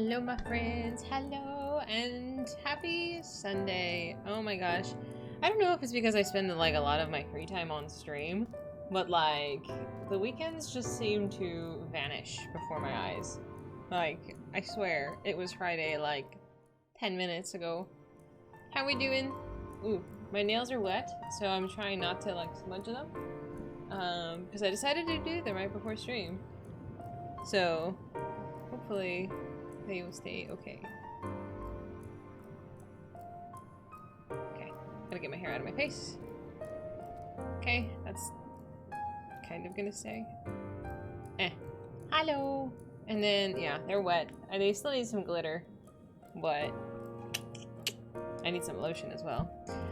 Hello, my friends. Hello, and happy Sunday. Oh my gosh. I don't know if it's because I spend like a lot of my free time on stream, but like the weekends just seem to vanish before my eyes. Like, I swear, it was Friday like 10 minutes ago. How we doing? Ooh, my nails are wet, so I'm trying not to like smudge them. Because I decided to do them right before stream. So, hopefully they will stay okay. Okay, gotta get my hair out of my face. Okay, that's kind of gonna stay. Hello! And then, yeah, they're wet. And they still need some glitter, but I need some lotion as well.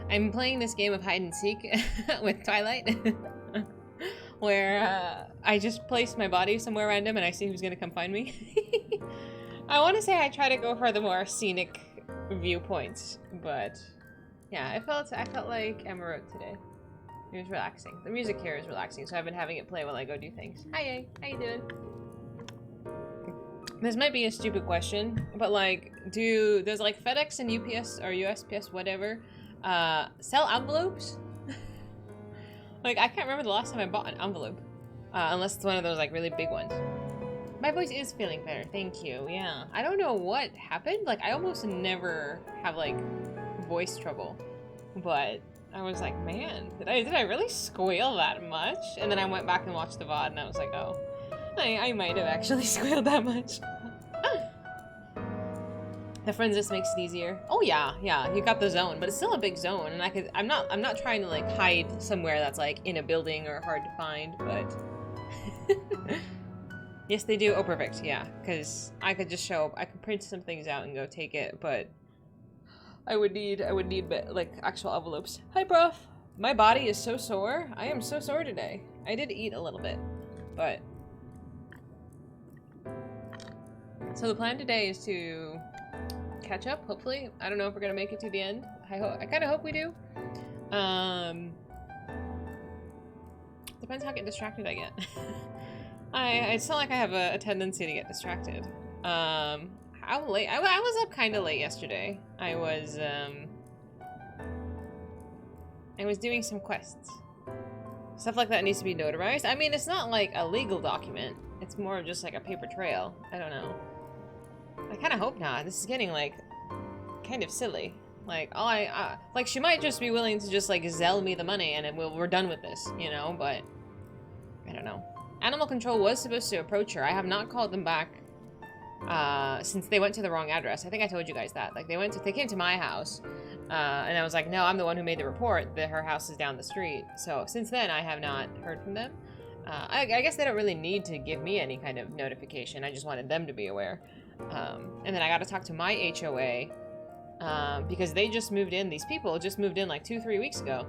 I'm playing this game of hide and seek with Twilight, where I just place my body somewhere random and I see who's gonna come find me. I want to say I try to go for the more scenic viewpoints, but yeah, I felt like Emerald today. It was relaxing. The music here is relaxing, so I've been having it play while I go do things. Hi, how you doing? This might be a stupid question, but like, does like FedEx and UPS or USPS, whatever, sell envelopes? Like, I can't remember the last time I bought an envelope, unless it's one of those like really big ones. My voice is feeling better, thank you, yeah. I don't know what happened, like I almost never have like voice trouble, but I was like, man, did I really squeal that much? And then I went back and watched the VOD and I was like, oh, I might have actually squealed that much. The friends just makes it easier. Oh yeah, you got the zone, but it's still a big zone, and I'm not trying to like hide somewhere that's like in a building or hard to find, but yes, they do. Oh, perfect. Yeah, because I could just show up. I could print some things out and go take it, but I would need like actual envelopes. Hi, prof. My body is so sore. I am so sore today. I did eat a little bit, but so the plan today is to catch up. Hopefully, I don't know if we're gonna make it to the end. I kind of hope we do. Depends how distracted I get. It's not like I have a tendency to get distracted. How late? I was up kind of late yesterday. I was doing some quests. Stuff like that needs to be notarized. I mean, it's not like a legal document. It's more of just like a paper trail. I don't know. I kind of hope not. This is getting like kind of silly. Like, like she might just be willing to just like Zelle me the money and we're done with this, you know, but I don't know. Animal control was supposed to approach her. I have not called them back since they went to the wrong address. I think I told you guys that. Like they came to my house and I was like, no, I'm the one who made the report that her house is down the street. So since then I have not heard from them. I guess they don't really need to give me any kind of notification. I just wanted them to be aware. And then I got to talk to my HOA because they just moved in. These people just moved in like 2-3 weeks ago.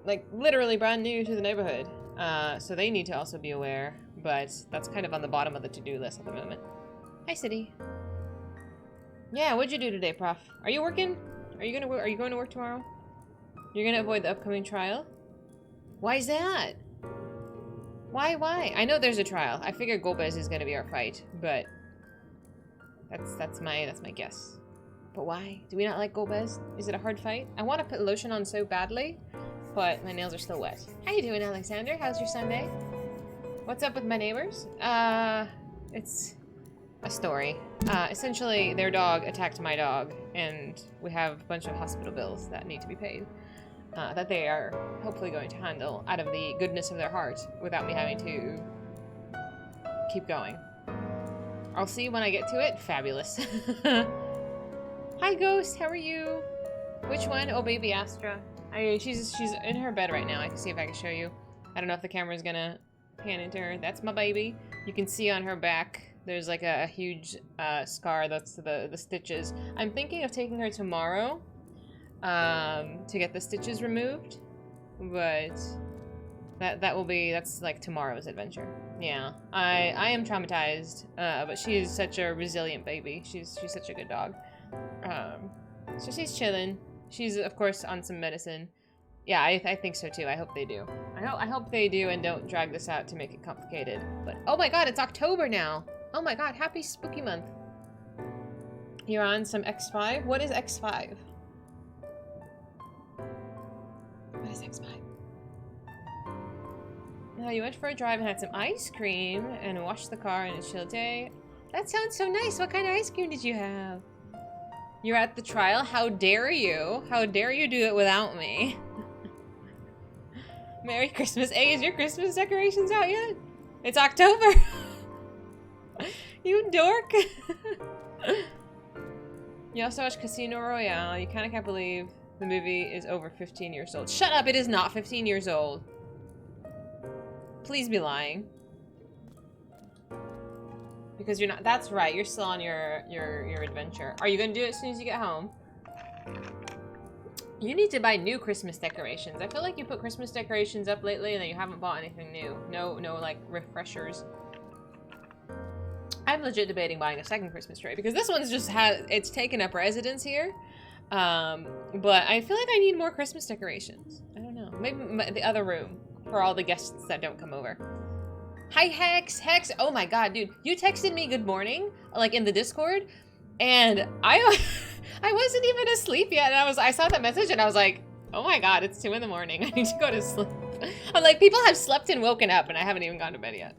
Like literally brand new to the neighborhood. So they need to also be aware, but that's kind of on the bottom of the to-do list at the moment. Hi, City. Yeah, what'd you do today, Prof? Are you working? Are you going to work tomorrow? You're gonna avoid the upcoming trial? Why is that? Why? I know there's a trial. I figure Golbez is gonna be our fight, but that's my guess. But why? Do we not like Golbez? Is it a hard fight? I want to put lotion on so badly, but my nails are still wet. How you doing, Alexander? How's your Sunday? What's up with my neighbors? It's a story. Essentially, their dog attacked my dog, and we have a bunch of hospital bills that need to be paid. That they are hopefully going to handle out of the goodness of their heart without me having to keep going. I'll see when I get to it. Fabulous. Hi, Ghost. How are you? Which one? Oh, baby Astra. She's in her bed right now. I can see if I can show you. I don't know if the camera's gonna pan into her. That's my baby. You can see on her back there's like a huge scar. That's the stitches. I'm thinking of taking her tomorrow to get the stitches removed, but that's like tomorrow's adventure. Yeah, I am traumatized, but she's such a resilient baby. She's such a good dog. So she's chilling. She's of course on some medicine. Yeah, I think so too. I hope they do. I hope they do and don't drag this out to make it complicated. But oh my god, it's October now. Oh my god, happy spooky month. You're on some X5? What is X5? What is X5? No, you went for a drive and had some ice cream and washed the car in a chill day. That sounds so nice. What kind of ice cream did you have? You're at the trial? How dare you? How dare you do it without me? Merry Christmas. Hey, is your Christmas decorations out yet? It's October. You dork. You also watched Casino Royale. You kind of can't believe the movie is over 15 years old. Shut up, it is not 15 years old. Please be lying. Because you're not, that's right, you're still on your adventure. Are you gonna do it as soon as you get home? You need to buy new Christmas decorations. I feel like you put Christmas decorations up lately and then you haven't bought anything new. No like refreshers. I'm legit debating buying a second Christmas tree because this one's just it's taken up residence here. But I feel like I need more Christmas decorations. I don't know. Maybe the other room for all the guests that don't come over. Hi, Hex. Hex. Oh my god, dude. You texted me good morning, like in the Discord, and I wasn't even asleep yet. And I saw that message and I was like, oh my god, it's 2 in the morning. I need to go to sleep. I'm like, people have slept and woken up and I haven't even gone to bed yet.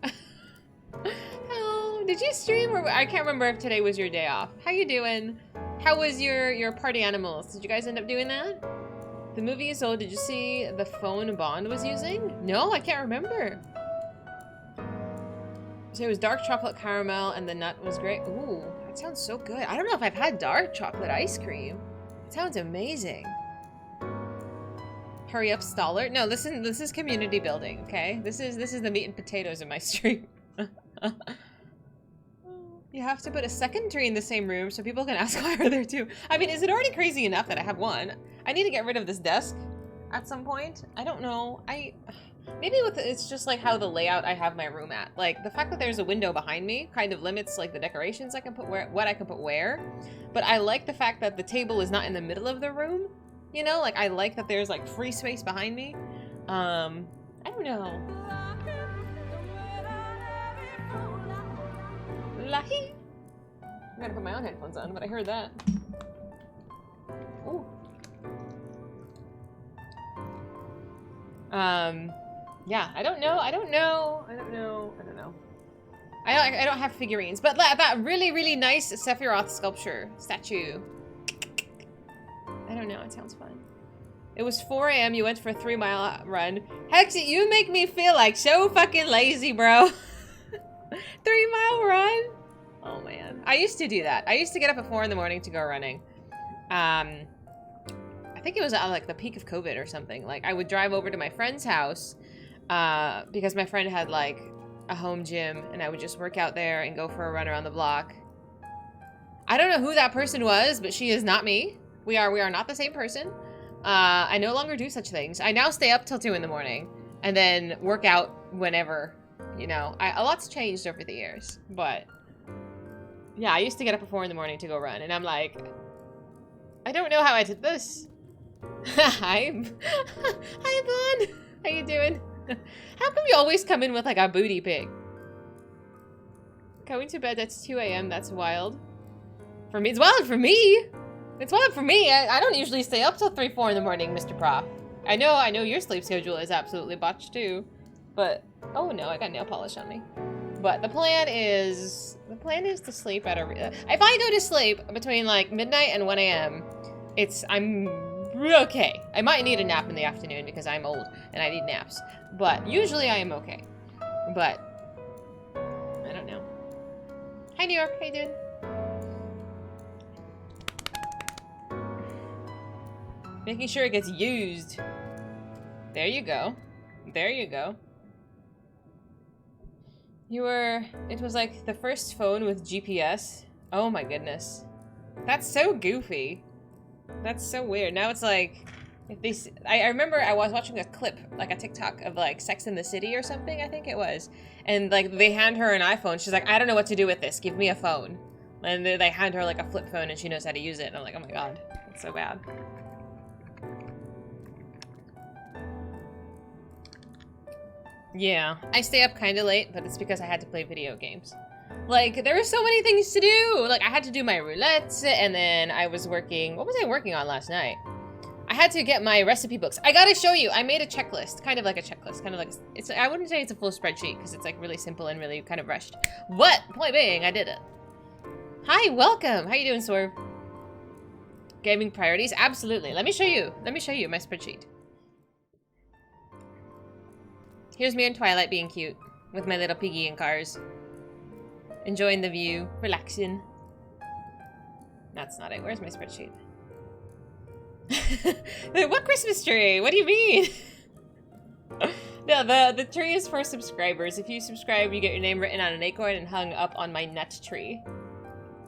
Oh, did you stream or I can't remember if today was your day off. How you doing? How was your party animals? Did you guys end up doing that? The movie is old. Did you see the phone Bond was using? No, I can't remember. So it was dark chocolate caramel and the nut was great. Ooh, that sounds so good. I don't know if I've had dark chocolate ice cream. It sounds amazing. Hurry up, Staller. No, listen, this is community building, okay? This is the meat and potatoes in my stream. You have to put a second tree in the same room so people can ask why are there two. I mean, is it already crazy enough that I have one? I need to get rid of this desk at some point. I don't know. Maybe it's just like how the layout I have my room at. Like the fact that there's a window behind me kind of limits like the decorations I can put what I can put where. But I like the fact that the table is not in the middle of the room. You know, like I like that there's like free space behind me. I don't know. Lahi. I gotta put my own headphones on, but I heard that. Ooh. Yeah, I don't know. I don't have figurines, but that really nice Sephiroth sculpture statue. I don't know, it sounds fun. It was 4 AM, you went for a 3-mile run. Hexy, you make me feel like so fucking lazy, bro. 3-mile run? Oh man. I used to do that. I used to get up at 4 in the morning to go running. I think it was at like the peak of COVID or something. Like I would drive over to my friend's house because my friend had like a home gym and I would just work out there and go for a run around the block. I don't know who that person was, but she is not me. We are not the same person. I no longer do such things. I now stay up till 2 in the morning and then work out whenever, you know. A lot's changed over the years, but yeah, I used to get up at 4 in the morning to go run and I'm like, I don't know how I did this. Hi, Bond. How you doing? How come you always come in with like a booty pic? Going to bed, that's 2 AM, that's wild. For me, it's wild for me. It's wild for me. I don't usually stay up till 3, 4 in the morning, Mr. Prof. I know your sleep schedule is absolutely botched too. But, oh no, I got nail polish on me. But the plan is to sleep at if I go to sleep between like midnight and 1 AM, I'm okay. I might need a nap in the afternoon because I'm old and I need naps. But usually I am okay. But I don't know. Hi New York, how you doing? Making sure it gets used. There you go. There you go. It was like the first phone with GPS. Oh my goodness. That's so goofy. That's so weird. Now it's like, I remember I was watching a clip, like a TikTok of like Sex in the City or something, I think it was. And like they hand her an iPhone. She's like, I don't know what to do with this. Give me a phone. And they hand her like a flip phone and she knows how to use it. And I'm like, oh my god, that's so bad. Yeah, I stay up kind of late, but it's because I had to play video games. Like, there were so many things to do. Like, I had to do my roulette, and then I was working... What was I working on last night? I had to get my recipe books. I gotta show you. I made a checklist. Kind of like a checklist. Kind of like... It's. I wouldn't say it's a full spreadsheet, because it's, like, really simple and really kind of rushed. But, point being, I did it. Hi, welcome. How you doing, Swerve? Gaming priorities? Absolutely. Let me show you. Let me show you my spreadsheet. Here's me and Twilight being cute. With my little piggy in cars. Enjoying the view. Relaxing. That's not it. Where's my spreadsheet? What Christmas tree? What do you mean? No, the tree is for subscribers. If you subscribe, you get your name written on an acorn and hung up on my nut tree.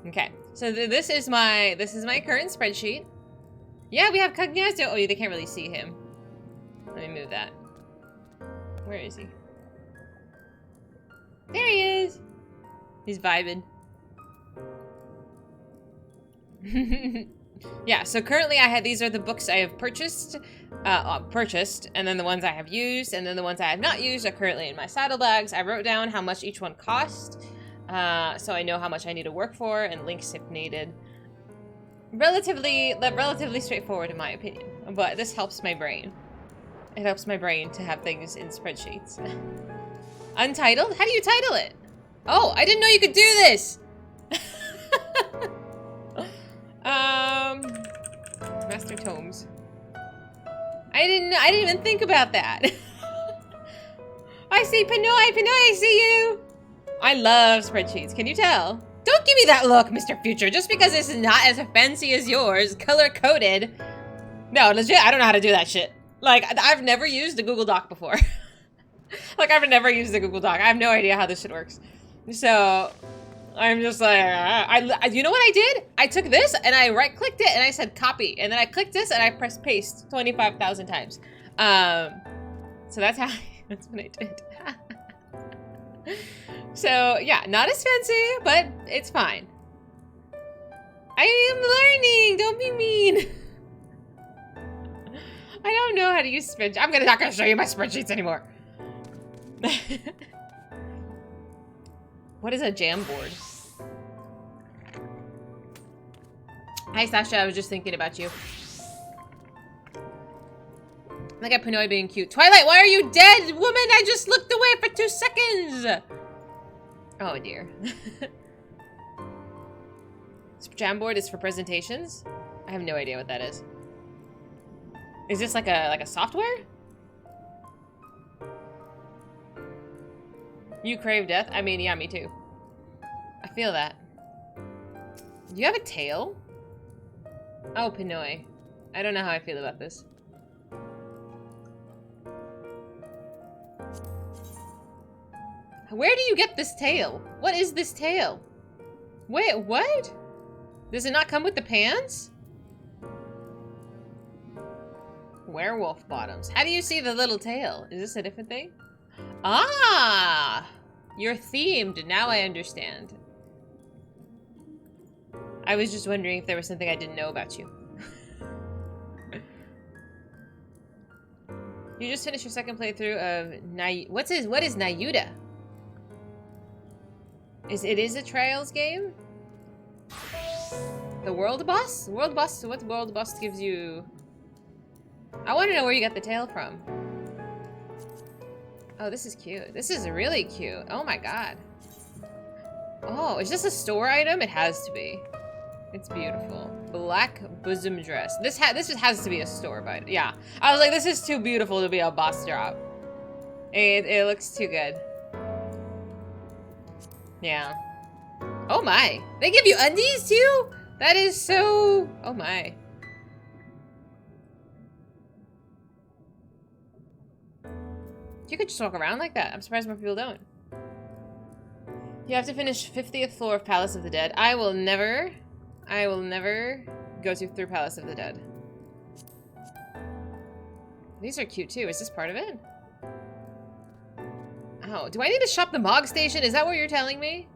Okay. So this is my current spreadsheet. Yeah, we have Cognazo. Oh, they can't really see him. Let me move that. Where is he? There he is. He's vibing. Yeah, so currently these are the books I have purchased, and then the ones I have used, and then the ones I have not used are currently in my saddlebags. I wrote down how much each one cost, so I know how much I need to work for, and links if needed. Relatively straightforward in my opinion, but this helps my brain. It helps my brain to have things in spreadsheets. Untitled? How do you title it? Oh, I didn't know you could do this! Master Tomes. I didn't even think about that. I see Pinoy, I see you! I love spreadsheets, can you tell? Don't give me that look, Mr. Future, just because it's not as fancy as yours, color-coded. No, legit, I don't know how to do that shit. Like, I've never used a Google Doc before. Like, I've never used a Google Doc. I have no idea how this shit works. So, I'm just like, you know what I did? I took this and I right-clicked it and I said copy. And then I clicked this and I pressed paste 25,000 times. So that's what I did. So, yeah, not as fancy, but it's fine. I am learning, don't be mean. I don't know how to use spreadsheets. I'm not gonna show you my spreadsheets anymore. What is a Jamboard? Hi, Sasha. I was just thinking about you. Look at Pinoy being cute. Twilight, why are you dead? Woman, I just looked away for 2 seconds. Oh, dear. Jamboard is for presentations? I have no idea what that is. Is this like a software? You crave death? I mean, yeah, me too. I feel that. Do you have a tail? Oh, Pinoy. I don't know how I feel about this. Where do you get this tail? What is this tail? Wait, what? Does it not come with the pants? Werewolf bottoms. How do you see the little tail? Is this a different thing? Ah! You're themed. Now I understand. I was just wondering if there was something I didn't know about you. You just finished your second playthrough of what is Nayuta? It is a Trials game? The World Boss? World Boss, what World Boss gives you? I want to know where you got the tail from. Oh, this is cute. This is really cute. Oh my god. Oh, is this a store item? It has to be. It's beautiful. Black bosom dress. This just has to be a store item. Yeah. I was like, this is too beautiful to be a boss drop. It looks too good. Yeah. Oh my. They give you undies too? That is so... Oh my. You could just walk around like that. I'm surprised more people don't. You have to finish 50th floor of Palace of the Dead. I will never go through Palace of the Dead. These are cute too. Is this part of it? Oh, do I need to shop the Mog Station? Is that what you're telling me?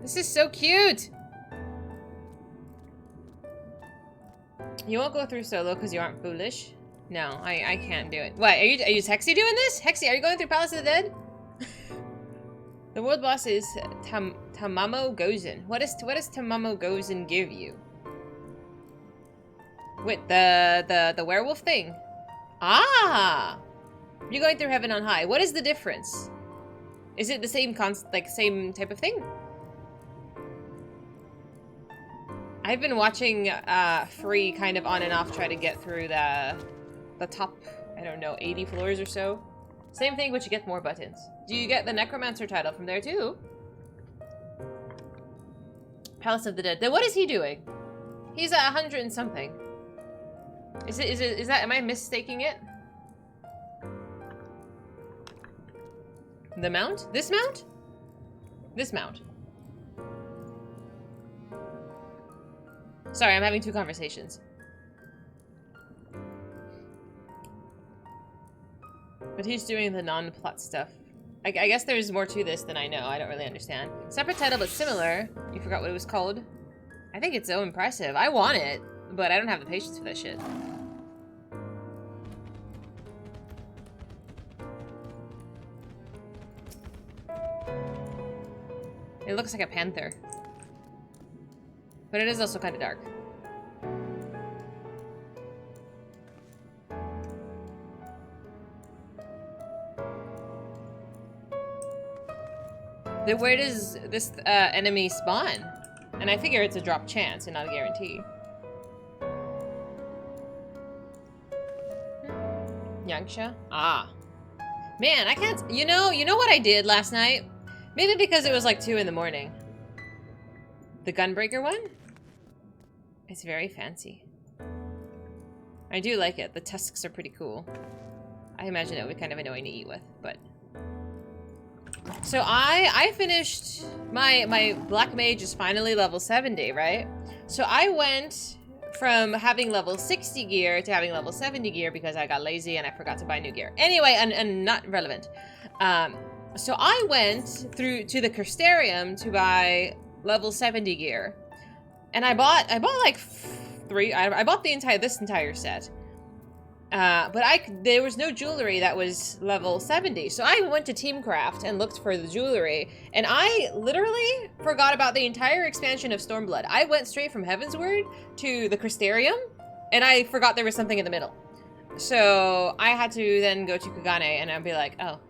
This is so cute! You won't go through solo because you aren't foolish. No, I can't do it. What, are you Hexy doing this? Hexy, are you going through Palace of the Dead? The world boss is Tamamo Gozen. What does Tamamo Gozen give you? Wait, the werewolf thing. Ah! You're going through heaven on high. What is the difference? Is it the same same type of thing? I've been watching Free kind of on and off try to get through the top, I don't know, 80 floors or so. Same thing, but you get more buttons. Do you get the Necromancer title from there too? Palace of the Dead. Then what is he doing? He's at 100 and something. Is that, am I mistaking it? The mount? This mount? This mount. Sorry, I'm having two conversations. But he's doing the non-plot stuff. I guess there's more to this than I know. I don't really understand. Separate title, but similar. You forgot what it was called? I think it's so impressive. I want it, but I don't have the patience for that shit. It looks like a panther. But it is also kind of dark. Then where does this enemy spawn? And I figure it's a drop chance and not a guarantee. Yangsha? Ah. Man, I can't... You know what I did last night? Maybe because it was like 2 in the morning. The Gunbreaker one? It's very fancy. I do like it. The tusks are pretty cool. I imagine it would be kind of annoying to eat with, but... So I finished... My Black Mage is finally level 70, right? So I went from having level 60 gear to having level 70 gear because I got lazy and I forgot to buy new gear. Anyway, and not relevant. So I went through to the Crystarium to buy level 70 gear. And I bought like 3, I bought this entire set. But there was no jewelry that was level 70. So I went to Teamcraft and looked for the jewelry. And I literally forgot about the entire expansion of Stormblood. I went straight from Heavensward to the Crystarium, and I forgot there was something in the middle. So I had to then go to Kagane, and I'd be like, oh,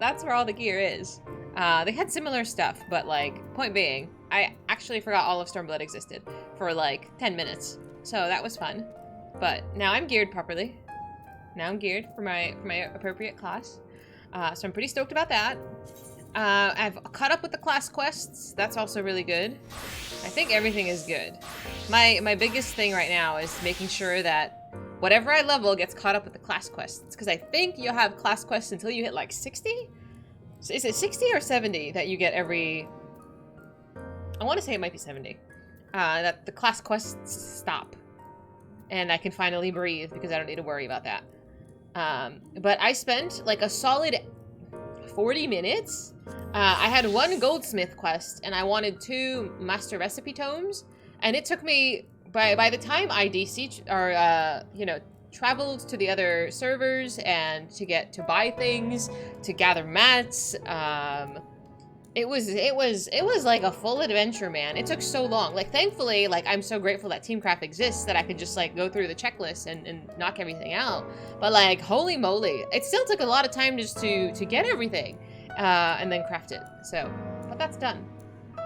that's where all the gear is. They had similar stuff, but like, point being, I actually forgot all of Stormblood existed for like 10 minutes. So that was fun. But now I'm geared properly. Now I'm geared for my appropriate class. So I'm pretty stoked about that. I've caught up with the class quests. That's also really good. I think everything is good. My biggest thing right now is making sure that whatever I level gets caught up with the class quests. Because I think you'll have class quests until you hit like 60? So is it 60 or 70 that you get every... I want to say it might be 70. That the class quests stop. And I can finally breathe because I don't need to worry about that. But I spent like a solid 40 minutes. I had 1 goldsmith quest and I wanted 2 master recipe tomes. And it took me, by the time I traveled to the other servers and to buy things, to gather mats, it was like a full adventure, man. It took so long. Like, thankfully, like, I'm so grateful that Teamcraft exists that I could just, like, go through the checklist and knock everything out. But, like, holy moly. It still took a lot of time just to get everything, and then craft it. So, but that's done.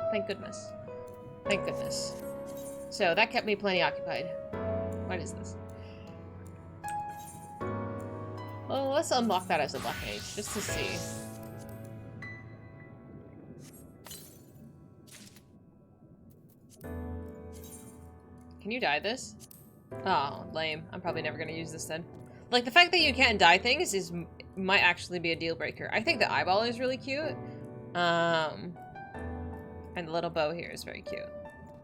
Thank goodness. Thank goodness. So, that kept me plenty occupied. What is this? Well, let's unlock that as a Black Mage, just to see. Can you dye this? Oh, lame. I'm probably never gonna use this then. Like, the fact that you can't dye things might actually be a deal breaker. I think the eyeball is really cute. And the little bow here is very cute.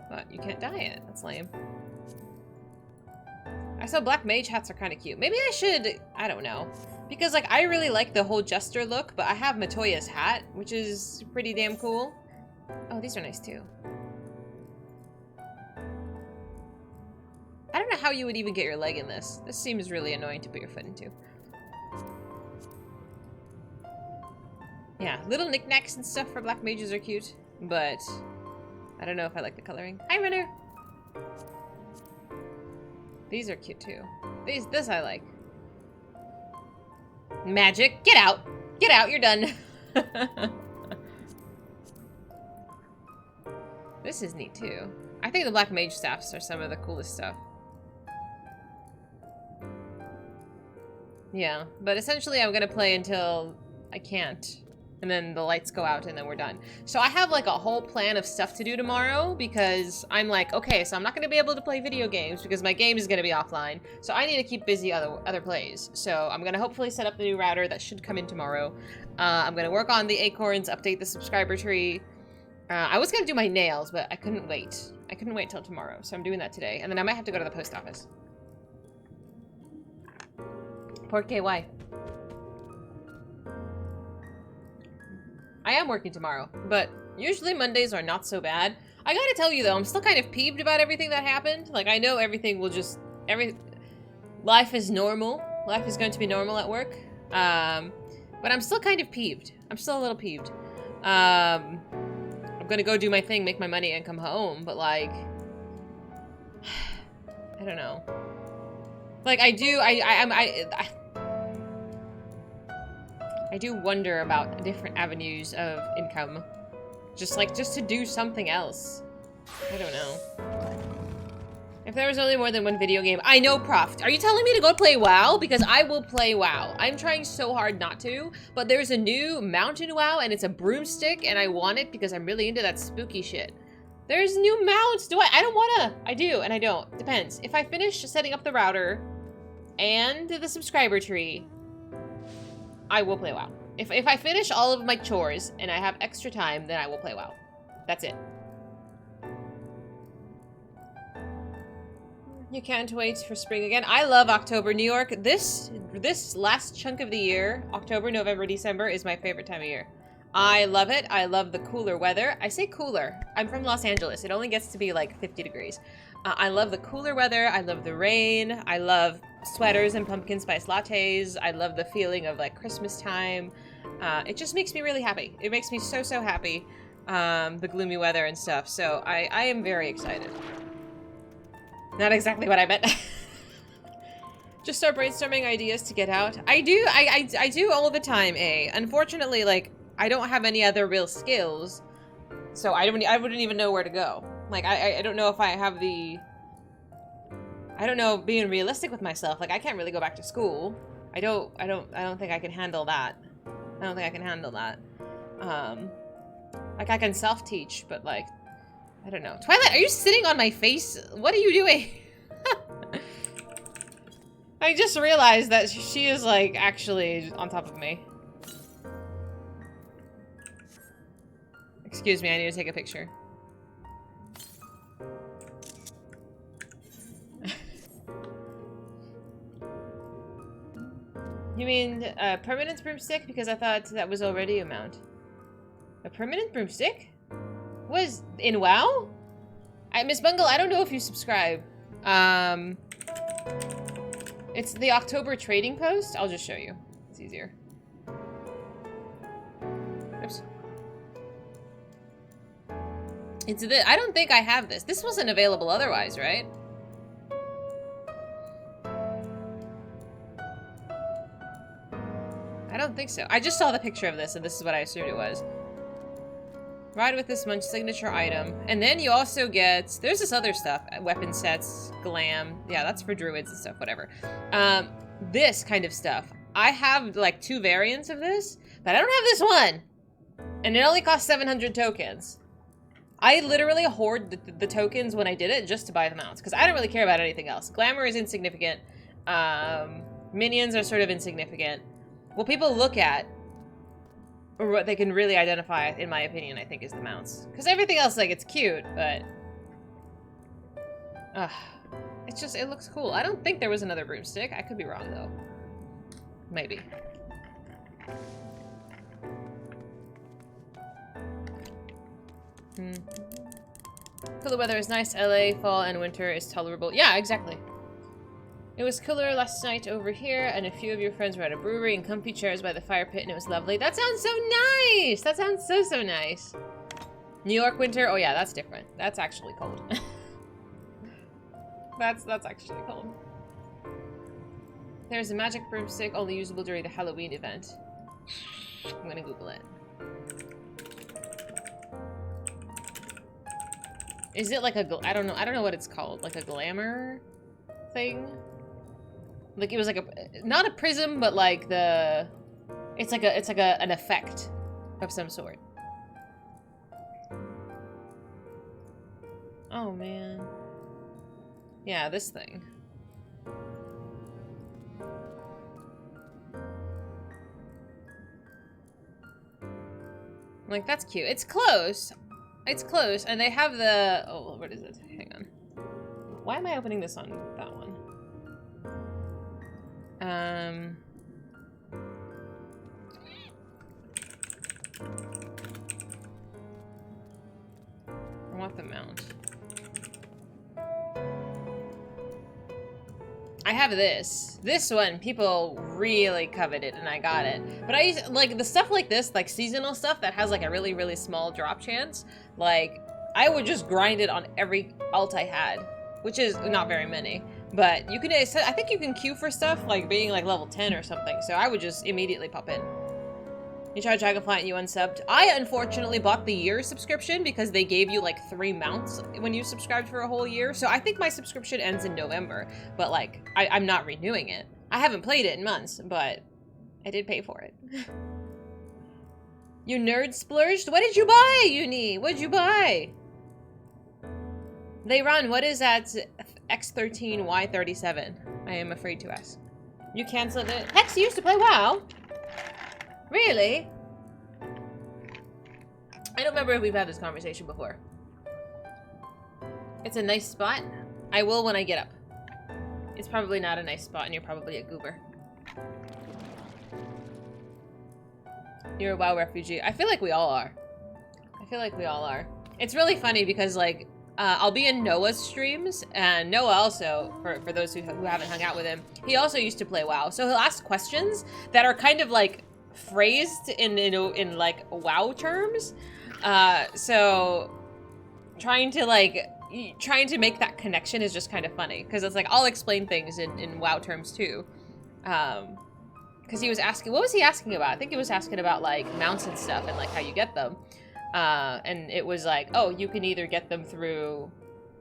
But you can't dye it. That's lame. I saw Black Mage hats are kind of cute. Maybe I should... I don't know. Because, like, I really like the whole Jester look, but I have Matoya's hat, which is pretty damn cool. Oh, these are nice too. I don't know how you would even get your leg in this. This seems really annoying to put your foot into. Yeah, little knickknacks and stuff for black mages are cute, but I don't know if I like the coloring. Hi, Renner! These are cute too. This I like. Magic, get out! Get out, you're done! This is neat too. I think the black mage staffs are some of the coolest stuff. Yeah, but essentially I'm gonna play until I can't. And then the lights go out and then we're done. So I have like a whole plan of stuff to do tomorrow because I'm like, okay, so I'm not gonna be able to play video games because my game is gonna be offline. So I need to keep busy other plays. So I'm gonna hopefully set up the new router that should come in tomorrow. I'm gonna work on the acorns, update the subscriber tree. I was gonna do my nails, but I couldn't wait. I couldn't wait till tomorrow, so I'm doing that today. And then I might have to go to the post office. Port KY. I am working tomorrow, but usually Mondays are not so bad. I gotta tell you though, I'm still kind of peeved about everything that happened. Like, I know everything will just... Life is normal. Life is going to be normal at work. But I'm still kind of peeved. I'm still a little peeved. I'm gonna go do my thing, make my money, and come home, but like... I don't know. Like, I do wonder about different avenues of income. Just to do something else. I don't know. If there was only more than one video game... I know, Prof. Are you telling me to go play WoW? Because I will play WoW. I'm trying so hard not to, but there's a new mountain WoW, and it's a broomstick, and I want it because I'm really into that spooky shit. There's new mounts! I don't wanna! I do, and I don't. Depends. If I finish setting up the router and the subscriber tree, I will play WoW. If I finish all of my chores and I have extra time, then I will play WoW. That's it. You can't wait for spring again. I love October. New York, this last chunk of the year, October, November, December, is my favorite time of year. I love it. I love the cooler weather. I say cooler. I'm from Los Angeles. It only gets to be like 50 degrees. I love the cooler weather. I love the rain. I love sweaters and pumpkin spice lattes. I love the feeling of like Christmas time. It just makes me really happy. It makes me so, so happy. The gloomy weather and stuff. So I am very excited. Not exactly what I meant. Just start brainstorming ideas to get out. I do all the time, Unfortunately, like, I don't have any other real skills. So I wouldn't even know where to go. Like, I don't know if I have the... I don't know, being realistic with myself. Like, I can't really go back to school. I don't think I can handle that. I don't think I can handle that. Like, I can self-teach, but, like, I don't know. Twilight, are you sitting on my face? What are you doing? I just realized that she is, like, actually on top of me. Excuse me, I need to take a picture. You mean a permanent broomstick? Because I thought that was already a mount. A permanent broomstick? Was in WoW? Miss Bungle, I don't know if you subscribe. It's the October trading post. I'll just show you. It's easier. Oops. It's this. I don't think I have this. This wasn't available otherwise, right? I don't think so. I just saw the picture of this, and this is what I assumed it was. Ride with this munch signature item. And then you also get... There's this other stuff. Weapon sets, glam. Yeah, that's for druids and stuff, whatever. This kind of stuff. I have, like, 2 variants of this, but I don't have this one. And it only costs 700 tokens. I literally hoard the tokens when I did it just to buy the mounts, because I don't really care about anything else. Glamour is insignificant. Minions are sort of insignificant. What people look at, or what they can really identify, in my opinion, I think, is the mounts. Because everything else, like, it's cute, but... it's just, it looks cool. I don't think there was another broomstick. I could be wrong, though. Maybe. Cooler weather is nice. LA, fall, and winter is tolerable. Yeah, exactly. It was cooler last night over here, and a few of your friends were at a brewery in comfy chairs by the fire pit, and it was lovely. That sounds so nice! That sounds so, so nice. New York winter? Oh yeah, that's different. That's actually cold. That's actually cold. There's a magic broomstick only usable during the Halloween event. I'm gonna Google it. Is it like a, I don't know what it's called. Like a glamour thing? Like it was like a, not a prism, but like the, it's like an effect of some sort. Oh man. Yeah, this thing. Like, that's cute. It's close. It's close. And they have the... Oh, what is it? Hang on. Why am I opening this on that one? I want the mount. I have this. This one, people really coveted, and I got it. But I used, like, the stuff like this, like seasonal stuff that has like a really, really small drop chance, like, I would just grind it on every alt I had, which is not very many. But you can, I think you can queue for stuff like being like level 10 or something, so I would just immediately pop in. You tried Dragonfly and you unsubbed. I unfortunately bought the year subscription because they gave you like 3 mounts when you subscribed for a whole year. So I think my subscription ends in November, but like I'm not renewing it. I haven't played it in months, but I did pay for it. You nerd splurged? What did you buy, Uni? What did you buy? They run. What is that? X13Y37. I am afraid to ask. You canceled it. Hex, you used to play WoW? Really? I don't remember if we've had this conversation before. It's a nice spot. I will when I get up. It's probably not a nice spot and you're probably a goober. You're a WoW refugee. I feel like we all are. I feel like we all are. It's really funny because like, I'll be in Noah's streams, and Noah also, for those who haven't hung out with him, he also used to play WoW. So he'll ask questions that are kind of like phrased in like WoW terms. So trying to make that connection is just kind of funny because it's like I'll explain things in WoW terms too. Because he was asking, what was he asking about? I think he was asking about like mounts and stuff and like how you get them. And it was like, oh, you can either get them through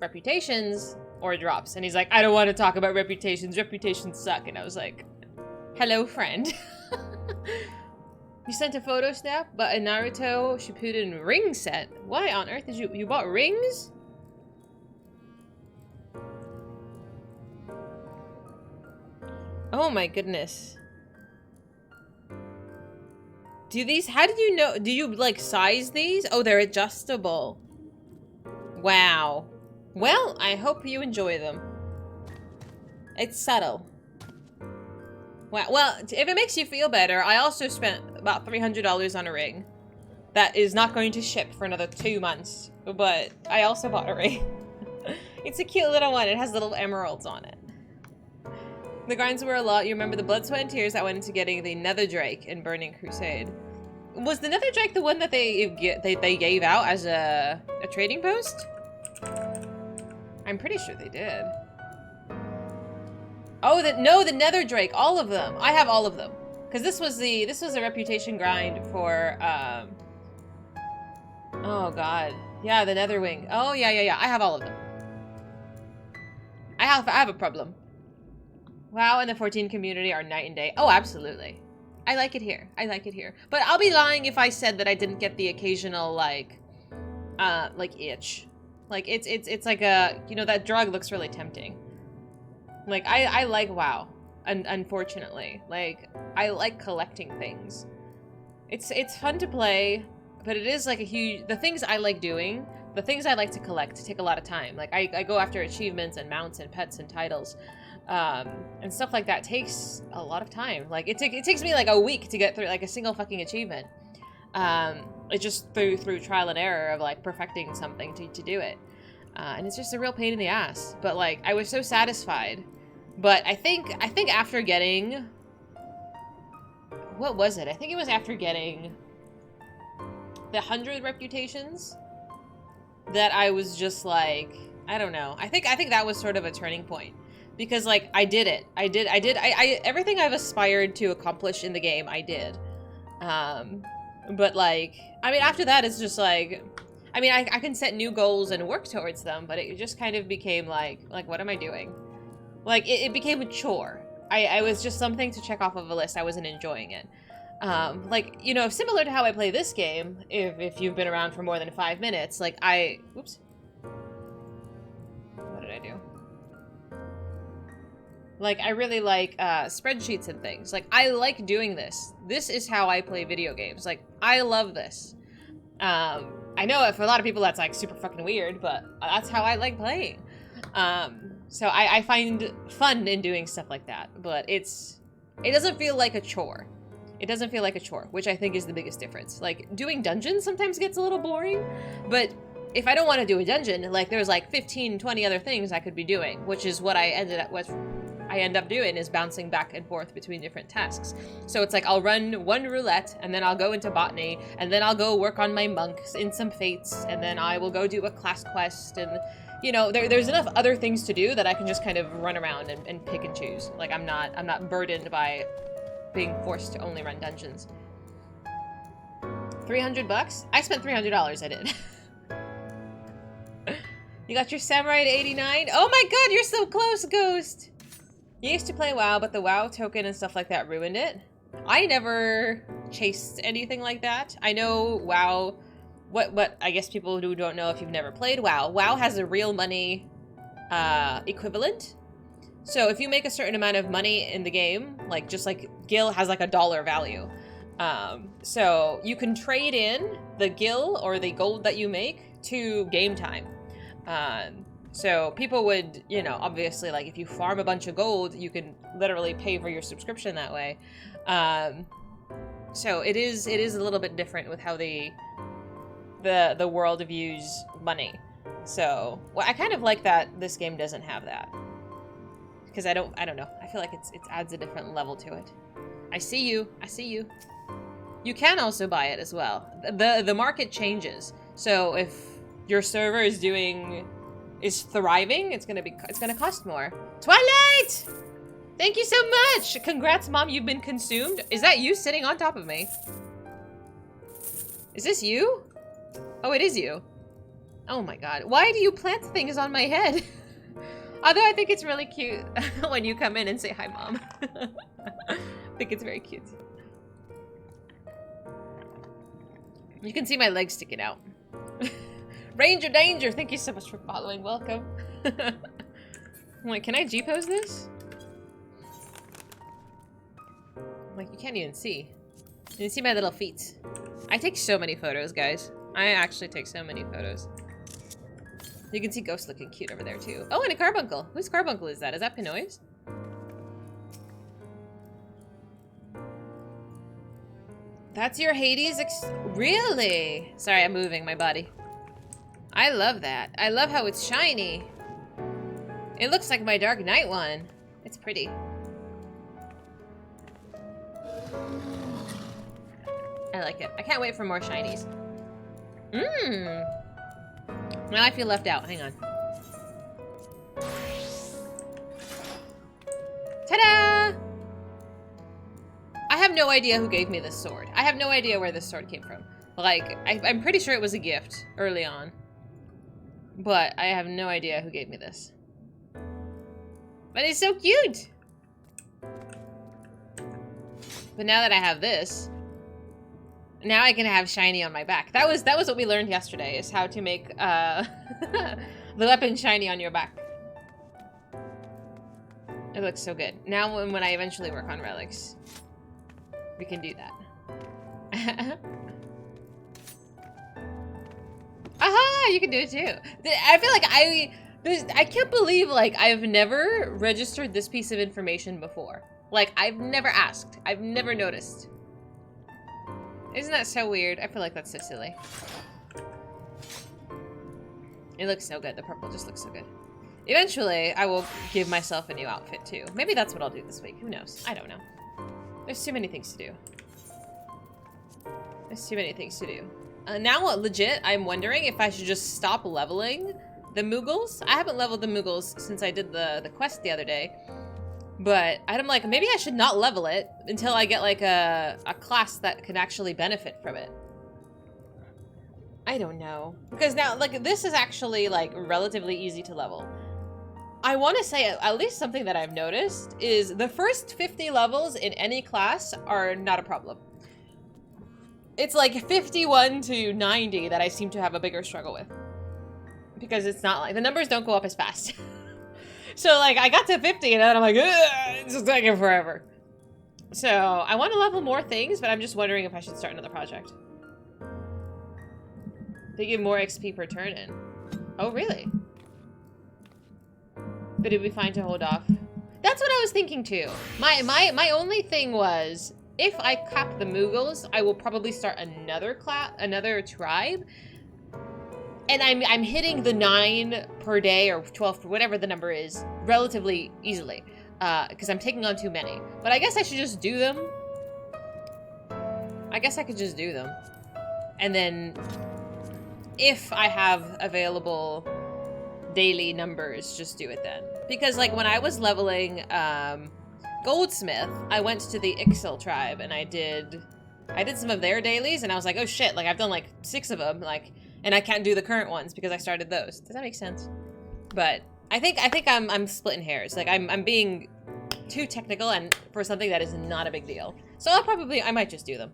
reputations or drops. And he's like, I don't want to talk about reputations. Reputations suck. And I was like, hello, friend. You sent a photo snap, but a Naruto Shippuden ring set. Why on earth did you bought rings? Oh my goodness. How did you know, do you like size these? Oh, they're adjustable. Wow. Well, I hope you enjoy them. It's subtle. Wow. Well, if it makes you feel better, I also spent about $300 on a ring. That is not going to ship for another 2 months, but I also bought a ring. It's a cute little one. It has little emeralds on it. The grinds were a lot. You remember the blood, sweat, and tears that went into getting the Nether Drake in Burning Crusade. Was the Nether Drake the one that they gave out as a trading post? I'm pretty sure they did. Oh, no, the Nether Drake, all of them. I have all of them, because this was a reputation grind for oh god, yeah, the Nether Wing. Oh yeah. I have all of them. I have a problem. WoW and the 14 community are night and day. Oh, absolutely. I like it here. I like it here. But I'll be lying if I said that I didn't get the occasional like itch. Like it's like a, you know, that drug looks really tempting. Like I like WoW, unfortunately. Like I like collecting things. It's fun to play, but it is like a huge, the things I like doing, the things I like to collect take a lot of time. Like I go after achievements and mounts and pets and titles. And stuff like that takes a lot of time. Like it takes me like a week to get through like a single fucking achievement. It's just through trial and error of like perfecting something to do it. And it's just a real pain in the ass. But like I was so satisfied But I think after getting... What was it? I think it was after getting the 100 reputations that I was just like, I don't know. I think that was sort of a turning point. Because, like, I did it. Everything I've aspired to accomplish in the game, I did. But, like, I mean, after that, it's just like, I mean, I can set new goals and work towards them, but it just kind of became like, what am I doing? Like, it became a chore. I was just something to check off of a list. I wasn't enjoying it. Like, you know, similar to how I play this game, if you've been around for more than 5 minutes, like, whoops. What did I do? Like, I really like, spreadsheets and things. Like, I like doing this. This is how I play video games. Like, I love this. I know for a lot of people that's, like, super fucking weird, but that's how I like playing. So I find fun in doing stuff like that, but it doesn't feel like a chore. It doesn't feel like a chore, which I think is the biggest difference. Like, doing dungeons sometimes gets a little boring, but if I don't want to do a dungeon, like, there's like 15, 20 other things I could be doing, which is what I end up doing is bouncing back and forth between different tasks. So it's like I'll run one roulette, and then I'll go into botany, and then I'll go work on my monks in some fates, and then I will go do a class quest, and, you know, there's enough other things to do that I can just kind of run around and pick and choose. Like, I'm not burdened by being forced to only run dungeons. 300 bucks? I spent $300, I did. You got your samurai to 89? Oh my god, you're so close, Ghost! You used to play WoW, but the WoW token and stuff like that ruined it. I never chased anything like that. I know WoW, what I guess people who don't know if you've never played WoW, WoW has a real money equivalent. So if you make a certain amount of money in the game, like just like Gil has like a dollar value. So you can trade in the Gil or the gold that you make to game time. So people would, you know, obviously, like, if you farm a bunch of gold, you can literally pay for your subscription that way. So it is a little bit different with how the world views money. So, well, I kind of like that this game doesn't have that. Because I don't know. I feel like it adds a different level to it. I see you. I see you. You can also buy it as well. The market changes. So if your server is thriving, it's gonna cost more. Twilight! Thank you so much! Congrats, Mom, you've been consumed. Is that you sitting on top of me? Is this you? Oh, it is you. Oh my god. Why do you plant things on my head? Although I think it's really cute when you come in and say hi, Mom. I think it's very cute. You can see my legs sticking out. Ranger Danger, thank you so much for following. Welcome. Wait, can I G-pose this? Like, you can't even see. You can see my little feet. I take so many photos, guys. I actually take so many photos. You can see Ghost looking cute over there, too. Oh, and a carbuncle. Whose carbuncle is that? Is that Pinoy's? That's your Hades really? Sorry, I'm moving my body. I love that. I love how it's shiny. It looks like my Dark Knight one. It's pretty. I like it. I can't wait for more shinies. Mmm. Now I feel left out. Hang on. Ta-da! I have no idea who gave me this sword. I have no idea where this sword came from. Like, I'm pretty sure it was a gift early on. But I have no idea who gave me this. But it's so cute! But now that I have this, now I can have shiny on my back. That was what we learned yesterday, is how to make the weapon shiny on your back. It looks so good. Now when I eventually work on relics, we can do that. Aha! You can do it too. I feel like I can't believe, like, I've never registered this piece of information before. Like, I've never asked. I've never noticed. Isn't that so weird? I feel like that's so silly. It looks so good. The purple just looks so good. Eventually, I will give myself a new outfit too. Maybe that's what I'll do this week. Who knows? I don't know. There's too many things to do. There's too many things to do. Now, legit, I'm wondering if I should just stop leveling the Moogles. I haven't leveled the Moogles since I did the quest the other day. But I'm like, maybe I should not level it until I get like a class that can actually benefit from it. I don't know. Because now, like, this is actually like relatively easy to level. I want to say at least something that I've noticed is the first 50 levels in any class are not a problem. It's like 51 to 90 that I seem to have a bigger struggle with. Because it's not like, the numbers don't go up as fast. So like I got to 50 and then I'm like, it's just taking forever. So I want to level more things, but I'm just wondering if I should start another project. They give more XP per turn in. Oh, really? But it'd be fine to hold off. That's what I was thinking too. My only thing was, if I cap the Moogles, I will probably start another tribe. And I'm hitting the 9 per day or 12, whatever the number is, relatively easily. Because I'm taking on too many. But I guess I should just do them. I guess I could just do them. And then, if I have available daily numbers, just do it then. Because like when I was leveling Goldsmith, I went to the Ixil tribe and I did some of their dailies and I was like, oh shit, like I've done like 6 of them, like, and I can't do the current ones because I started those. Does that make sense? But I think I'm splitting hairs. Like I'm being too technical and for something that is not a big deal. So I might just do them.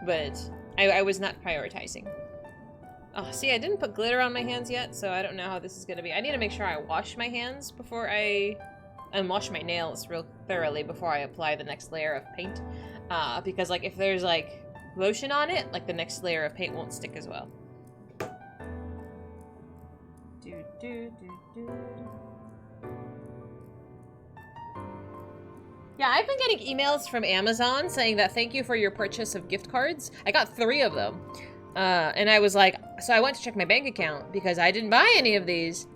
But I was not prioritizing. Oh, see, I didn't put glitter on my hands yet, so I don't know how this is gonna be. I need to make sure I wash my hands before and wash my nails real thoroughly before I apply the next layer of paint. Because like if there's like lotion on it, like the next layer of paint won't stick as well. Yeah, I've been getting emails from Amazon saying that thank you for your purchase of gift cards. I got 3 of them. And I was like, so I went to check my bank account because I didn't buy any of these.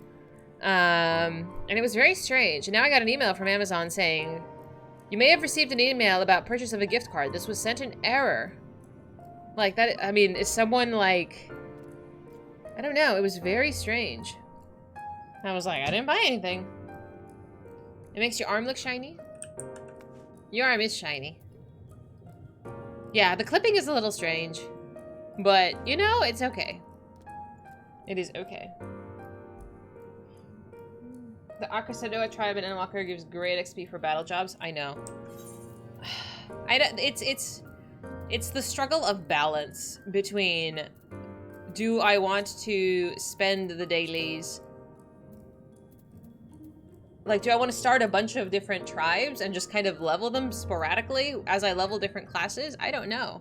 And it was very strange. And now I got an email from Amazon saying, you may have received an email about purchase of a gift card. This was sent in error. Like that, I mean, is someone like, I don't know. It was very strange. I was like, I didn't buy anything. It makes your arm look shiny. Your arm is shiny. Yeah, the clipping is a little strange. But, you know, it's okay. It is okay. The Arcasadoa tribe in Endwalker gives great XP for battle jobs. I know. It's the struggle of balance between, do I want to spend the dailies? Like, do I want to start a bunch of different tribes and just kind of level them sporadically as I level different classes? I don't know.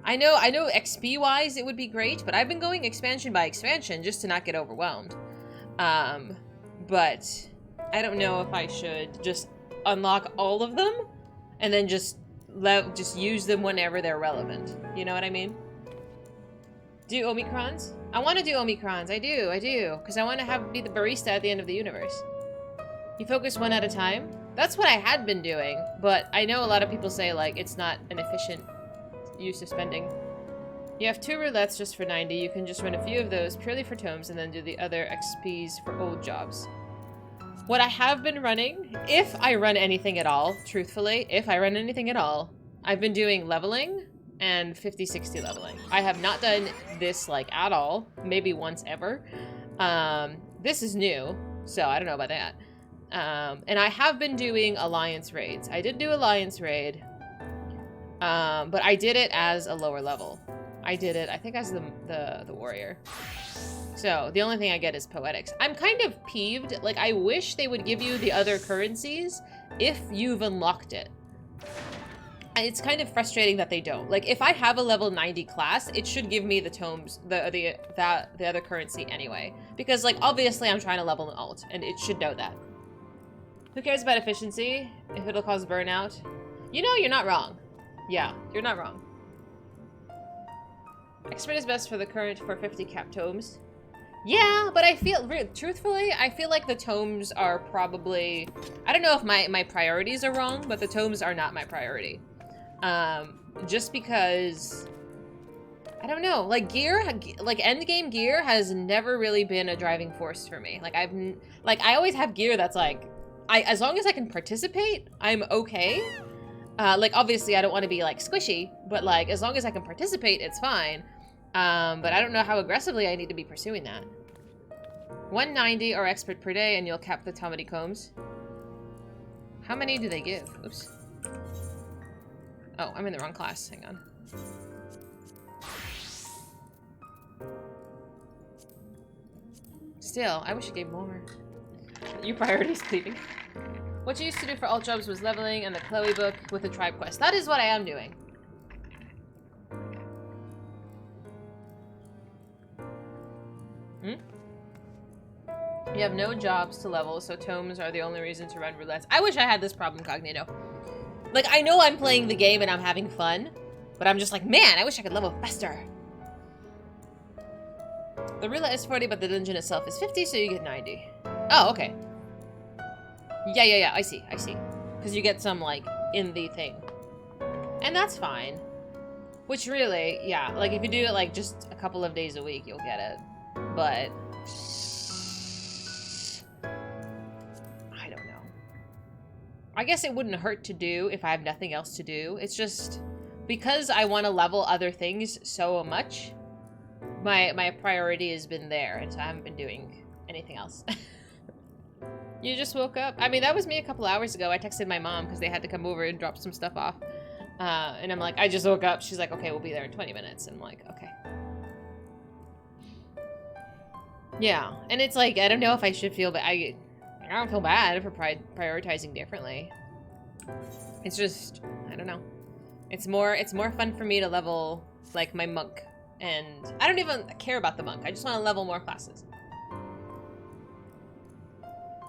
I know XP-wise it would be great, but I've been going expansion by expansion just to not get overwhelmed. But I don't know if I should just unlock all of them and then just use them whenever they're relevant. You know what I mean? Do Omicrons? I want to do Omicrons. I do. Because I want to be the barista at the end of the universe. You focus one at a time? That's what I had been doing, but I know a lot of people say, like, it's not an efficient use of spending. You have 2 roulettes just for 90. You can just run a few of those purely for tomes and then do the other XPs for old jobs. What I have been running, if I run anything at all, truthfully, if I run anything at all, I've been doing leveling and 50-60 leveling. I have not done this, like, at all. Maybe once ever. This is new, so I don't know about that. And I have been doing alliance raids. I did do alliance raid, but I did it as a lower level. I did it, I think, as the warrior. So the only thing I get is poetics. I'm kind of peeved. Like, I wish they would give you the other currencies if you've unlocked it. And it's kind of frustrating that they don't. Like, if I have a level 90 class, it should give me the tomes, the other currency anyway. Because, like, obviously I'm trying to level an alt, and it should know that. Who cares about efficiency if it'll cause burnout? You know, you're not wrong. Yeah, you're not wrong. Expert is best for the current for 50 cap tomes. Yeah, but I feel, truthfully, I feel like the tomes are probably, I don't know if my priorities are wrong, but the tomes are not my priority. Just because, I don't know, like gear, like endgame gear has never really been a driving force for me. Like I always have gear that's like, as long as I can participate, I'm okay. Like obviously I don't want to be like squishy, but like as long as I can participate, it's fine. But I don't know how aggressively I need to be pursuing that. 190 or expert per day, and you'll cap the Tomedy combs. How many do they give? Oops. Oh, I'm in the wrong class. Hang on. Still, I wish it gave more. Your priorities sleeping. What you used to do for alt jobs was leveling and the Chloe book with the tribe quest. That is what I am doing. You have no jobs to level, so tomes are the only reason to run roulettes. I wish I had this problem, Cognito. Like, I know I'm playing the game and I'm having fun, but I'm just like, man, I wish I could level faster. The roulette is 40, but the dungeon itself is 50, so you get 90. Oh, okay. Yeah, I see. Because you get some, like, in the thing. And that's fine. Which really, yeah, like, if you do it, like, just a couple of days a week, you'll get it. But I don't know. I guess it wouldn't hurt to do if I have nothing else to do. It's just because I want to level other things so much, my priority has been there, and so I haven't been doing anything else. You just woke up? I mean, that was me a couple hours ago. I texted my mom because they had to come over and drop some stuff off. And I'm like, I just woke up. She's like, okay, we'll be there in 20 minutes. And I'm like, okay. Yeah, and it's like, I don't know if I should feel, but I don't feel bad for prioritizing differently. It's just, I don't know. It's more fun for me to level, like, my monk. And I don't even care about the monk. I just want to level more classes.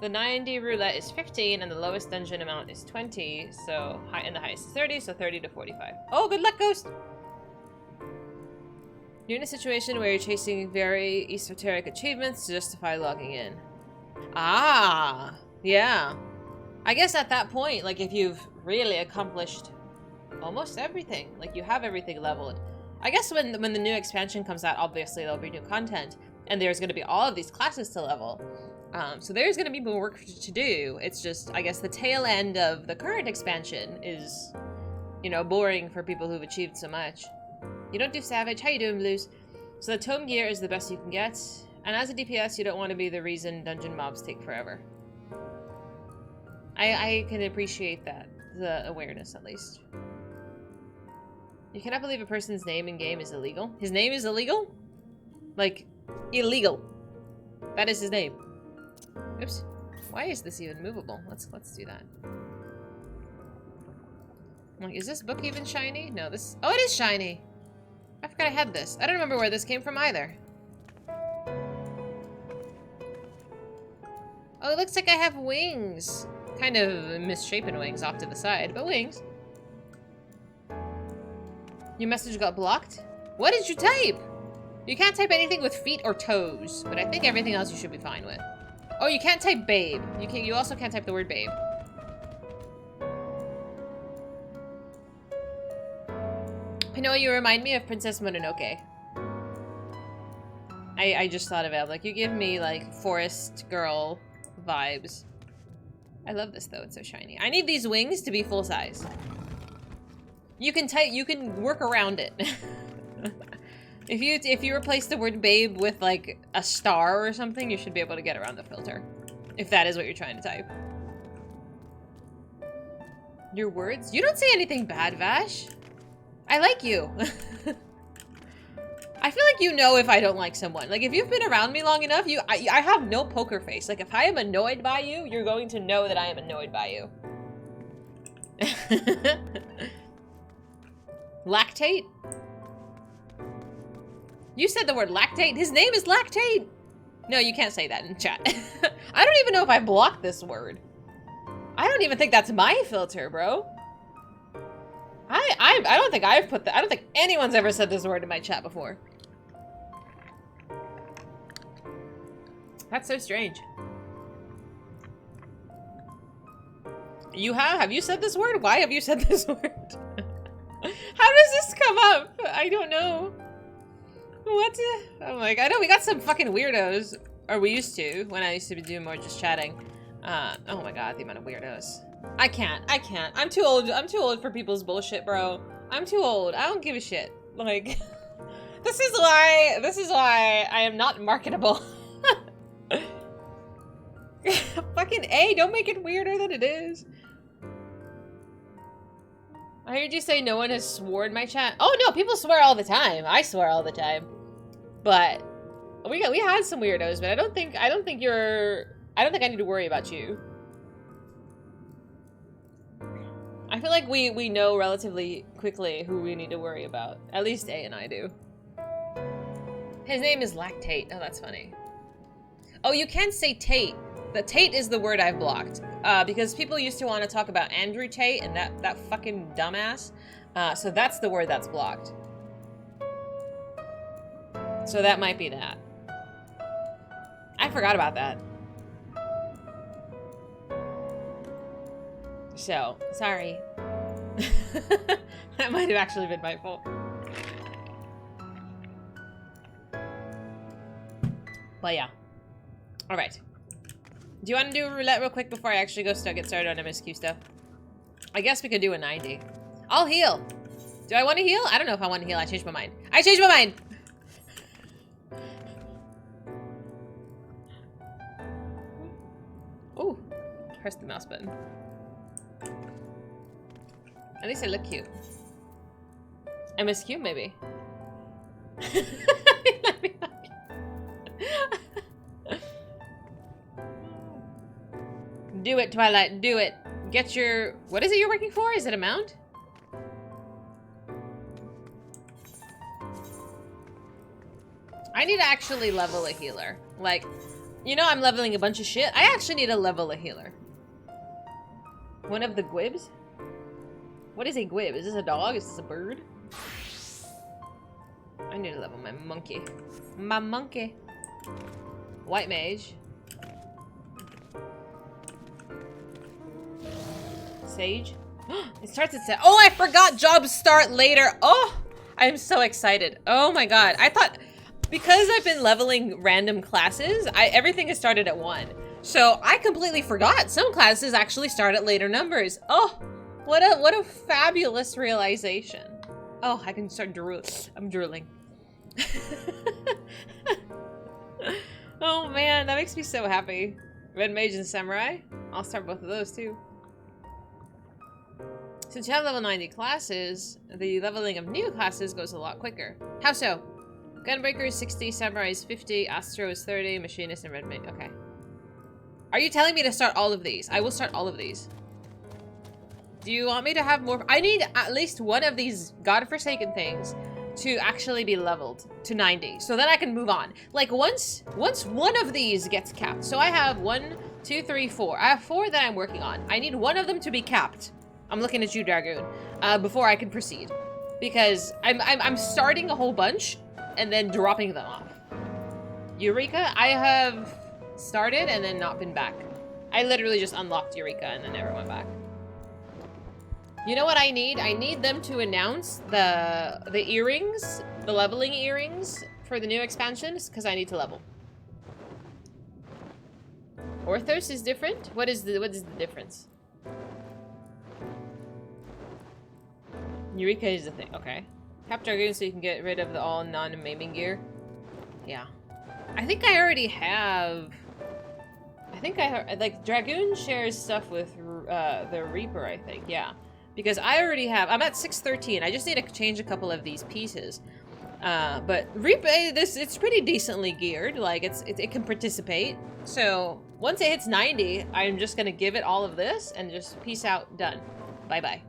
The 90 roulette is 15, and the lowest dungeon amount is 20, so and the highest is 30, so 30 to 45. Oh, good luck, Ghost! You're in a situation where you're chasing very esoteric achievements to justify logging in. Ah, yeah. I guess at that point, like, if you've really accomplished almost everything, like, you have everything leveled. I guess when the new expansion comes out, obviously there'll be new content, and there's going to be all of these classes to level. So there's going to be more work to do. It's just, I guess, the tail end of the current expansion is, you know, boring for people who've achieved so much. You don't do Savage. How you doing, Blues? So the tome gear is the best you can get. And as a DPS, you don't want to be the reason dungeon mobs take forever. I can appreciate that. The awareness, at least. You cannot believe a person's name in-game is illegal. His name is illegal? Like, illegal. That is his name. Oops. Why is this even movable? Let's do that. I'm like, is this book even shiny? No, this... Oh, it is shiny! I forgot I had this. I don't remember where this came from either. Oh, it looks like I have wings. Kind of misshapen wings off to the side, but wings. Your message got blocked? What did you type? You can't type anything with feet or toes, but I think everything else you should be fine with. Oh, you can't type babe. You also can't type the word babe. I know you remind me of Princess Mononoke. I just thought of it. Like, you give me, like, forest girl vibes. I love this, though. It's so shiny. I need these wings to be full size. You can work around it. If you replace the word babe with, like, a star or something, you should be able to get around the filter. If that is what you're trying to type. Your words? You don't say anything bad, Vash. I like you. I feel like you know if I don't like someone. Like, if you've been around me long enough, I have no poker face. Like, if I am annoyed by you, you're going to know that I am annoyed by you. Lactate? You said the word lactate? His name is Lactate! No, you can't say that in chat. I don't even know if I blocked this word. I don't even think that's my filter, bro. I don't think I've put that. I don't think anyone's ever said this word in my chat before. That's so strange. You have you said this word? Why have you said this word? How does this come up? I don't know. What? I'm like, I know we got some fucking weirdos. Or we used to, when I used to be doing more just chatting. Oh my god, the amount of weirdos. I can't. I'm too old for people's bullshit, bro. I'm too old. I don't give a shit. Like, this is why I am not marketable. Fucking A, don't make it weirder than it is. I heard you say no one has sworn my chat. Oh no, people swear all the time. I swear all the time. But we had some weirdos, but I don't think I need to worry about you. I feel like we know relatively quickly who we need to worry about. At least A and I do. His name is Lactate. Oh, that's funny. Oh, you can't say Tate. The Tate is the word I've blocked. Because people used to want to talk about Andrew Tate and that fucking dumbass. So that's the word that's blocked. So that might be that. I forgot about that. So, sorry. That might have actually been my fault. But yeah. Alright. Do you want to do roulette real quick before I actually get started on MSQ stuff? I guess we could do a 90. I'll heal. Do I want to heal? I don't know if I want to heal. I changed my mind. I changed my mind! Ooh. Press the mouse button. At least I look cute. MSQ, maybe. Do it, Twilight. Do it. Get your... What is it you're working for? Is it a mount? I need to actually level a healer. Like, you know I'm leveling a bunch of shit. I actually need to level a healer. One of the gwibs? What is a gwib? Is this a dog? Is this a bird? I need to level my monkey. My monkey. White mage. Sage. It starts at 7. Oh, I forgot jobs start later. Oh, I'm so excited. Oh my god. I thought, because I've been leveling random classes, everything has started at 1. So I completely forgot some classes actually start at later numbers. Oh, what a fabulous realization. Oh, I can start drooling. I'm drooling. Oh man, that makes me so happy. Red Mage and Samurai. I'll start both of those too. Since you have level 90 classes, the leveling of new classes goes a lot quicker. How so? Gunbreaker is 60, Samurai is 50, Astro is 30, Machinist and Red Mage. Okay. Are you telling me to start all of these? I will start all of these. Do you want me to have more? I need at least one of these godforsaken things to actually be leveled to 90. So then I can move on. Like once one of these gets capped. So I have 1, 2, 3, 4. I have 4 that I'm working on. I need one of them to be capped. I'm looking at you, Dragoon, before I can proceed. Because I'm starting a whole bunch and then dropping them off. Eureka, I have started and then not been back. I literally just unlocked Eureka and then never went back. You know what I need? I need them to announce the earrings, the leveling earrings for the new expansions, because I need to level. Orthos is different? What is the difference? Eureka is the thing. Okay. Cap Dragoon so you can get rid of the all non-maiming gear. Yeah. I think I already have... I think like, Dragoon shares stuff with the Reaper, I think. Yeah. Because I already have... I'm at 613. I just need to change a couple of these pieces. But Reaper, it's pretty decently geared. Like, it can participate. So, once it hits 90, I'm just gonna give it all of this and just peace out. Done. Bye-bye.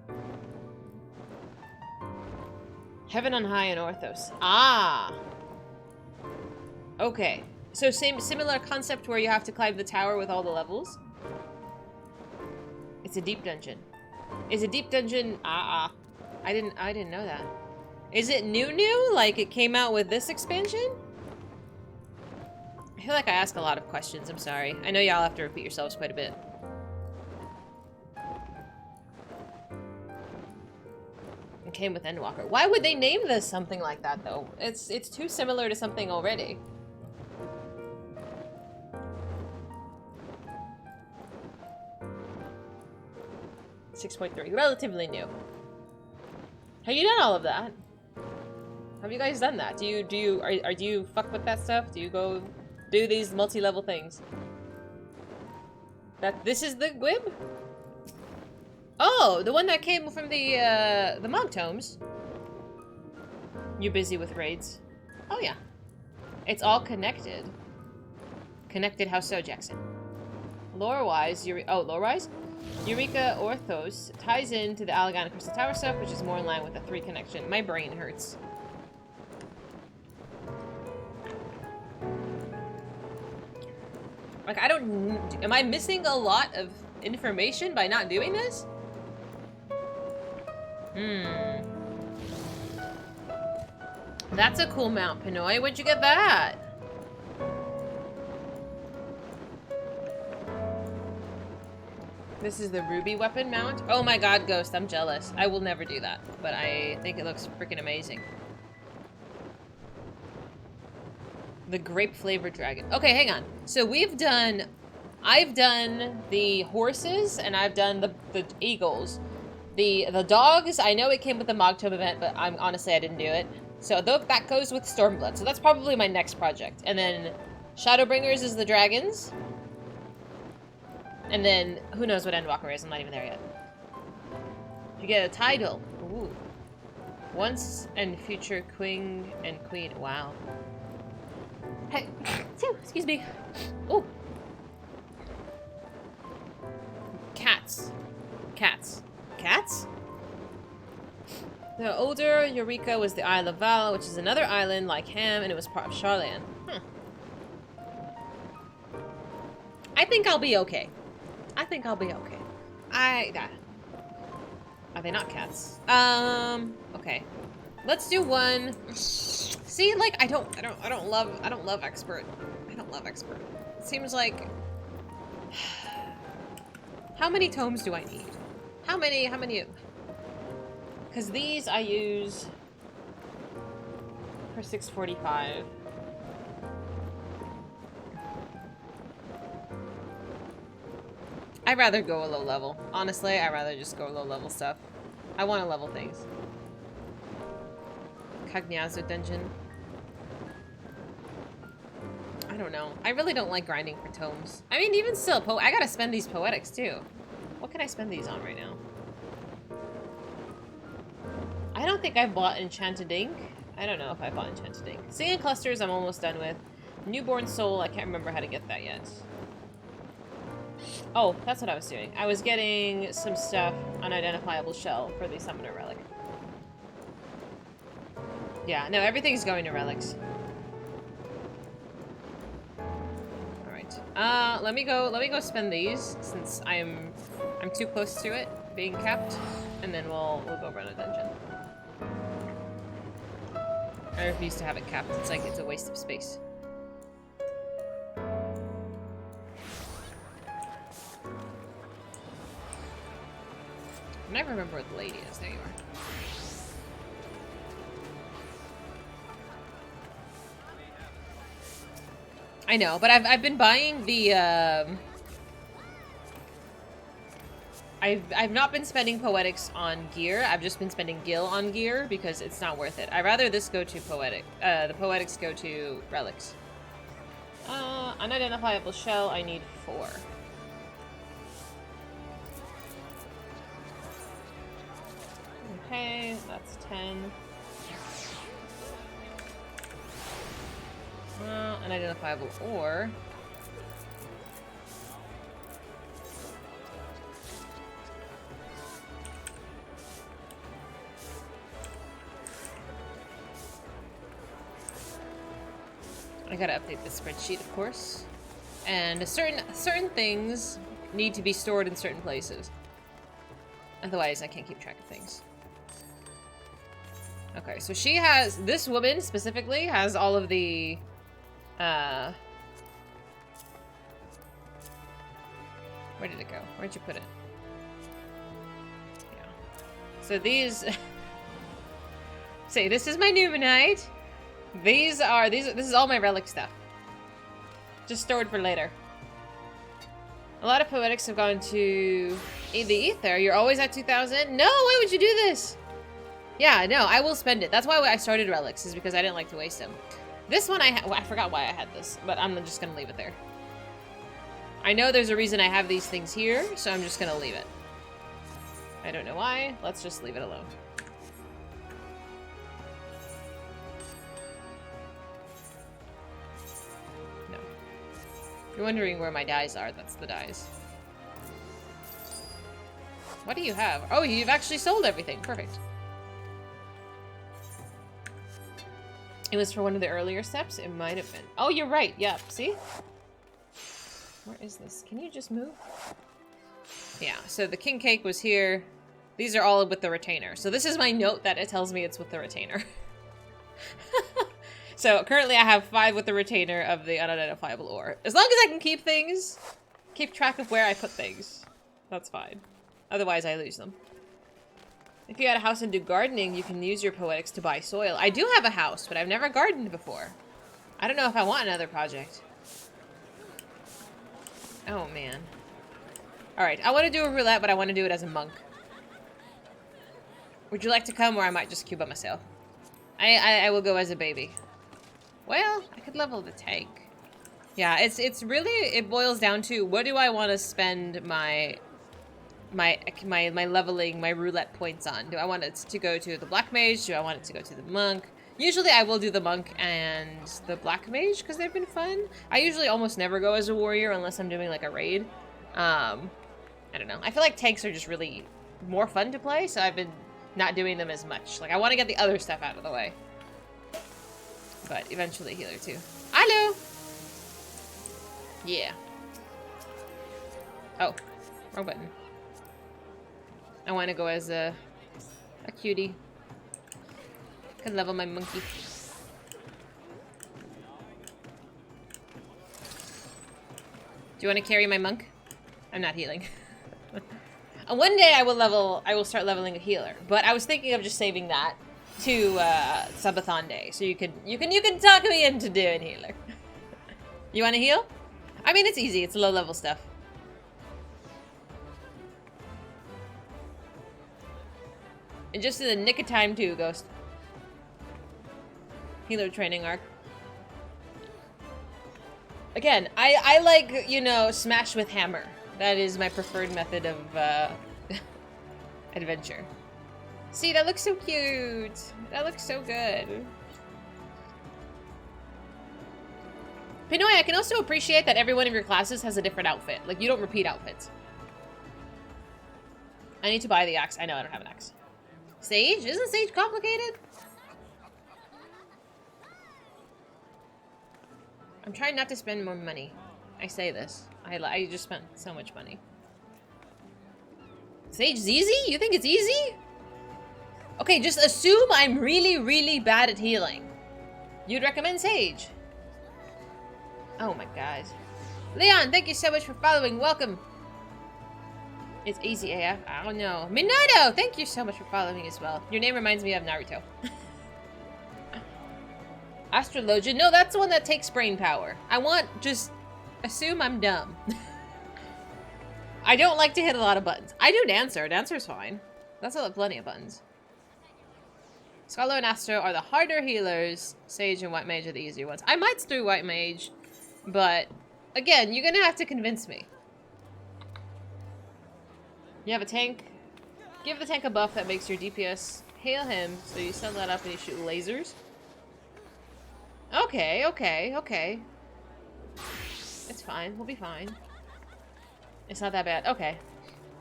Heaven on high and Orthos. Ah! Okay. So similar concept where you have to climb the tower with all the levels. It's a deep dungeon. Is a deep dungeon... I didn't know that. Is it new? Like it came out with this expansion? I feel like I ask a lot of questions, I'm sorry. I know y'all have to repeat yourselves quite a bit. It came with Endwalker. Why would they name this something like that, though? It's too similar to something already. .3, relatively new. Have you done all of that? Have you guys done that? Do you fuck with that stuff? Do you go do these multi-level things? This is the Gwib? Oh, the one that came from the Mog Tomes. You're busy with raids. Oh yeah. It's all connected. Connected, how so, Jackson? Lore-wise, lore-wise? Eureka Orthos ties into the Allegan Crystal Tower stuff, which is more in line with the 3 connection. My brain hurts. Like, am I missing a lot of information by not doing this? That's a cool mount, Pinoy. Where'd you get that? This is the ruby weapon mount. Oh my god, Ghost, I'm jealous. I will never do that, but I think it looks freaking amazing. The grape flavored dragon. Okay, hang on. So I've done the horses and I've done the eagles. The dogs, I know it came with the Mogtome event, but honestly I didn't do it. So that goes with Stormblood. So that's probably my next project. And then Shadowbringers is the dragons. And then who knows what Endwalker is? I'm not even there yet. You get a title. Ooh. Once and future king and queen. Wow. Hey, excuse me. Oh. Cats. Cats. Cats? The older Eureka was the Isle of Val, which is another island like Ham, and it was part of Charlan. I think I'll be okay. I think I'll be okay. Are they not cats? Okay. Let's do one. See, like, I don't love expert. I don't love expert. It seems like... How many tomes do I need? How many? Because these I use for 645. I'd rather go a low level. Honestly, I'd rather just go low level stuff. I want to level things. Cagnazzo dungeon. I don't know. I really don't like grinding for tomes. I mean, even still, I gotta spend these poetics too. What can I spend these on right now? I don't think I've bought Enchanted Ink. I don't know if I bought Enchanted Ink. Singing Clusters I'm almost done with. Newborn Soul, I can't remember how to get that yet. Oh, that's what I was doing. I was getting some stuff, Unidentifiable Shell, for the Summoner Relic. Yeah, no, everything's going to relics. Alright. Let me go spend these, since I'm too close to it being capped, and then we'll go run a dungeon. I refuse to have it capped. It's like it's a waste of space. I never remember what the lady is. There you are. I know, but I've been buying the I've not been spending poetics on gear. I've just been spending gil on gear because it's not worth it. I'd rather this go to poetic. The poetics go to relics. Unidentifiable shell. I need 4. Okay, that's 10. Unidentifiable ore. I gotta update the spreadsheet, of course. And certain things need to be stored in certain places. Otherwise, I can't keep track of things. Okay, so she has, this woman specifically has all of the Where did it go? Where'd you put it? Yeah. So these... Say, this is my Numenite. This is all my relic stuff. Just stored for later. A lot of poetics have gone to the ether. You're always at 2,000? No, why would you do this? Yeah, no, I will spend it. That's why I started relics, is because I didn't like to waste them. This one well, I forgot why I had this, but I'm just gonna leave it there. I know there's a reason I have these things here, so I'm just gonna leave it. I don't know why. Let's just leave it alone. No. You're wondering where my dyes are. That's the dyes. What do you have? Oh, you've actually sold everything. Perfect. It was for one of the earlier steps? It might have been. Oh, you're right. Yep. See? Where is this? Can you just move? Yeah, so the king cake was here. These are all with the retainer. So this is my note that it tells me it's with the retainer. So currently I have 5 with the retainer of the unidentifiable ore. As long as I can keep things, keep track of where I put things, that's fine. Otherwise I lose them. If you had a house and do gardening, you can use your poetics to buy soil. I do have a house, but I've never gardened before. I don't know if I want another project. Oh, man. Alright, I want to do a roulette, but I want to do it as a monk. Would you like to come, or I might just queue by myself? I will go as a baby. Well, I could level the tank. Yeah, it's really, it boils down to, what do I want to spend my leveling, my roulette points on? Do I want it to go to the black mage? Do I want it to go to the monk? Usually I will do the monk and the black mage because they've been fun. I usually almost never go as a warrior unless I'm doing like a raid. I don't know. I feel like tanks are just really more fun to play, so I've been not doing them as much. Like, I want to get the other stuff out of the way. But eventually healer too. Hello! Yeah. Oh, wrong button. I want to go as a cutie. Can level my monkey. Do you want to carry my monk? I'm not healing. One day I will start leveling a healer, but I was thinking of just saving that to subathon day, so you can talk me into doing healer. You want to heal? I mean, it's easy. It's low level stuff. And just in the nick of time too, Ghost. Healer training arc. Again, I like, you know, smash with hammer. That is my preferred method of adventure. See, that looks so cute. That looks so good. Pinoy, I can also appreciate that every one of your classes has a different outfit. Like, you don't repeat outfits. I need to buy the axe. I know I don't have an axe. Sage? Isn't Sage complicated? I'm trying not to spend more money. I say this. I just spent so much money. Sage's easy? You think it's easy? Okay, just assume I'm really, really bad at healing. You'd recommend Sage. Oh my god. Leon, thank you so much for following. Welcome. It's easy AF. I don't know. Minato, thank you so much for following as well. Your name reminds me of Naruto. Astrologian. No, that's the one that takes brain power. I want, just assume I'm dumb. I don't like to hit a lot of buttons. I do Dancer. Dancer's fine. That's plenty of buttons. Scholar and Astro are the harder healers. Sage and White Mage are the easier ones. I might do White Mage, but again, you're gonna have to convince me. You have a tank. Give the tank a buff that makes your DPS. Hail him, so you send that up and you shoot lasers. Okay, okay, okay. It's fine. We'll be fine. It's not that bad. Okay.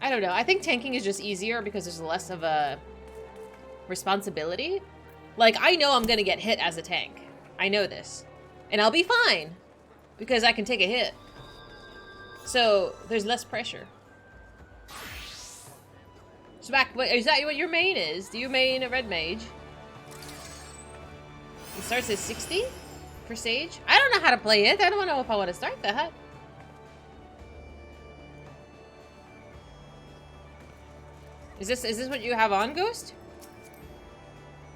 I don't know. I think tanking is just easier because there's less of a responsibility. Like, I know I'm gonna get hit as a tank. I know this. And I'll be fine. Because I can take a hit. So, there's less pressure. So back, is that what your main is? Do you main a red mage? It starts at 60 for Sage? I don't know how to play it. I don't know if I want to start that. Is this what you have on, Ghost?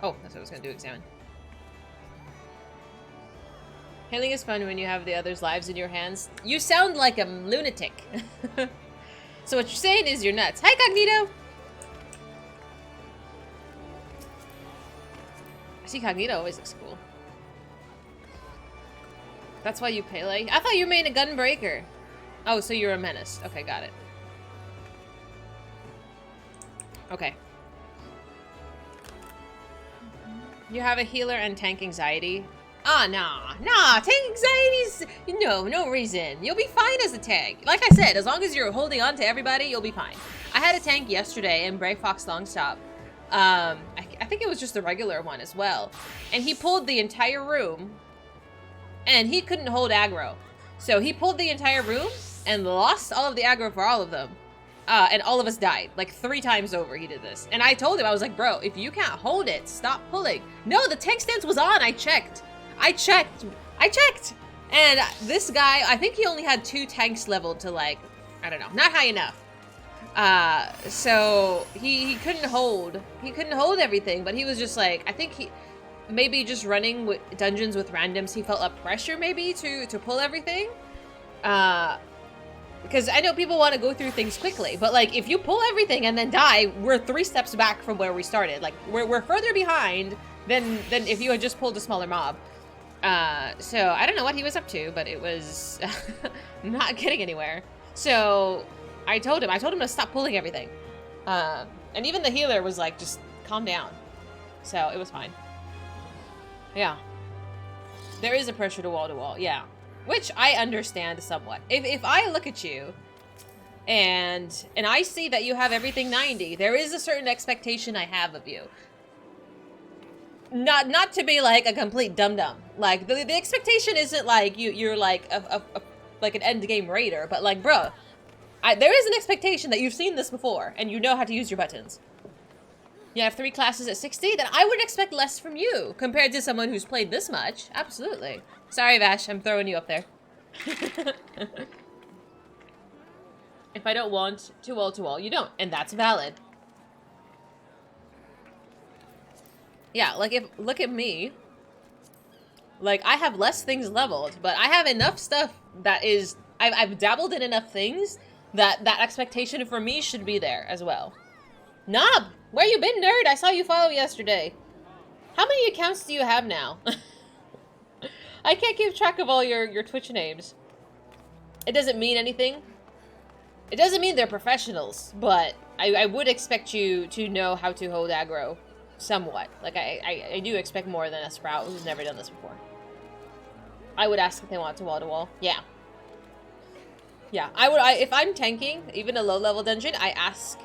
Oh, that's what I was gonna do, examine. Healing is fun when you have the others' lives in your hands. You sound like a lunatic. So what you're saying is you're nuts. Hi, Cognito! I see Cognito always looks cool. That's why you pay like... I thought you made a gunbreaker. Oh, so you're a menace. Okay, got it. Okay. You have a healer and tank anxiety. Ah, nah, tank anxiety's... No reason. You'll be fine as a tank. Like I said, as long as you're holding on to everybody, you'll be fine. I had a tank yesterday in Brave Fox Longstop. I think it was just the regular one as well. And he pulled the entire room, and he couldn't hold aggro. So he pulled the entire room and lost all of the aggro for all of them. And all of us died. Like 3 times over he did this. And I told him, I was like, bro, if you can't hold it, stop pulling. No, the tank stance was on. I checked. And this guy, I think he only had 2 tanks leveled to like, I don't know, not high enough. So he couldn't hold everything, but he was just like, I think he, maybe just running with dungeons with randoms, he felt a pressure maybe to pull everything. Because I know people want to go through things quickly, but like if you pull everything and then die, we're 3 steps back from where we started. Like we're further behind than if you had just pulled a smaller mob. So I don't know what he was up to, but it was not getting anywhere. So I told him to stop pulling everything. And even the healer was like, just calm down. So it was fine. Yeah. There is a pressure to wall, yeah. Which I understand somewhat. If I look at you and I see that you have everything 90, there is a certain expectation I have of you. Not to be like a complete dum-dum. Like the expectation isn't like you're like like an end game raider, but like, bro, there is an expectation that you've seen this before and you know how to use your buttons. You have 3 classes at 60, then I would expect less from you compared to someone who's played this much. Absolutely. Sorry, Vash, I'm throwing you up there. If I don't want to wall, you don't, and that's valid. Yeah, like look at me. Like I have less things leveled, but I have enough stuff that is, I've dabbled in enough things that expectation for me should be there as well. Knob, where you been, nerd? I saw you follow yesterday. How many accounts do you have now? I can't keep track of all your Twitch names. It doesn't mean anything. It doesn't mean they're professionals, but I would expect you to know how to hold aggro somewhat. Like, I do expect more than a Sprout who's never done this before. I would ask if they want to wall. Yeah. Yeah, if I'm tanking, even a low-level dungeon, I ask,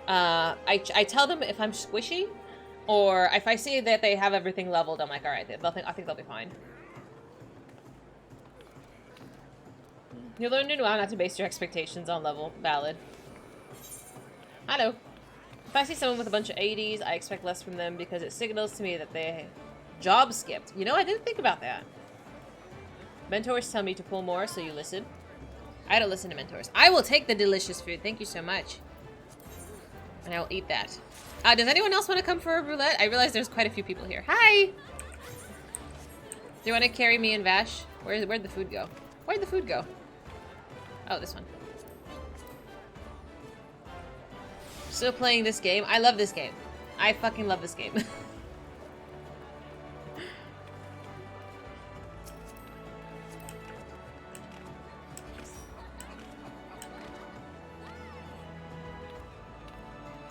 I tell them if I'm squishy, or if I see that they have everything leveled, I'm like, alright, I think they'll be fine. You learned in WoW not to base your expectations on level. Valid. Hello. If I see someone with a bunch of 80s, I expect less from them because it signals to me that they job skipped. You know, I didn't think about that. Mentors tell me to pull more, so you listen. I don't listen to mentors. I will take the delicious food. Thank you so much. And I will eat that. Does anyone else want to come for a roulette? I realize there's quite a few people here. Hi! Do you want to carry me and Vash? Where'd the food go? Where'd the food go? Oh, this one. Still playing this game. I love this game. I fucking love this game.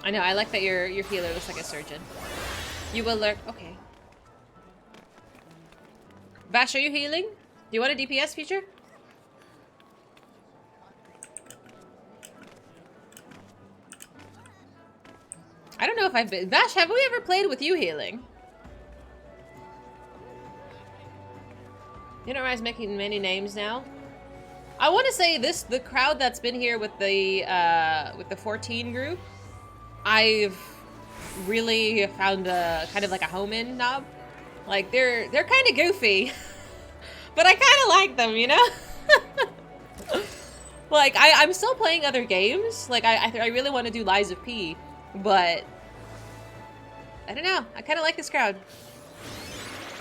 I know, I like that your healer looks like a surgeon. You will lurk. Okay. Vash, are you healing? Do you want a DPS feature? I don't know if I've been... Vash, have we ever played with you healing? You know, I was making many names now. I want to say this, the crowd that's been here with the 14 group, I've really found a kind of like a home in Knob. Like they're kind of goofy, but I kind of like them, you know? Like I'm still playing other games. Like I really want to do Lies of P. But I don't know. I kind of like this crowd.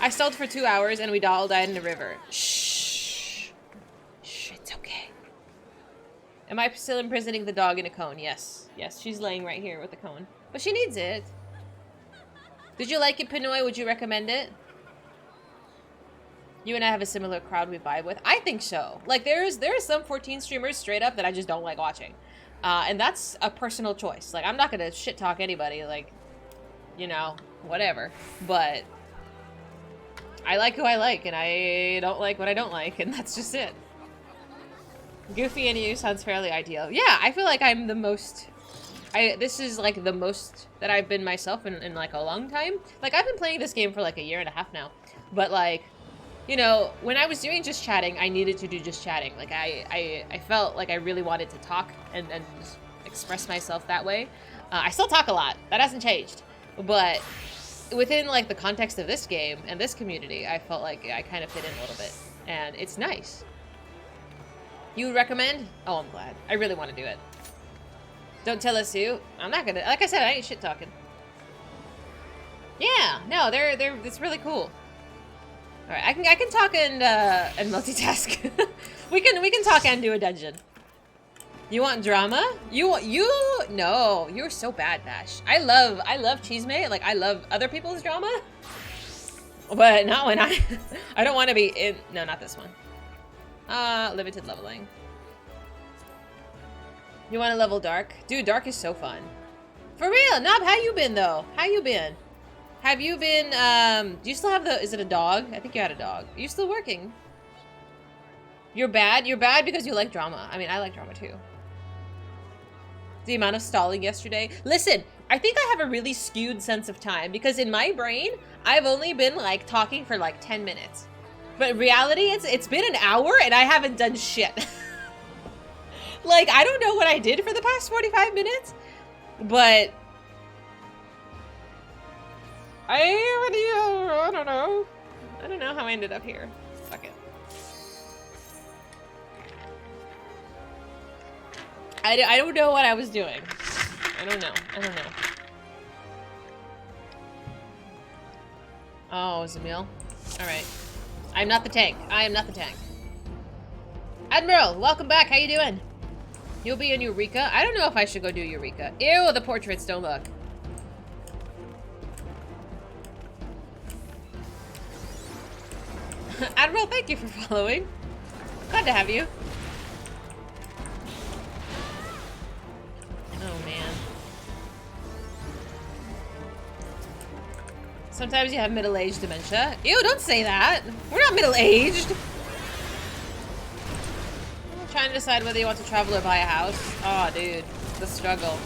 I stalled for 2 hours and we all died in the river. Shh. Shh, it's okay. Am I still imprisoning the dog in a cone? Yes. Yes, she's laying right here with the cone. But she needs it. Did you like it, Pinoy? Would you recommend it? You and I have a similar crowd we vibe with. I think so. Like, there are some 14 streamers straight up that I just don't like watching. And that's a personal choice. Like, I'm not gonna shit talk anybody, like, you know, whatever. But I like who I like, and I don't like what I don't like, and that's just it. Goofy and you sounds fairly ideal. Yeah, I feel like I'm the most... this is, like, the most that I've been myself in, like, a long time. Like, I've been playing this game for, like, 1.5 years now. But, like, you know, when I was doing just chatting, I needed to do just chatting. Like, I felt like I really wanted to talk and just express myself that way. I still talk a lot. That hasn't changed. But within, like, the context of this game and this community, I felt like I kind of fit in a little bit. And it's nice. You would recommend? Oh, I'm glad. I really want to do it. Don't tell us who. I'm not gonna... Like I said, I ain't shit talking. Yeah, no, it's really cool. All right, I can talk and multitask. we can talk and do a dungeon. You want drama? No, you're so bad, Bash. I love Cheesemate. Like, I love other people's drama, but not when I don't want to be in. No, not this one. Limited leveling. You want to level Dark? Dude, Dark is so fun. For real, Nob, how you been though? How you been? Have you been, do you still have is it a dog? I think you had a dog. Are you still working? You're bad? You're bad because you like drama. I mean, I like drama too. The amount of stalling yesterday. Listen, I think I have a really skewed sense of time because in my brain, I've only been like talking for like 10 minutes. But in reality, it's been an hour and I haven't done shit. Like, I don't know what I did for the past 45 minutes, but I don't know. I don't know how I ended up here. Fuck it. I don't know what I was doing. I don't know. Oh, Zamil. Alright. I'm not the tank. I am not the tank. Admiral, welcome back. How you doing? You'll be in Eureka? I don't know if I should go do Eureka. Ew, the portraits don't look. Admiral, thank you for following. Glad to have you. Oh, man. Sometimes you have middle-aged dementia. Ew, don't say that. We're not middle-aged. I'm trying to decide whether you want to travel or buy a house. Oh, dude. The struggle.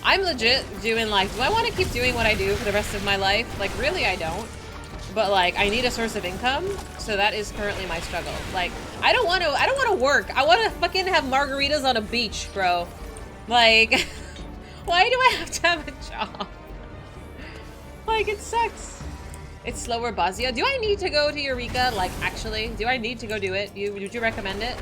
I'm legit doing, like, do I want to keep doing what I do for the rest of my life? Like, really, I don't. But, like, I need a source of income, so that is currently my struggle. Like, I don't want to work. I want to fucking have margaritas on a beach, bro. Like, why do I have to have a job? Like, it sucks. It's slower, Bosnia. Do I need to go to Eureka? Like, actually, do I need to go do it? Would you recommend it?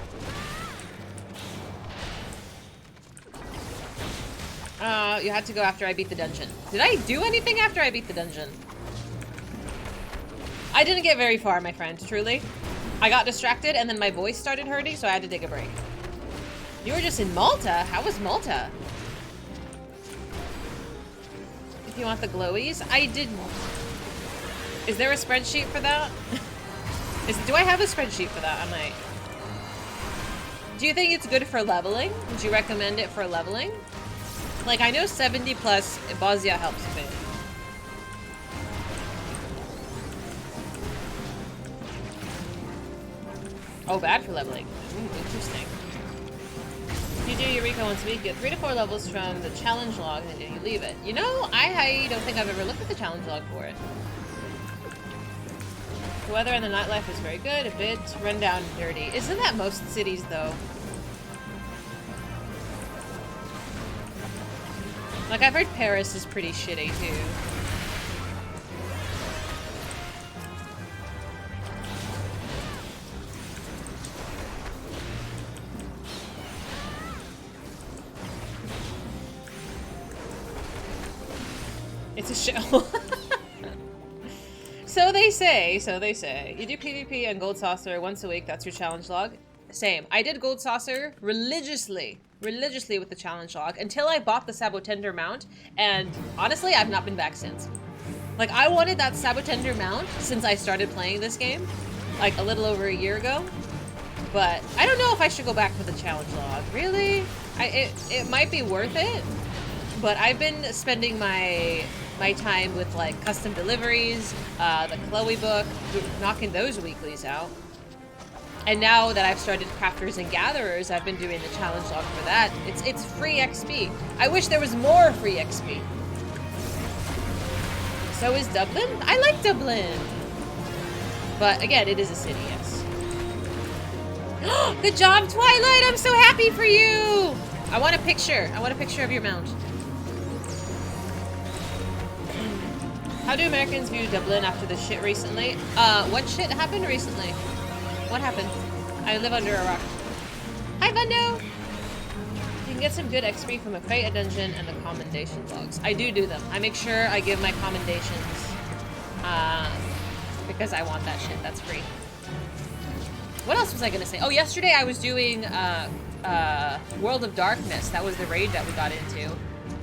You had to go after I beat the dungeon. Did I do anything after I beat the dungeon? I didn't get very far, my friend, truly. I got distracted and then my voice started hurting, so I had to take a break. You were just in Malta? How was Malta? If you want the glowies, I did. Is there a spreadsheet for that? Do I have a spreadsheet for that? I might. Do you think it's good for leveling? Would you recommend it for leveling? Like, I know 70 plus Bosnia helps a bit. Oh, bad for leveling. Ooh, interesting. If you do Eureka once a week, get 3 to 4 levels from the challenge log, and then you leave it. You know, I don't think I've ever looked at the challenge log for it. The weather and the nightlife is very good, a bit run down and dirty. Isn't that most cities, though? Like, I've heard Paris is pretty shitty, too. It's a show. So they say, so they say. You do PvP and Gold Saucer once a week, that's your challenge log. Same. I did Gold Saucer religiously with the challenge log until I bought the Sabotender mount, and honestly, I've not been back since. Like, I wanted that Sabotender mount since I started playing this game, like a little over a year ago, but I don't know if I should go back to the challenge log. Really? It might be worth it, but I've been spending my time with like custom deliveries, the Chloe book, knocking those weeklies out. And now that I've started Crafters and Gatherers, I've been doing the challenge log for that. It's free XP. I wish there was more free XP. So is Dublin? I like Dublin. But again, it is a city, yes. Good job, Twilight! I'm so happy for you! I want a picture. I want a picture of your mount. How do Americans view Dublin after the shit recently? What shit happened recently? What happened? I live under a rock. Hi, Bundo! You can get some good XP from a fight, a dungeon, and the commendation logs. I do them. I make sure I give my commendations. Because I want that shit. That's free. What else was I gonna say? Oh, yesterday I was doing, World of Darkness. That was the raid that we got into.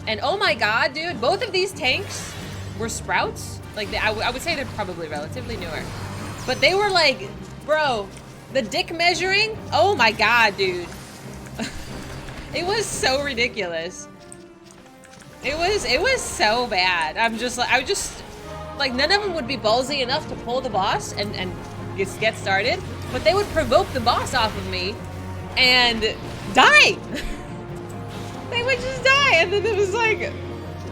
And oh my god, dude, both of these tanks were sprouts. Like, I would say they're probably relatively newer. But they were like, bro, the dick measuring? Oh my god, dude. It was so ridiculous. It was so bad. I would just, like, none of them would be ballsy enough to pull the boss and just get started. But they would provoke the boss off of me and die. They would just die. And then it was like,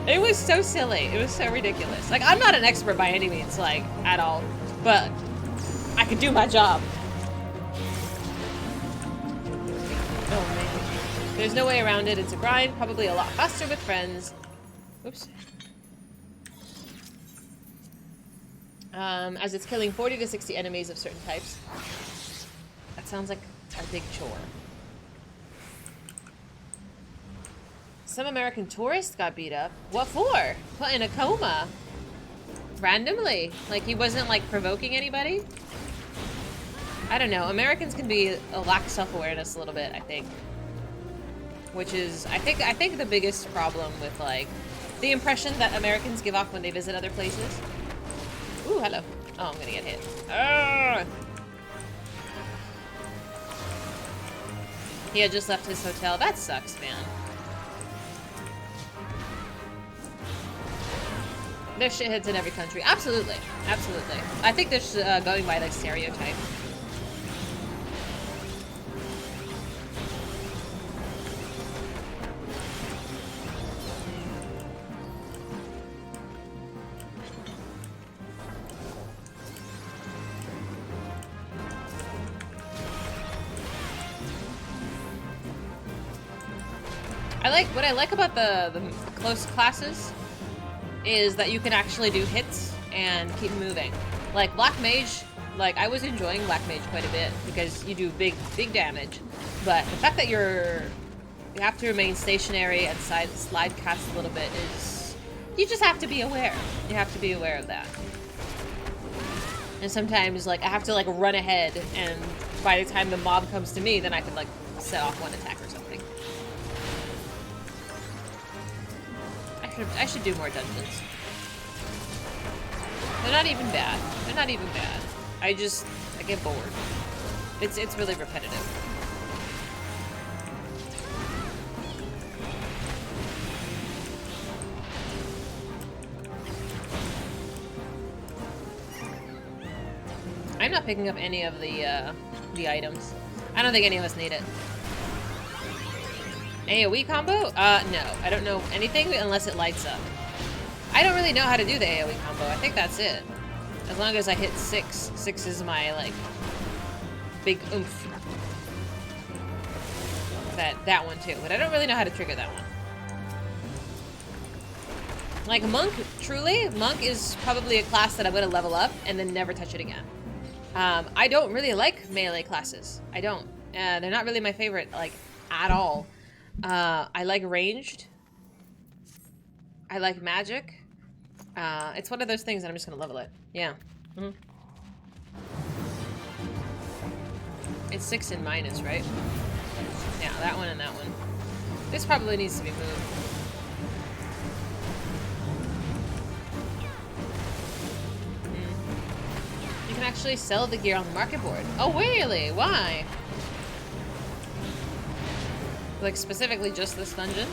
it was so silly. It was so ridiculous. Like, I'm not an expert by any means, like, at all. But I could do my job. Oh, man. There's no way around it. It's a grind. Probably a lot faster with friends. Oops. As it's killing 40 to 60 enemies of certain types. That sounds like a big chore. Some American tourist got beat up. What for? Put in a coma. Randomly. Like, he wasn't, like, provoking anybody? I don't know. Americans can be a lack self-awareness a little bit, I think. Which is, I think the biggest problem with, like, the impression that Americans give off when they visit other places. Ooh, hello. Oh, I'm gonna get hit. Arrgh! He had just left his hotel. That sucks, man. There's shitheads in every country. Absolutely. Absolutely. I think there's going by, like, stereotype. What I like about the close classes is that you can actually do hits and keep moving. Like Black Mage, like I was enjoying Black Mage quite a bit because you do big damage. But the fact that you have to remain stationary and slide cast a little bit is, you just have to be aware. You have to be aware of that. And sometimes like I have to like run ahead, and by the time the mob comes to me, then I can like set off one attack or something. I should do more dungeons. They're not even bad. They're not even bad. I get bored. It's really repetitive. I'm not picking up any of the items. I don't think any of us need it. AoE combo? No. I don't know anything unless it lights up. I don't really know how to do the AoE combo. I think that's it. As long as I hit 6. 6 is my, like, big oomph. That one, too. But I don't really know how to trigger that one. Like, Monk, truly, Monk is probably a class that I'm going to level up and then never touch it again. I don't really like melee classes. I don't. They're not really my favorite, like, at all. I like ranged. I like magic. It's one of those things that I'm just gonna level it. Yeah. Mm-hmm. It's 6 in minus, right? Yeah, that one and that one. This probably needs to be moved. You can actually sell the gear on the market board. Oh, really? Why? Like, specifically just this dungeon?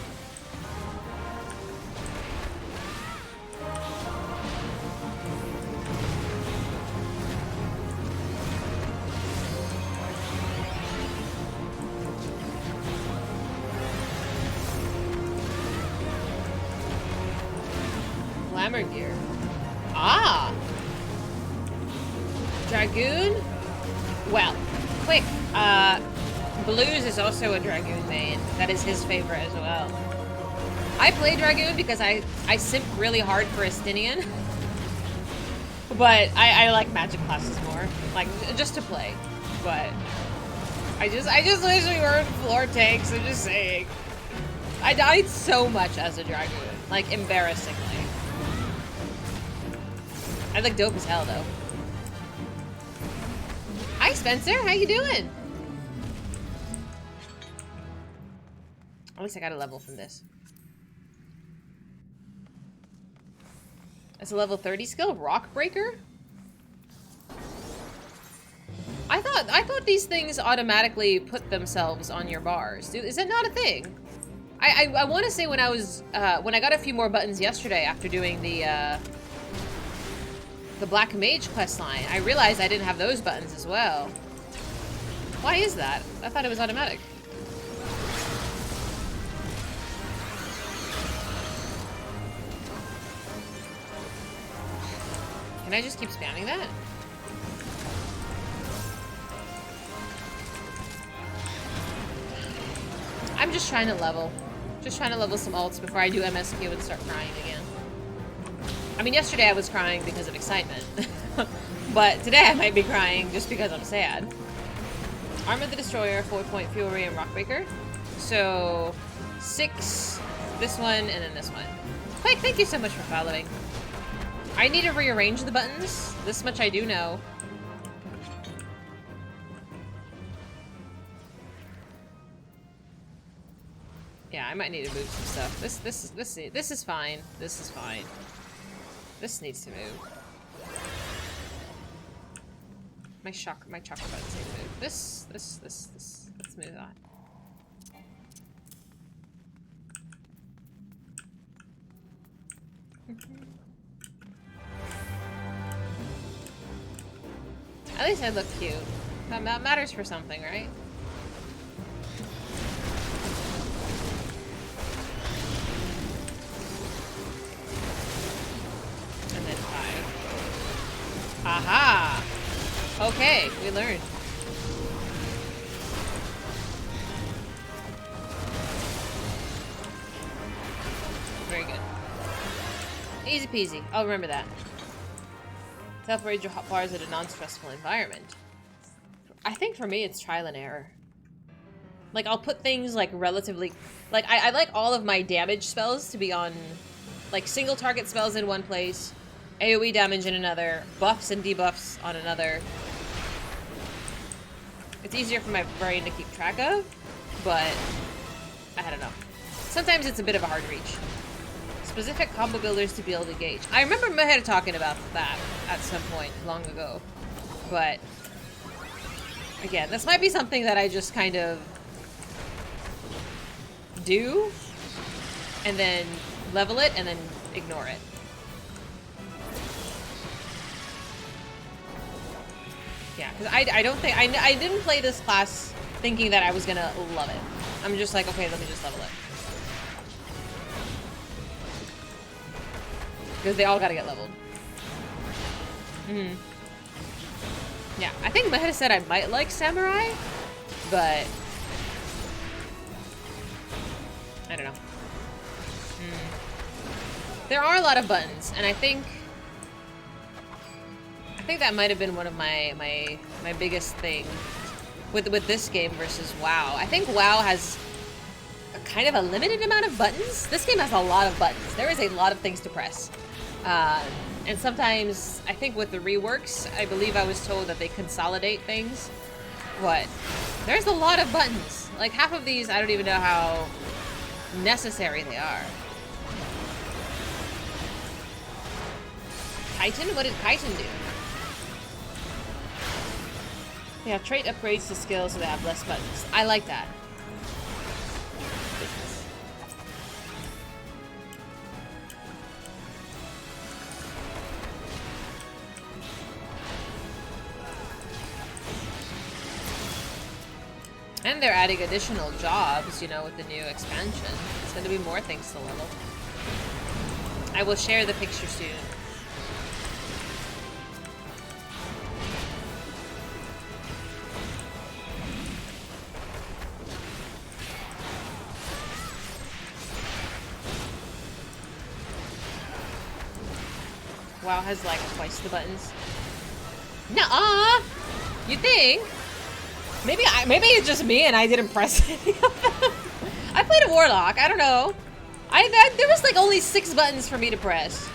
Glamour gear. Ah! Dragoon? Well, quick. Blues is also a Dragoon main. That is his favorite as well. I play Dragoon because I simp really hard for Estinian. But I like magic classes more. Like, just to play. But I just wish we weren't floor tanks, I'm just saying. I died so much as a Dragoon. Like, embarrassingly. I look dope as hell, though. Hi, Spencer. How you doing? At least I got a level from this. It's a level 30 skill, Rock Breaker. I thought these things automatically put themselves on your bars. Is that not a thing? I want to say when I was when I got a few more buttons yesterday after doing the Black Mage questline, I realized I didn't have those buttons as well. Why is that? I thought it was automatic. Can I just keep spamming that? I'm just trying to level. Just trying to level some ults before I do MSQ and start crying again. I mean, yesterday I was crying because of excitement. But today I might be crying just because I'm sad. Arm of the Destroyer, 4-point Fury, and Rockbreaker. So, 6, this one, and then this one. Quake, thank you so much for following. I need to rearrange the buttons. This much I do know. Yeah, I might need to move some stuff. This is fine. This is fine. This needs to move. My chakra buttons need to move. This. Let's move that. At least I look cute. That matters for something, right? And then 5. Aha! Okay, we learned. Very good. Easy peasy. I'll remember that. Separate your hot bars in a non-stressful environment. I think for me it's trial and error. Like, I'll put things like relatively... Like, I like all of my damage spells to be on... Like, single target spells in one place, AoE damage in another, buffs and debuffs on another. It's easier for my brain to keep track of, but I don't know. Sometimes it's a bit of a hard reach. Specific combo builders to be able to gauge. I remember Maheda talking about that at some point long ago, but again, this might be something that I just kind of do and then level it and then ignore it. Yeah, because I don't think I didn't play this class thinking that I was gonna love it. I'm just like, okay, let me just level it. Because they all gotta get leveled. Yeah, I think Maheda said I might like Samurai, but I don't know. There are a lot of buttons, and I think that might have been one of my biggest things with this game versus WoW. I think WoW has kind of a limited amount of buttons. This game has a lot of buttons. There is a lot of things to press. And sometimes, I think with the reworks, I believe I was told that they consolidate things. But there's a lot of buttons. Like half of these, I don't even know how necessary they are. Chitin? What did Chitin do? They have trait upgrades to skills so they have less buttons. I like that. And they're adding additional jobs, you know, with the new expansion. It's going to be more things to level. I will share the picture soon. WoW has like twice the buttons. Nuh-uh! You think? Maybe it's just me and I didn't press any of them. I played a Warlock. I don't know. There was like only 6 buttons for me to press.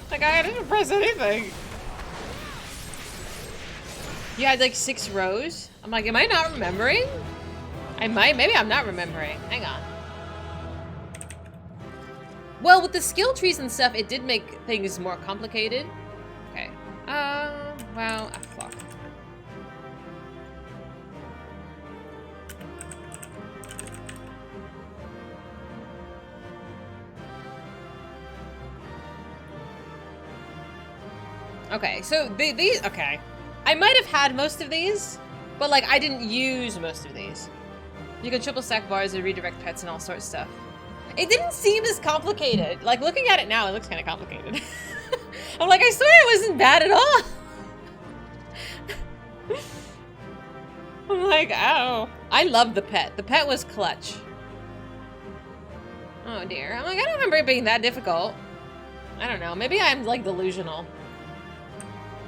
Like I didn't press anything. You had like 6 rows. I'm like, am I not remembering? I might. Maybe I'm not remembering. Hang on. Well, with the skill trees and stuff, it did make things more complicated. Okay. Wow. Ah, fuck. Okay, so these, okay. I might have had most of these, but like I didn't use most of these. You can triple stack bars and redirect pets and all sorts of stuff. It didn't seem as complicated. Like looking at it now, it looks kind of complicated. I'm like, I swear it wasn't bad at all. I'm like, oh. I love the pet. The pet was clutch. Oh dear. I'm like, I don't remember it being that difficult. I don't know. Maybe I'm like delusional.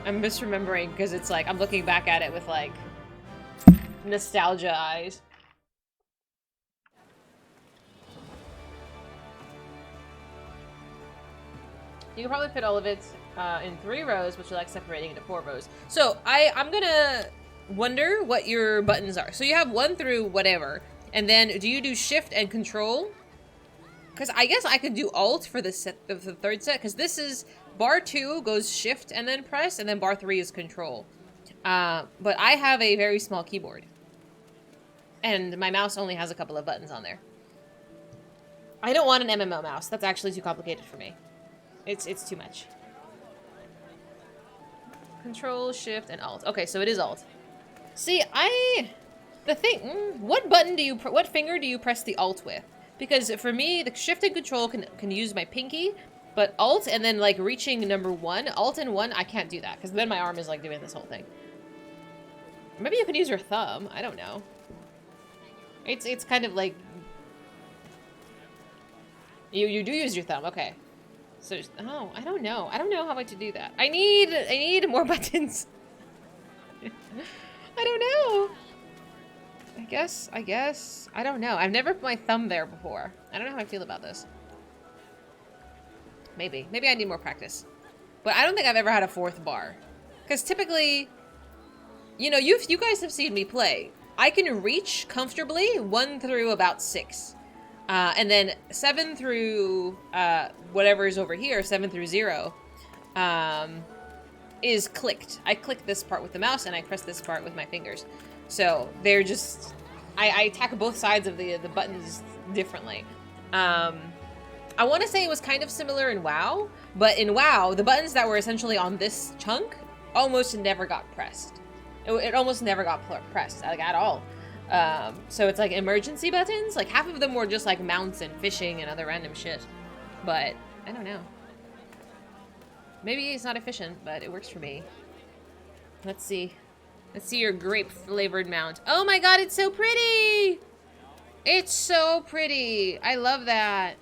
I'm misremembering because it's like I'm looking back at it with like nostalgia eyes. You can probably fit all of it in 3 rows, which you like separating into 4 rows. So I'm gonna wonder what your buttons are. So you have 1 through whatever, and then do you do shift and control? Because I guess I could do alt for the set of the 3rd set, because this is bar 2 goes shift and then press, and then bar 3 is control. But I have a very small keyboard, and my mouse only has a couple of buttons on there. I don't want an MMO mouse. That's actually too complicated for me. It's too much. Control, shift, and alt. Okay, so it is alt. See, what button do you, what finger do you press the alt with? Because for me, the shift and control can use my pinky, but alt and then like reaching number 1, alt and 1, I can't do that because then my arm is like doing this whole thing. Maybe you can use your thumb. I don't know. It's kind of like you do use your thumb. Okay. So, oh, I don't know. I don't know how to do that. I need more buttons. I don't know. I guess. I don't know. I've never put my thumb there before. I don't know how I feel about this. Maybe I need more practice. But I don't think I've ever had a 4th bar. Because typically, you know, you guys have seen me play. I can reach comfortably 1 through about 6. And then 7 through whatever is over here, 7 through 0, is clicked. I click this part with the mouse and I press this part with my fingers. So they're just, I attack both sides of the buttons differently. I want to say it was kind of similar in WoW, but in WoW, the buttons that were essentially on this chunk almost never got pressed. It almost never got pressed, like at all. So it's like emergency buttons. Like half of them were just like mounts and fishing and other random shit. But I don't know. Maybe it's not efficient, but it works for me. Let's see. Let's see your grape flavored mount. Oh my god, it's so pretty! It's so pretty. I love that.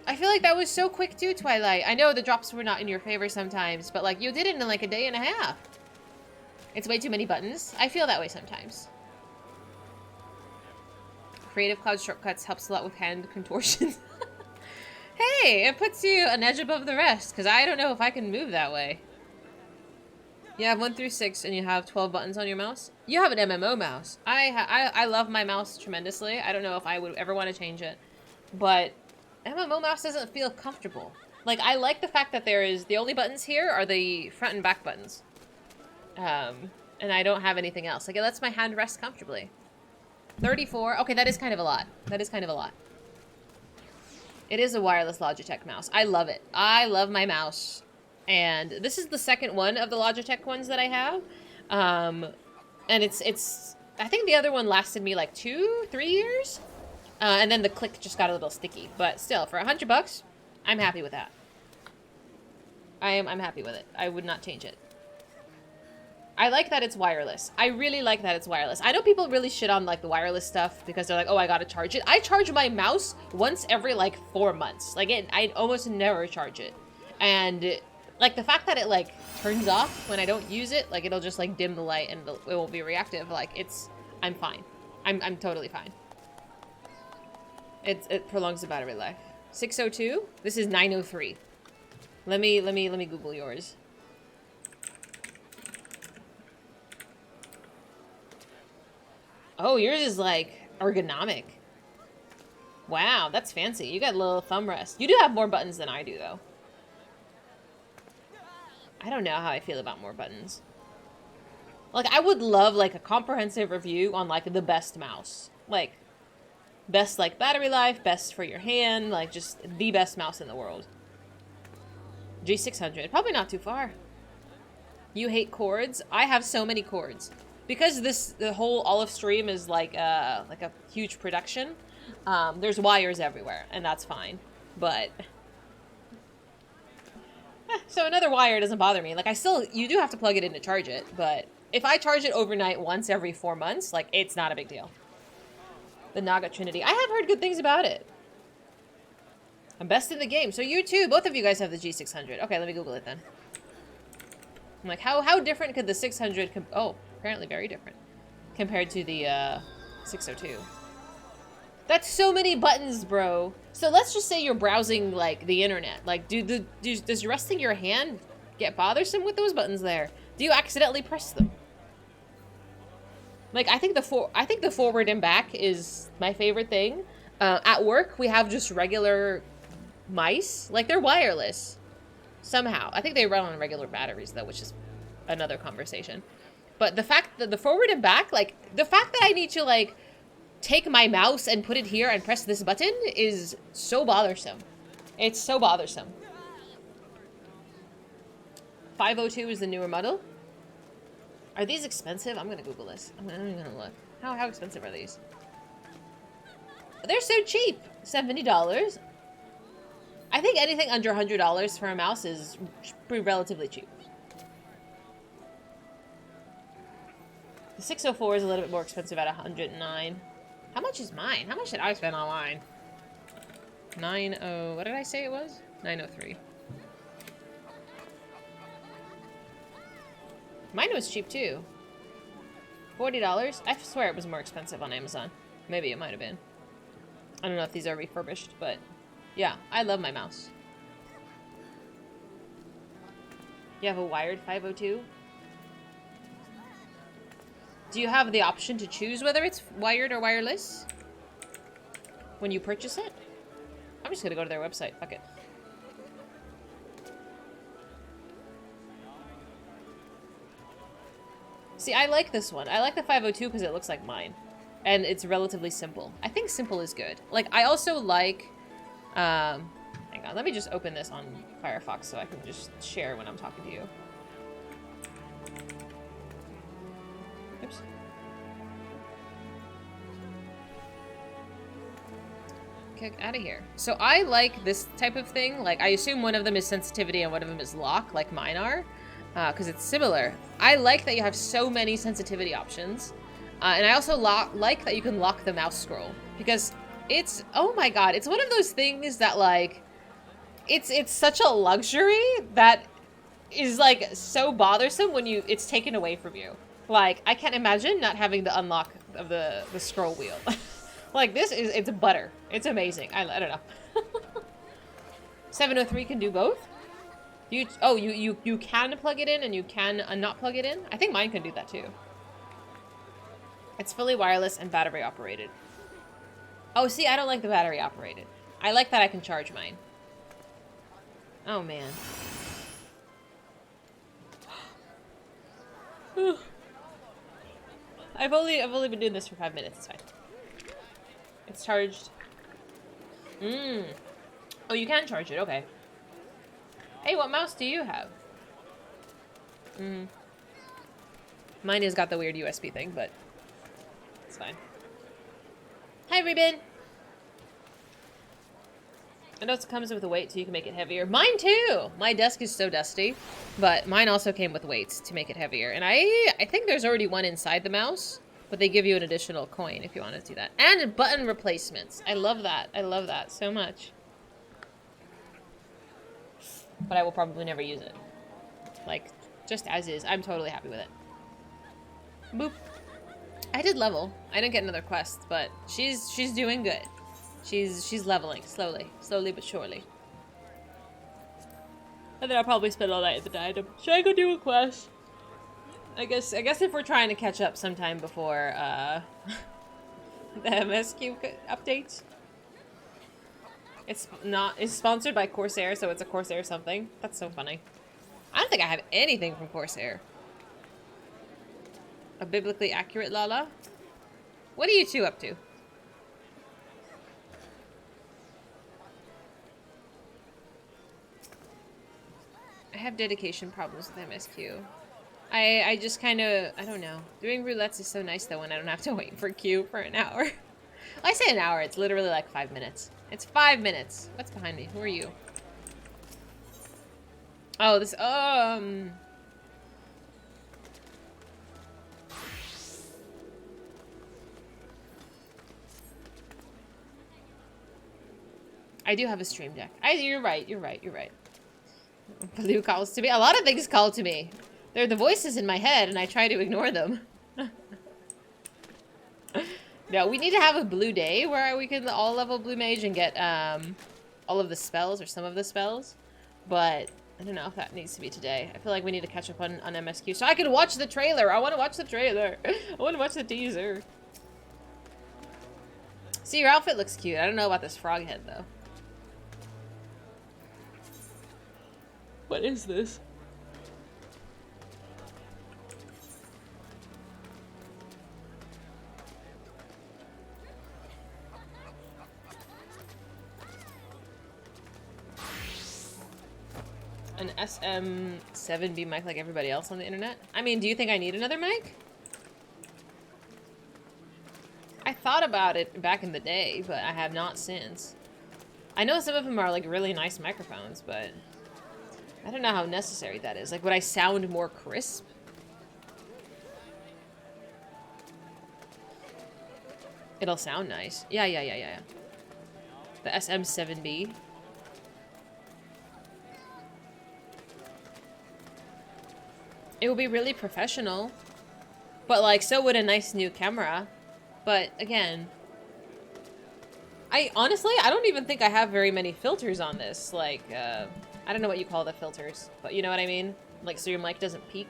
I feel like that was so quick too, Twilight. I know the drops were not in your favor sometimes, but like you did it in like a day and a half. It's way too many buttons. I feel that way sometimes. Creative Cloud shortcuts helps a lot with hand contortions. Hey, it puts you an edge above the rest, because I don't know if I can move that way. You have 1 through 6, and you have 12 buttons on your mouse. You have an MMO mouse. I love my mouse tremendously. I don't know if I would ever want to change it, but MMO mouse doesn't feel comfortable. Like, I like the fact that the only buttons here are the front and back buttons. And I don't have anything else. Like, it lets my hand rest comfortably. 34. Okay, that is kind of a lot. That is kind of a lot. It is a wireless Logitech mouse. I love it. I love my mouse. And this is the second one of the Logitech ones that I have. And it's I think the other one lasted me like 2-3 years. And then the click just got a little sticky. But still, for $100, I'm happy with that. I'm happy with it. I would not change it. I like that it's wireless. I really like that it's wireless. I know people really shit on like the wireless stuff because they're like, oh, I gotta charge it. I charge my mouse once every like 4 months. Like I almost never charge it. And like the fact that it like turns off when I don't use it, like it'll just like dim the light and it won't be reactive. Like I'm fine. I'm totally fine. It prolongs the battery life. 602. This is 903. Let me Google yours. Oh, yours is, like, ergonomic. Wow, that's fancy. You got a little thumb rest. You do have more buttons than I do, though. I don't know how I feel about more buttons. Like, I would love, like, a comprehensive review on, like, the best mouse. Like, best, like, battery life, best for your hand, like, just the best mouse in the world. G600. Probably not too far. You hate cords? I have so many cords. Because the whole Olive stream is like a huge production, there's wires everywhere, and that's fine. But so another wire doesn't bother me. Like you do have to plug it in to charge it, but if I charge it overnight once every 4 months, like it's not a big deal. The Naga Trinity. I have heard good things about it. I'm best in the game. So you too, both of you guys have the G600. Okay, let me Google it then. I'm like, how different could the 600 oh, apparently very different compared to the 602. That's so many buttons, bro. So let's just say you're browsing like the internet. Like, does resting your hand get bothersome with those buttons there? Do you accidentally press them? Like, I think the forward and back is my favorite thing. At work, we have just regular mice. Like, they're wireless. Somehow. I think they run on regular batteries, though, which is another conversation. But the fact that the forward and back, like, the fact that I need to, like, take my mouse and put it here and press this button is so bothersome. It's so bothersome. 502 is the newer model. Are these expensive? I'm gonna Google this. I'm gonna look. How expensive are these? They're so cheap. $70. I think anything under $100 for a mouse is pretty relatively cheap. The 604 is a little bit more expensive at $109. How much is mine? How much did I spend on mine? What did I say it was? 903. Mine was cheap too. $40. I swear it was more expensive on Amazon. Maybe it might have been. I don't know if these are refurbished, but yeah, I love my mouse. You have a wired 502? Do you have the option to choose whether it's wired or wireless when you purchase it? I'm just gonna go to their website. Fuck it. See, I like this one. I like the 502 because it looks like mine. And it's relatively simple. I think simple is good. Like, I also like... hang on, let me just open this on Firefox so I can just share when I'm talking to you. Oops. Get out of here. So I like this type of thing. Like, I assume one of them is sensitivity and one of them is lock, like mine are. Because it's similar. I like that you have so many sensitivity options. And I also like that you can lock the mouse scroll. Because it's, oh my god, it's one of those things that, like, it's such a luxury that is, like, so bothersome when it's taken away from you. Like, I can't imagine not having the unlock of the scroll wheel. Like, this is, it's butter. It's amazing. I don't know. 703 can do both? You can plug it in and you can not plug it in? I think mine can do that too. It's fully wireless and battery operated. Oh, see, I don't like the battery operated. I like that I can charge mine. Oh, man. I've only been doing this for 5 minutes. It's fine. It's charged. Oh, you can charge it. Okay. Hey, what mouse do you have? Mine has got the weird USB thing, but it's fine. Hi, Reuben. I know it comes with a weight so you can make it heavier. Mine too! My desk is so dusty, but mine also came with weights to make it heavier. And I think there's already one inside the mouse, but they give you an additional coin if you want to do that. And button replacements. I love that. I love that so much. But I will probably never use it. Like, just as is. I'm totally happy with it. Boop. I did level. I didn't get another quest, but she's doing good. She's leveling slowly but surely. And then I'll probably spend all night at the item. Should I go do a quest? I guess if we're trying to catch up sometime before the MSQ updates. It's sponsored by Corsair, so it's a Corsair something. That's so funny. I don't think I have anything from Corsair. A biblically accurate Lala? What are you two up to? I have dedication problems with MSQ. I just kind of, I don't know. Doing roulettes is so nice though when I don't have to wait for queue for an hour. I say an hour, it's literally like 5 minutes. It's 5 minutes. What's behind me? Who are you? Oh, this, I do have a stream deck. You're right. Blue calls to me. A lot of things call to me. They're the voices in my head, and I try to ignore them. No, we need to have a blue day where we can all level blue mage and get all of the spells or some of the spells. But I don't know if that needs to be today. I feel like we need to catch up on MSQ so I can watch the trailer. I want to watch the trailer. I want to watch the teaser. See, your outfit looks cute. I don't know about this frog head though. What is this? An SM7B mic like everybody else on the internet? I mean, do you think I need another mic? I thought about it back in the day, but I have not since. I know some of them are like really nice microphones, but I don't know how necessary that is. Like, would I sound more crisp? It'll sound nice. Yeah. The SM7B. It would be really professional. But, like, so would a nice new camera. But, again, I don't even think I have very many filters on this. Like, I don't know what you call the filters, but you know what I mean? Like, so your mic doesn't peak.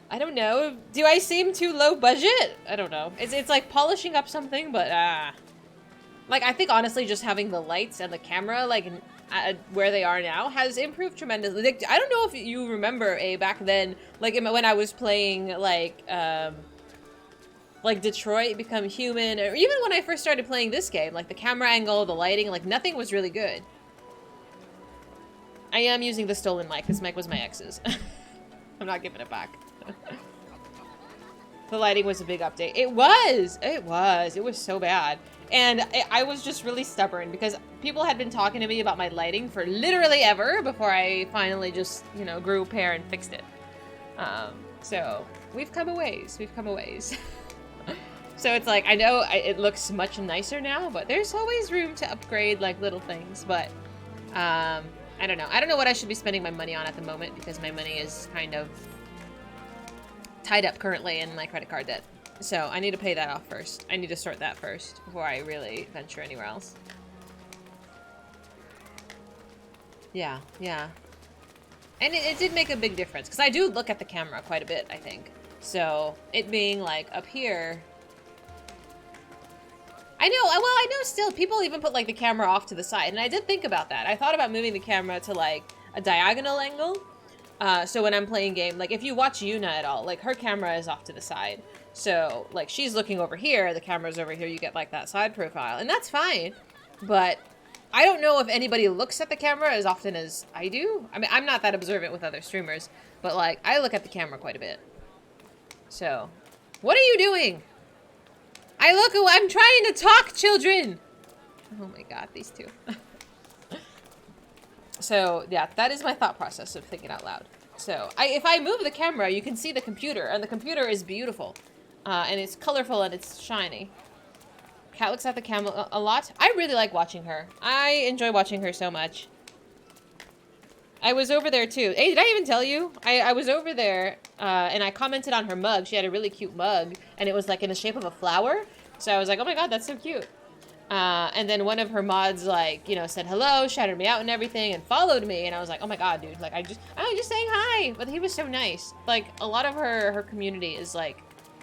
I don't know. Do I seem too low budget? I don't know. It's like polishing up something, but, like, I think, honestly, just having the lights and the camera, like, where they are now has improved tremendously. Like, I don't know if you remember, back then, like, when I was playing, like Detroit Become Human, or even when I first started playing this game, like, the camera angle, the lighting, like, nothing was really good. I am using the stolen mic. This mic was my ex's. I'm not giving it back. The lighting was a big update. It was so bad. And I was just really stubborn because people had been talking to me about my lighting for literally ever before I finally just, you know, grew a pair and fixed it. So we've come a ways. So it's like, I know it looks much nicer now, but there's always room to upgrade, like, little things. But I don't know. I don't know what I should be spending my money on at the moment because my money is kind of tied up currently in my credit card debt. So I need to pay that off first. I need to sort that first before I really venture anywhere else. Yeah, yeah. And it did make a big difference, because I do look at the camera quite a bit, I think. So, it being, like, up here... I know, well, I know still, people even put, like, the camera off to the side, and I did think about that. I thought about moving the camera to, like, a diagonal angle. So when I'm playing game, like, if you watch Yuna at all, like, her camera is off to the side. So, like, she's looking over here, the camera's over here, you get, like, that side profile. And that's fine, but... I don't know if anybody looks at the camera as often as I do. I mean, I'm not that observant with other streamers, but like, I look at the camera quite a bit. So, what are you doing? I'm trying to talk, children! Oh my god, these two. So, yeah, that is my thought process of thinking out loud. So, if I move the camera, you can see the computer, and the computer is beautiful. And it's colorful and it's shiny. Cat looks at the camera a lot. I really like watching her. I enjoy watching her so much. I was over there too. Hey, did I even tell you? I was over there and I commented on her mug. She had a really cute mug and it was like in the shape of a flower. So I was like, oh my god, that's so cute. And then one of her mods like, you know, said hello, shouted me out and everything and followed me. And I was like, oh my god, dude. Like, I was just saying hi. But he was so nice. Like, a lot of her community is like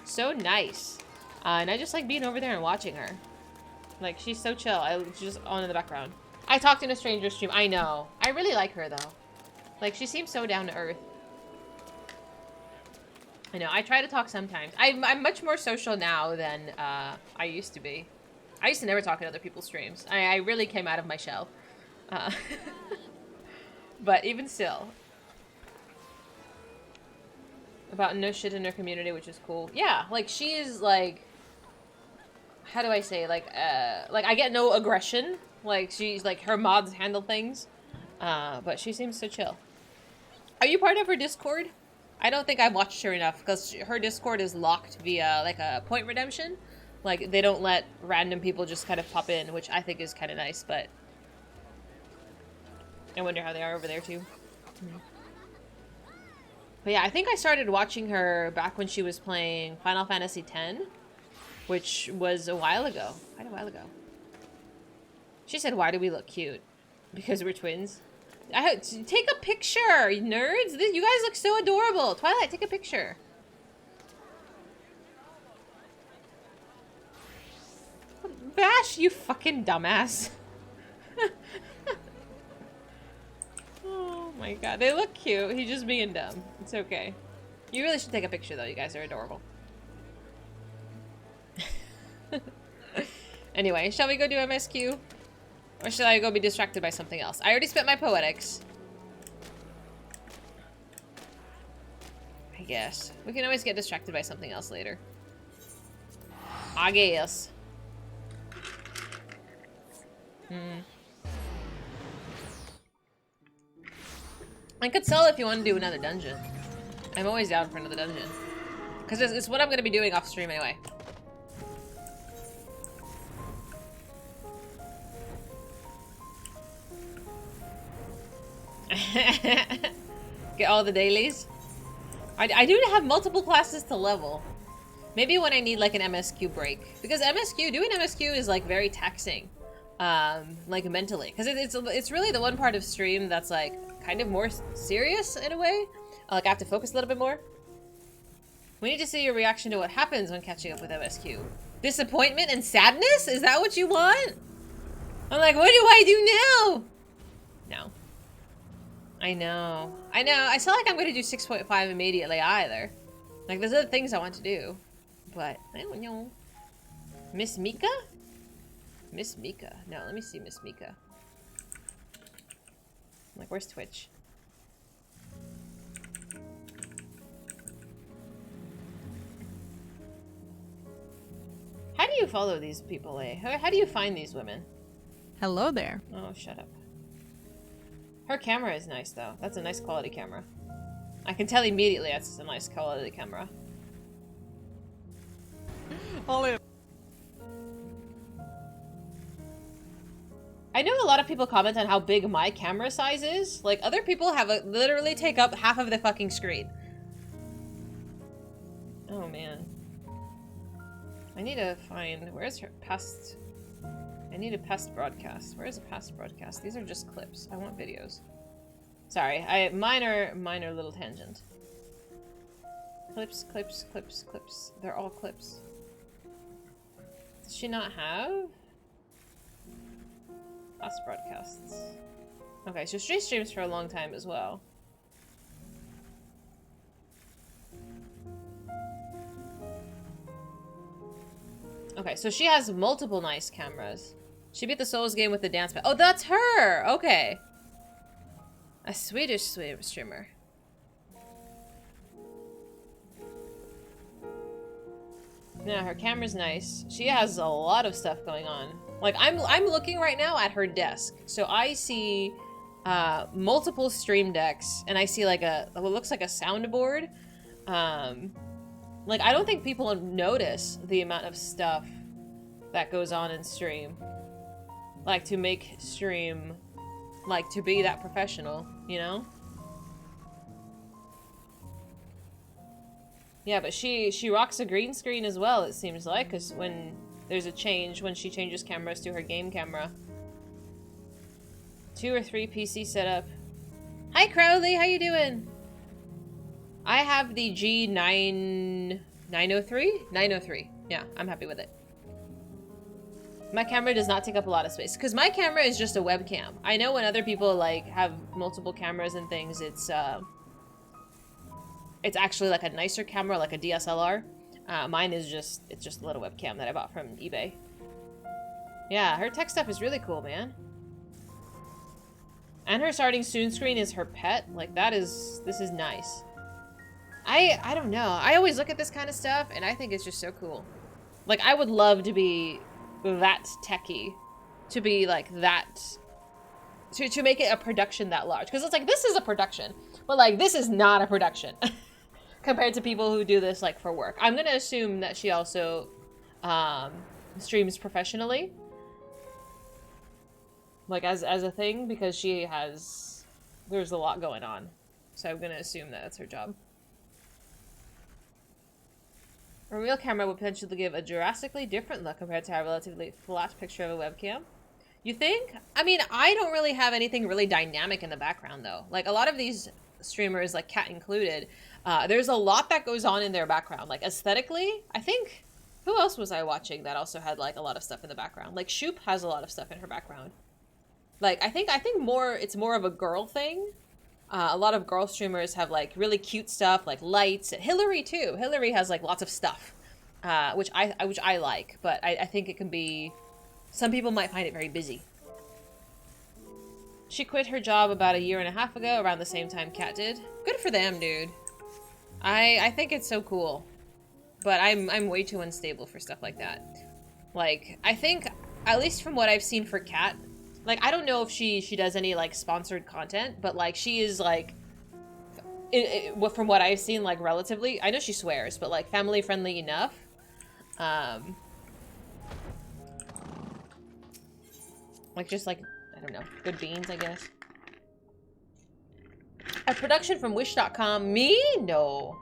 so nice. And I just like being over there and watching her. Like, she's so chill. She's just on in the background. I talked in a stranger stream. I know. I really like her, though. Like, she seems so down to earth. I know. I try to talk sometimes. I'm much more social now than I used to be. I used to never talk in other people's streams. I really came out of my shell. But even still. About no shit in her community, which is cool. Yeah, like, she is, like... How do I say? Like, I get no aggression. Like, she's, like, her mods handle things. But she seems so chill. Are you part of her Discord? I don't think I've watched her enough, because her Discord is locked via, like, a point redemption. Like, they don't let random people just kind of pop in, which I think is kind of nice, but... I wonder how they are over there, too. But yeah, I think I started watching her back when she was playing Final Fantasy X. Which was a while ago. Quite a while ago. She said, why do we look cute? Because we're twins. Take a picture, nerds! You guys look so adorable! Twilight, take a picture. Bash, you fucking dumbass. Oh my god, they look cute. He's just being dumb. It's okay. You really should take a picture though, you guys are adorable. Anyway, shall we go do MSQ? Or should I go be distracted by something else? I already spent my poetics. I guess. We can always get distracted by something else later. I guess. I could sell if you want to do another dungeon. I'm always down for another dungeon. Because it's what I'm going to be doing off stream anyway. Get all the dailies. I do have multiple classes to level. Maybe when I need like an MSQ break, because doing MSQ is like very taxing, like mentally, because it's really the one part of stream that's like kind of more serious in a way. Like I have to focus a little bit more. We need to see your reaction to what happens when catching up with MSQ. Disappointment and sadness? Is that what you want? I'm like, what do I do now? No. I know. I feel like I'm going to do 6.5 immediately either. Like, there's other things I want to do. But, I don't know. Miss Mika? Miss Mika. No, let me see Miss Mika. Like, where's Twitch? How do you follow these people, eh? How do you find these women? Hello there. Oh, shut up. Her camera is nice, though. That's a nice quality camera. I can tell immediately that's a nice quality camera. I know a lot of people comment on how big my camera size is. Like, other people have literally take up half of the fucking screen. Oh man. I need to find, where's her past, I need a past broadcast. Where's a past broadcast? These are just clips. I want videos. Sorry, minor little tangent. Clips, clips, clips, clips. They're all clips. Does she not have past broadcasts? Okay, so she streams for a long time as well. Okay, so she has multiple nice cameras. She beat the Souls game with the dance pad. Oh, that's her! Okay. A Swedish streamer. Yeah, her camera's nice. She has a lot of stuff going on. Like, I'm looking right now at her desk. So I see multiple stream decks, and I see like what looks like a soundboard. Like, I don't think people notice the amount of stuff that goes on in stream. Like, to make stream, like, to be that professional, you know? Yeah, but she rocks a green screen as well, it seems like, because when there's a change, when she changes cameras to her game camera. 2 or 3 PC setup. Hi, Crowley, how you doing? I have the G9... 903? 903. Yeah, I'm happy with it. My camera does not take up a lot of space, because my camera is just a webcam. I know when other people, like, have multiple cameras and things, it's actually like a nicer camera, like a DSLR. Mine is just, it's just a little webcam that I bought from eBay. Yeah, her tech stuff is really cool, man. And her starting soon screen is her pet. Like, this is nice. I don't know. I always look at this kind of stuff, and I think it's just so cool. Like, I would love to be that techie. To be, like, that... To make it a production that large. Because it's like, this is a production. But, like, this is not a production. Compared to people who do this, like, for work. I'm gonna assume that she also streams professionally. Like, as a thing, because she has... There's a lot going on. So I'm gonna assume that that's her job. A real camera would potentially give a drastically different look compared to a relatively flat picture of a webcam. You think? I mean, I don't really have anything really dynamic in the background, though. Like, a lot of these streamers, like Kat included, there's a lot that goes on in their background. Like, aesthetically, I think... Who else was I watching that also had, like, a lot of stuff in the background? Like, Shoop has a lot of stuff in her background. Like, I think it's more of a girl thing. A lot of girl streamers have, like, really cute stuff, like lights. Hillary, too. Hillary has, like, lots of stuff, which I like. But I think it can be... Some people might find it very busy. She quit her job about 1.5 years ago, around the same time Kat did. Good for them, dude. I think it's so cool. But I'm way too unstable for stuff like that. Like, I think, at least from what I've seen for Kat... Like, I don't know if she does any, like, sponsored content, but, like, she is, like, from what I've seen, like, relatively, I know she swears, but, like, family-friendly enough. Like, just, like, I don't know, good beans, I guess. A production from Wish.com? Me? No.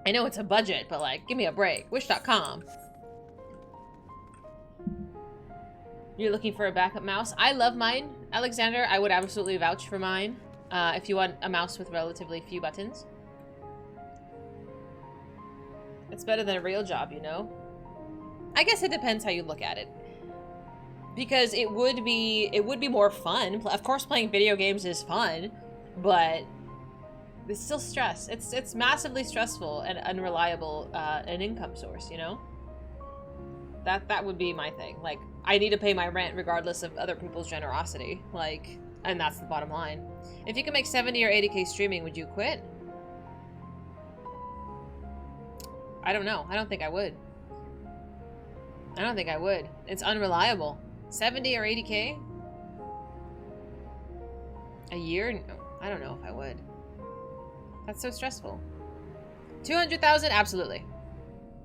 I know it's a budget, but, like, give me a break. Wish.com. You're looking for a backup mouse? I love mine. Alexander, I would absolutely vouch for mine. If you want a mouse with relatively few buttons. It's better than a real job, you know? I guess it depends how you look at it. Because it would be more fun. Of course playing video games is fun, but it's still stress. It's massively stressful and unreliable an income source, you know? That would be my thing. Like, I need to pay my rent regardless of other people's generosity. Like, and that's the bottom line. If you can make 70 or 80k streaming, would you quit? I don't know. I don't think I would. I don't think I would. It's unreliable. 70 or 80k? A year? No, I don't know if I would. That's so stressful. 200,000? Absolutely.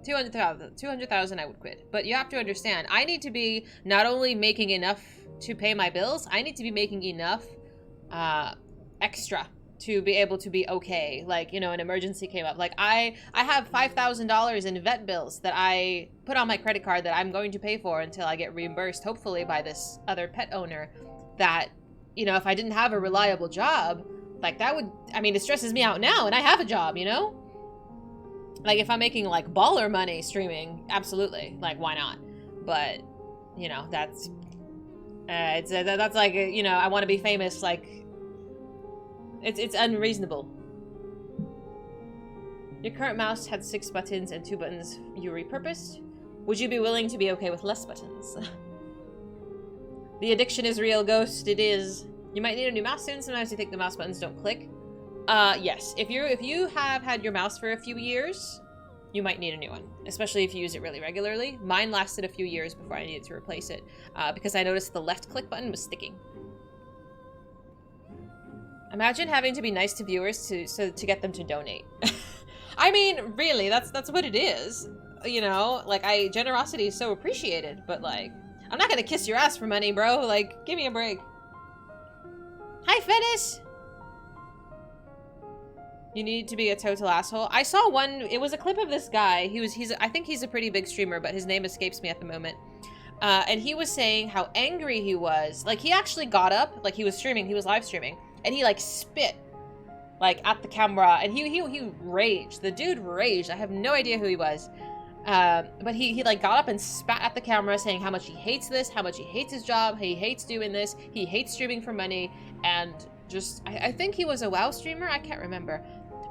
200,000 I would quit. But you have to understand, I need to be not only making enough to pay my bills, I need to be making enough extra to be able to be okay. Like, you know, an emergency came up. Like, I have $5,000 in vet bills that I put on my credit card that I'm going to pay for until I get reimbursed, hopefully by this other pet owner. That, you know, if I didn't have a reliable job, like, that would, I mean, it stresses me out now, and I have a job, you know? Like, if I'm making, like, baller money streaming, absolutely. Like, why not? But, you know, that's like, you know, I want to be famous, like, it's unreasonable. Your current mouse had 6 buttons and 2 buttons you repurposed. Would you be willing to be okay with less buttons? The addiction is real, Ghost. It is. You might need a new mouse soon. Sometimes you think the mouse buttons don't click. Yes. If you have had your mouse for a few years, you might need a new one, especially if you use it really regularly. Mine lasted a few years before I needed to replace it, because I noticed the left click button was sticking. Imagine having to be nice to viewers to get them to donate. I mean, really, that's what it is. You know, like, generosity is so appreciated, but, like, I'm not gonna kiss your ass for money, bro. Like, give me a break. Hi, Fennis! You need to be a total asshole. I saw one, it was a clip of this guy. I think he's a pretty big streamer, but his name escapes me at the moment. And he was saying how angry he was. Like, he actually got up, like, he was live streaming, and he, like, spit, like, at the camera, and he raged. The dude raged. I have no idea who he was. But he like got up and spat at the camera, saying how much he hates this, how much he hates his job, he hates doing this, he hates streaming for money, and just, I think he was a WoW streamer, I can't remember.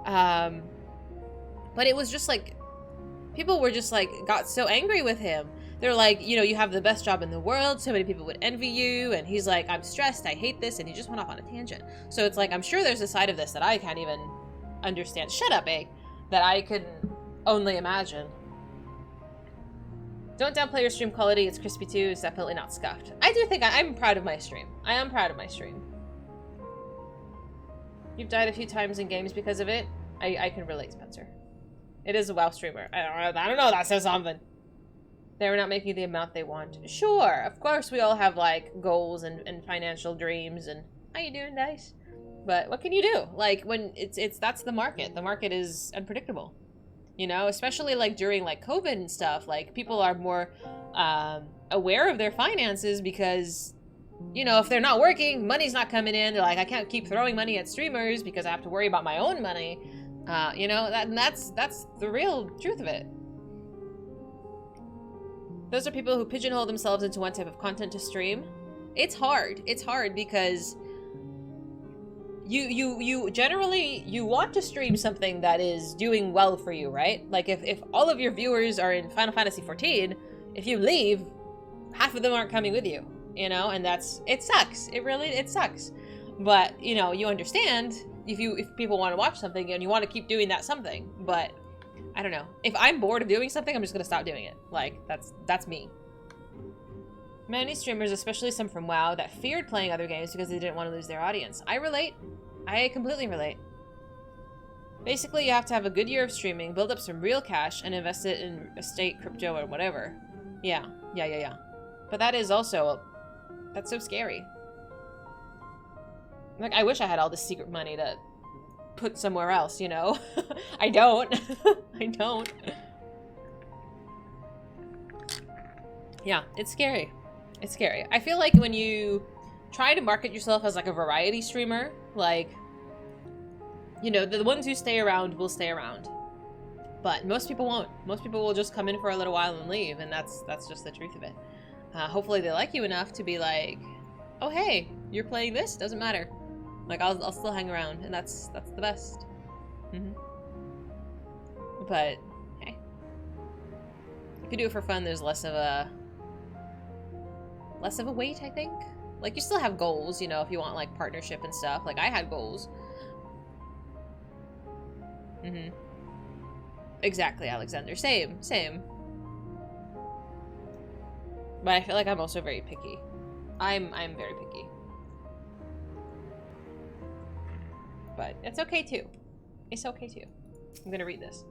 But it was just like, people were just like, got so angry with him. They're like, you know, you have the best job in the world, so many people would envy you, and he's like, I'm stressed, I hate this, and he just went off on a tangent. So it's like, I'm sure there's a side of this that I can't even understand. Shut up, Egg. That I could only imagine. Don't downplay your stream quality, it's crispy too, it's definitely not scuffed. I do think I'm proud of my stream. I am proud of my stream. You've died a few times in games because of it. I can relate, Spencer. It is a WoW streamer. I don't know, that says something. They're not making the amount they want. Sure, of course we all have, like, goals and financial dreams, and how you doing, Dice? But what can you do? Like, when that's the market. The market is unpredictable. You know, especially, like, during, like, COVID and stuff, like, people are more aware of their finances because, you know, if they're not working, money's not coming in. They're like, I can't keep throwing money at streamers because I have to worry about my own money. You know, that's the real truth of it. Those are people who pigeonhole themselves into one type of content to stream. It's hard. It's hard because you generally, you want to stream something that is doing well for you, right? Like, if all of your viewers are in Final Fantasy XIV, if you leave, half of them aren't coming with you, you know? And it sucks. It sucks. But, you know, you understand if people want to watch something and you want to keep doing that something, but I don't know. If I'm bored of doing something, I'm just gonna stop doing it. Like, that's me. Many streamers, especially some from WoW, that feared playing other games because they didn't want to lose their audience. I relate. I completely relate. Basically, you have to have a good year of streaming, build up some real cash, and invest it in estate, crypto, or whatever. Yeah. But that is also, that's so scary. Like, I wish I had all this secret money to put somewhere else, you know? I don't. I don't. Yeah, it's scary. It's scary. I feel like when you try to market yourself as, like, a variety streamer, like, you know, the ones who stay around will stay around. But most people won't. Most people will just come in for a little while and leave, and that's just the truth of it. Hopefully they like you enough to be like, oh, hey, you're playing this? Doesn't matter. Like, I'll still hang around, and that's the best. But, hey. If you do it for fun, there's less of a weight, I think. Like, you still have goals, you know, if you want, like, partnership and stuff. Like, I had goals. Exactly, Alexander. Same. But I feel like I'm also very picky. I'm very picky. But it's okay too. It's okay too. I'm gonna read this.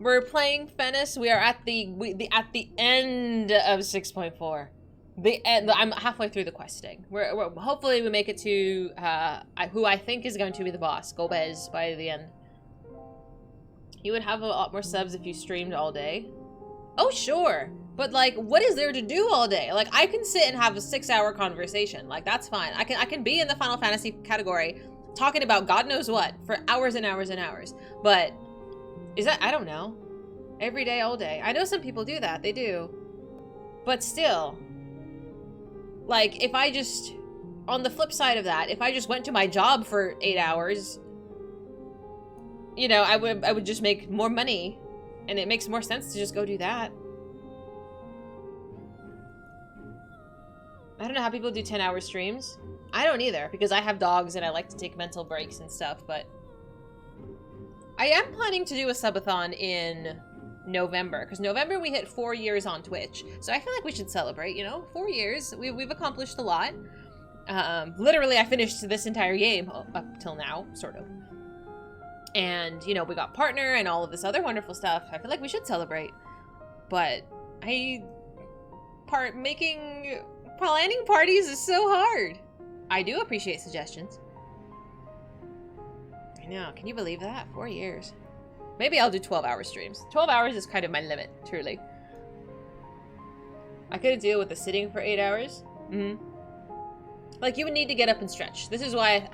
We're playing Fennis. We are at the end of 6.4. I'm halfway through the questing. We're hopefully we make it to who I think is going to be the boss, Gomez, by the end. You would have a lot more subs if you streamed all day. Oh, sure. But, like, what is there to do all day? Like, I can sit and have a 6-hour conversation. Like, that's fine. I can be in the Final Fantasy category talking about God knows what for hours and hours and hours. But is that, I don't know. Every day, all day. I know some people do that. They do. But still, like, if I just, on the flip side of that, if I just went to my job for 8 hours, you know, I would just make more money, and it makes more sense to just go do that. I don't know how people do 10-hour streams. I don't either, because I have dogs and I like to take mental breaks and stuff, but I am planning to do a subathon in November, because November we hit 4 years on Twitch, so I feel like we should celebrate, you know? 4 years. We've accomplished a lot. Literally, I finished this entire game up till now, sort of. And, you know, we got partner and all of this other wonderful stuff. I feel like we should celebrate. But planning parties is so hard. I do appreciate suggestions. I know, can you believe that? 4 years. Maybe I'll do 12-hour streams. 12 hours is kind of my limit, truly. I couldn't deal with the sitting for 8 hours. Like, you would need to get up and stretch. This is why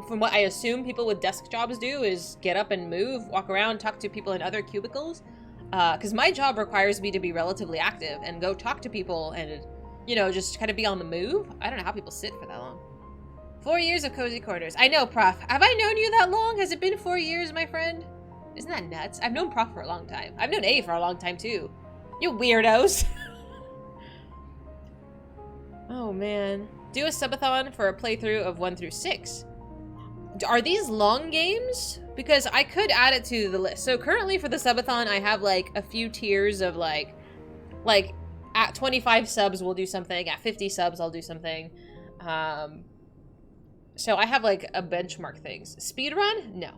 from what I assume people with desk jobs do, is get up and move, walk around, talk to people in other cubicles. Because my job requires me to be relatively active and go talk to people and, you know, just kind of be on the move. I don't know how people sit for that long. 4 years of cozy quarters. I know, Prof. Have I known you that long? Has it been 4 years, my friend? Isn't that nuts? I've known Prof for a long time. I've known A for a long time, too. You weirdos. Oh, man. Do a subathon for a playthrough of 1 through 6. Are these long games? Because I could add it to the list. So currently for the subathon, I have like a few tiers of like at 25 subs, we'll do something. At 50 subs, I'll do something. So I have like a benchmark things. Speedrun? No.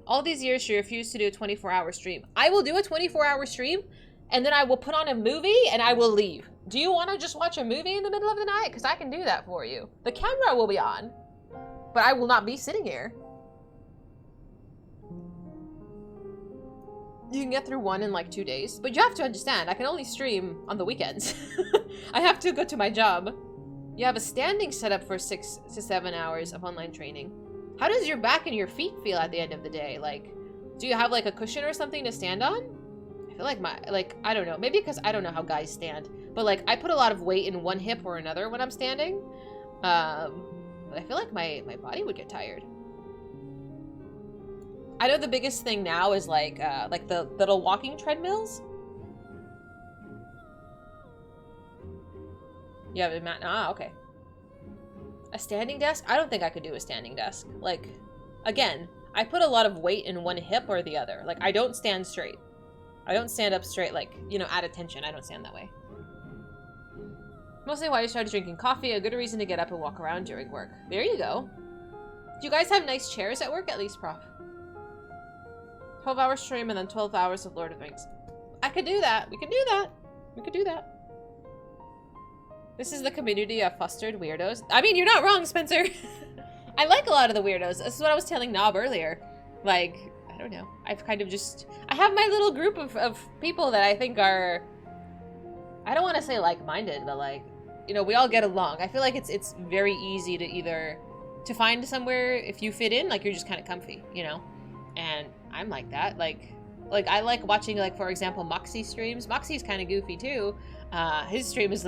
All these years, she refused to do a 24-hour stream. I will do a 24-hour stream, and then I will put on a movie, and I will leave. Do you want to just watch a movie in the middle of the night? Because I can do that for you. The camera will be on, but I will not be sitting here. You can get through one in like 2 days, but you have to understand, I can only stream on the weekends. I have to go to my job. You have a standing setup for 6 to 7 hours of online training. How does your back and your feet feel at the end of the day? Like, do you have like a cushion or something to stand on? I feel like I don't know. Maybe because I don't know how guys stand. But like, I put a lot of weight in one hip or another when I'm standing. But I feel like my body would get tired. I know the biggest thing now is like the little walking treadmills. You have a mat? Ah, okay. A standing desk? I don't think I could do a standing desk. Like, again, I put a lot of weight in one hip or the other. Like, I don't stand straight. I don't stand up straight, like, you know, at attention. I don't stand that way. Mostly why you started drinking coffee, a good reason to get up and walk around during work. There you go. Do you guys have nice chairs at work? At least, Prof. 12-hour stream and then 12 hours of Lord of the Rings. I could do that. We could do that. We could do that. This is the community of fostered weirdos. I mean, you're not wrong, Spencer. I like a lot of the weirdos. This is what I was telling Nob earlier. Like, I don't know. I've kind of just... I have my little group of people that I think are... I don't want to say like-minded, but like, you know, we all get along. I feel like it's very easy to either... to find somewhere if you fit in, like you're just kind of comfy, you know? And I'm like that. Like I like watching, like, for example, Moxie streams. Moxie's kind of goofy too. His stream is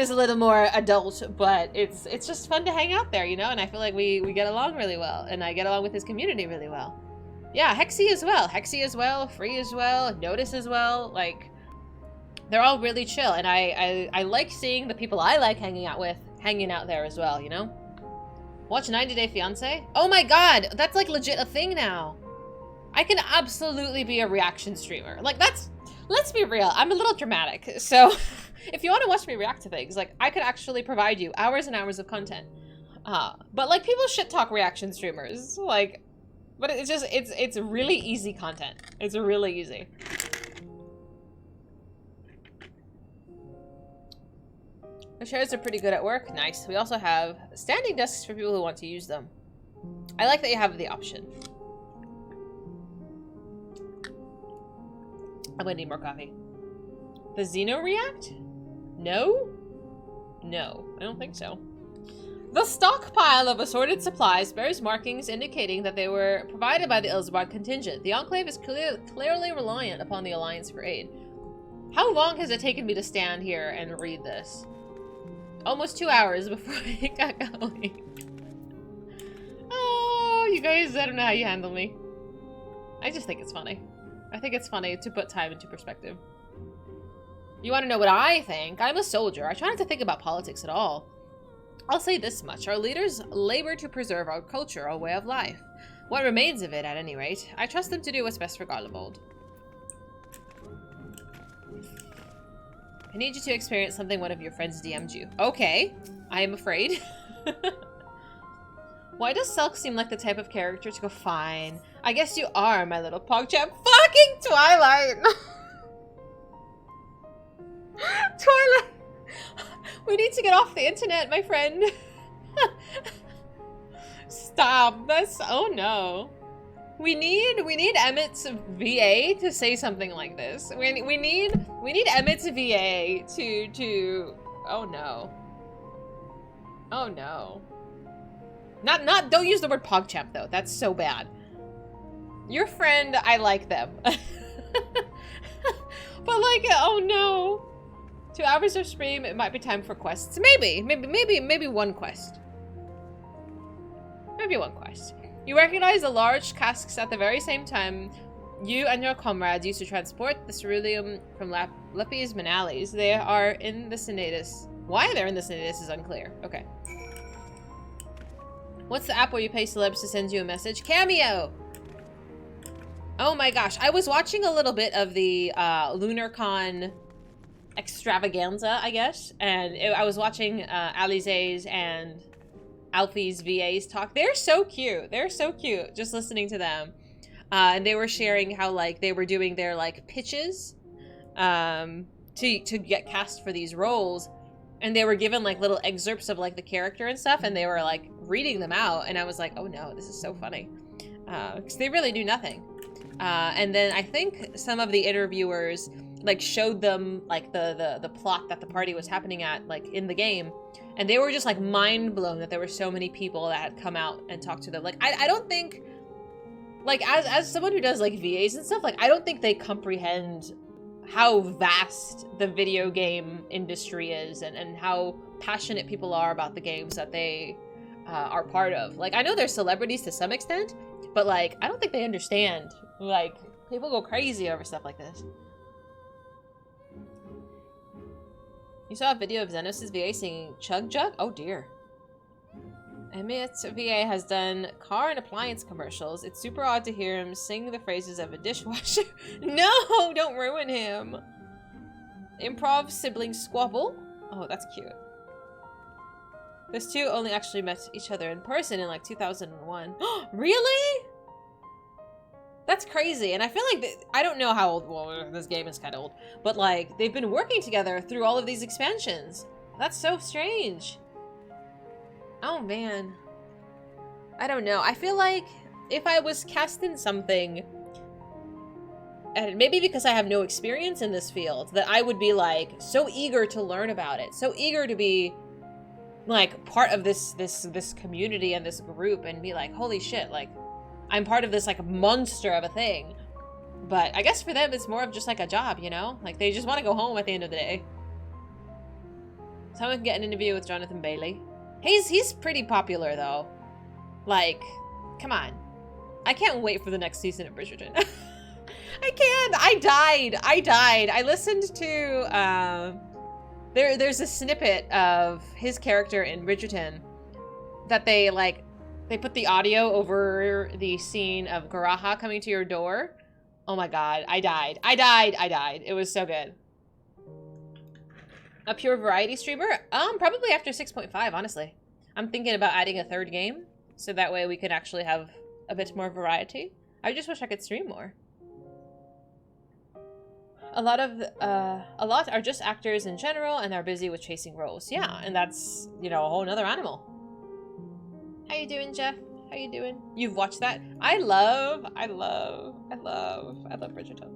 a little more adult, but it's just fun to hang out there, you know? And I feel like we get along really well, and I get along with his community really well. Yeah, Hexy as well. Hexy as well, Free as well, Notice as well. Like, they're all really chill, and I like seeing the people I like hanging out there as well, you know? Watch 90 Day Fiancé? Oh my god, that's like legit a thing now. I can absolutely be a reaction streamer. Like, let's be real, I'm a little dramatic, so if you want to watch me react to things, like, I could actually provide you hours and hours of content. But like, people shit talk reaction streamers, like, but it's just, it's really easy content. It's really easy. The chairs are pretty good at work. Nice. We also have standing desks for people who want to use them. I like that you have the option. I'm gonna need more coffee. The Xeno React? No? No, I don't think so. The stockpile of assorted supplies bears markings indicating that they were provided by the Ilsabard contingent. The Enclave is clearly reliant upon the Alliance for aid. How long has it taken me to stand here and read this? Almost 2 hours before I got going. Oh, you guys, I don't know how you handle me. I just think it's funny. I think it's funny to put time into perspective. You want to know what I think? I'm a soldier. I try not to think about politics at all. I'll say this much. Our leaders labor to preserve our culture, our way of life. What remains of it, at any rate. I trust them to do what's best for Garlemald. I need you to experience something one of your friends DM'd you. Okay. I am afraid. Why does Selk seem like the type of character to go, fine? I guess you are, my little pogchamp. Fucking Twilight! Twilight! We need to get off the internet, my friend. Stop. That's... Oh no. We need Emmett's VA to say something like this. We need Emmett's VA to... Oh no. Oh no. Don't use the word pogchamp though. That's so bad. Your friend, I like them. But like, oh no. 2 hours of stream, it might be time for quests. Maybe one quest. Maybe one quest. You recognize the large casks at the very same time you and your comrades used to transport the ceruleum from Lepes Manales. They are in the Senatus. Why they're in the Senatus is unclear. Okay. What's the app where you pay celebs to send you a message? Cameo! Oh my gosh. I was watching a little bit of the LunarCon extravaganza, I guess. And I was watching Alize's and Alfie's VAs talk. They're so cute. They're so cute. Just listening to them. And they were sharing how, like, they were doing their, like, pitches to get cast for these roles. And they were given, like, little excerpts of, like, the character and stuff. And they were, like, reading them out. And I was like, oh, no, this is so funny. Because they really do nothing. And then I think some of the interviewers, like, showed them, like, the plot that the party was happening at, like, in the game. And they were just, like, mind blown that there were so many people that had come out and talked to them. Like, I don't think, like, as someone who does, like, VAs and stuff, like, I don't think they comprehend how vast the video game industry is and how passionate people are about the games that they are part of. Like, I know they're celebrities to some extent, but, like, I don't think they understand. Like, people go crazy over stuff like this. You saw a video of Xenos' VA singing Chug Jug? Oh dear. Emmett's VA has done car and appliance commercials. It's super odd to hear him sing the phrases of a dishwasher. No, don't ruin him. Improv sibling squabble. Oh, that's cute. Those two only actually met each other in person in like 2001. Really? That's crazy. And I feel like, I don't know how old, well, this game is kind of old, but like, they've been working together through all of these expansions. That's so strange. Oh man. I don't know. I feel like if I was cast in something, and maybe because I have no experience in this field, that I would be like, so eager to learn about it. So eager to be like part of this community and this group and be like, holy shit, like, I'm part of this, like, monster of a thing. But I guess for them, it's more of just, like, a job, you know? Like, they just want to go home at the end of the day. Someone can get an interview with Jonathan Bailey. He's pretty popular, though. Like, come on. I can't wait for the next season of Bridgerton. I can't. I died. I listened to, there's a snippet of his character in Bridgerton that they, like, they put the audio over the scene of Garaha coming to your door. Oh my god, I died. It was so good. A pure variety streamer? Probably after 6.5, honestly. I'm thinking about adding a third game, so that way we could actually have a bit more variety. I just wish I could stream more. a lot are just actors in general and are busy with chasing roles. Yeah, and that's, you know, a whole nother animal. How you doing, Jeff? How you doing? You've watched that? I love Bridgerton.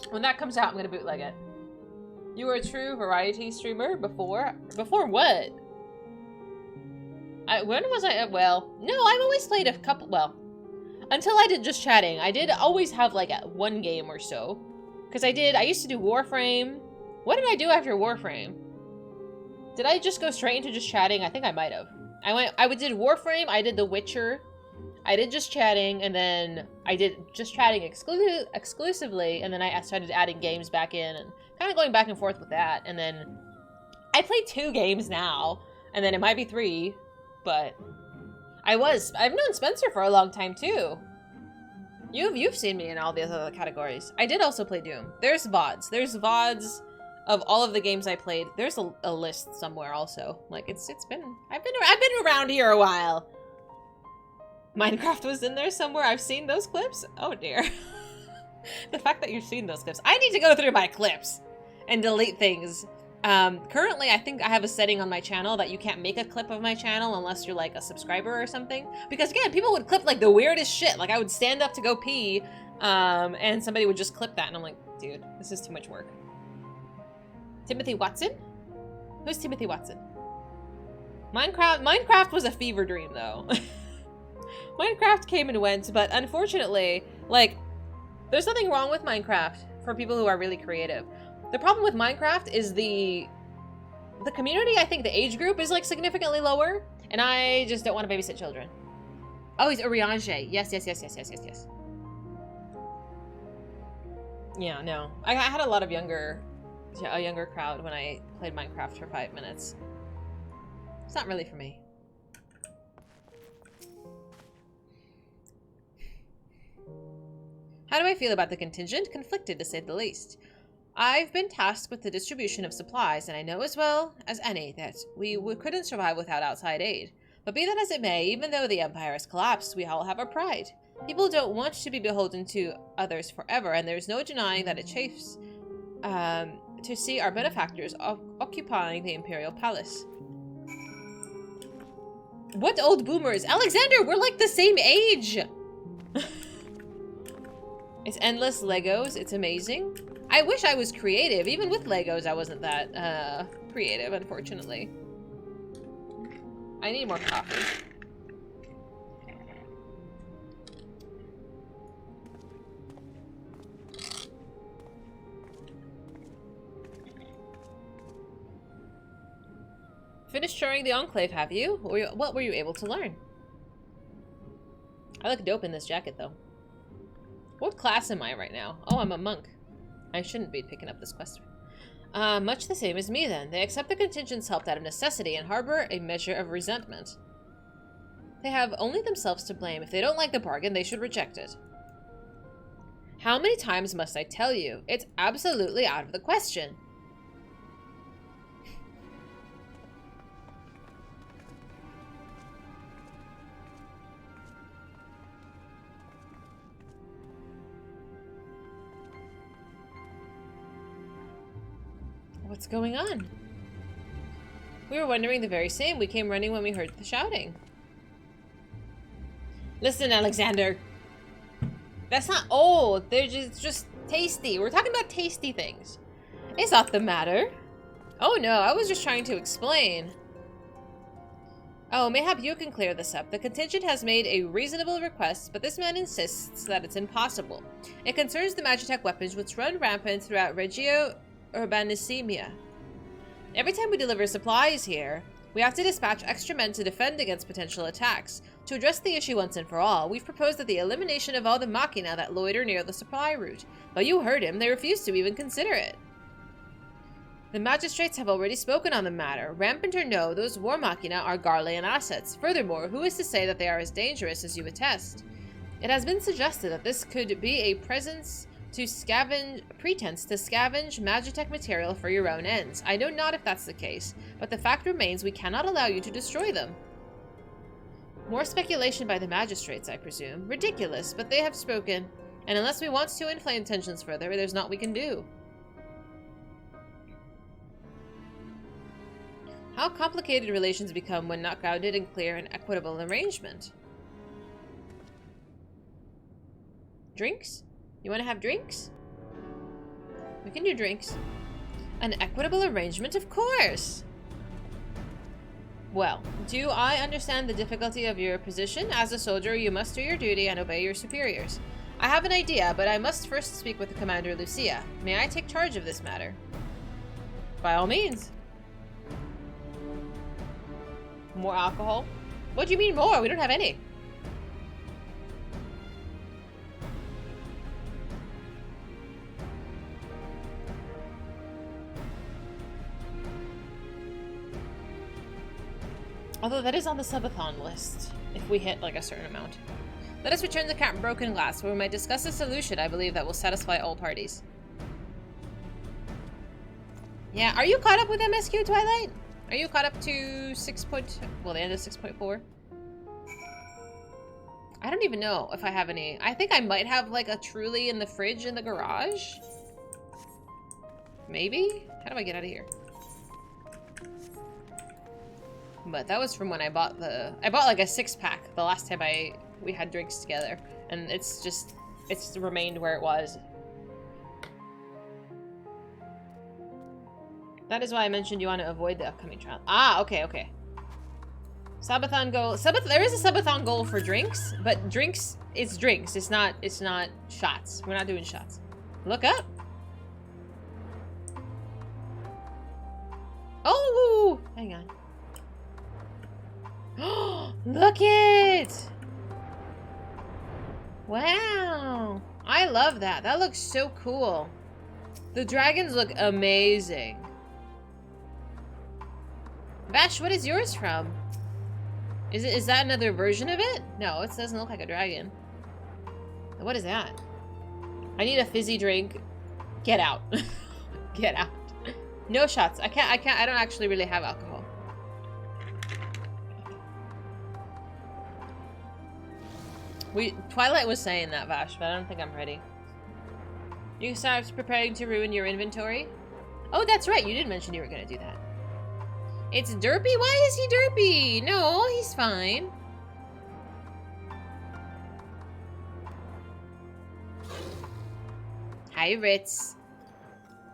When that comes out, I'm gonna bootleg it. You were a true variety streamer before? Before what? When was I? Well, no, I've always played a couple, well, until I did just chatting. I did always have like one game or so. Because I used to do Warframe. What did I do after Warframe? Did I just go straight into just chatting? I think I might have. I did Warframe, I did The Witcher, I did just chatting, and then I did just chatting exclusively, and then I started adding games back in, and kind of going back and forth with that, and then I played 2 games now, and then it might be 3, but I've known Spencer for a long time too. You've seen me in all the other categories. I did also play Doom. There's VODs of all of the games I played. There's a list somewhere also. Like I've been around here a while. Minecraft was in there somewhere. I've seen those clips. Oh dear. The fact that you've seen those clips. I need to go through my clips and delete things. Currently, I think I have a setting on my channel that you can't make a clip of my channel unless you're like a subscriber or something. Because again, people would clip like the weirdest shit. Like I would stand up to go pee, and somebody would just clip that, and I'm like, dude, this is too much work. Timothy Watson? Who's Timothy Watson? Minecraft was a fever dream though. Minecraft came and went, but unfortunately, like, there's nothing wrong with Minecraft for people who are really creative. The problem with Minecraft is the community, I think the age group is like significantly lower, and I just don't want to babysit children. Oh, he's Uriange. Yes. Yeah, no. I had a lot of younger crowd when I played Minecraft for 5 minutes. It's not really for me. How do I feel about the contingent? Conflicted, to say the least. I've been tasked with the distribution of supplies, and I know as well as any that we couldn't survive without outside aid. But be that as it may, even though the Empire has collapsed, we all have our pride. People don't want to be beholden to others forever, and there's no denying that it chafes to see our benefactors occupying the Imperial Palace. What old boomers? Alexander, we're like the same age! It's endless Legos. It's amazing. I wish I was creative. Even with Legos, I wasn't that creative, unfortunately. I need more coffee. Finished touring the Enclave, have you? What were you able to learn? I look dope in this jacket, though. What class am I right now? Oh, I'm a monk. I shouldn't be picking up this quest. Much the same as me, then. They accept the contingent's help out of necessity and harbor a measure of resentment. They have only themselves to blame. If they don't like the bargain, they should reject it. How many times must I tell you? It's absolutely out of the question. What's going on? We were wondering the very same. We came running when we heard the shouting. Listen, Alexander. That's not old. They're just tasty. We're talking about tasty things. Is that the matter? Oh no, I was just trying to explain. Oh, mayhap you can clear this up. The contingent has made a reasonable request, but this man insists that it's impossible. It concerns the Magitech weapons which run rampant throughout Regio Urbanissimia. Every time we deliver supplies here, we have to dispatch extra men to defend against potential attacks. To address the issue once and for all, we've proposed that the elimination of all the machina that loiter near the supply route. But you heard him, they refuse to even consider it. The magistrates have already spoken on the matter. Rampant or no, those war machina are Garlean assets. Furthermore, who is to say that they are as dangerous as you attest? It has been suggested that this could be a pretense to scavenge Magitech material for your own ends. I know not if that's the case, but the fact remains we cannot allow you to destroy them. More speculation by the magistrates, I presume. Ridiculous, but they have spoken. And unless we want to inflame tensions further, there's naught we can do. How complicated relations become when not grounded in clear and equitable arrangement. Drinks? You want to have drinks? We can do drinks. An equitable arrangement, of course! Well, do I understand the difficulty of your position? As a soldier, you must do your duty and obey your superiors. I have an idea, but I must first speak with the Commander Lucia. May I take charge of this matter? By all means. More alcohol? What do you mean more? We don't have any. Although that is on the subathon list, if we hit like a certain amount. Let us return the broken glass, where we might discuss a solution, I believe, that will satisfy all parties. Yeah, are you caught up with MSQ, Twilight? Are you caught up to 6. Well, the end of 6.4? I don't even know if I have any. I think I might have like a Truly in the fridge in the garage. Maybe? How do I get out of here? But that was from when I bought like a 6-pack the last time we had drinks together. And it's remained where it was. That is why I mentioned you want to avoid the upcoming trial. Ah, okay, okay. Subathon goal. There is a subathon goal for drinks, but drinks, it's drinks. It's not shots. We're not doing shots. Look up. Oh, hang on. Look it! Wow. I love that. That looks so cool. The dragons look amazing. Vash, what is yours from? Is that another version of it? No, it doesn't look like a dragon. What is that? I need a fizzy drink. Get out. Get out. No shots. I don't actually really have alcohol. Twilight was saying that, Vash, but I don't think I'm ready. You start preparing to ruin your inventory? Oh, that's right. You did mention you were going to do that. It's Derpy? Why is he Derpy? No, he's fine. Hi, Ritz.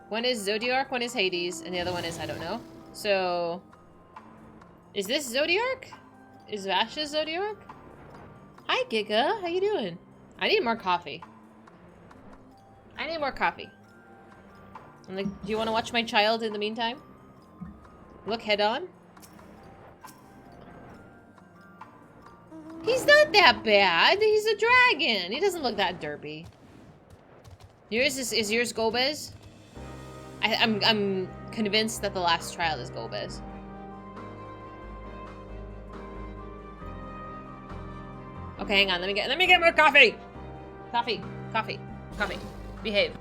One is Zodiac, one is Hades, and the other one is I don't know. So, is this Zodiac? Is Vash's Zodiac? Hi, Giga. How you doing? I need more coffee. I need more coffee. I'm like, do you want to watch my child in the meantime? Look head on. He's not that bad. He's a dragon. He doesn't look that derpy. Yours is yours Gobez? I'm convinced that the last trial is Gobez. Okay, hang on. Let me get more coffee. Coffee. Behave.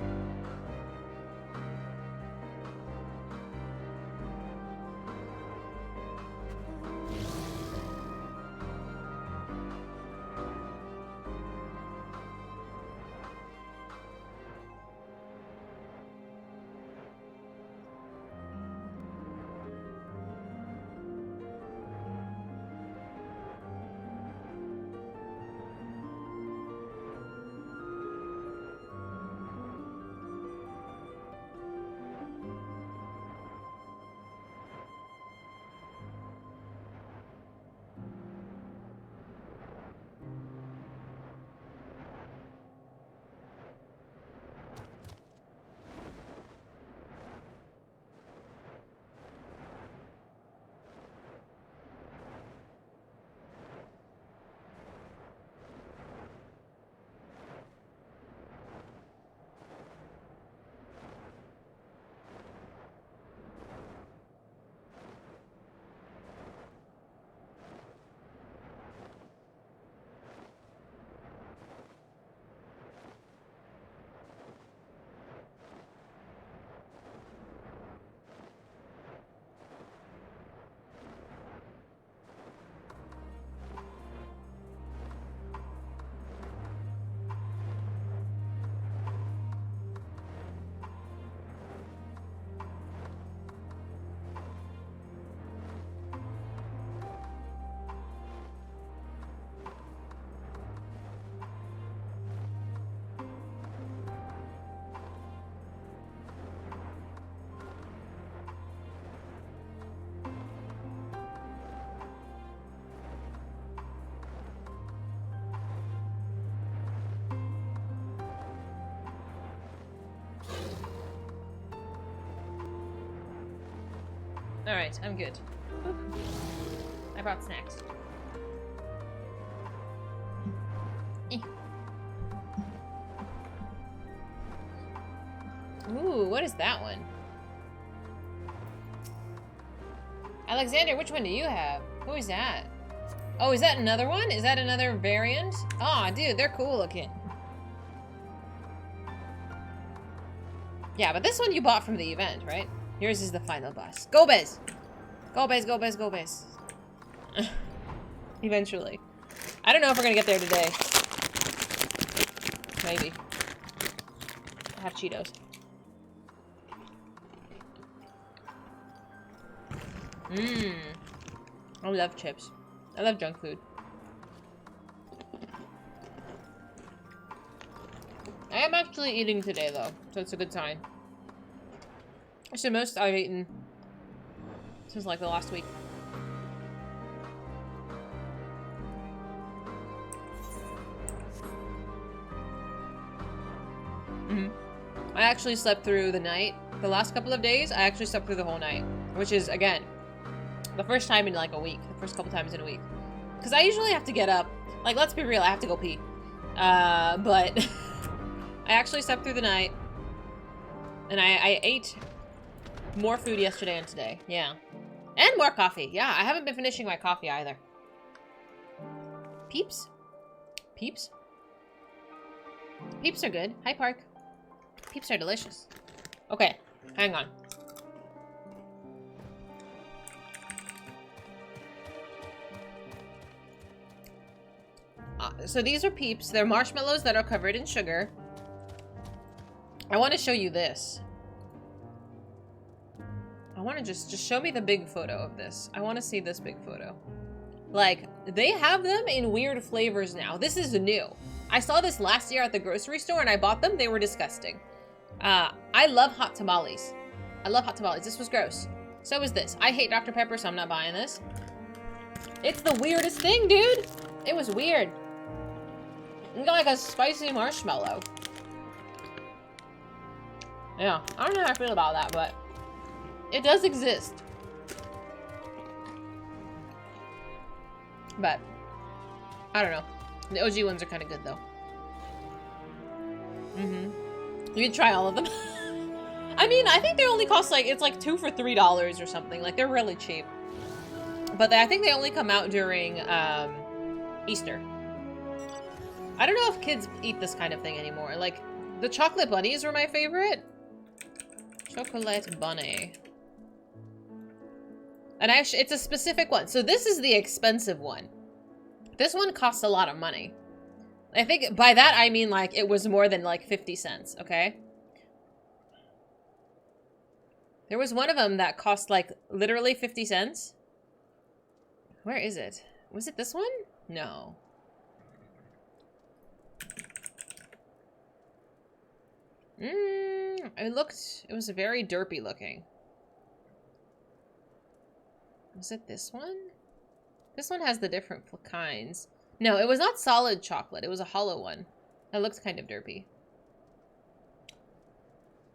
Alright, I'm good. Ooh. I brought snacks. Ooh, what is that one? Alexander, which one do you have? Who is that? Oh, is that another one? Is that another variant? Aw, dude, they're cool looking. Yeah, but this one you bought from the event, right? Yours is the final boss. Go, Bez! Go, Bez, go, Bez, go, Bez. Eventually. I don't know if we're gonna get there today. Maybe. I have Cheetos. Mmm. I love chips. I love junk food. I am actually eating today, though, so it's a good sign. It's the most I've eaten since, like, the last week. I actually slept through the night. The last couple of days, I actually slept through the whole night. Which is, again, the first time in, like, a week. The first couple times in a week. Because I usually have to get up. Like, let's be real, I have to go pee. But... I actually slept through the night. And I ate more food yesterday and today. Yeah. And more coffee. Yeah, I haven't been finishing my coffee either. Peeps? Peeps? Peeps are good. Hi, Park. Peeps are delicious. Okay, hang on. So these are Peeps. They're marshmallows that are covered in sugar. I want to show you this. I want to just show me the big photo of this. I want to see this big photo. Like, they have them in weird flavors now. This is new. I saw this last year at the grocery store and I bought them. They were disgusting. I love hot tamales. I love hot tamales. This was gross. So is this. I hate Dr. Pepper, so I'm not buying this. It's the weirdest thing, dude. It was weird. You got like a spicy marshmallow. Yeah, I don't know how I feel about that, but it does exist. But I don't know. The OG ones are kind of good though. You can try all of them. I mean, I think they only cost like, it's like 2 for $3 or something. Like, they're really cheap. But I think they only come out during Easter. I don't know if kids eat this kind of thing anymore. Like, the chocolate bunnies were my favorite. Chocolate bunny. And actually, it's a specific one. So this is the expensive one. This one costs a lot of money. I think by that I mean like it was more than like 50 cents, okay? There was one of them that cost like literally 50 cents. Where is it? Was it this one? No. It was very derpy looking. Was it this one? This one has the different kinds. No, it was not solid chocolate. It was a hollow one. That looks kind of derpy.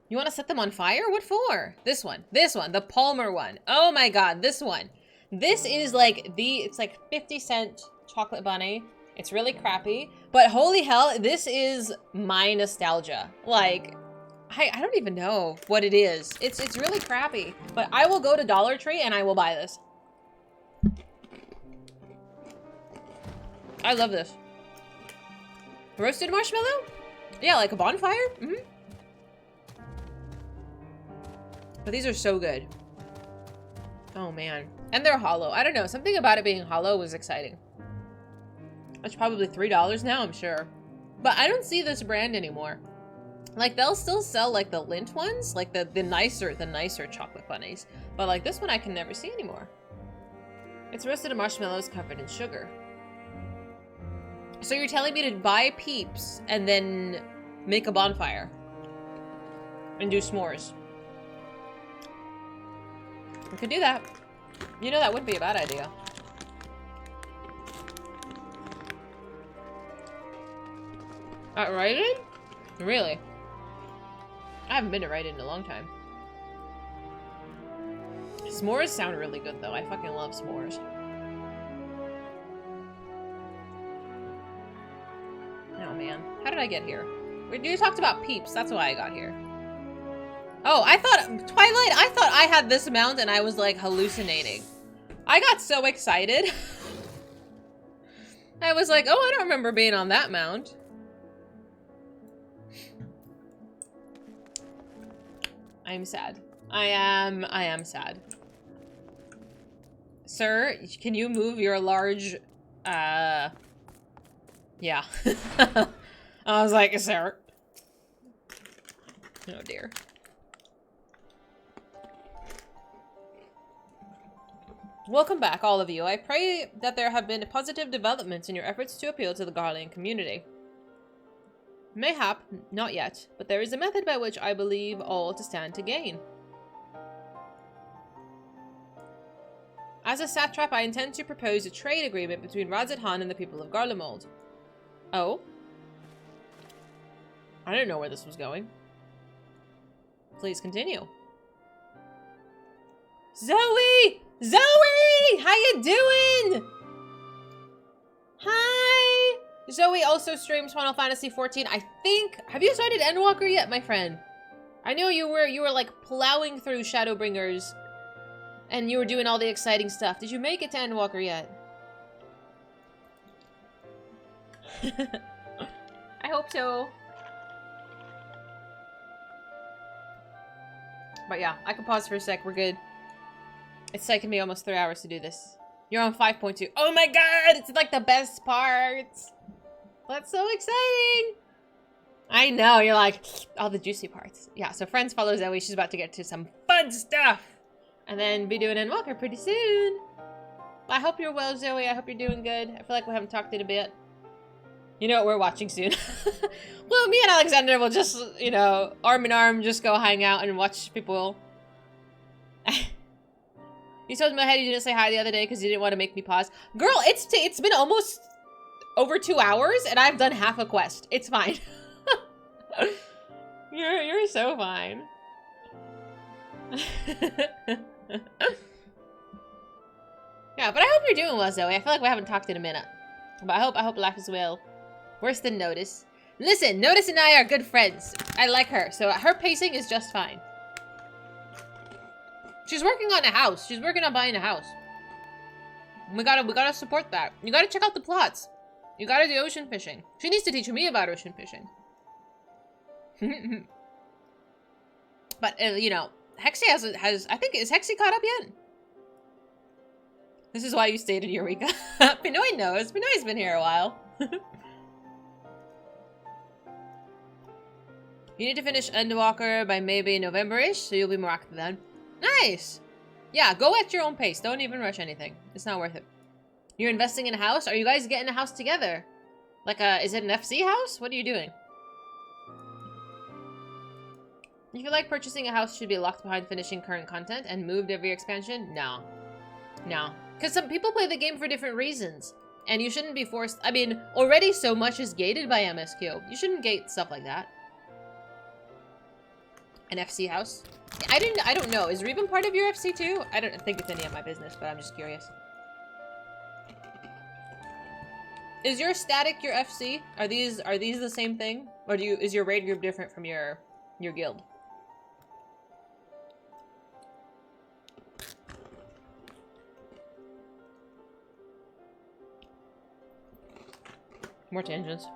You want to set them on fire? What for? This one. This one. The Palmer one. Oh my god, this one. This is like it's like 50-cent chocolate bunny. It's really crappy. But holy hell, this is my nostalgia. Like, I don't even know what it is. It's really crappy. But I will go to Dollar Tree and I will buy this. I love this. Roasted marshmallow? Yeah, like a bonfire? But these are so good. Oh, man. And they're hollow. I don't know. Something about it being hollow was exciting. It's probably $3 now, I'm sure. But I don't see this brand anymore. Like, they'll still sell, like, the Lindt ones. Like, the nicer chocolate bunnies. But, like, this one I can never see anymore. It's roasted marshmallows covered in sugar. So you're telling me to buy Peeps and then make a bonfire? And do s'mores? We could do that. You know, that wouldn't be a bad idea. At Rite Aid? Really? I haven't been to Rite Aid in a long time. S'mores sound really good, though. I fucking love s'mores. Oh, man. How did I get here? We talked about peeps. That's why I got here. Oh, I thought... Twilight, I thought I had this mount and I was, like, hallucinating. I got so excited. I was like, oh, I don't remember being on that mount. I'm sad. I am sad. Sir, can you move your large, yeah. I was like, sir. Oh dear. Welcome back, all of you. I pray that there have been positive developments in your efforts to appeal to the Garlean community. Mayhap, not yet, but there is a method by which I believe all to stand to gain. As a satrap, I intend to propose a trade agreement between Radzat-Han and the people of Garlemald. Oh? I didn't know where this was going. Please continue. Zoe! Zoe! How you doing? Hi! Zoe also streams Final Fantasy XIV. I think... Have you started Endwalker yet, my friend? I know you were like plowing through Shadowbringers and you were doing all the exciting stuff. Did you make it to Endwalker yet? I hope so. But yeah, I can pause for a sec. We're good. It's taken me almost 3 hours to do this. You're on 5.2. Oh my god! It's like the best part! That's so exciting! I know, you're like, all the juicy parts. Yeah, so friends follow Zoe. She's about to get to some fun stuff! And then be doing Endwalker pretty soon. I hope you're well, Zoe. I hope you're doing good. I feel like we haven't talked in a bit. You know what we're watching soon? Well, me and Alexander will just, you know, arm in arm, just go hang out and watch people. You told my head you didn't say hi the other day because you didn't want to make me pause. Girl, it's been almost over 2 hours and I've done half a quest. It's fine. You're so fine. Yeah, but I hope you're doing well, Zoe. I feel like we haven't talked in a minute. But I hope life is well. Worse than Notice. Listen, Notice and I are good friends. I like her, so her pacing is just fine. She's working on a house. She's working on buying a house. We gotta support that. You gotta check out the plots. You gotta do ocean fishing. She needs to teach me about ocean fishing. But, you know, Hexy has, I think, is Hexy caught up yet? This is why you stayed in Eureka. Pinoy knows. Pinoy's been here a while. You need to finish Endwalker by maybe November-ish, so you'll be more active then. Nice! Yeah, go at your own pace. Don't even rush anything. It's not worth it. You're investing in a house? Are you guys getting a house together? Like is it an FC house? What are you doing? If you feel like purchasing a house should be locked behind finishing current content and moved every expansion? No. No. Because some people play the game for different reasons. And you shouldn't be forced... I mean, already so much is gated by MSQ. You shouldn't gate stuff like that. An FC house? I don't know. Is Reuben part of your FC too? I don't think it's any of my business, but I'm just curious. Is your static your FC? Are these the same thing? Or is your raid group different from your guild? More tangents.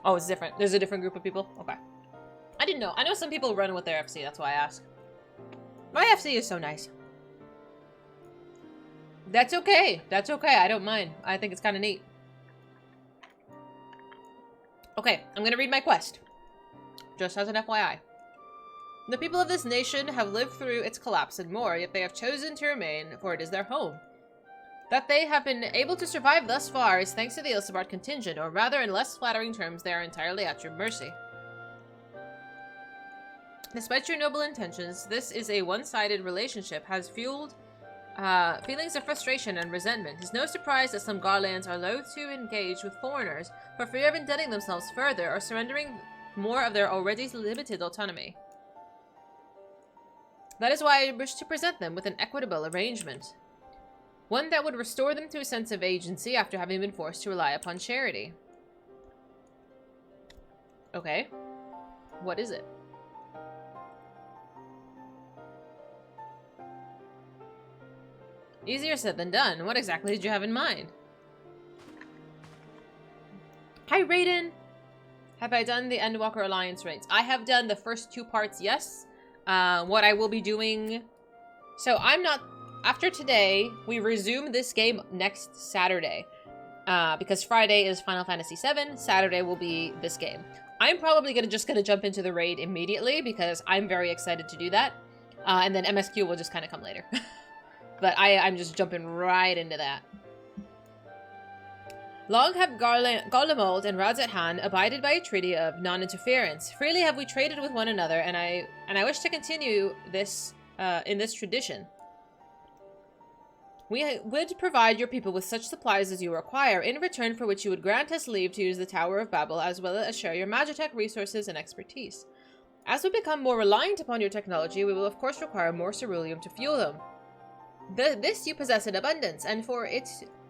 Oh, it's different. There's a different group of people? Okay. I didn't know. I know some people run with their FC. That's why I asked. My FC is so nice. That's okay. That's okay. I don't mind. I think it's kind of neat. Okay, I'm going to read my quest. Just as an FYI. The people of this nation have lived through its collapse and more, yet they have chosen to remain, for it is their home. That they have been able to survive thus far is thanks to the Ilsebard contingent, or rather, in less flattering terms, they are entirely at your mercy. Despite your noble intentions, this is a one-sided relationship, has fueled feelings of frustration and resentment. It's no surprise that some Garleans are loath to engage with foreigners for fear of indebting themselves further or surrendering more of their already limited autonomy. That is why I wish to present them with an equitable arrangement. One that would restore them to a sense of agency after having been forced to rely upon charity. Okay. What is it? Easier said than done. What exactly did you have in mind? Hi, Raiden! Have I done the Endwalker Alliance raids? I have done the first 2 parts, yes. What I will be doing... So, I'm not... After today, we resume this game next Saturday. Because Friday is Final Fantasy VII, Saturday will be this game. I'm probably just gonna jump into the raid immediately, because I'm very excited to do that. And then MSQ will just kind of come later. But I'm just jumping right into that. Long have Garlemald and Radz-at-Han abided by a treaty of non-interference. Freely have we traded with one another, and I wish to continue this in this tradition. We would provide your people with such supplies as you require, in return for which you would grant us leave to use the Tower of Babel, as well as share your Magitech resources and expertise. As we become more reliant upon your technology, we will of course require more ceruleum to fuel them. This you possess in abundance, and for it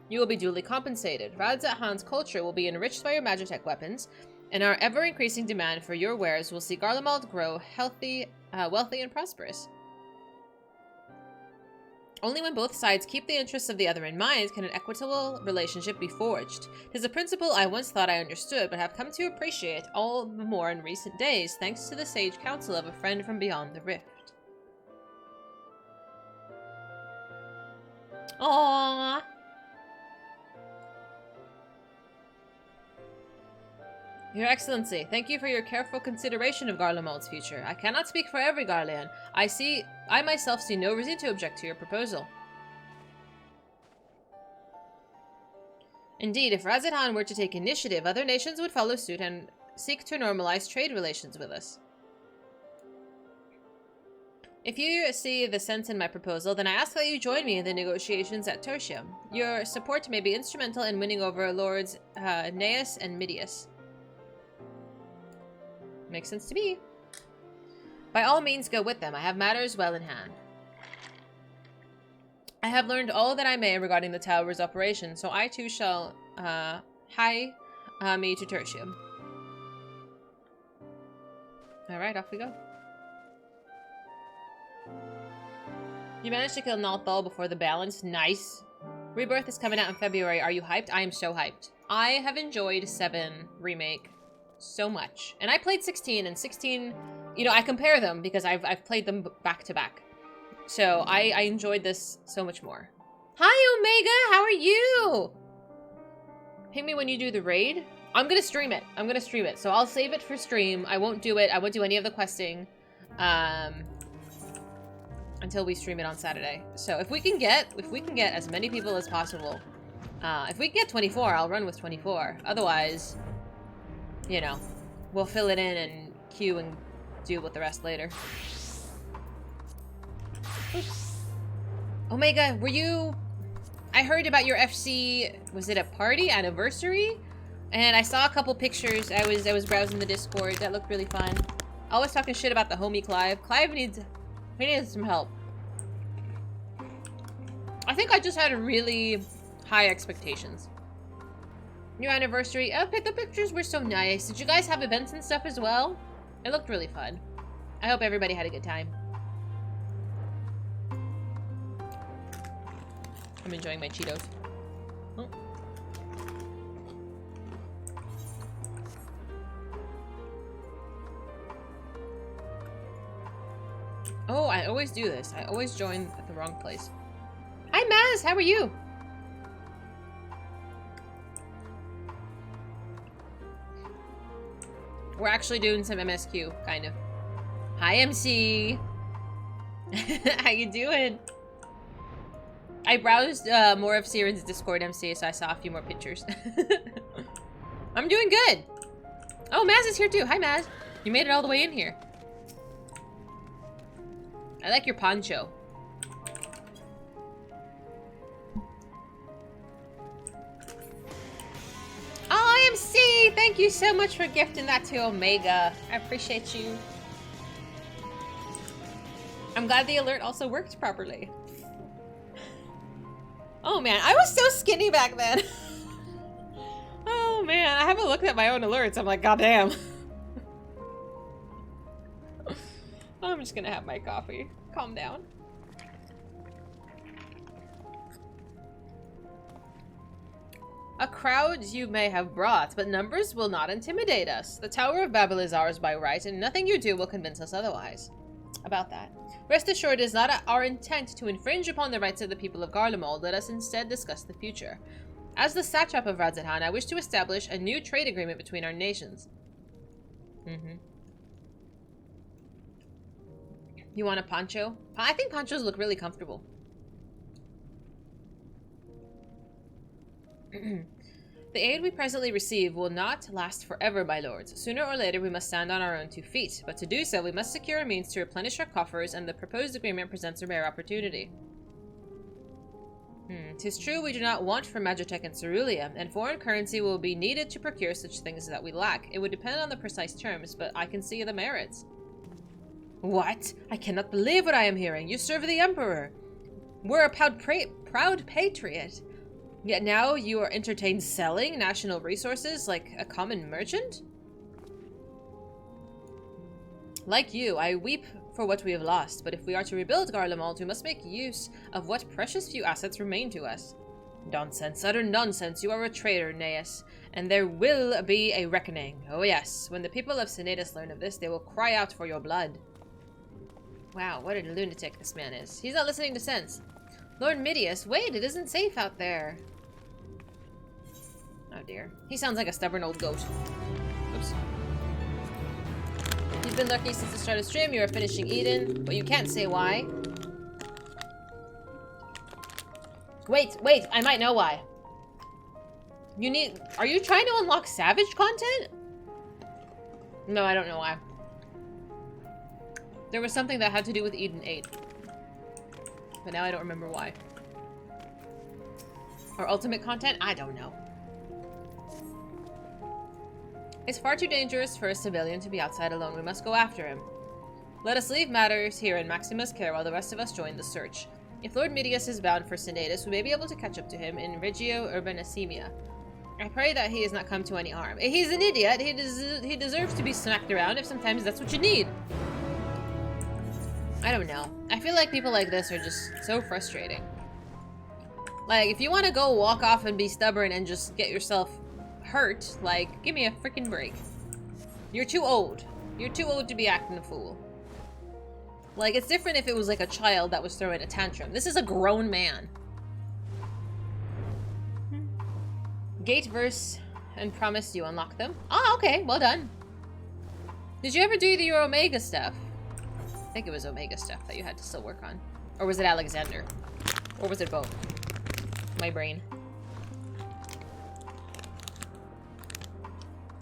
you will be duly compensated. Radz-at-Han's culture will be enriched by your Magitech weapons, and our ever-increasing demand for your wares will see Garlemald grow healthy, wealthy, and prosperous. Only when both sides keep the interests of the other in mind can an equitable relationship be forged. It is a principle I once thought I understood, but have come to appreciate all the more in recent days, thanks to the sage counsel of a friend from beyond the rift. Aww. Your Excellency, thank you for your careful consideration of Garlemald's future. I cannot speak for every Garlean. I myself see no reason to object to your proposal. Indeed, if Radz-at-Han were to take initiative, other nations would follow suit and seek to normalize trade relations with us. If you see the sense in my proposal, then I ask that you join me in the negotiations at Tertium. Your support may be instrumental in winning over Lords Neus and Midius. Makes sense to me. By all means, go with them. I have matters well in hand. I have learned all that I may regarding the tower's operation, so I too shall hie me to Tertium. Alright, off we go. You managed to kill Nalthal before the balance. Nice. Rebirth is coming out in February. Are you hyped? I am so hyped. I have enjoyed 7 Remake so much. And I played 16, and 16, you know, I compare them because I've played them back to back. So I enjoyed this so much more. Hi, Omega! How are you? Ping me when you do the raid. I'm gonna stream it. I'm gonna stream it. So I'll save it for stream. I won't do it. I won't do any of the questing. Until we stream it on Saturday. So if we can get as many people as possible, if we can get 24, I'll run with 24. Otherwise, you know, we'll fill it in and queue and deal with the rest later. Oops. Omega, were you... I heard about your FC... Was it a party anniversary? And I saw a couple pictures. I was browsing the Discord. That looked really fun. Always talking shit about the homie Clive. Clive needs some help. I think I just had really high expectations. New anniversary. Oh, the pictures were so nice. Did you guys have events and stuff as well? It looked really fun. I hope everybody had a good time. I'm enjoying my Cheetos. Oh. Oh, I always do this. I always join at the wrong place. Hi, Maz. How are you? We're actually doing some MSQ, kind of. Hi, MC. How you doing? I browsed more of Siren's Discord MC, so I saw a few more pictures. I'm doing good. Oh, Maz is here too. Hi, Maz. You made it all the way in here. I like your poncho. Oh, MC! Thank you so much for gifting that to Omega. I appreciate you. I'm glad the alert also worked properly. Oh man, I was so skinny back then. Oh man, I haven't looked at my own alerts. I'm like, goddamn. I'm just gonna have my coffee. Calm down. A crowd you may have brought, but numbers will not intimidate us. The Tower of Babel is ours by right, and nothing you do will convince us otherwise. About that. Rest assured, it is not our intent to infringe upon the rights of the people of Garlemald. Let us instead discuss the future. As the satrap of Radzetan, I wish to establish a new trade agreement between our nations. You want a poncho? I think ponchos look really comfortable. The aid we presently receive will not last forever, my lords. Sooner or later we must stand on our own 2 feet, but to do so we must secure a means to replenish our coffers, and the proposed agreement presents a rare opportunity. 'Tis true we do not want from Magitech and Cerulean, and foreign currency will be needed to procure such things that we lack. It would depend on the precise terms, but I can see the merits. What? I cannot believe what I am hearing. You serve the Emperor. We're a proud patriot. Yet now you are entertained selling national resources like a common merchant? Like you, I weep for what we have lost, but if we are to rebuild Garlemald, we must make use of what precious few assets remain to us. Nonsense, utter nonsense. You are a traitor, Neas, and there will be a reckoning. Oh yes, when the people of Senatus learn of this, they will cry out for your blood. Wow, what a lunatic this man is. He's not listening to sense. Lord Midius, wait, it isn't safe out there. Oh dear. He sounds like a stubborn old goat. Oops. You've been lucky since the start of stream. You are finishing Eden, but you can't say why. Wait, I might know why. Are you trying to unlock Savage content? No, I don't know why. There was something that had to do with Eden 8. But now I don't remember why. Or ultimate content? I don't know. It's far too dangerous for a civilian to be outside alone. We must go after him. Let us leave matters here in Maxima's care while the rest of us join the search. If Lord Midius is bound for Senatus, we may be able to catch up to him in Regio Urbanissima. I pray that he has not come to any harm. He's an idiot. He deserves to be smacked around if sometimes that's what you need. I don't know. I feel like people like this are just so frustrating. Like, if you want to go walk off and be stubborn and just get yourself hurt, like, give me a freaking break. You're too old. You're too old to be acting a fool. Like, it's different if it was like a child that was throwing a tantrum. This is a grown man. Gate verse and promise you unlock them. Ah, okay, well done. Did you ever do your Omega stuff? I think it was Omega stuff that you had to still work on. Or was it Alexander? Or was it both? My brain.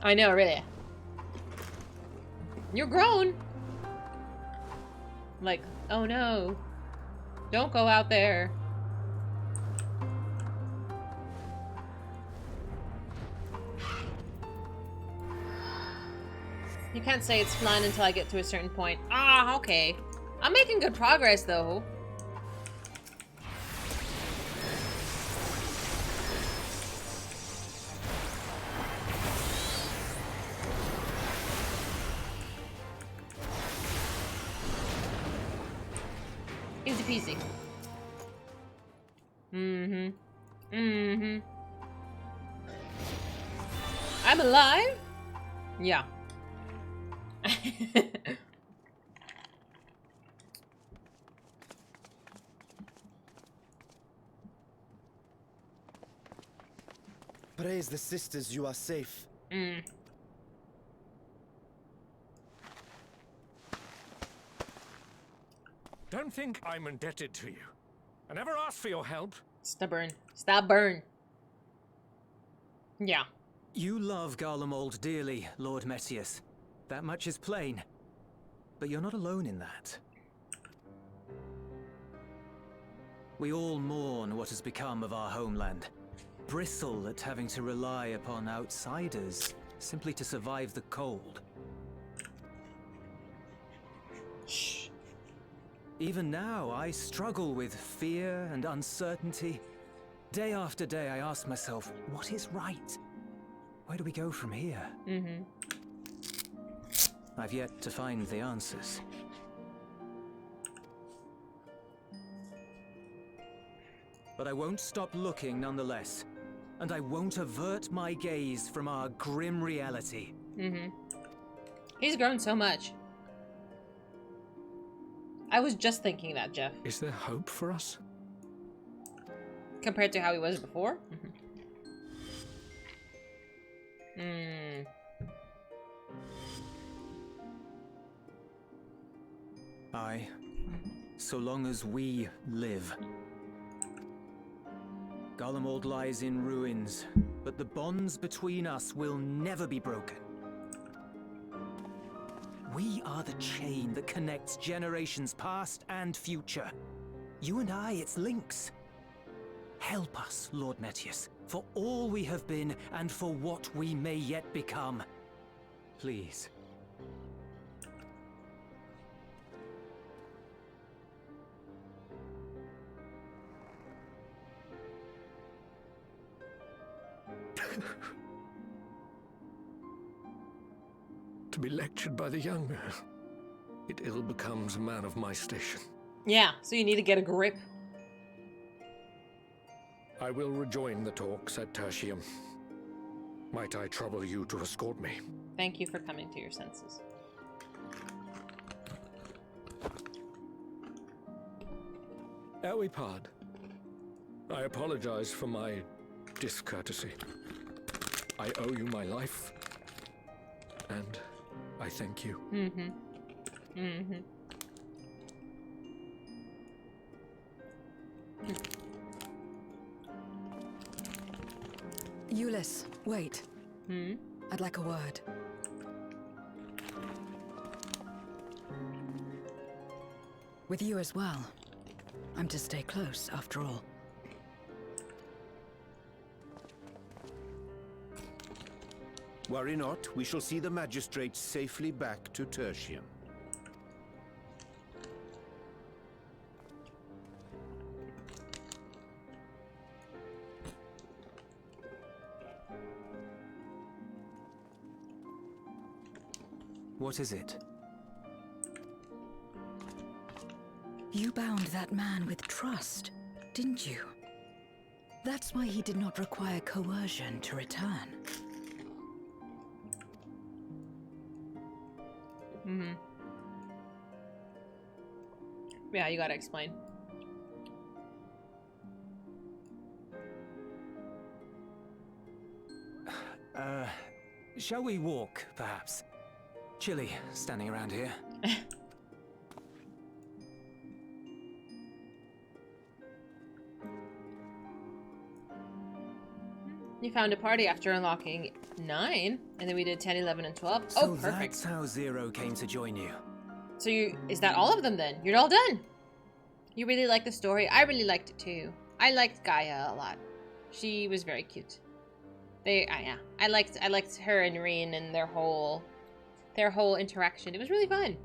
I know, really. You're grown. Like, oh no. Don't go out there. You can't say it's fun until I get to a certain point. Ah, okay. I'm making good progress, though. Easy peasy. I'm alive? Yeah. Praise the sisters, you are safe. Don't think I'm indebted to you. I never asked for your help. Stubborn. Stubborn. Yeah. You love Garlemald dearly, Lord Metius. That much is plain. But you're not alone in that. We all mourn what has become of our homeland. Bristle at having to rely upon outsiders simply to survive the cold. Shh. Even now, I struggle with fear and uncertainty. Day after day, I ask myself, what is right? Where do we go from here? Mm-hmm. I've yet to find the answers. But I won't stop looking nonetheless. And I won't avert my gaze from our grim reality. Mm-hmm. He's grown so much. I was just thinking that, Jeff. Is there hope for us? Compared to how he was before? Mm-hmm. Aye. So long as we live. Garlemald lies in ruins, but the bonds between us will never be broken. We are the chain that connects generations past and future. You and I, it's links. Help us, Lord Metius, for all we have been and for what we may yet become. Please. To be lectured by the younger, it ill becomes a man of my station. Yeah, so you need to get a grip. I will rejoin the talks at Tertium. Might I trouble you to escort me? Thank you for coming to your senses. Elwipard, I apologize for my discourtesy. I owe you my life, and I thank you. Mm-hmm. Mm-hmm. Euless, wait. I'd like a word. With you as well. I'm to stay close, after all. Worry not, we shall see the magistrate safely back to Tertium. What is it? You bound that man with trust, didn't you? That's why he did not require coercion to return. Mm-hmm. Yeah, you gotta explain. Shall we walk, perhaps? Chilly, standing around here. You found a party after unlocking 9, and then we did 10, 11, and 12. So Oh, perfect. that's how Zero came to join you. So is that all of them then? You're all done. You really like the story. I really liked it too. I liked Gaia a lot. She was very cute. Yeah. I liked her and Reen and their whole interaction. It was really fun.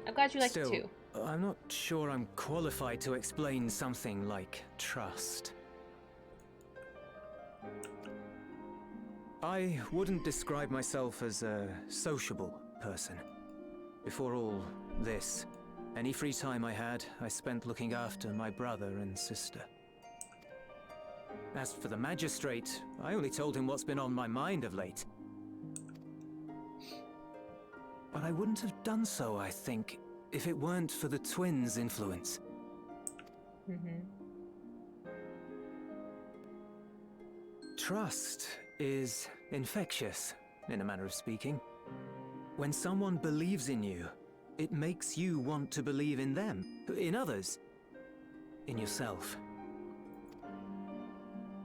I'm glad you liked it too. I'm not sure I'm qualified to explain something like trust. I wouldn't describe myself as a sociable person. Before all this, any free time I had, I spent looking after my brother and sister. As for the magistrate, I only told him what's been on my mind of late. But I wouldn't have done so, I think, if it weren't for the twins' influence. Trust is infectious, in a manner of speaking. When someone believes in you, it makes you want to believe in them, in others, in yourself.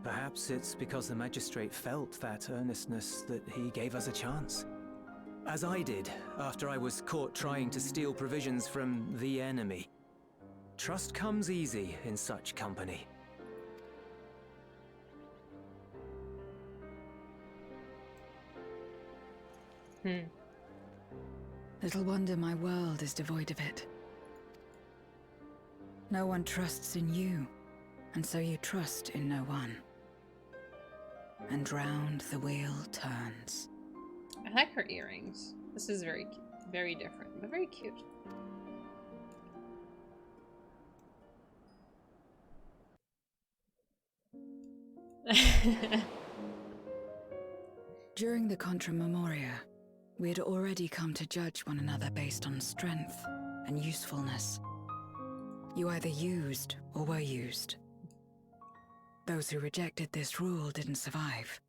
Perhaps it's because the magistrate felt that earnestness that he gave us a chance. As I did, after I was caught trying to steal provisions from the enemy. Trust comes easy in such company. Little wonder my world is devoid of it. No one trusts in you, and so you trust in no one. And round the wheel turns. I like her earrings. This is very, very different, but very cute. During the Contra Memoria, we had already come to judge one another based on strength and usefulness. You either used or were used. Those who rejected this rule didn't survive.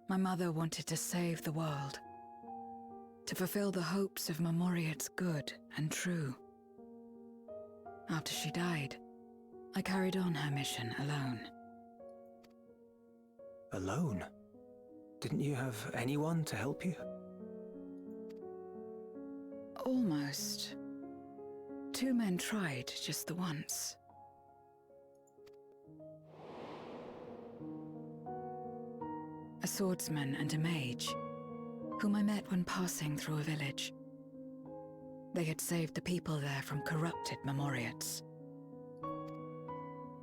My mother wanted to save the world, to fulfill the hopes of Memoria's good and true. After she died, I carried on her mission alone. Alone? Didn't you have anyone to help you? Almost. 2 men tried just the once. A swordsman and a mage, whom I met when passing through a village. They had saved the people there from corrupted Memoriats.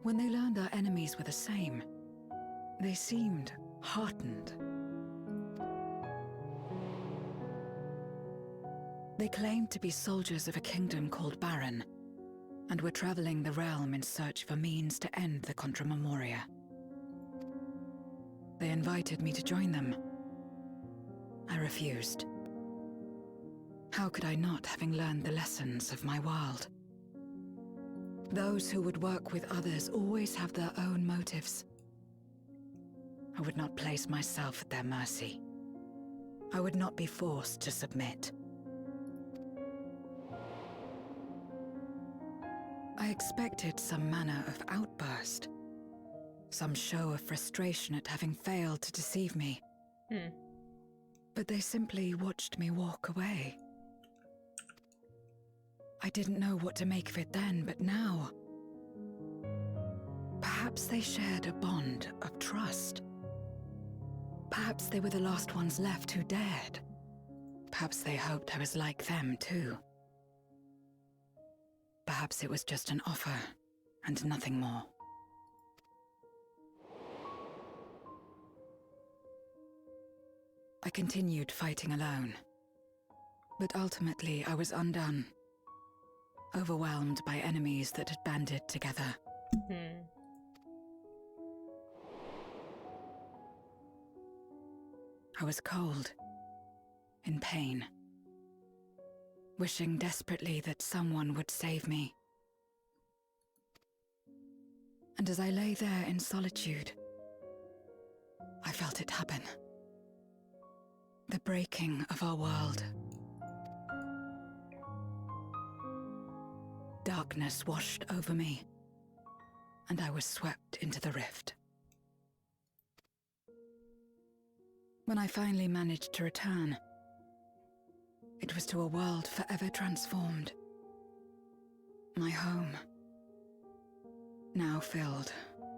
When they learned our enemies were the same, they seemed heartened. They claimed to be soldiers of a kingdom called Baron, and were traveling the realm in search of a means to end the Contra Memoria. They invited me to join them. I refused. How could I not, having learned the lessons of my world? Those who would work with others always have their own motives. I would not place myself at their mercy. I would not be forced to submit. I expected some manner of outburst, some show of frustration at having failed to deceive me. But they simply watched me walk away. I didn't know what to make of it then, but now... Perhaps they shared a bond of trust. Perhaps they were the last ones left who dared. Perhaps they hoped I was like them, too. Perhaps it was just an offer, and nothing more. I continued fighting alone. But ultimately, I was undone. Overwhelmed by enemies that had banded together. I was cold, in pain, wishing desperately that someone would save me. And as I lay there in solitude, I felt it happen. The breaking of our world. Darkness washed over me, and I was swept into the rift. When I finally managed to return, it was to a world forever transformed. My home, now filled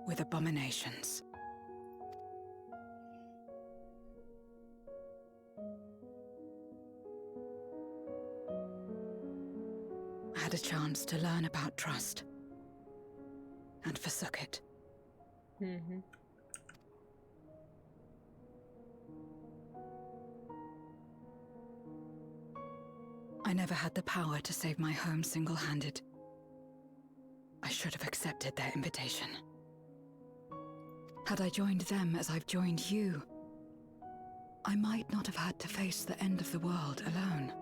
with abominations. I had a chance to learn about trust, and forsook it. I never had the power to save my home single-handed. I should have accepted their invitation. Had I joined them as I've joined you, I might not have had to face the end of the world alone.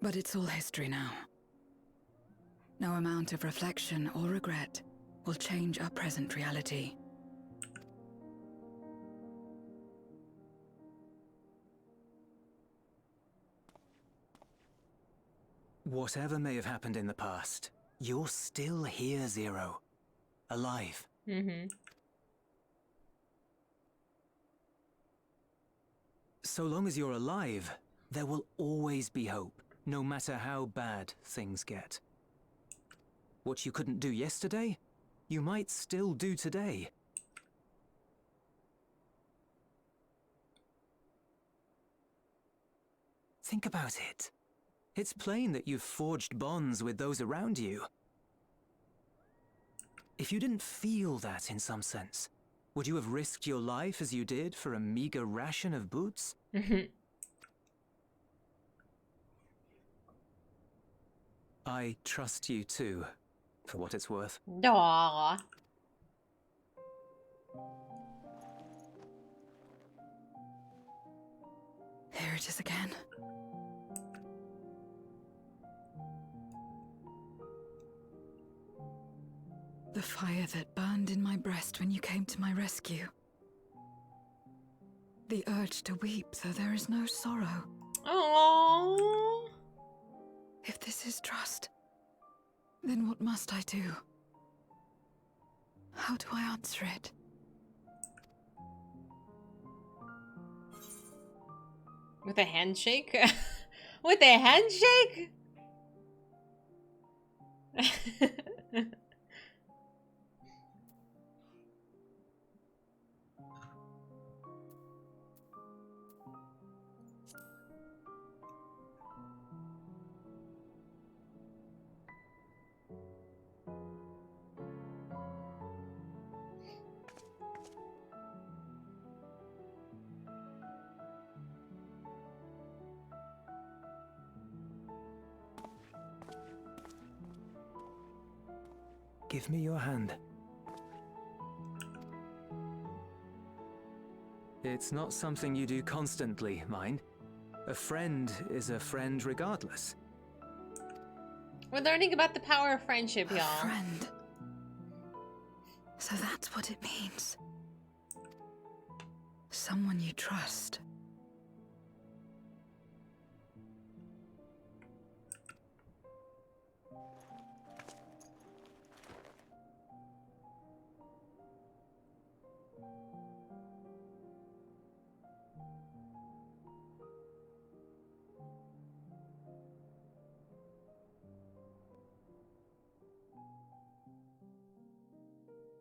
But it's all history now. No amount of reflection or regret will change our present reality. Whatever may have happened in the past, you're still here, Zero. Alive. So long as you're alive, there will always be hope, no matter how bad things get. What you couldn't do yesterday, you might still do today. Think about it. It's plain that you've forged bonds with those around you. If you didn't feel that in some sense, would you have risked your life as you did for a meager ration of boots? I trust you too, for what it's worth. Aww. Here it is again. The fire that burned in my breast when you came to my rescue. The urge to weep, though there is no sorrow. Aww. If this is trust, then what must I do? How do I answer it? With a handshake? With a handshake? Give me your hand. It's not something you do constantly, mind. A friend is a friend regardless. We're learning about the power of friendship, A y'all. friend. So that's what it means. Someone you trust.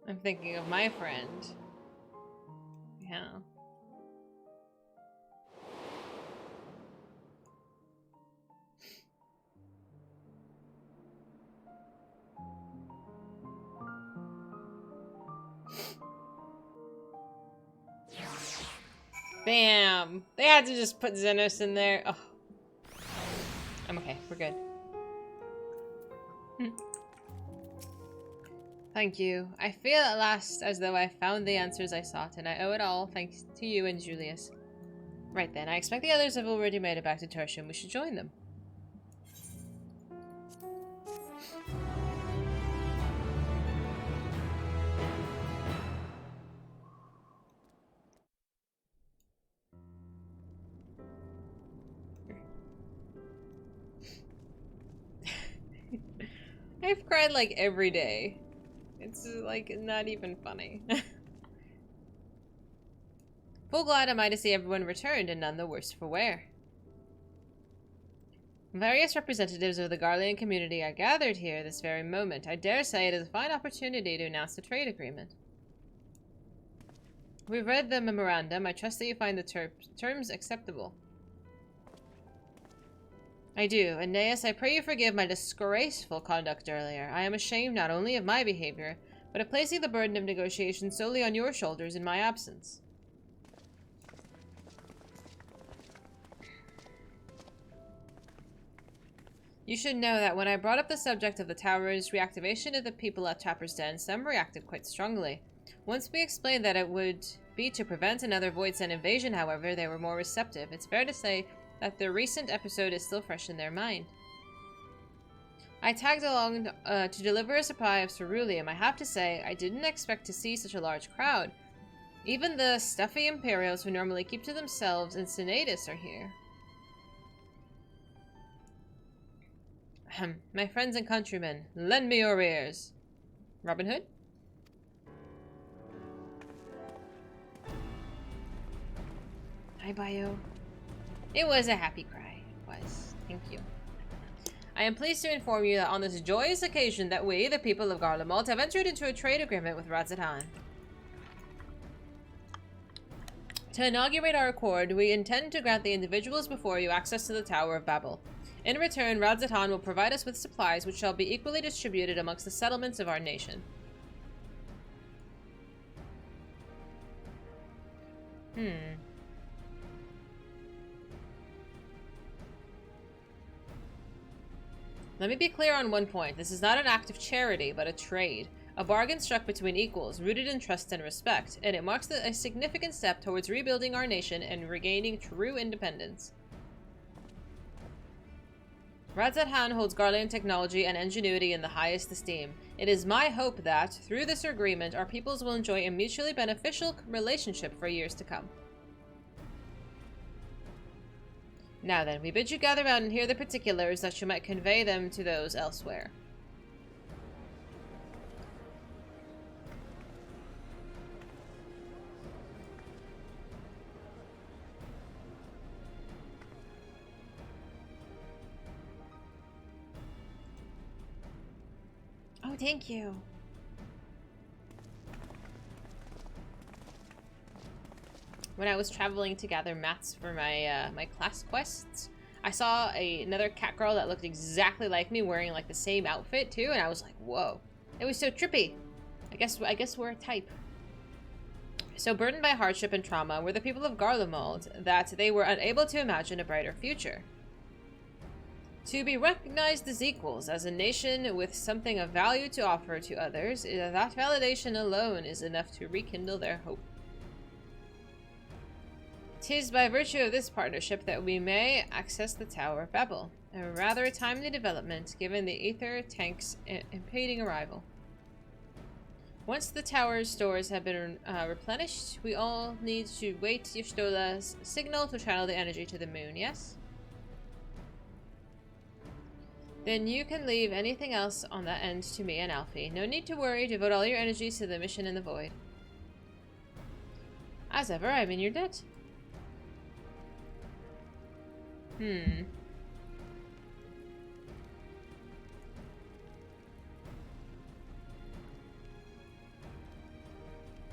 I'm thinking of my friend. Yeah. Bam! They had to just put Xenos in there. Oh. I'm okay. We're good. Thank you. I feel at last as though I found the answers I sought, and I owe it all thanks to you and Julius. Right then, I expect the others have already made it back to Tertium. We should join them. I've cried like every day. It's like not even funny. Full glad am I to see everyone returned and none the worse for wear. Various representatives of the Garlean community are gathered here this very moment. I dare say it is a fine opportunity to announce the trade agreement. We've read the memorandum. I trust that you find the terms acceptable. I do. Aeneas, I pray you forgive my disgraceful conduct earlier. I am ashamed not only of my behavior, but of placing the burden of negotiation solely on your shoulders in my absence. You should know that when I brought up the subject of the tower's reactivation of the people at Trapper's Den, some reacted quite strongly. Once we explained that it would be to prevent another Void Sen invasion, however, they were more receptive. It's fair to say that the recent episode is still fresh in their mind. I tagged along to deliver a supply of ceruleum. I have to say, I didn't expect to see such a large crowd. Even the stuffy Imperials who normally keep to themselves in Senatus are here. Ahem. My friends and countrymen, lend me your ears. Robin Hood? Hi, Bio. It was a happy cry. It was. Thank you. I am pleased to inform you that on this joyous occasion that we, the people of Garlemald, have entered into a trade agreement with Radzatan. To inaugurate our accord, we intend to grant the individuals before you access to the Tower of Babel. In return, Radzatan will provide us with supplies which shall be equally distributed amongst the settlements of our nation. Let me be clear on one point. This is not an act of charity, but a trade. A bargain struck between equals, rooted in trust and respect, and it marks a significant step towards rebuilding our nation and regaining true independence. Radzatan holds Garlean technology and ingenuity in the highest esteem. It is my hope that, through this agreement, our peoples will enjoy a mutually beneficial relationship for years to come. Now then, we bid you gather round and hear the particulars that you might convey them to those elsewhere. Oh, thank you. When I was traveling to gather mats for my my class quests, I saw another cat girl that looked exactly like me wearing like the same outfit too, and I was like, whoa. It was so trippy. I guess we're a type. So burdened by hardship and trauma were the people of Garlemald that they were unable to imagine a brighter future. To be recognized as equals, as a nation with something of value to offer to others, that validation alone is enough to rekindle their hope. 'Tis by virtue of this partnership that we may access the Tower of Babel, a rather timely development given the Aether tank's impeding arrival. Once the tower's stores have been replenished, we all need to wait Y'shtola's signal to channel the energy to the moon, yes? Then you can leave anything else on that end to me and Alfie. No need to worry, devote all your energies to the mission in the void. As ever, I'm in your debt.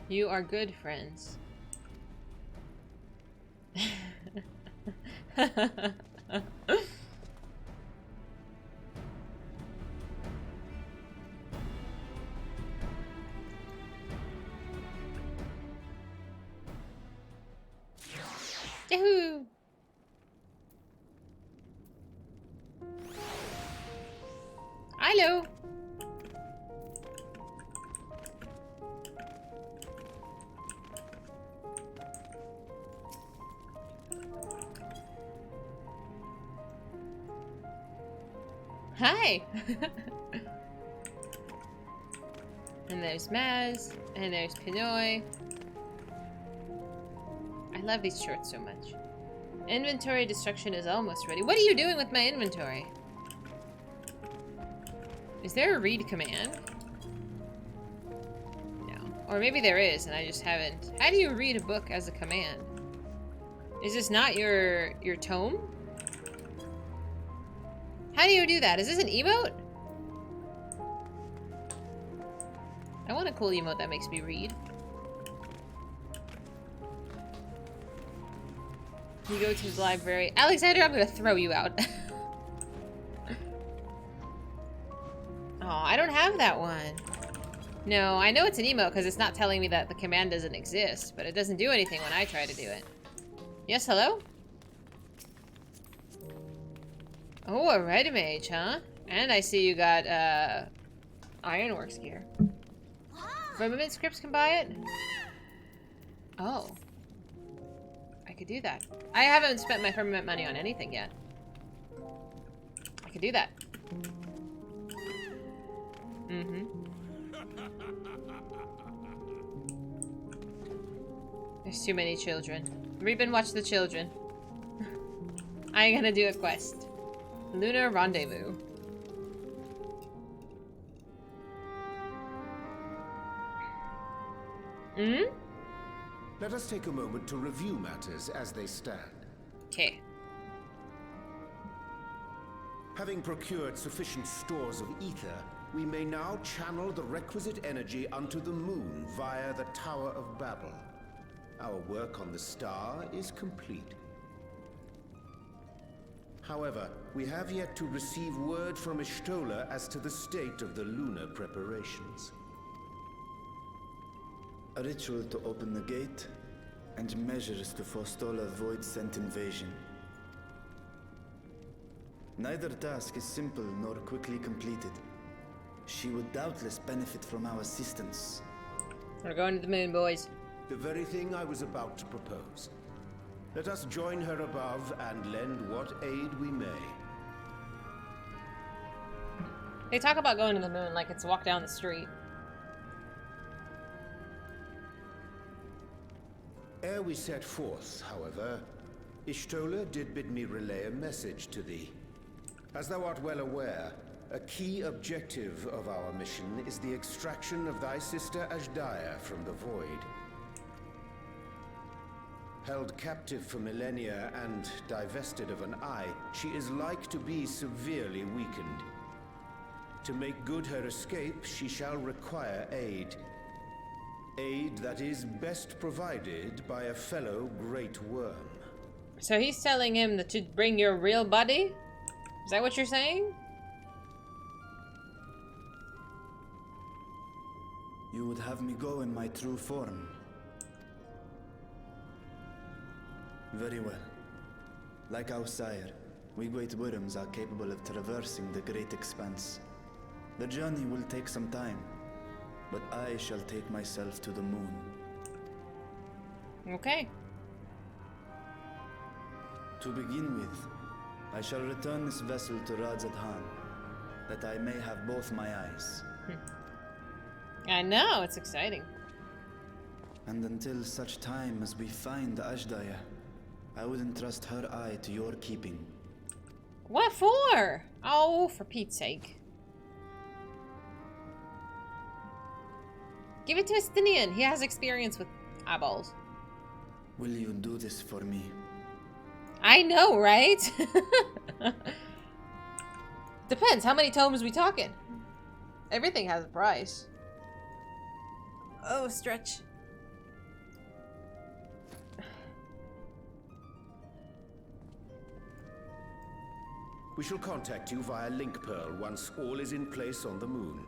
You are good friends. Yahoo! Hello! Hi! And there's Maz, and there's Pinoy. I love these shorts so much. Inventory destruction is almost ready. What are you doing with my inventory? Is there a read command? No. Or maybe there is, and I just haven't. How do you read a book as a command? Is this not your tome? How do you do that? Is this an emote? I want a cool emote that makes me read. You go to the library. Alexander, I'm gonna throw you out. Oh, I don't have that one. No, I know it's an emote because it's not telling me that the command doesn't exist, but it doesn't do anything when I try to do it. Yes, hello? Oh, a red mage, huh? And I see you got, Ironworks gear. Firmament scripts can buy it? Oh. I could do that. I haven't spent my firmament money on anything yet. I could do that. Mm-hmm. There's too many children. Reuben, watch the children. I'm gonna do a quest. Lunar Rendezvous. Hmm? Let us take a moment to review matters as they stand. Okay. Having procured sufficient stores of ether, we may now channel the requisite energy unto the moon via the Tower of Babel. Our work on the star is complete. However, we have yet to receive word from Ishtola as to the state of the lunar preparations. A ritual to open the gate, and measures to forestall a void-sent invasion. Neither task is simple nor quickly completed. She would doubtless benefit from our assistance. We're going to the moon, boys. The very thing I was about to propose. Let us join her above and lend what aid we may. They talk about going to the moon like it's a walk down the street. Ere we set forth, however, Ishtola did bid me relay a message to thee. As thou art well aware, a key objective of our mission is the extraction of thy sister Ashdaya from the Void. Held captive for millennia and divested of an eye, she is like to be severely weakened. To make good her escape, she shall require aid. Aid that is best provided by a fellow great worm. So he's telling him to bring your real buddy? Is that what you're saying? You would have me go in my true form. Very well. Like our sire, we great worms are capable of traversing the great expanse. The journey will take some time, but I shall take myself to the moon. Okay. To begin with, I shall return this vessel to Radzadhan, that I may have both my eyes. I know, it's exciting. And until such time as we find Ashdaya, I would entrust her eye to your keeping. What for? Oh, for Pete's sake. Give it to Estinian. He has experience with eyeballs. Will you do this for me? I know, right? Depends. How many tomes we talking? Everything has a price. Oh, stretch. We shall contact you via Link Pearl once all is in place on the moon.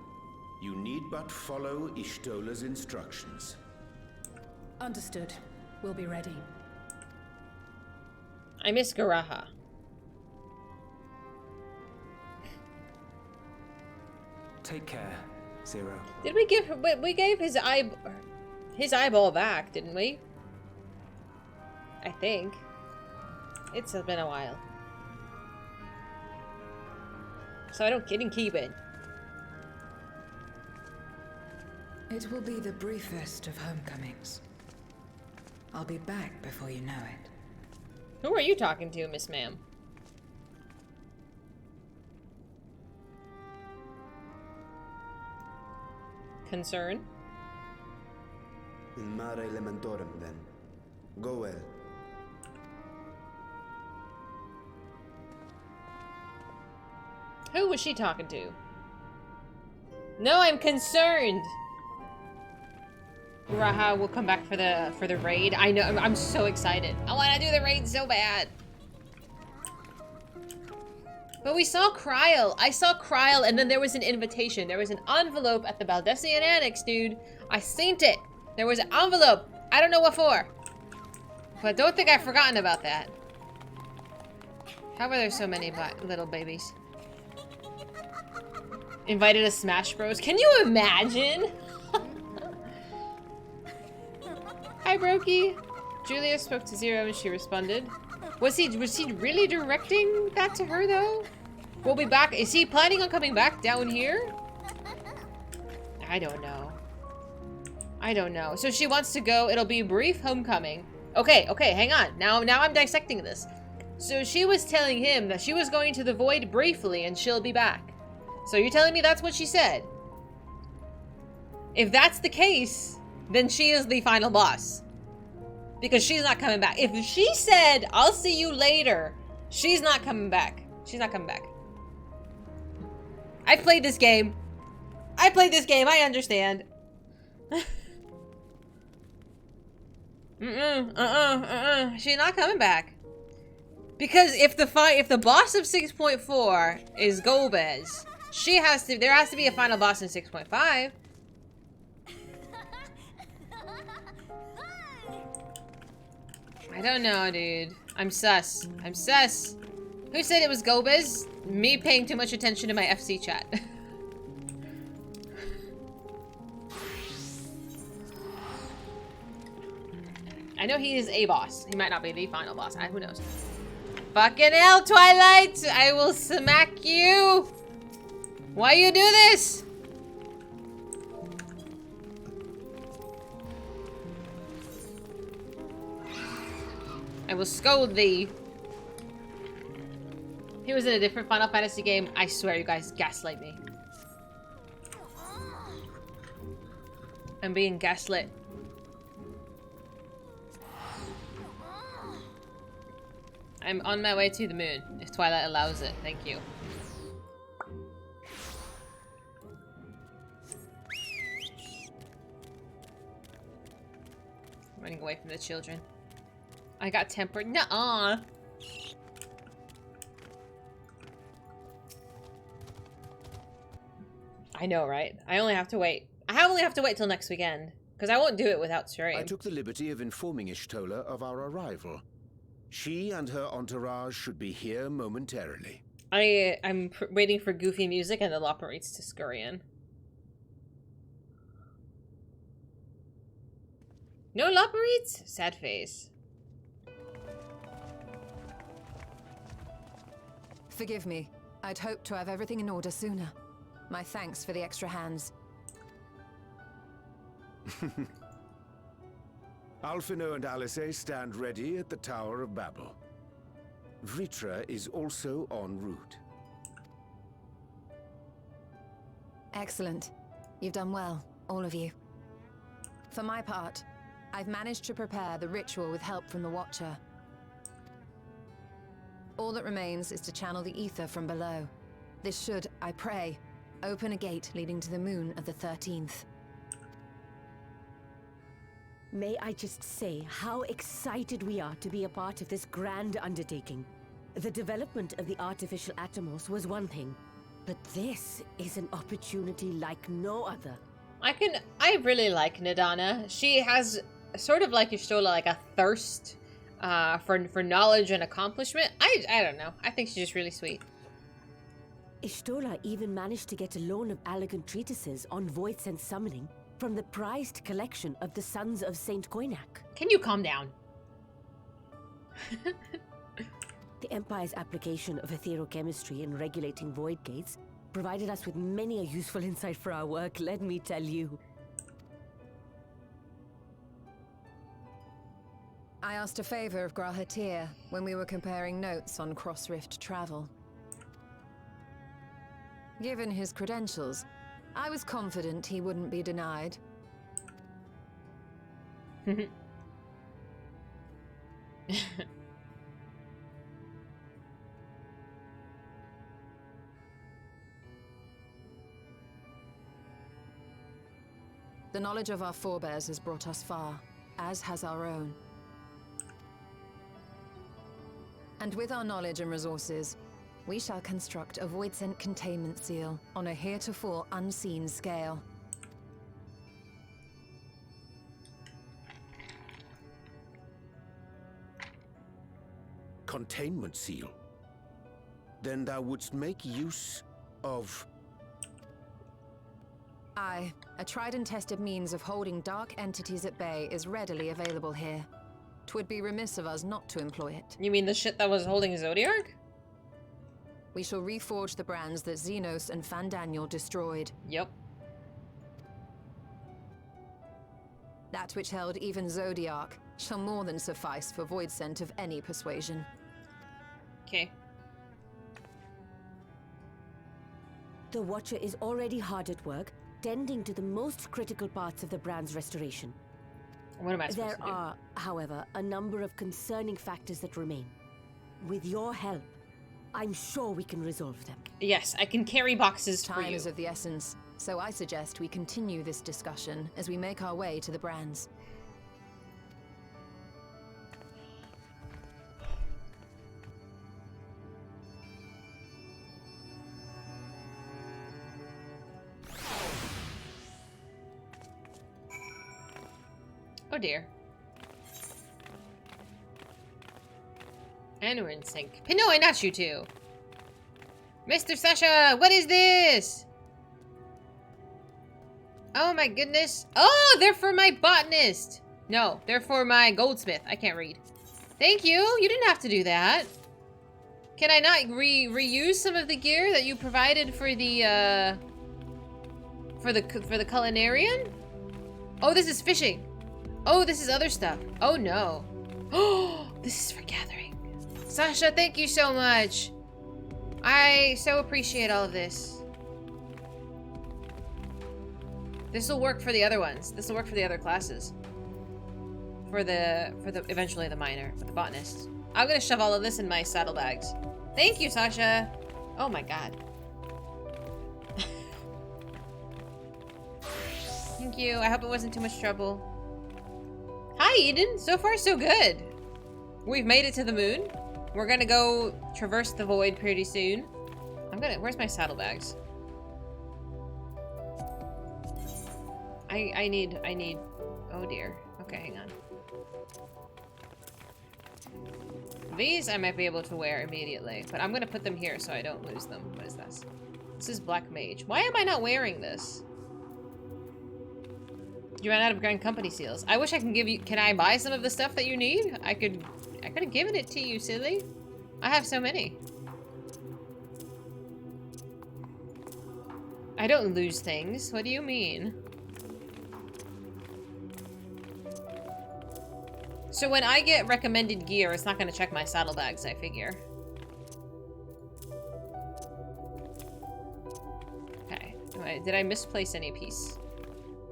You need but follow Ishtola's instructions. Understood. We'll be ready. I miss Garaha. Take care, Zero. Did we give? We gave his eyeball back, didn't we? I think. It's been a while, so I didn't keep it. It will be the briefest of homecomings. I'll be back before you know it. Who are you talking to, Miss Ma'am? Concern? In mare elementorum, then. Go well. Who was she talking to? No, I'm concerned. Raha will come back for the raid. I know. I'm so excited. I want to do the raid so bad. But we saw Kryl. I saw Kryl, and then there was an invitation. There was an envelope at the Baldessian Annex, dude. I seen it. There was an envelope. I don't know what for. But don't think I've forgotten about that. How are there so many little babies? Invited to Smash Bros. Can you imagine? Hi, Brokey. Julia spoke to Zero and she responded. Was he really directing that to her, though? We'll be back. Is he planning on coming back down here? I don't know. I don't know. So she wants to go. It'll be a brief homecoming. Okay, hang on. Now I'm dissecting this. So she was telling him that she was going to the Void briefly and she'll be back. So you're telling me that's what she said? If that's the case, then she is the final boss. Because she's not coming back. If she said, I'll see you later, she's not coming back. She's not coming back. I played this game. I understand. She's not coming back. Because if the boss of 6.4 is Golbez, there has to be a final boss in 6.5. I don't know, dude. I'm sus. Who said it was Golbez? Me paying too much attention to my FC chat. I know he is a boss. He might not be the final boss. Who knows? Fucking hell, Twilight! I will smack you! Why you do this? I will scold thee. He was in a different Final Fantasy game. I swear you guys gaslight me. I'm being gaslit. I'm on my way to the moon, if Twilight allows it. Thank you. Running away from the children. I got tempered. Nuh-uh. I know, right? I only have to wait. I only have to wait till next weekend. Because I won't do it without stream. I took the liberty of informing Ishtola of our arrival. She and her entourage should be here momentarily. I'm waiting for goofy music and the Lopperites to scurry in. No Lopperites? Sad face. Forgive me. I'd hoped to have everything in order sooner. My thanks for the extra hands. Alphino and Alice stand ready at the Tower of Babel. Vritra is also en route. Excellent. You've done well, all of you. For my part, I've managed to prepare the ritual with help from the Watcher. All that remains is to channel the ether from below. This should, I pray, open a gate leading to the moon of the 13th. May I just say how excited we are to be a part of this grand undertaking. The development of the artificial Atomos was one thing, but this is an opportunity like no other. I really like Nadana. She has sort of like Ishtola, like a thirst for knowledge and accomplishment. I don't know. I think she's just really sweet. Ishtola even managed to get a loan of elegant treatises on voice and summoning from the prized collection of the Sons of Saint Koinak. Can you calm down? The Empire's application of etherochemistry in regulating void gates provided us with many a useful insight for our work, let me tell you. I asked a favor of Grahatir when we were comparing notes on cross-rift travel. Given his credentials, I was confident he wouldn't be denied. The knowledge of our forebears has brought us far, as has our own. And with our knowledge and resources, we shall construct a void-sent containment seal on a heretofore unseen scale. Containment seal? Then thou wouldst make use of... Aye, a tried and tested means of holding dark entities at bay is readily available here. 'Twould be remiss of us not to employ it. You mean the shit that was holding Zodiark? We shall reforge the brands that Xenos and Fandaniel destroyed. Yep. That which held even Zodiark shall more than suffice for void scent of any persuasion. Okay. The Watcher is already hard at work, tending to the most critical parts of the brand's restoration. What am I supposed to do? There are, however, a number of concerning factors that remain. With your help, I'm sure we can resolve them. Yes, I can carry boxes for Time you. is of the essence, so I suggest we continue this discussion as we make our way to the brands. Oh dear. And we're in sync. Pinoy, not you two. Mr. Sasha, what is this? Oh my goodness. Oh, they're for my botanist. No, they're for my goldsmith. I can't read. Thank you. You didn't have to do that. Can I not reuse some of the gear that you provided for the culinarian? Oh, this is fishing. Oh, this is other stuff. Oh no. Oh, this is for gathering. Sasha, thank you so much. I so appreciate all of this. This will work for the other ones. This will work for the other classes. For the eventually the miner, for the botanist. I'm gonna shove all of this in my saddlebags. Thank you, Sasha. Oh my god. Thank you. I hope it wasn't too much trouble. Hi, Eden. So far, so good. We've made it to the moon. We're gonna go traverse the void pretty soon. Where's my saddlebags? I need, oh dear. Okay, hang on. These I might be able to wear immediately, but I'm gonna put them here so I don't lose them. What is this? This is Black Mage. Why am I not wearing this? You ran out of Grand Company seals. I wish I can give you... Can I buy some of the stuff that you need? I could have given it to you, silly. I have so many. I don't lose things. What do you mean? So when I get recommended gear, it's not going to check my saddlebags, I figure. Okay. Did I misplace any piece?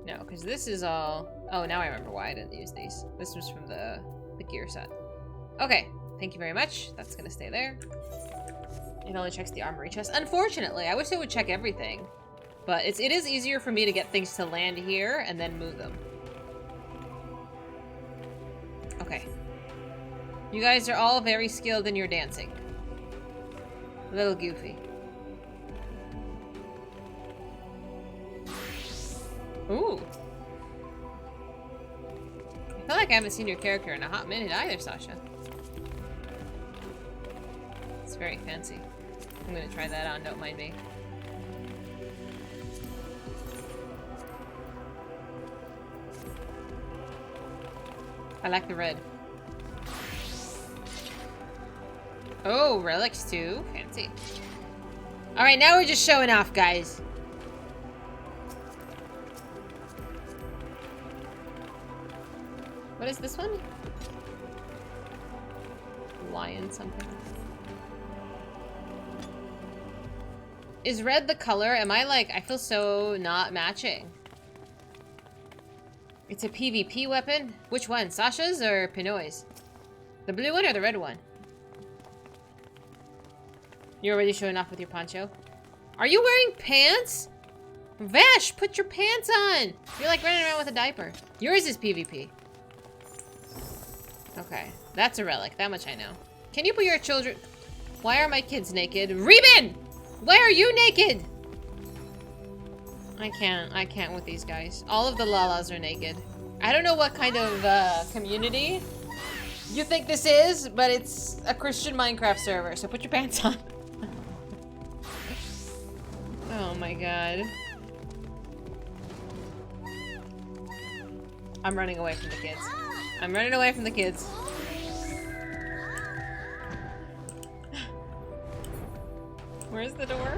No, because this is all... Oh, now I remember why I didn't use these. This was from the gear set. Okay. Thank you very much. That's going to stay there. It only checks the armory chest. Unfortunately, I wish it would check everything. But it is easier for me to get things to land here and then move them. Okay. You guys are all very skilled in your dancing. A little goofy. Ooh. I feel like I haven't seen your character in a hot minute either, Sasha. It's very fancy. I'm gonna try that on, don't mind me. I like the red. Oh, relics too. Fancy. Alright, now we're just showing off, guys. What is this one? Lion something. Is red the color? Am I like... I feel so not matching. It's a PvP weapon? Which one? Sasha's or Pinoy's? The blue one or the red one? You're already showing off with your poncho? Are you wearing pants? Vash, put your pants on! You're like running around with a diaper. Yours is PvP. Okay, that's a relic. That much I know. Can you put your children... Why are my kids naked? Reuben! Why are you naked? I can't with these guys. All of the Lalas are naked. I don't know what kind of community you think this is, but it's a Christian Minecraft server, so put your pants on. Oh my god. I'm running away from the kids. I'm running away from the kids. Where's the door?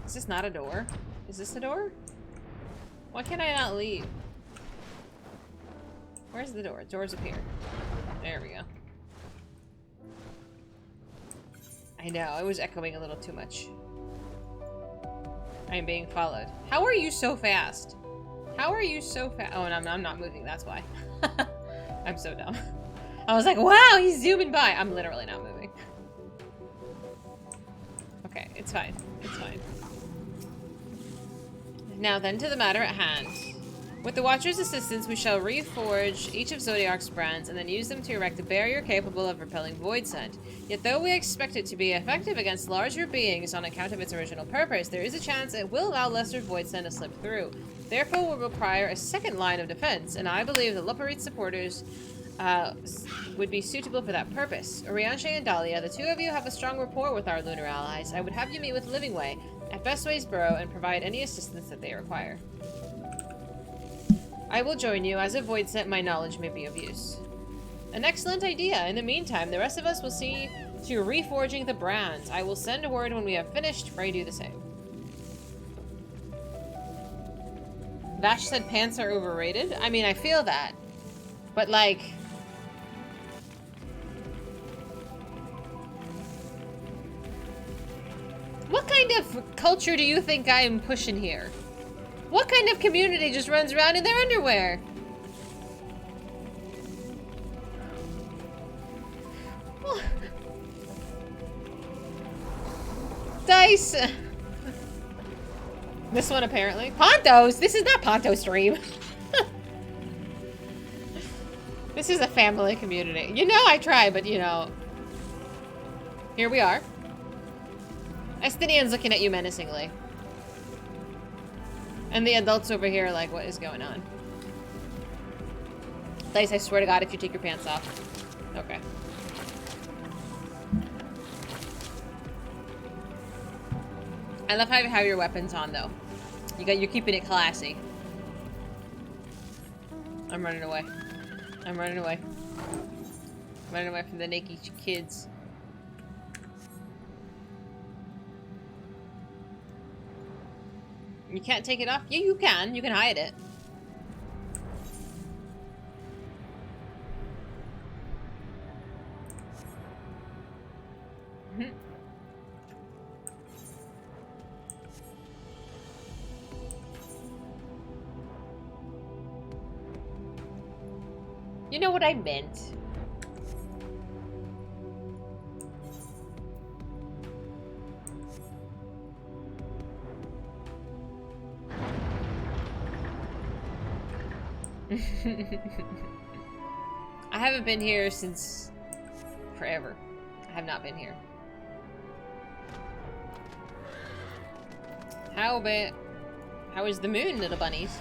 Is this not a door? Is this a door? Why can't I not leave? Where's the door? Door's up here. There we go. I know, it was echoing a little too much. I am being followed. How are you so fast? How are you so fast? Oh, and I'm not moving, that's why. I'm so dumb. I was like, wow, he's zooming by. I'm literally not moving. Okay, it's fine. It's fine. Now then, to the matter at hand. With the Watcher's assistance, we shall reforge each of Zodiac's brands and then use them to erect a barrier capable of repelling void scent. Yet though we expect it to be effective against larger beings on account of its original purpose, there is a chance it will allow lesser void scent to slip through. Therefore, will require a second line of defense, and I believe the Luparit supporters would be suitable for that purpose. Orianche and Dahlia, the two of you have a strong rapport with our lunar allies. I would have you meet with Livingway at Bestway's Burrow and provide any assistance that they require. I will join you. As a void scent, my knowledge may be of use. An excellent idea. In the meantime, the rest of us will see to reforging the brands. I will send a word when we have finished. Pray do the same. Vash said pants are overrated. I mean, I feel that. But like... what kind of culture do you think I am pushing here? What kind of community just runs around in their underwear? Dice! This one apparently. Pontos! This is not Ponto stream. This is a family community. You know I try, but you know. Here we are. Estinian's looking at you menacingly. And the adults over here are like, what is going on? Dice, I swear to God, if you take your pants off. Okay. I love how you have your weapons on, though. You're keeping it classy. I'm running away. I'm running away. I'm running away from the naked kids. You can't take it off? Yeah, you can. You can hide it. You know what I meant. I haven't been here since forever. I have not been here. How is the moon, little bunnies?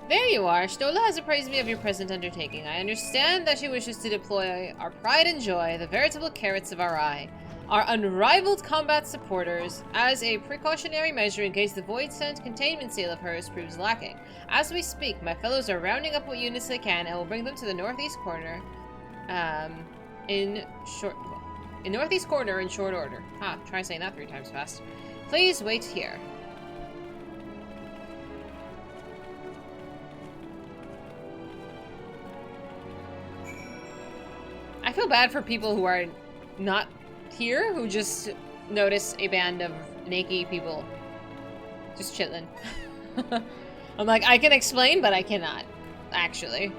There you are. Stola has apprised me of your present undertaking. I understand that she wishes to deploy our pride and joy, the veritable carrots of our eye, our unrivaled combat supporters, as a precautionary measure in case the void scent containment seal of hers proves lacking. As we speak, my fellows are rounding up what units they can and will bring them to the northeast corner in short order. Try saying that 3 times fast. Please wait here. I feel bad for people who are not here, who just notice a band of naked people just chilling. I'm like, I can explain, but I cannot, actually.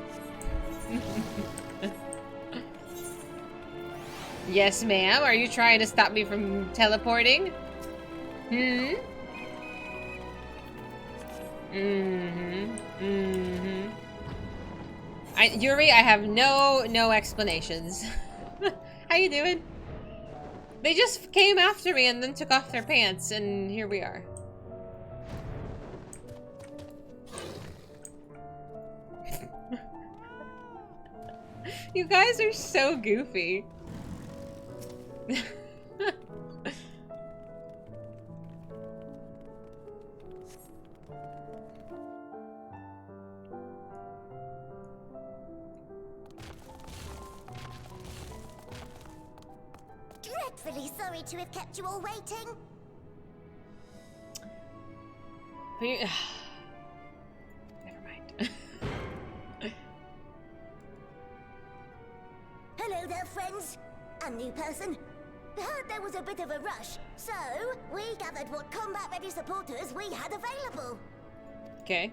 Yes, ma'am. Are you trying to stop me from teleporting? Hmm? Mm-hmm. Mm-hmm. Yuri, I have no explanations. How you doing? They just came after me and then took off their pants, and here we are. You guys are so goofy. Dreadfully sorry to have kept you all waiting. Never mind. Hello there, friends. A new person. Heard there was a bit of a rush, so we gathered what combat-ready supporters we had available. Okay.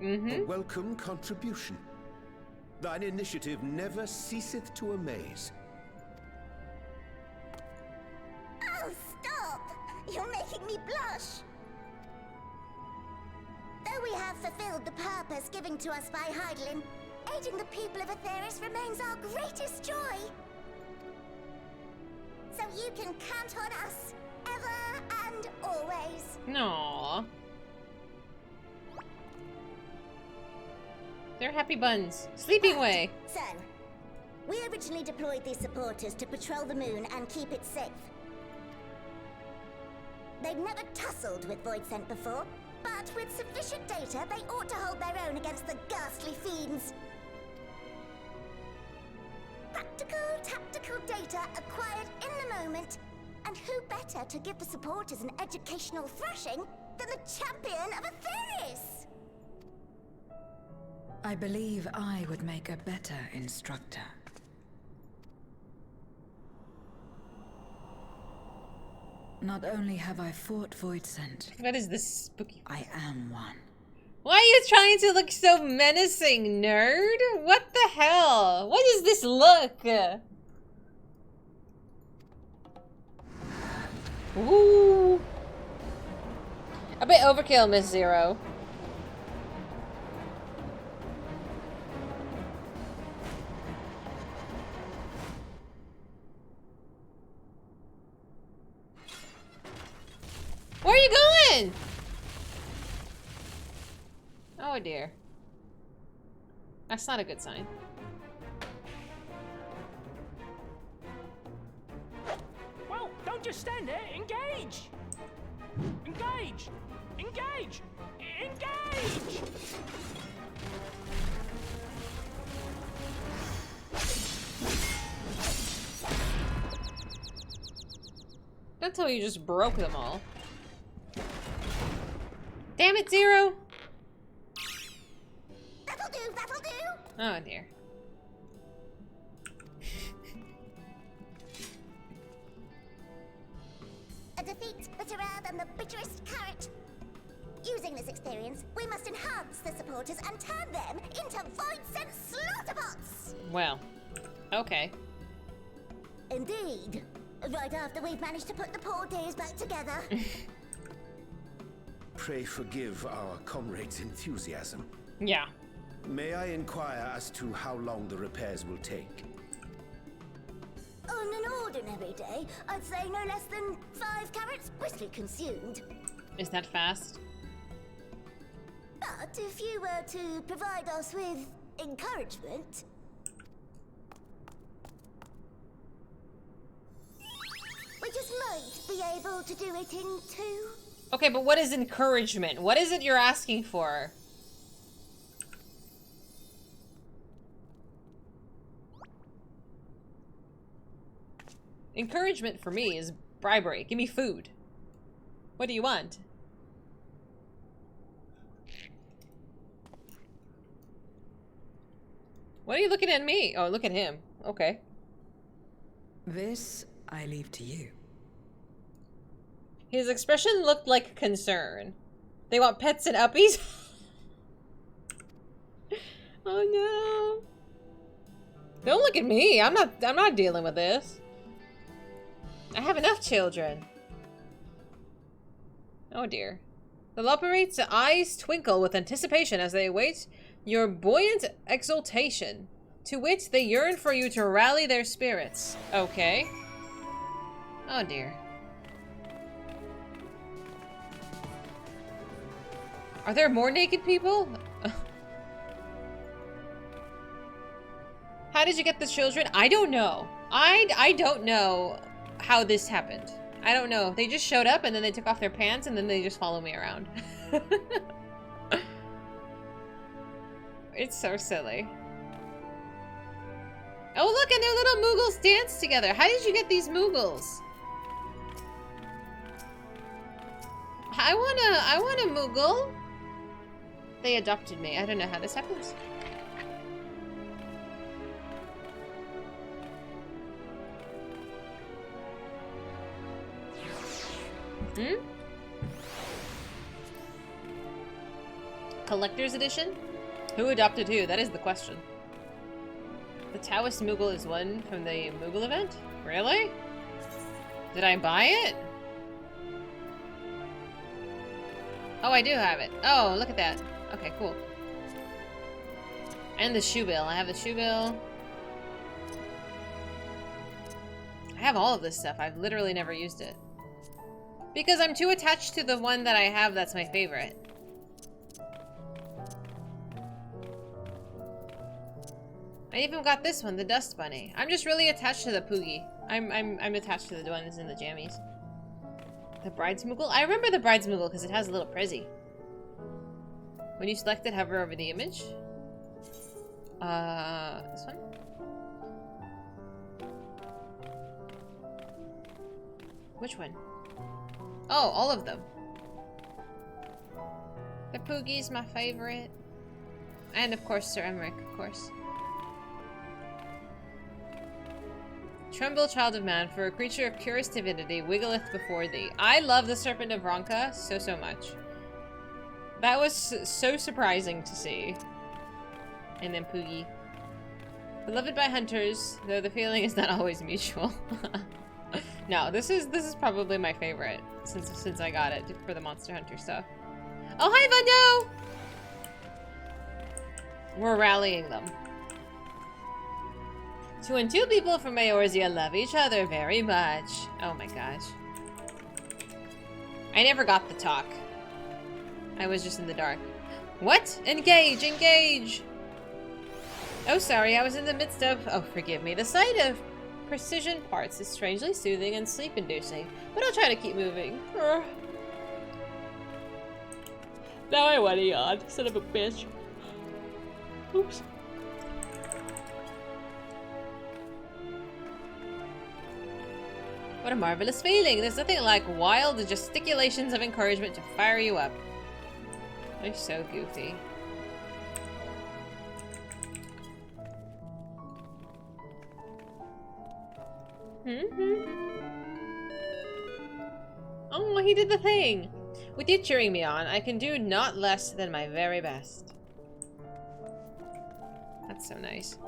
A welcome contribution. Thine initiative never ceaseth to amaze. Oh, stop! You're making me blush! Though we have fulfilled the purpose given to us by Heidelin, aiding the people of Aetheris remains our greatest joy. So you can count on us, ever and always. Aww. They're happy buns. Sleeping away. So, we originally deployed these supporters to patrol the moon and keep it safe. They've never tussled with Voidsent before, but with sufficient data, they ought to hold their own against the ghastly fiends. Practical, tactical data acquired in the moment. And who better to give the supporters an educational thrashing than the champion of Aetheris? I believe I would make a better instructor. Not only have I fought Voidsent. What is this spooky? I am one. Why are you trying to look so menacing, nerd? What the hell? What is this look? Ooh. A bit overkill, Miss Zero. Where are you going? Oh dear. That's not a good sign. Well, don't just stand there. Engage! Engage! Engage! Engage! Don't tell me you just broke them all. Damn it, Zero! That'll do, that'll do! Oh dear. A defeat bitterer than the bitterest carrot. Using this experience, we must enhance the supporters and turn them into Voidsent slaughterbots! Well, okay. Indeed. Right after we've managed to put the poor dears back together. Pray forgive our comrade's enthusiasm. Yeah. May I inquire as to how long the repairs will take? On an ordinary day, I'd say no less than 5 carrots briskly consumed. Is that fast? But if you were to provide us with encouragement... we just might be able to do it in 2. Okay, but what is encouragement? What is it you're asking for? Encouragement for me is bribery. Give me food. What do you want? What are you looking at me? Oh, look at him. Okay. This I leave to you. His expression looked like concern. They want pets and uppies? Oh no. Don't look at me. I'm not dealing with this. I have enough children. Oh dear. The Loperate's eyes twinkle with anticipation as they await your buoyant exultation, to which they yearn for you to rally their spirits. Okay. Oh dear. Are there more naked people? How did you get the children? I don't know. I don't know how this happened. I don't know. They just showed up and then they took off their pants and then they just follow me around. It's so silly. Oh look, and their little Moogles dance together. How did you get these Moogles? I want a Moogle. They adopted me. I don't know how this happens. Collector's Edition? Who adopted who? That is the question. The Taoist Moogle is one from the Moogle event? Really? Did I buy it? Oh, I do have it. Oh, look at that. Okay, cool. And the shoe bill. I have the shoe bill. I have all of this stuff. I've literally never used it. Because I'm too attached to the one that I have that's my favorite. I even got this one, the Dust Bunny. I'm just really attached to the Poogie. I'm attached to the ones in the jammies. The Bride's Moogle? I remember the Bride's Moogle because it has a little prezzy. When you select it, hover over the image. This one? Which one? Oh, all of them. The Poogie's my favorite. And of course, Sir Emmerich, of course. Tremble, child of man, for a creature of purest divinity wiggleth before thee. I love the Serpent of Ronka so much. That was so surprising to see. And then Poogie. Beloved by hunters, though the feeling is not always mutual. No, this is probably my favorite since I got it for the Monster Hunter stuff. Oh, hi, Vando! We're rallying them. Two and two people from Eorzea love each other very much. Oh my gosh. I never got the talk. I was just in the dark. What? Engage! Engage! Oh, sorry, I was in the midst of... Oh, forgive me. The sight of precision parts is strangely soothing and sleep-inducing, but I'll try to keep moving. Now I want to yawn, son of a bitch. Oops. What a marvelous feeling. There's nothing like wild gesticulations of encouragement to fire you up. They're so goofy. Oh, he did the thing! With you cheering me on, I can do not less than my very best. That's so nice.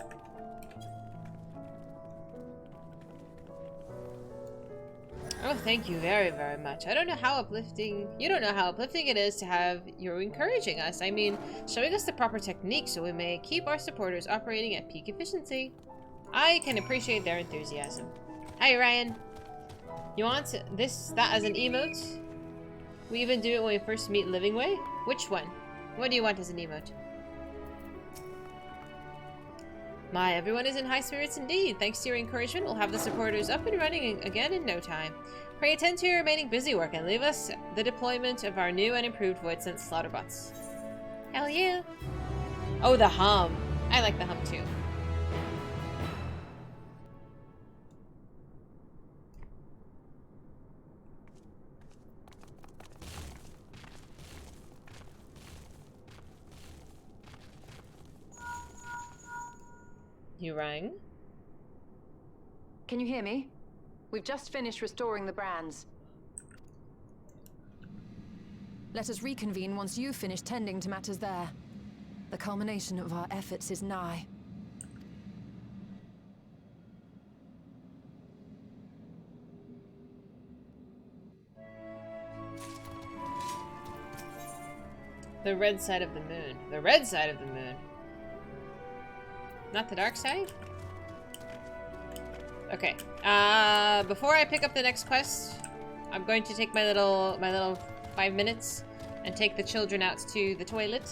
Oh, thank you very, very much. I don't know how uplifting... You don't know how uplifting it is to have you encouraging us. I mean, showing us the proper technique so we may keep our supporters operating at peak efficiency. I can appreciate their enthusiasm. Hi, Ryan. You want that as an emote? We even do it when we first meet Living Way? Which one? What do you want as an emote? My, everyone is in high spirits indeed. Thanks to your encouragement, we'll have the supporters up and running again in no time. Pray attend to your remaining busy work and leave us the deployment of our new and improved Voidsense Slaughterbots. Hell yeah! Oh, the hum. I like the hum too. You rang? Can you hear me? We've just finished restoring the brands. Let us reconvene once you've finished tending to matters there. The culmination of our efforts is nigh. The red side of the moon. The red side of the moon. Not the dark side? Okay. Before I pick up the next quest, I'm going to take my little 5 minutes and take the children out to the toilet.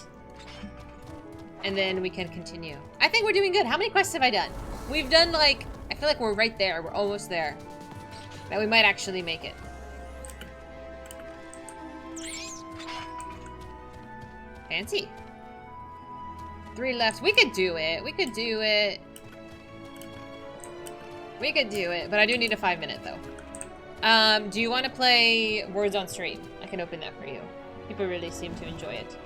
And then we can continue. I think we're doing good. How many quests have I done? We've done like, I feel like we're right there. We're almost there. That we might actually make it. Fancy. 3 left. We could do it. We could do it. We could do it. But I do need a 5-minute though. Do you want to play Words on Stream? I can open that for you. People really seem to enjoy it.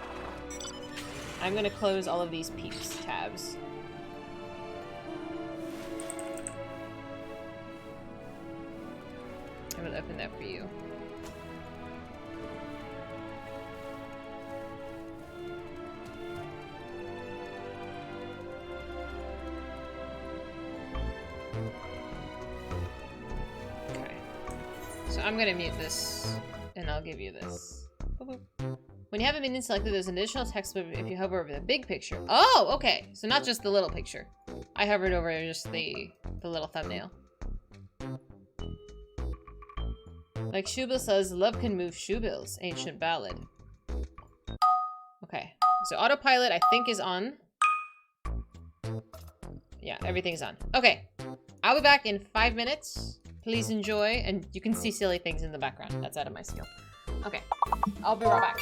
I'm going to close all of these peeps tabs. I will open that for you. So I'm gonna mute this, and I'll give you this. Boop, boop. When you have a minion selected, there's an additional text if you hover over the big picture. Oh, okay. So not just the little picture. I hovered over just the little thumbnail. Like Shubil says, love can move shoebills. Ancient ballad. Okay. So autopilot, I think, is on. Yeah, everything's on. Okay. I'll be back in 5 minutes. Please enjoy. And you can see silly things in the background. That's out of my skill. Okay. I'll be right back.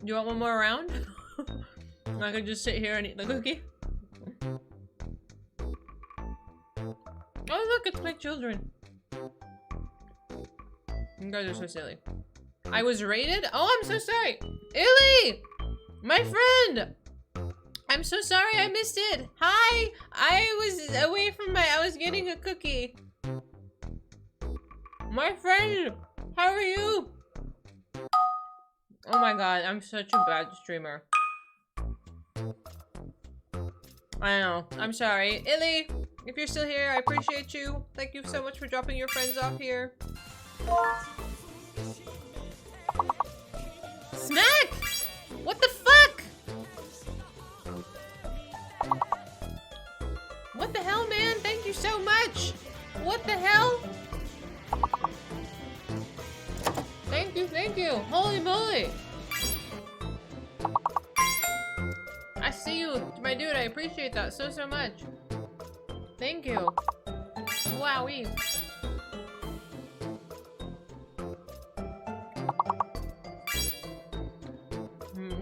You want one more round? I could just sit here and eat the cookie. Oh look, it's my children. You guys are so silly. I was raided? Oh, I'm so sorry. Illy! My friend! I'm so sorry I missed it. Hi! I was away from I was getting a cookie. My friend! How are you? Oh my god, I'm such a bad streamer. I know. I'm sorry. Illy, if you're still here, I appreciate you. Thank you so much for dropping your friends off here. Thank you. Holy moly. I see you, my dude. I appreciate that so much. Thank you. Wowee.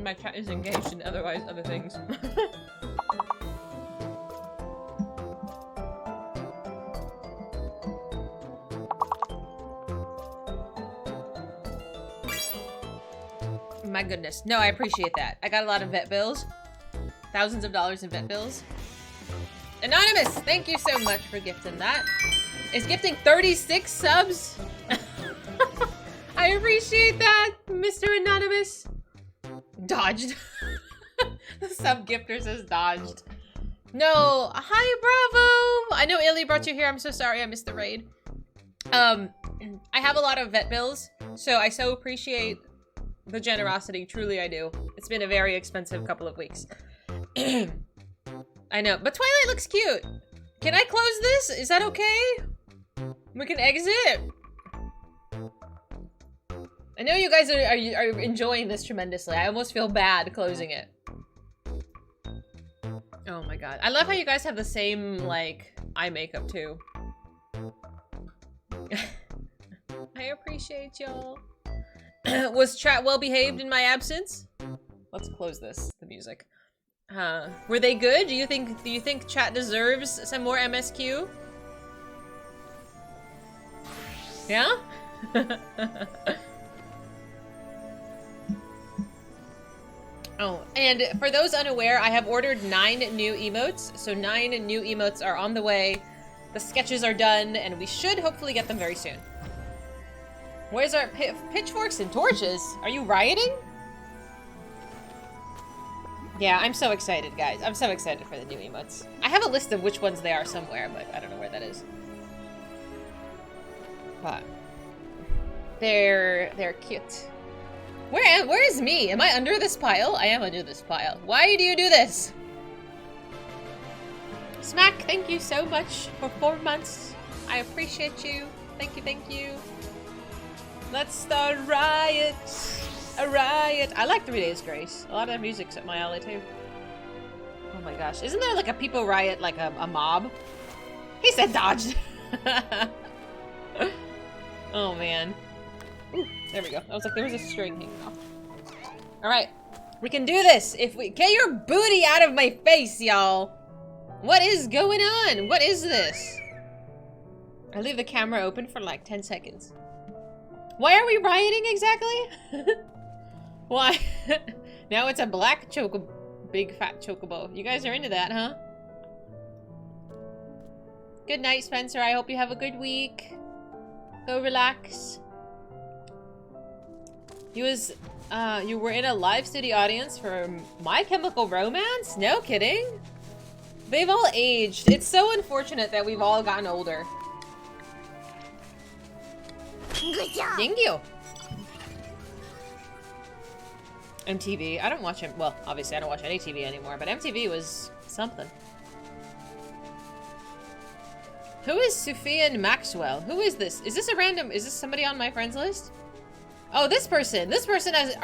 My chat is engaged in other things. My goodness. No, I appreciate that. I got a lot of vet bills. Thousands of dollars in vet bills. Anonymous, thank you so much for gifting that. Is gifting 36 subs? I appreciate that, Mr. Anonymous. Dodged. The sub gifter says dodged. No, hi Bravo. I know Illy brought you here. I'm so sorry I missed the raid. I have a lot of vet bills, so I so appreciate the generosity. Truly I do. It's been a very expensive couple of weeks. I know, but Twilight looks cute. Can I close this? Is that okay? We can exit. I know you guys are enjoying this tremendously. I almost feel bad closing it. Oh my god. I love how you guys have the same, like, eye makeup too. I appreciate y'all. Was chat well behaved in my absence? Let's close this, the music. Were they good? Do you think chat deserves some more MSQ? Yeah? Oh, and for those unaware, I have ordered 9 new emotes. So 9 new emotes are on the way. The sketches are done, and we should hopefully get them very soon. Where's our pitchforks and torches? Are you rioting? Yeah, I'm so excited, guys. I'm so excited for the new emotes. I have a list of which ones they are somewhere, but I don't know where that is. But they're cute. Where is me? Am I under this pile? I am under this pile. Why do you do this? Smack, thank you so much for 4 months. I appreciate you. Thank you, thank you. Let's start a riot. A riot. I like 3 Days Grace. A lot of the music's up my alley too. Oh my gosh. Isn't there like a people riot, like a mob? He said dodged. Oh man. Ooh, there we go. I was like, there was a string hanging off. Alright. We can do this if we get your booty out of my face, y'all. What is going on? What is this? I leave the camera open for like 10 seconds. Why are we rioting exactly? Why? Now it's a black chocobo. Big fat chocobo. You guys are into that, huh? Good night, Spencer. I hope you have a good week. Go relax. You were in a live studio audience for My Chemical Romance? No kidding. They've all aged. It's so unfortunate that we've all gotten older. Good job. Thank you. MTV. I don't watch it. Well, obviously I don't watch any TV anymore, but MTV was something. Who is Sufjan Maxwell? Who is this? Is this a random? Is this somebody on my friends list? Oh, this person. This person has.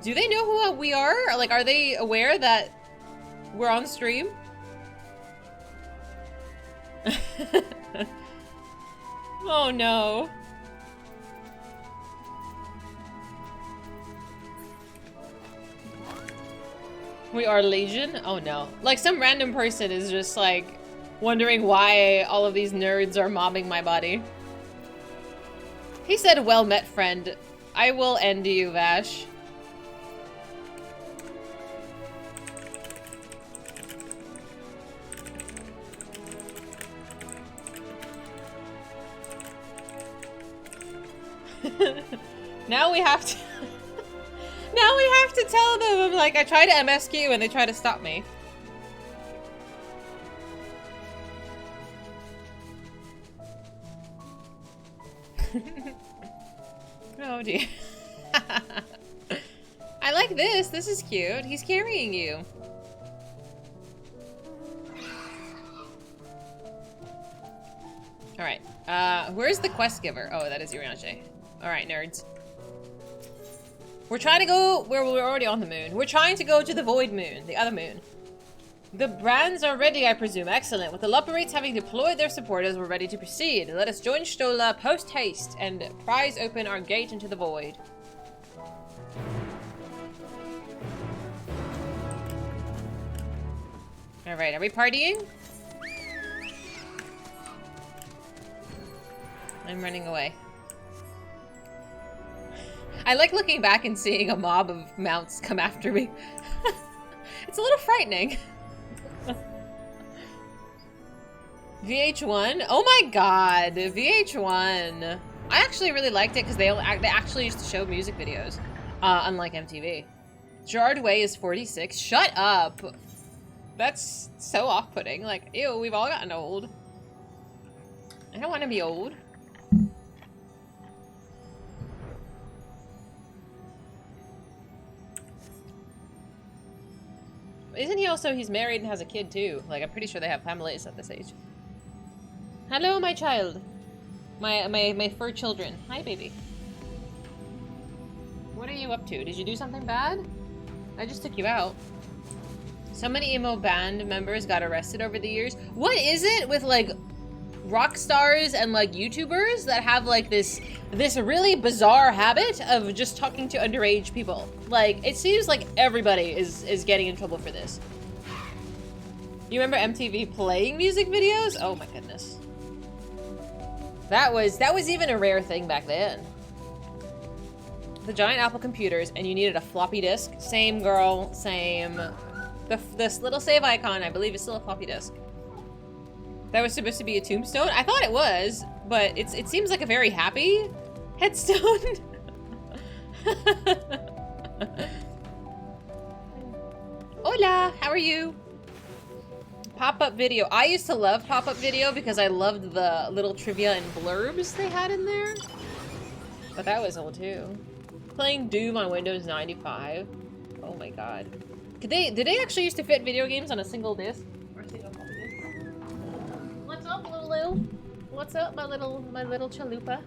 Do they know who we are? Or, like, are they aware that we're on stream? Oh no. We are Legion? Oh no. Like some random person is just like wondering why all of these nerds are mobbing my body. He said, well met, friend. I will end you, Vash. Now we have to... Now we have to tell them, I'm like, I try to MSQ and they try to stop me. Oh dear. I like this. This is cute. He's carrying you. Alright. Where's the quest giver? Oh, that is Uriache. Alright, nerds. We're trying to go where we're already on the moon. We're trying to go to the Void Moon, the other moon. The brands are ready, I presume. Excellent. With the Loperates having deployed their supporters, we're ready to proceed. Let us join Stola post-haste and prise open our gate into the void. Alright, are we partying? I'm running away. I like looking back and seeing a mob of mounts come after me. It's a little frightening. VH1? Oh my god, VH1. I actually really liked it because they actually used to show music videos, unlike MTV. Gerard Way is 46. Shut up. That's so off-putting. Like, ew, we've all gotten old. I don't want to be old. Isn't he also, he's married and has a kid too? Like, I'm pretty sure they have families at this age. Hello, my child. My fur children. Hi, baby. What are you up to? Did you do something bad? I just took you out. So many emo band members got arrested over the years. What is it with, like, rock stars and, like, YouTubers that have, like, this really bizarre habit of just talking to underage people? Like, it seems like everybody is getting in trouble for this. You remember MTV playing music videos? Oh my goodness. That was even a rare thing back then. The giant Apple computers, and you needed a floppy disk. Same girl, same. This little save icon, I believe, is still a floppy disk. That was supposed to be a tombstone? I thought it was, but it seems like a very happy headstone. Hola, how are you? Pop-up video. I used to love pop-up video because I loved the little trivia and blurbs they had in there. But that was old too. Playing Doom on Windows 95. Oh my god. Did they actually used to fit video games on a single disc? Or a single floppy disk? What's up, Lulu? What's up, my little chalupa?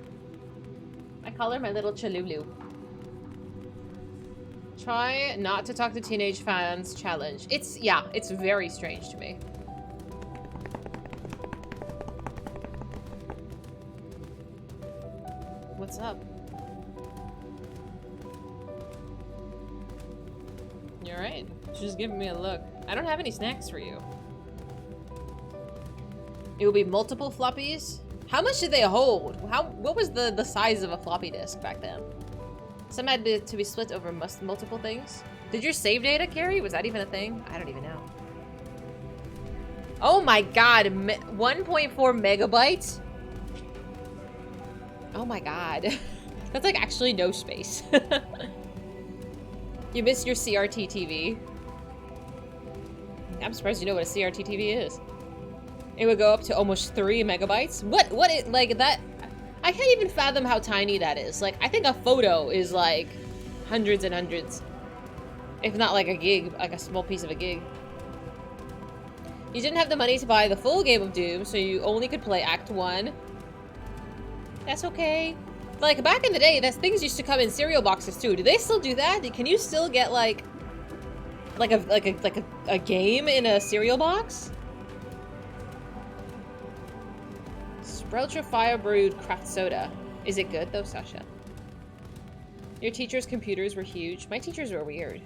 I call her my little chalulu. Try not to talk to teenage fans challenge. It's very strange to me. What's up? You're right. She's just giving me a look. I don't have any snacks for you. It will be multiple floppies. How much did they hold? What was the size of a floppy disk back then? Some had to be split over multiple things. Did your save data carry? Was that even a thing? I don't even know. Oh my god, 1.4 megabytes? Oh my god. That's like actually no space. You missed your CRT TV. I'm surprised you know what a CRT TV is. It would go up to almost 3 megabytes. What it, like that? I can't even fathom how tiny that is. Like, I think a photo is like hundreds and hundreds. If not like a gig, like a small piece of a gig. You didn't have the money to buy the full game of Doom, so you only could play Act 1. That's okay. Like, back in the day, things used to come in cereal boxes too. Do they still do that? Can you still get like a game in a cereal box? Spreltra Fire Brewed Craft Soda. Is it good though, Sasha? Your teacher's computers were huge. My teachers were weird.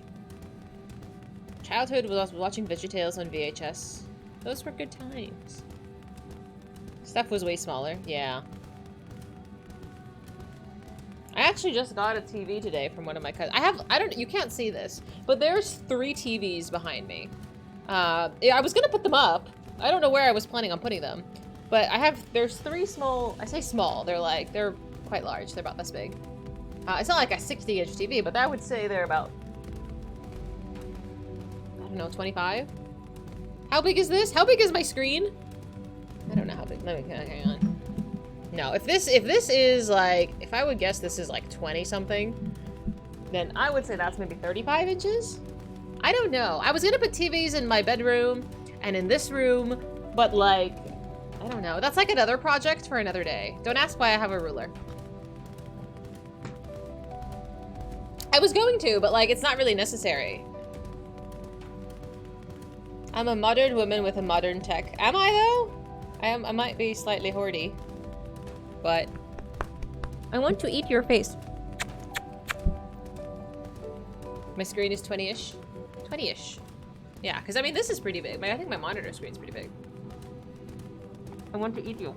Childhood was watching VeggieTales on VHS. Those were good times. Stuff was way smaller. Yeah. I actually just got a TV today from one of my cousins. you can't see this, but there's 3 TVs behind me. I was gonna put them up. I don't know where I was planning on putting them. But there's 3 small, I say small, they're quite large. They're about this big. It's not like a 60-inch TV, but I would say they're about, I don't know, 25? How big is this? How big is my screen? I don't know how big. Let me, hang on. No, if this is like, if I would guess this is like 20 something, then I would say that's maybe 35 inches. I don't know. I was gonna put TVs in my bedroom and in this room, but like, I don't know. That's like another project for another day. Don't ask why I have a ruler. I was going to, but like, it's not really necessary. I'm a modern woman with a modern tech. Am I though? I might be slightly hoardy, but I want to eat your face. My screen is 20-ish. 20-ish. Yeah, because I mean, this is pretty big. I think my monitor screen's pretty big. I want to eat you.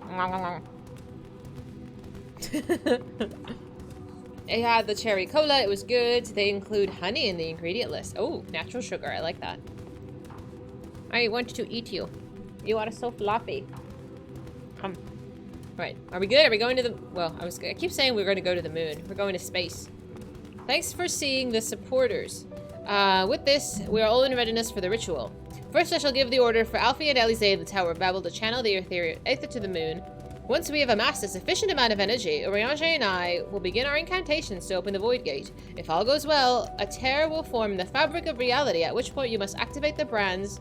I had the cherry cola. It was good. They include honey in the ingredient list. Oh, natural sugar. I like that. I want to eat you. You are so floppy. Right. Are we good? Are we going to the... Well, I keep saying we're going to go to the moon. We're going to space. Thanks for seeing the supporters. With this, we are all in readiness for the ritual. First, I shall give the order for Alfie and Alize in the Tower of Babel to channel the Aether to the moon. Once we have amassed a sufficient amount of energy, Oriange and I will begin our incantations to open the Void Gate. If all goes well, a tear will form in the fabric of reality, at which point you must activate the brands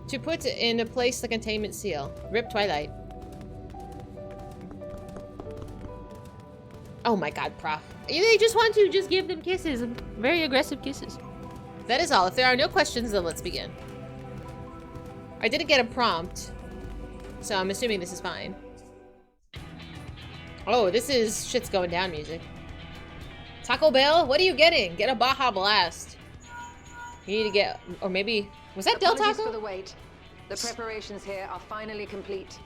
to put in place the containment seal. Rip Twilight. Oh my god, Prof. They just want to just give them kisses. Very aggressive kisses. That is all. If there are no questions, then let's begin. I didn't get a prompt, so I'm assuming this is fine. Oh, this is shit's going down music. Taco Bell, what are you getting? Get a Baja Blast. You need to get, or maybe, was that Del Apologies Taco? for the wait. The preparations here are finally complete.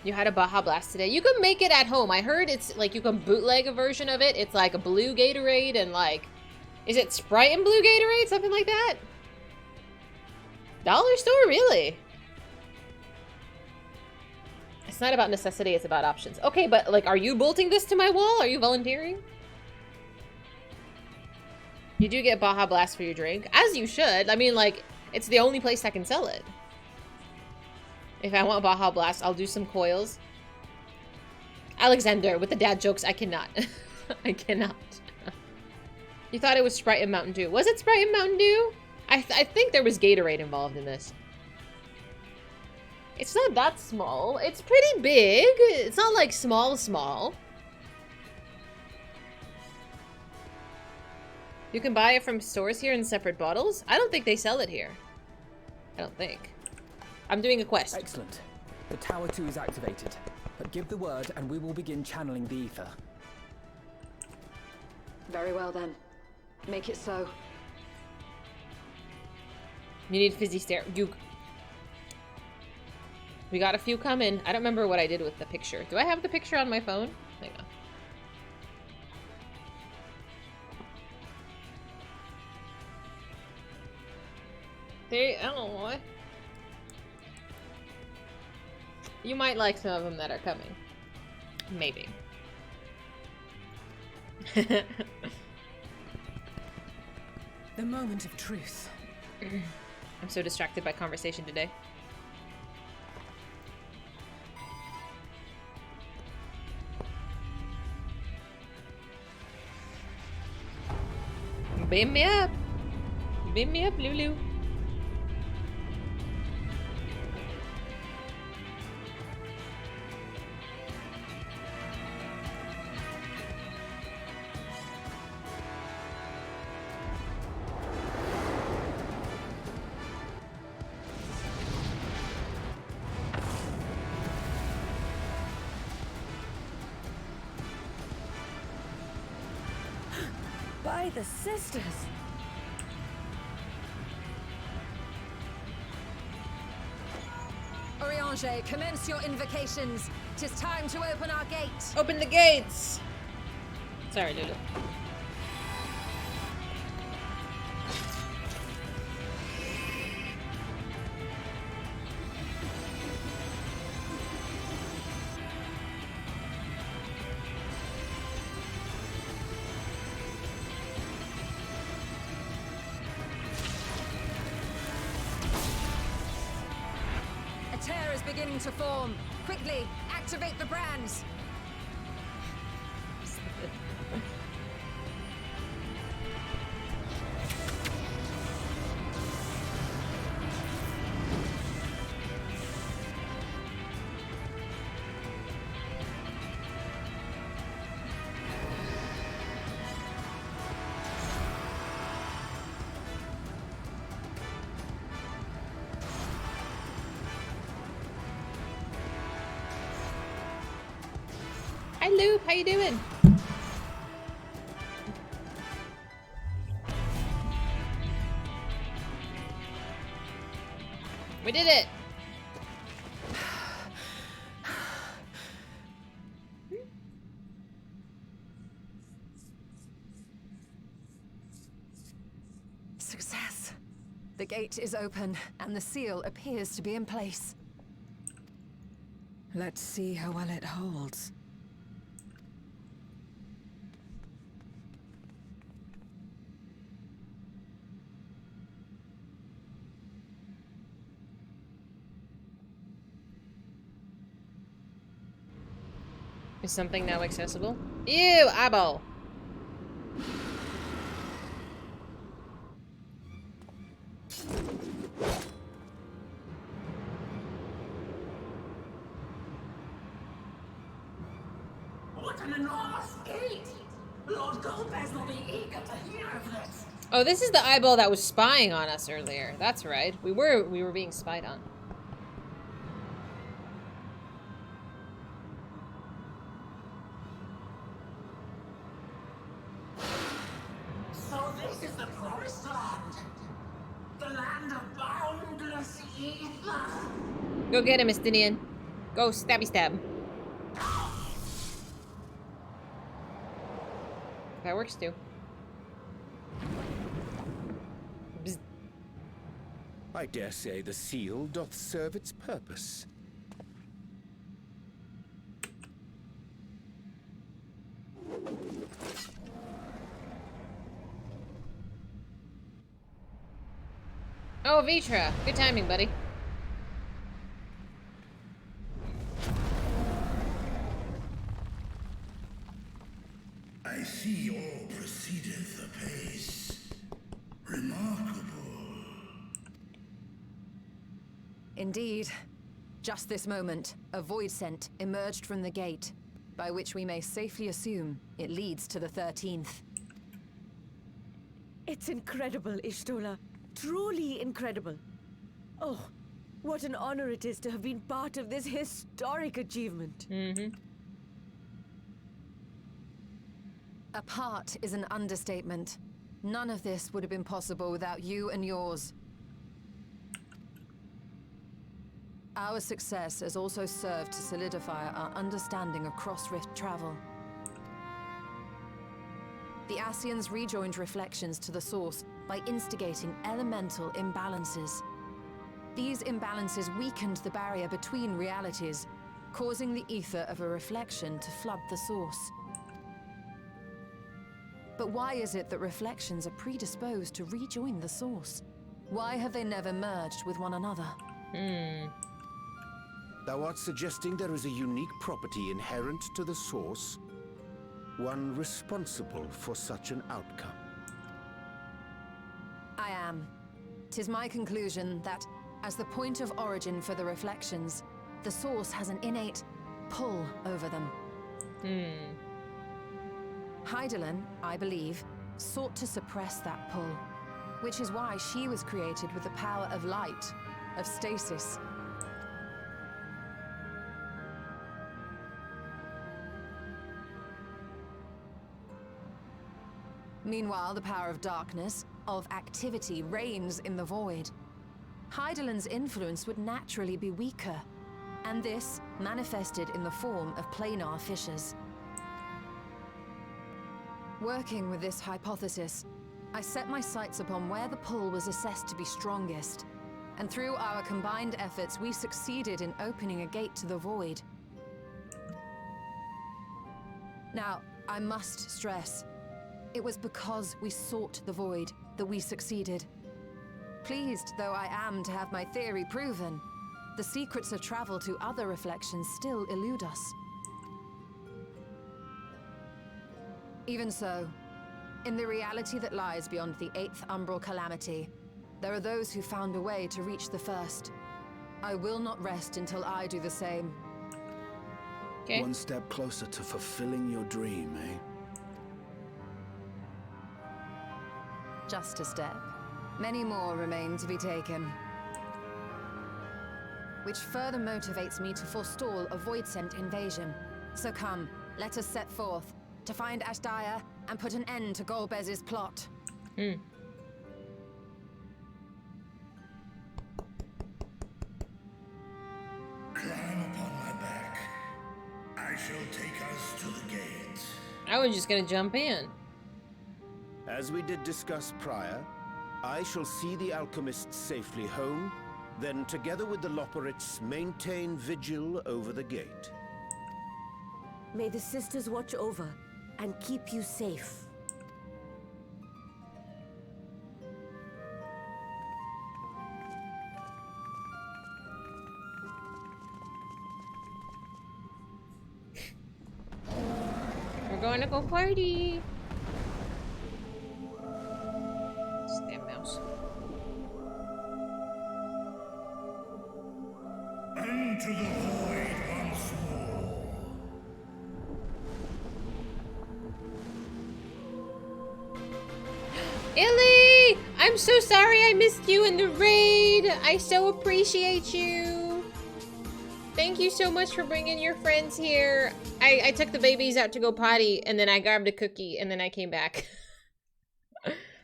You had a Baja Blast today. You can make it at home. I heard it's like you can bootleg a version of it. It's like a blue Gatorade and like, is it Sprite and blue Gatorade? Something like that? Dollar store, really? It's not about necessity, it's about options. Okay, but like, are you bolting this to my wall? Are you volunteering? You do get Baja Blast for your drink, as you should. I mean, like, it's the only place that can sell it. If I want Baja Blast, I'll do some coils. Alexander, with the dad jokes, I cannot. I cannot. You thought it was Sprite and Mountain Dew. Was it Sprite and Mountain Dew? I think there was Gatorade involved in this. It's not that small. It's pretty big. It's not like small. You can buy it from stores here in separate bottles. I don't think they sell it here. I don't think. I'm doing a quest. Excellent. The Tower 2 is activated. But give the word and we will begin channeling the ether. Very well then. Make it so. You need Fizzy stare. We got a few coming. I don't remember what I did with the picture. Do I have the picture on my phone? Hang on. I don't know what. You might like some of them that are coming. Maybe. The moment of truth. I'm so distracted by conversation today. Beam me up! Beam me up, Lulu. By the sisters! Oriange, commence your invocations. 'Tis time to open our gate. Open the gates! Sorry, Lulu. Beginning to form. Quickly, activate the brands. Hi, Loop. How you doing? We did it. Success. The gate is open, and the seal appears to be in place. Let's see how well it holds. Is something now accessible? Ew, eyeball. What an enormous gate! Lord Goldbear's will be eager to hear of this. Oh, this is the eyeball that was spying on us earlier. That's right. We were being spied on. So this is the promised land. The land of boundless ether. Go get him, Estinian. Go stabby stab. That works too. Bzz. I dare say the seal doth serve its purpose. Oh, Vitra. Good timing, buddy. I see all proceedeth apace. Remarkable. Indeed. Just this moment, a void scent emerged from the gate, by which we may safely assume it leads to the 13th. It's incredible, Ishtola. Truly incredible. Oh, what an honor it is to have been part of this historic achievement. Mm-hmm. A part is an understatement. None of this would have been possible without you and yours. Our success has also served to solidify our understanding of cross-rift travel. The Ascians rejoined reflections to the source by instigating elemental imbalances. These imbalances weakened the barrier between realities, causing the ether of a reflection to flood the source. But why is it that reflections are predisposed to rejoin the source? Why have they never merged with one another? Thou art suggesting there is a unique property inherent to the source, one responsible for such an outcome. I am. 'Tis my conclusion that, as the point of origin for the reflections, the source has an innate pull over them. Hydaelyn, I believe, sought to suppress that pull, which is why she was created with the power of light, of stasis. Meanwhile, the power of darkness, of activity, reigns in the void. Hydaelyn's influence would naturally be weaker, and this manifested in the form of planar fissures. Working with this hypothesis, I set my sights upon where the pull was assessed to be strongest, and through our combined efforts, we succeeded in opening a gate to the void. Now, I must stress, it was because we sought the void that we succeeded. Pleased though I am to have my theory proven, the secrets of travel to other reflections still elude us. Even so, in the reality that lies beyond the 8th umbral calamity, there are those who found a way to reach the first. I will not rest until I do the same. Okay. One step closer to fulfilling your dream, eh? Just a step. Many more remain to be taken. Which further motivates me to forestall a void-sent invasion. So come, let us set forth to find Ashdaya and put an end to Golbez's plot. Climb upon my back. I shall take us to the gate. I was just gonna jump in. As we did discuss prior, I shall see the alchemists safely home, then together with the Loporrits maintain vigil over the gate. May the sisters watch over and keep you safe. We're going to go party. Damn mouse. Into the void once more. Illy! I'm so sorry I missed you in the raid. I so appreciate you. Thank you so much for bringing your friends here. I took the babies out to go potty, and then I grabbed a cookie, and then I came back.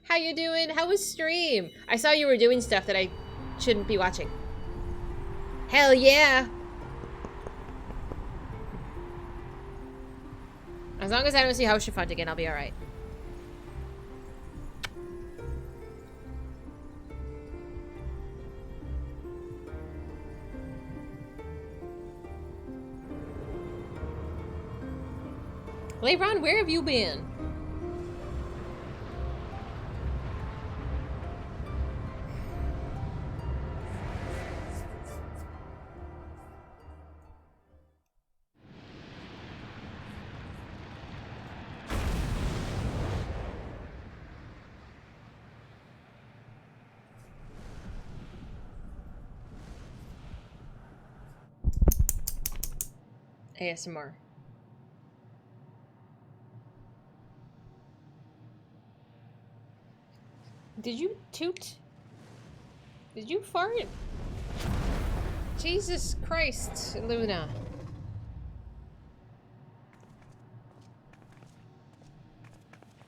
How you doing? How was stream? I saw you were doing stuff that I shouldn't be watching. Hell yeah! As long as I don't see House Chiffon again, I'll be alright. Lebron, where have you been? ASMR. Did you toot? Did you fart? Jesus Christ, Luna.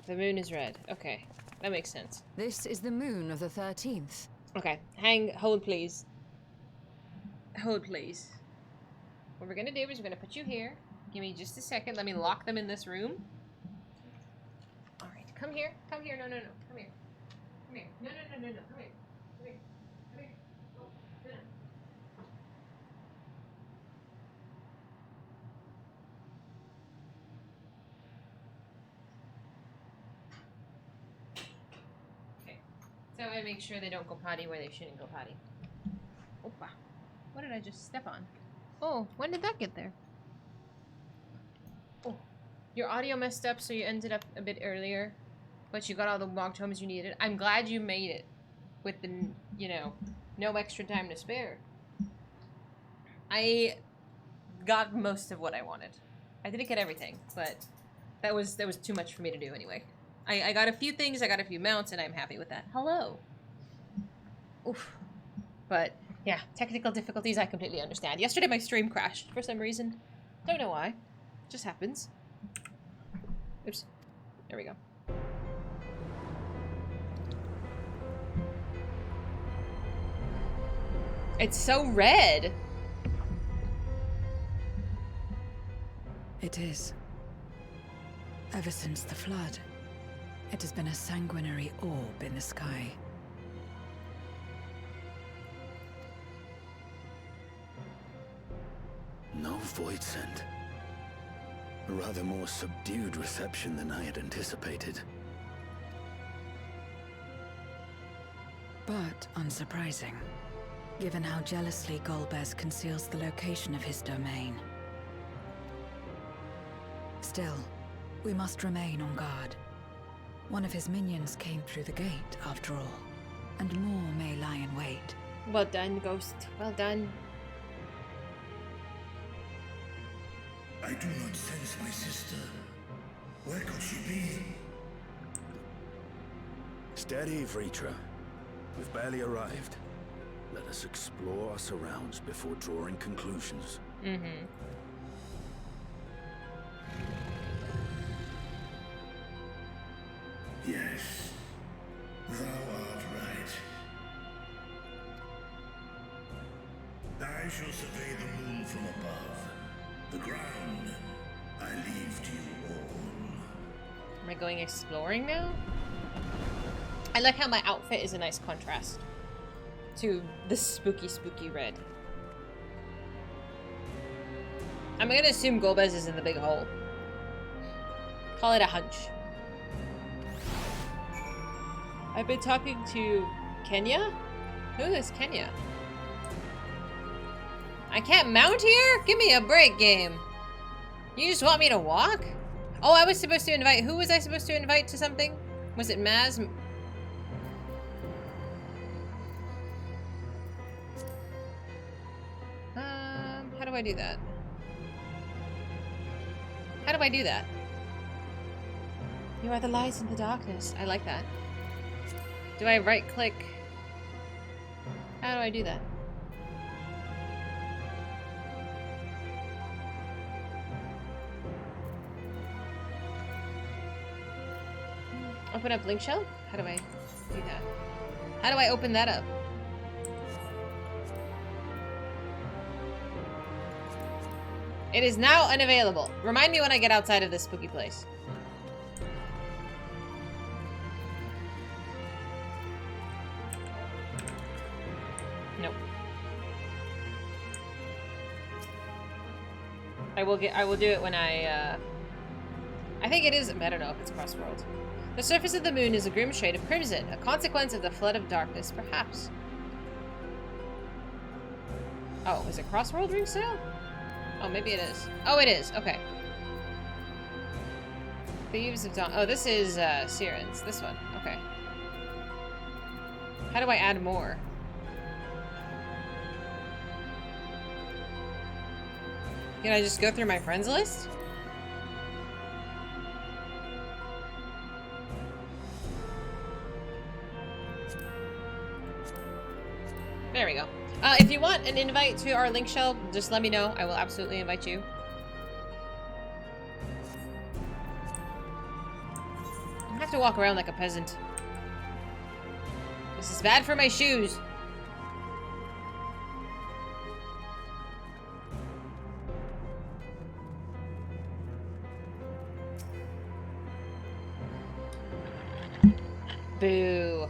The moon is red. Okay, that makes sense. This is the moon of the 13th. Okay, hold please. Hold please. What we're gonna do is we're gonna put you here. Give me just a second. Let me lock them in this room. Alright, come here. Come here. No, come here. Come here. No. Come here. Come here. Come here. Oh, no. Okay. So I make sure they don't go potty where they shouldn't go potty. Opa. What did I just step on? Oh, when did that get there? Oh. Your audio messed up, so you ended up a bit earlier. But you got all the log tomes you needed. I'm glad you made it. With the, you know, no extra time to spare. I got most of what I wanted. I didn't get everything, but that was too much for me to do anyway. I got a few things, I got a few mounts, and I'm happy with that. Hello. Oof. But, yeah, technical difficulties I completely understand. Yesterday my stream crashed for some reason. Don't know why. Just happens. Oops. There we go. It's so red. It is. Ever since the flood, it has been a sanguinary orb in the sky. No void sent. A rather more subdued reception than I had anticipated. But unsurprising, given how jealously Golbez conceals the location of his domain. Still, we must remain on guard. One of his minions came through the gate, after all, and more may lie in wait. Well done, Ghost. Well done. I do not sense my sister. Where could she be? Steady, Vritra. We've barely arrived. Let us explore our surrounds before drawing conclusions. Mm-hmm. Yes, thou art right. I shall survey the moon from above. The ground I leave to you all. Am I going exploring now? I like how my outfit is a nice contrast to the spooky, spooky red. I'm gonna assume Golbez is in the big hole. Call it a hunch. I've been talking to Kenya? Who is Kenya? I can't mount here? Give me a break, game. You just want me to walk? Oh, I was supposed to invite... Who was I supposed to invite to something? Was it Maz? How do I do that? How do I do that? You are the light in the darkness. I like that. Do I right click? How do I do that? Open up link shell? How do I do that? How do I open that up? It is now unavailable. Remind me when I get outside of this spooky place. Nope. I will do it when I think it is, I don't know if it's cross-world. The surface of the moon is a grim shade of crimson, a consequence of the flood of darkness, perhaps. Oh, is it cross-world ring sale? Oh, maybe it is. Oh, it is. Okay. Thieves of Dawn. Oh, this is Siren's. This one. Okay. How do I add more? Can I just go through my friends list? There we go. If you want an invite to our link shell, just let me know. I will absolutely invite you. I have to walk around like a peasant. This is bad for my shoes. Boo.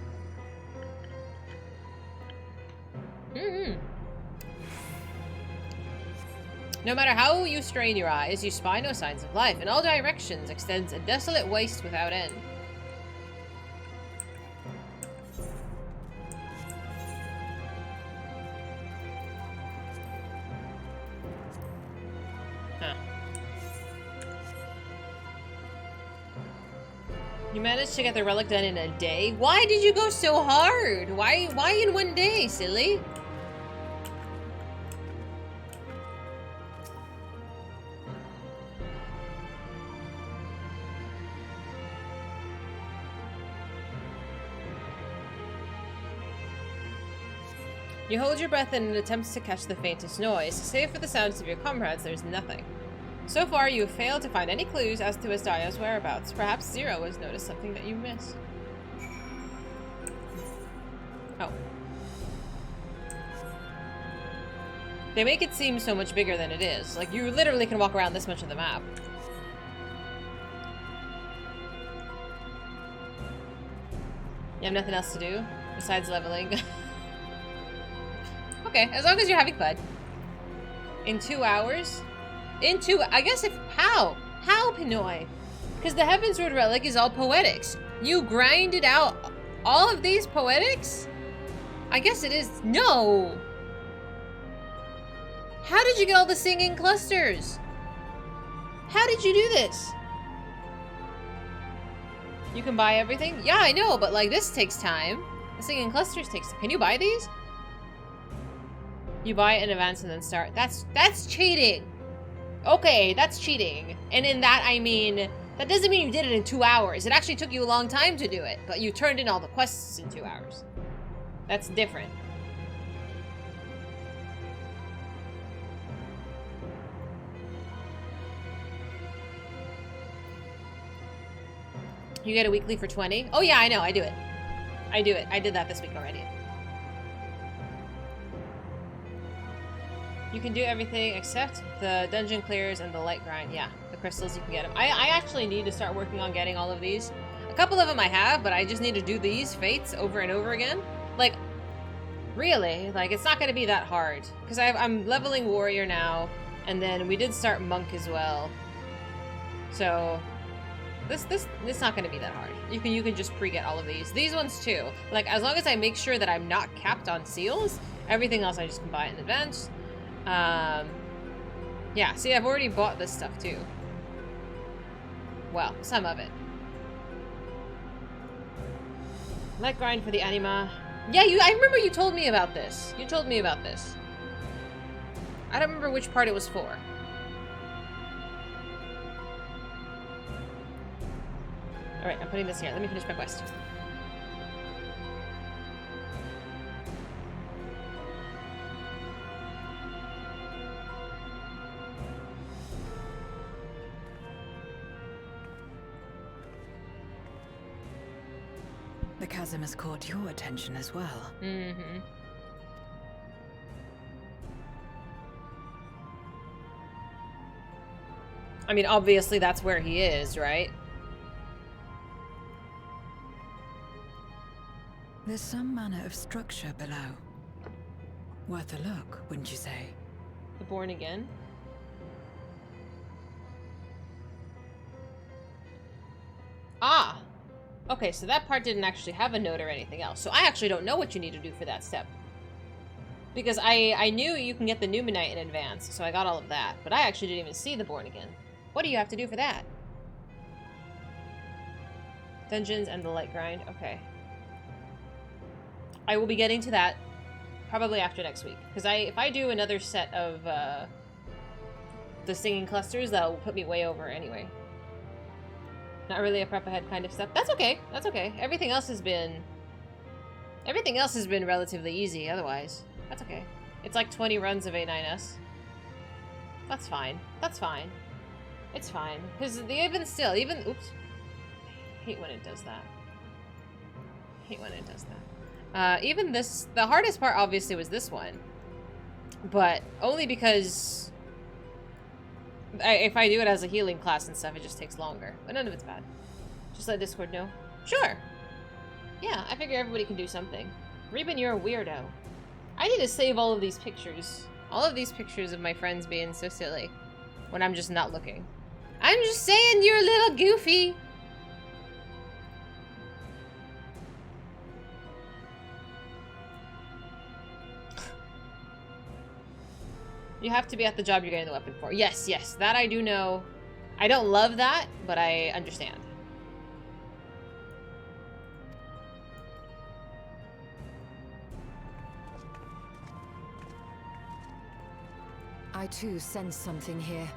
No matter how you strain your eyes, you spy no signs of life. In all directions extends a desolate waste without end. Huh. You managed to get the relic done in a day? Why did you go so hard? Why in one day, silly? You hold your breath in an attempt to catch the faintest noise. Save for the sounds of your comrades, there's nothing. So far, you have failed to find any clues as to Asdaya's whereabouts. Perhaps Zero has noticed something that you missed. Oh. They make it seem so much bigger than it is. Like, you literally can walk around this much of the map. You have nothing else to do besides leveling? Okay, as long as you're having fun. In 2 hours? I guess if... How? How, Pinoy? Because the Heavensward Relic is all poetics. You grinded out all of these poetics? I guess it is... No! How did you get all the singing clusters? How did you do this? You can buy everything? Yeah, I know, but like this takes time. The singing clusters takes time. Can you buy these? You buy it in advance and then start. That's cheating. Okay, that's cheating. And in that, I mean, that doesn't mean you did it in 2 hours. It actually took you a long time to do it, but you turned in all the quests in 2 hours. That's different. You get a weekly for 20. Oh yeah, I know, I do it. I do it. I did that this week already. You can do everything except the dungeon clears and the light grind. Yeah, the crystals, you can get them. I actually need to start working on getting all of these. A couple of them I have, but I just need to do these fates over and over again. Like, really, like, it's not going to be that hard. Because I'm leveling warrior now, and then we did start monk as well. So, it's not going to be that hard. You can just pre-get all of these. These ones too. Like, as long as I make sure that I'm not capped on seals, everything else I just can buy in advance. Yeah, see, I've already bought this stuff too. Well, some of it. Light grind for the anima. Yeah, I remember you told me about this. You told me about this. I don't remember which part it was for. Alright, I'm putting this here. Let me finish my quest. The chasm has caught your attention as well. Mm-hmm. I mean, obviously that's where he is, right? There's some manner of structure below. Worth a look, wouldn't you say? The Born Again? Ah! Okay, so that part didn't actually have a note or anything else. So I actually don't know what you need to do for that step. Because I knew you can get the Numenite in advance, so I got all of that. But I actually didn't even see the Born Again. What do you have to do for that? Dungeons and the light grind. Okay. I will be getting to that probably after next week. Because if I do another set of the singing clusters, that'll put me way over anyway. Not really a prep ahead kind of stuff. That's okay. That's okay. Everything else has been relatively easy otherwise. That's okay. It's like 20 runs of A9S. That's fine. That's fine. It's fine. Because oops. I hate when it does that. I hate when it does that. Even this, the hardest part obviously was this one. But only because if I do it as a healing class and stuff, it just takes longer. But none of it's bad. Just let Discord know. Sure. Yeah, I figure everybody can do something. Reuben, you're a weirdo. I need to save all of these pictures. All of these pictures of my friends being so silly when I'm just not looking. I'm just saying you're a little goofy. You have to be at the job you're getting the weapon for. Yes, yes, that I do know. I don't love that, but I understand. I too sense something here.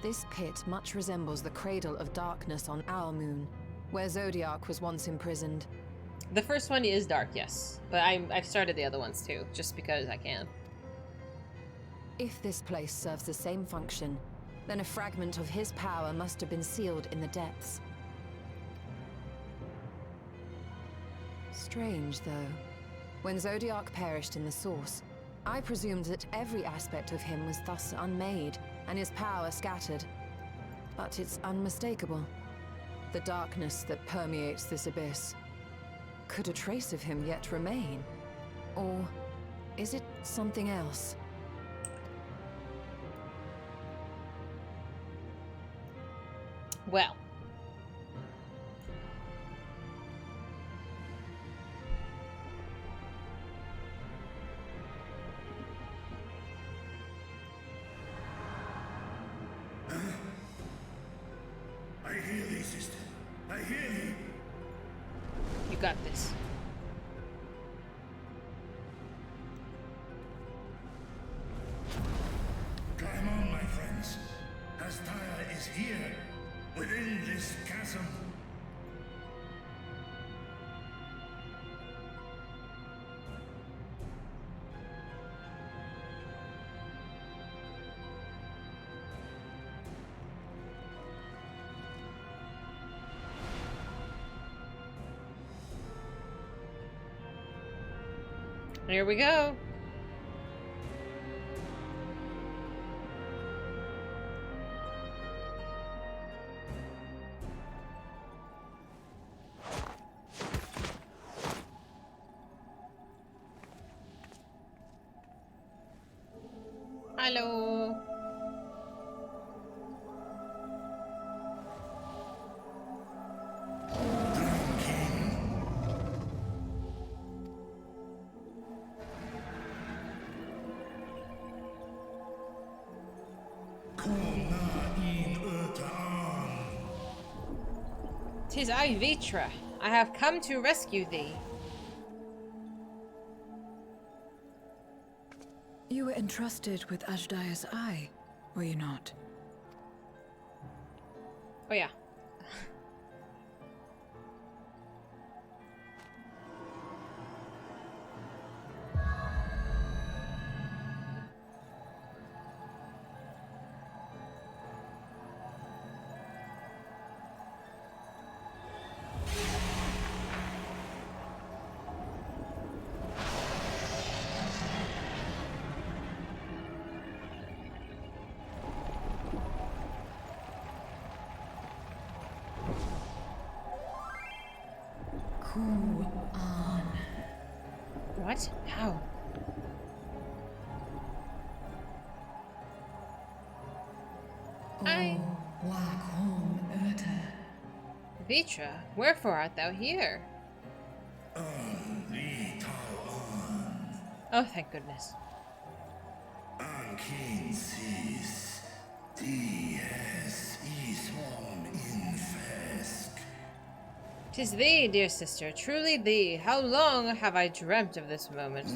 This pit much resembles the Cradle of Darkness on our moon, where Zodiac was once imprisoned. The first one is dark, yes. But I've started the other ones too, just because I can. If this place serves the same function, then a fragment of his power must have been sealed in the depths. Strange, though. When Zodiac perished in the Source, I presumed that every aspect of him was thus unmade, and his power scattered. But it's unmistakable. The darkness that permeates this abyss. Could a trace of him yet remain? Or is it something else? Well. I hear thee, sister. I hear thee. You got this. Climb on, my friends. Astaya is here, within this chasm. Here we go. Hello. Tis I, Vitra. I have come to rescue thee. You were entrusted with Ajdaya's eye, were you not? Oh yeah. Cool on. What? How? Vitra, wherefore art thou here? Oh, thank goodness. Tis thee, dear sister, truly thee. How long have I dreamt of this moment?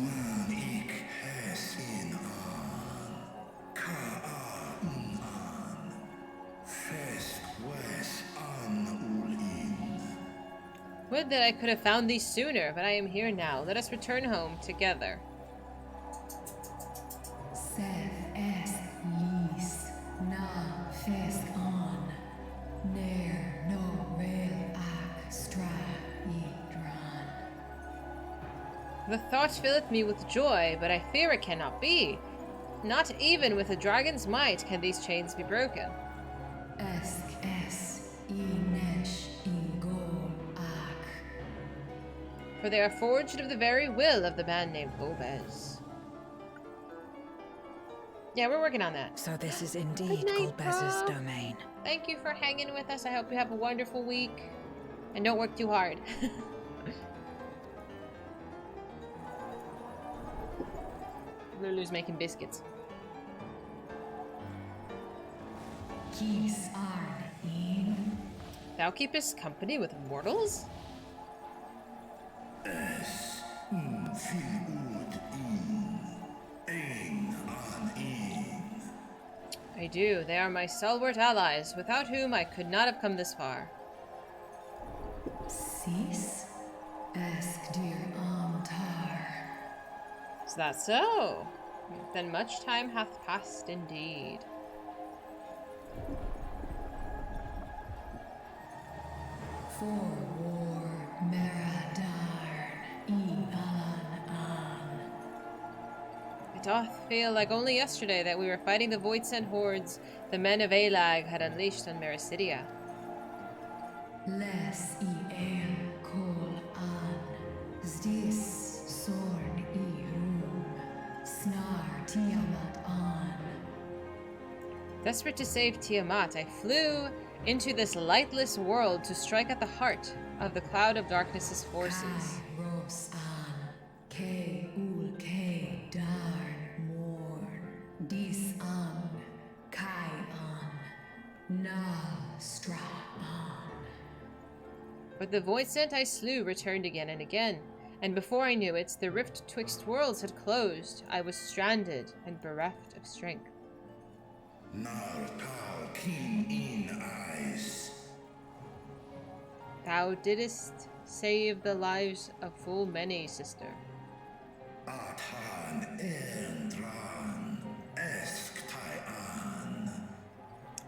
Would that I could have found thee sooner, but I am here now. Let us return home together. The thought filleth me with joy, but I fear it cannot be. Not even with a dragon's might can these chains be broken. For they are forged of the very will of the man named Golbez. Yeah, we're working on that. So this is indeed night, Golbez's Prof. domain. Thank you for hanging with us. I hope you have a wonderful week. And don't work too hard. Lulu's making biscuits. Thou keepest company with mortals? I do. They are my stalwart allies, without whom I could not have come this far. Cease? Ask dear Amtar. Is that so? Then much time hath passed indeed. For war, Meradarn, Alan. It doth feel like only yesterday that we were fighting the Void-Sent hordes the men of Alag had unleashed on Mericidia. Les Kol An, Zdis Sorn Rum, Snar Tiamat An. Desperate to save Tiamat, I flew into this lightless world to strike at the heart of the Cloud of Darkness's forces. Ros An, K Ul K Darn Morn, Dis An, Kai An, Na Stra An. But the Void-Sent I slew returned again and again, and before I knew it, the rift twixt worlds had closed. I was stranded and bereft of strength. Thou didst save the lives of full many, sister.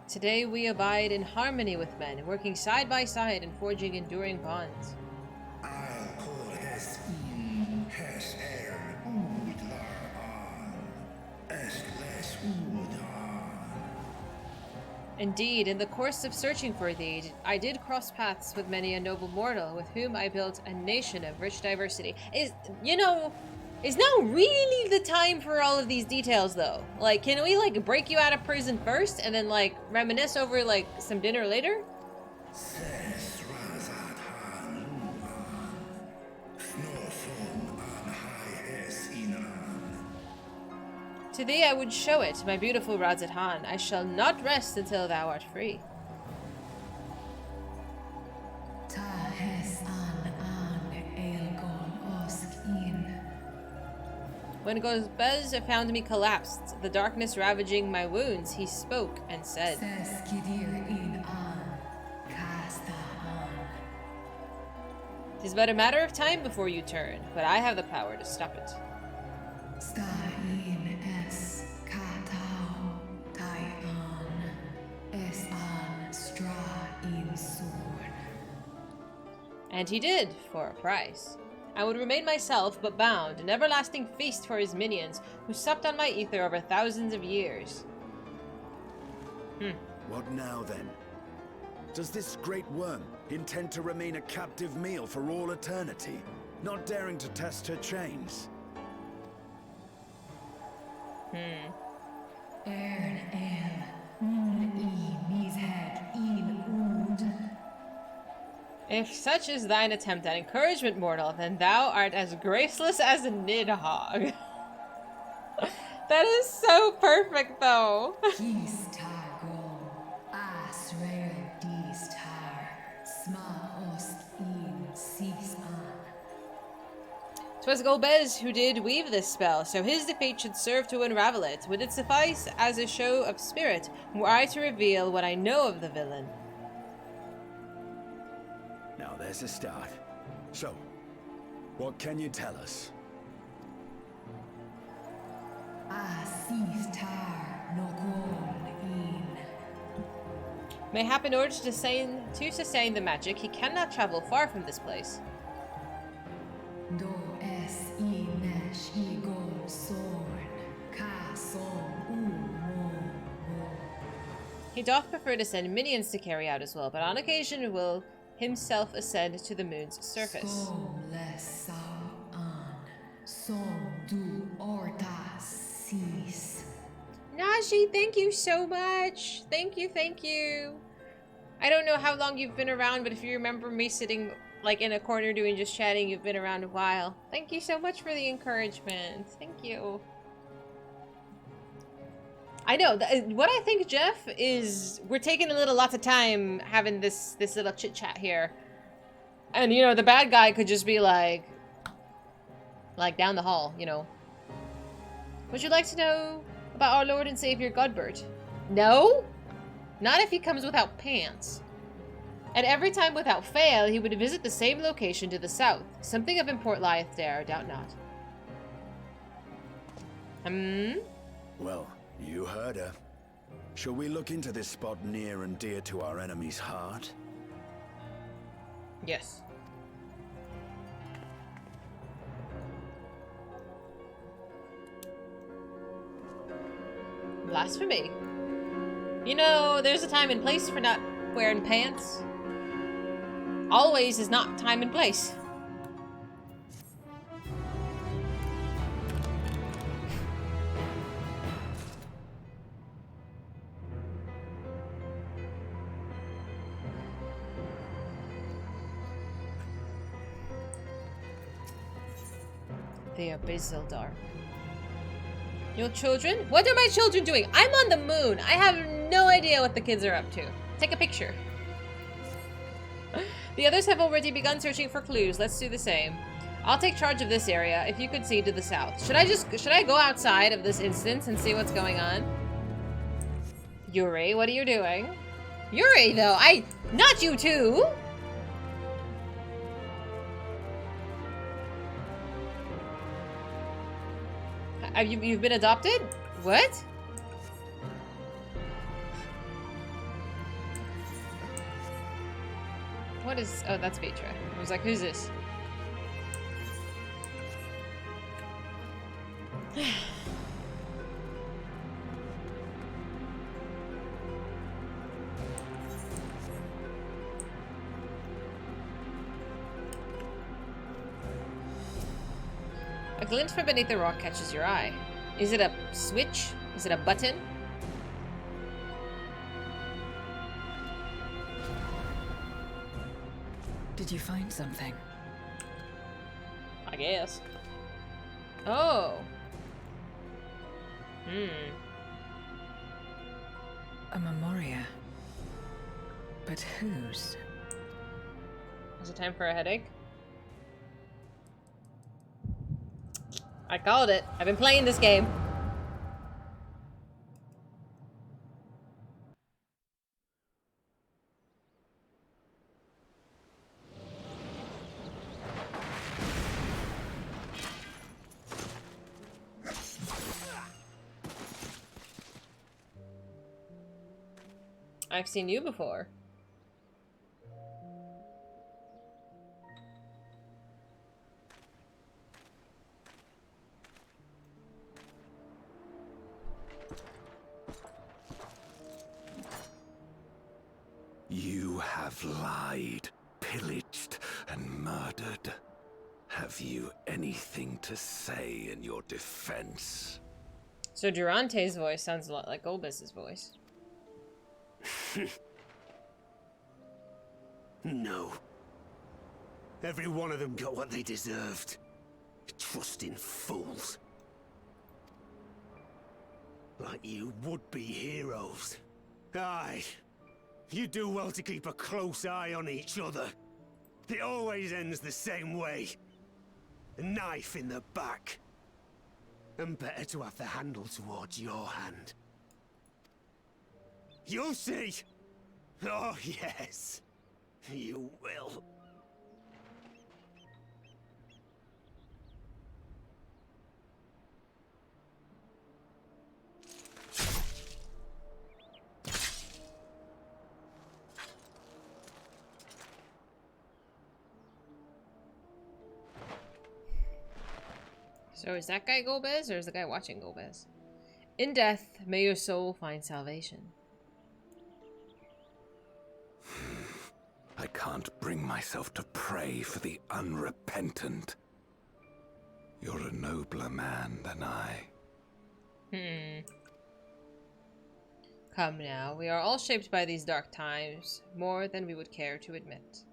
Today we abide in harmony with men, working side by side and forging enduring bonds. Indeed, in the course of searching for thee, I did cross paths with many a noble mortal, with whom I built a nation of rich diversity. Is now really the time for all of these details, though? Like, can we, like, break you out of prison first, and then, like, reminisce over, like, some dinner later? To thee I would show it, my beautiful Razathan. I shall not rest until thou art free. When Gozbez found me collapsed, the darkness ravaging my wounds, he spoke and said, "'Tis but a matter of time before you turn, but I have the power to stop it." And he did, for a price. I would remain myself, but bound, an everlasting feast for his minions, who supped on my ether over thousands of years. What now, then? Does this great worm intend to remain a captive meal for all eternity, not daring to test her chains? If such is thine attempt at encouragement, mortal, then thou art as graceless as a Nidhogg. That is so perfect, though. 'Twas Golbez who did weave this spell, so his defeat should serve to unravel it. Would it suffice as a show of spirit, were I to reveal what I know of the villain? Now there's a start. So, what can you tell us? Mayhap in order to sustain the magic, he cannot travel far from this place. He doth prefer to send minions to carry out his will, but on occasion will himself ascend to the moon's surface. Nashi, thank you so much. Thank you, thank you. I don't know how long you've been around, but if you remember me sitting like in a corner doing just chatting, you've been around a while. Thank you so much for the encouragement. Thank you. I know. What I think, Jeff, is we're taking lots of time having this little chit chat here, and you know the bad guy could just be like down the hall. You know. Would you like to know about our Lord and Savior Godbert? No, not if he comes without pants. And every time without fail, he would visit the same location to the south. Something of import lieth there, doubt not. Well, you heard her. Shall we look into this spot near and dear to our enemy's heart? Yes. Blasphemy. You know, there's a time and place for not wearing pants. Always is not time and place. The Abyssal Dark. Your children? What are my children doing? I'm on the moon. I have no idea what the kids are up to. Take a picture. The others have already begun searching for clues. Let's do the same. I'll take charge of this area. If you could see to the south. Should I go outside of this instance and see what's going on? Yuri, what are you doing? Yuri, though, not you too. You've been adopted? What? What is... Oh, that's Vitra. I was like, who's this? glint from beneath the rock catches your eye. Is it a switch? Is it a button? Did you find something? I guess. Oh. A memoria. But whose? Is it time for a headache? I called it. I've been playing this game. I've seen you before. You have lied, pillaged, and murdered. Have you anything to say in your defense? So Durante's voice sounds a lot like Golbez's voice. No. Every one of them got what they deserved. Trusting fools. Like you would-be heroes. Aye. You do well to keep a close eye on each other. It always ends the same way. A knife in the back. And better to have the handle towards your hand. You'll see! Oh, yes. You will. So is that guy Golbez, or is the guy watching Golbez? In death, may your soul find salvation. I can't bring myself to pray for the unrepentant. You're a nobler man than I. Come now, we are all shaped by these dark times, more than we would care to admit.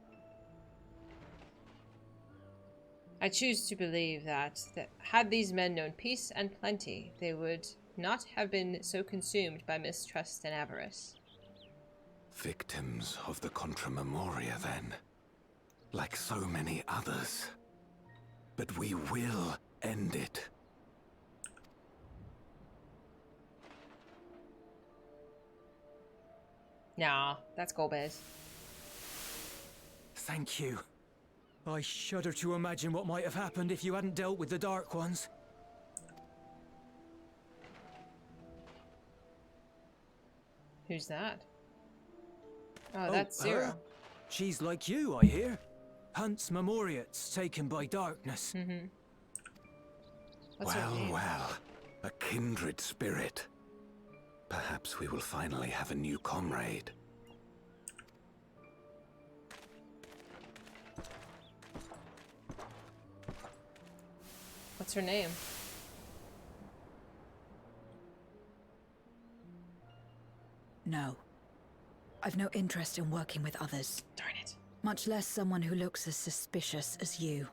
I choose to believe that had these men known peace and plenty, they would not have been so consumed by mistrust and avarice. Victims of the Contra Memoria, then. Like so many others. But we will end it. Nah, that's Golbez. Thank you. I shudder to imagine what might have happened if you hadn't dealt with the Dark Ones. Who's that? Oh, that's Zero. Her? She's like you, I hear. Hunts memoriates taken by darkness. What's her name? Well, a kindred spirit. Perhaps we will finally have a new comrade. What's her name? No. I've no interest in working with others. Darn it. Much less someone who looks as suspicious as you.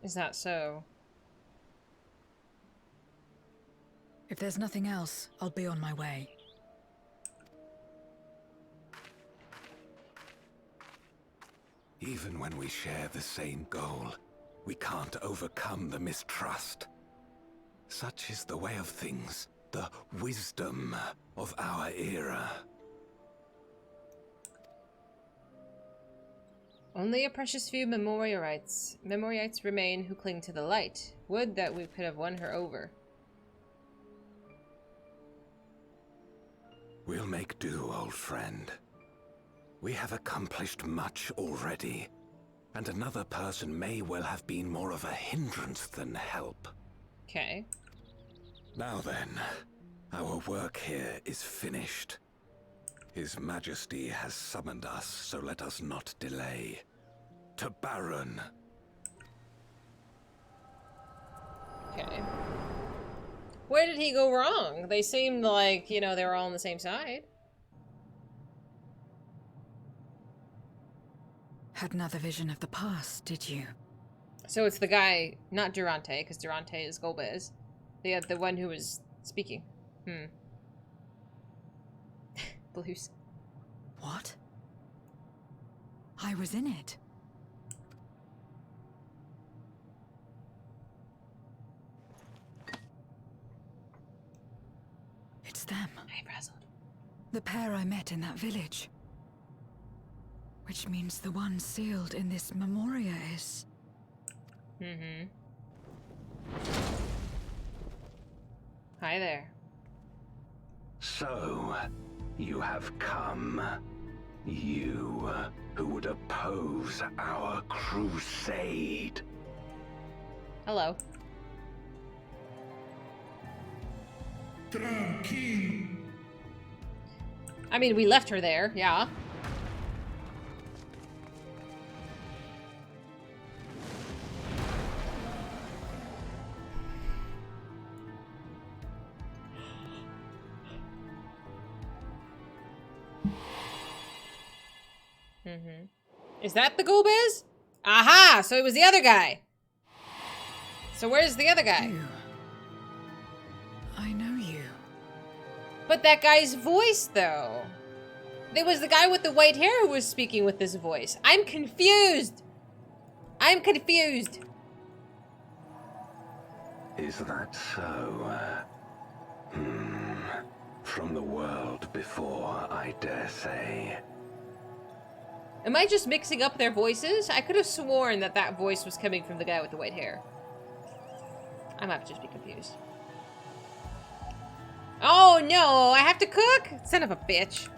Is that so? If there's nothing else, I'll be on my way. Even when we share the same goal, we can't overcome the mistrust. Such is the way of things, the wisdom of our era. Only a precious few Memoriites remain who cling to the light. Would that we could have won her over. We'll make do, old friend. We have accomplished much already, and another person may well have been more of a hindrance than help. Okay. Now then, our work here is finished. His Majesty has summoned us, so let us not delay. To Baron. Okay. Where did he go wrong? They seemed like, you know, they were all on the same side. Had another vision of the past, did you? So it's the guy, not Durante, because Durante is Golbez. The one who was speaking. Blues. What? I was in it. It's them. Hey, Brazzle. The pair I met in that village. Which means the one sealed in this memoria is... Hi there. So, you have come. You, who would oppose our crusade. Hello. Tranquille. I mean, we left her there, yeah. Is that the Golbez? Aha! So it was the other guy. So where's the other guy? You. I know you. But that guy's voice, though. There was the guy with the white hair who was speaking with this voice. I'm confused. I'm confused. Is that so? From the world before, I dare say. Am I just mixing up their voices? I could have sworn that that voice was coming from the guy with the white hair. I might just be confused. Oh no, I have to cook? Son of a bitch.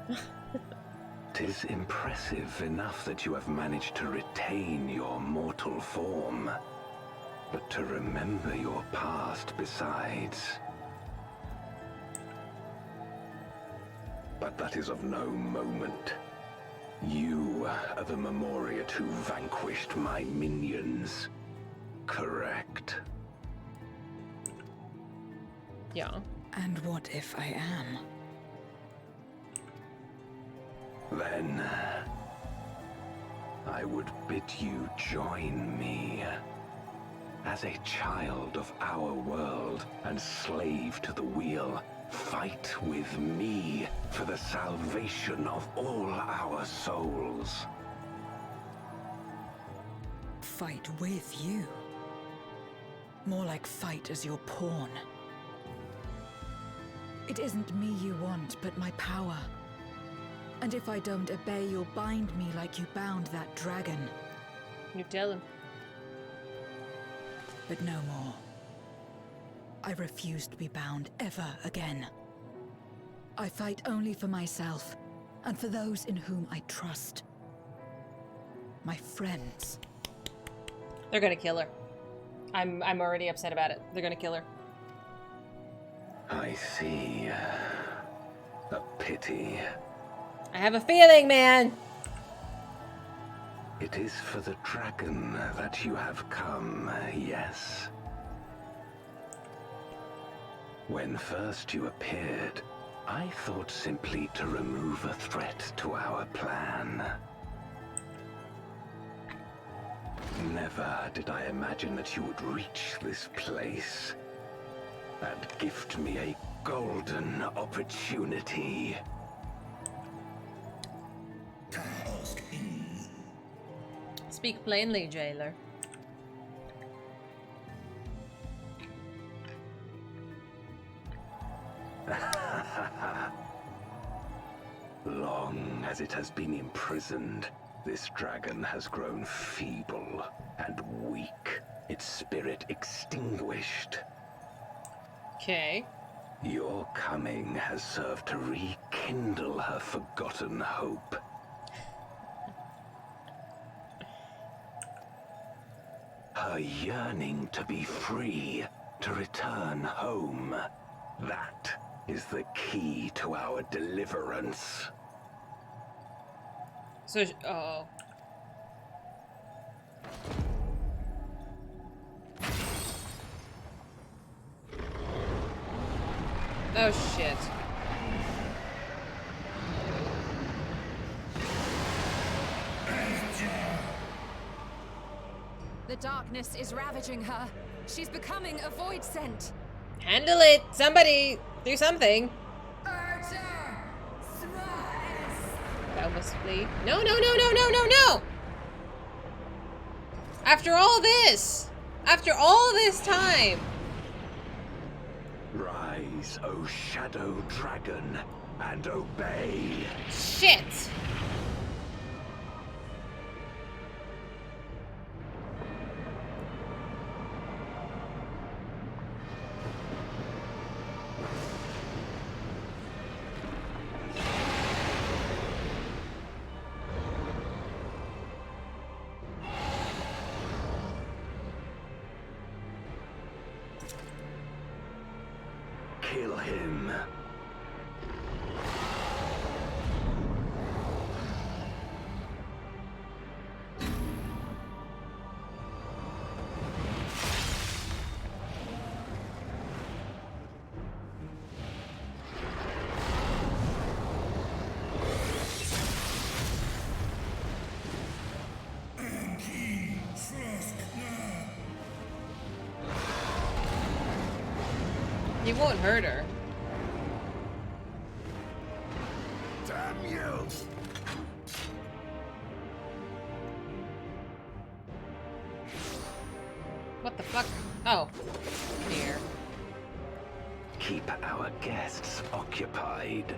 'Tis impressive enough that you have managed to retain your mortal form, but to remember your past besides. But that is of no moment. You are the Memoriat who vanquished my minions, correct? Yeah. And what if I am? Then I would bid you join me. As a child of our world and slave to the wheel, fight with me for the salvation of all our souls. Fight with you? More like fight as your pawn. It isn't me you want, but my power. And if I don't obey, you'll bind me like you bound that dragon. You tell him. But no more. I refuse to be bound ever again. I fight only for myself, and for those in whom I trust. My friends. They're gonna kill her. I'm already upset about it. They're gonna kill her. I see. A pity. I have a feeling, man! It is for the dragon that you have come, yes? When first you appeared, I thought simply to remove a threat to our plan. Never did I imagine that you would reach this place and gift me a golden opportunity. Speak plainly, jailer. Long as it has been imprisoned, this dragon has grown feeble and weak, its spirit extinguished. Okay. Your coming has served to rekindle her forgotten hope. Her yearning to be free, to return home. That is the key to our deliverance. So, oh. Oh shit. The darkness is ravaging her. She's becoming a void scent. Handle it! Somebody! Do something! That must flee. No, no, no, no, no, no, no! After all this! After all this time! Rise, O Shadow Dragon, and obey! Shit! Kill him. You won't hurt her. Damn you! What the fuck? Oh. Here. Keep our guests occupied.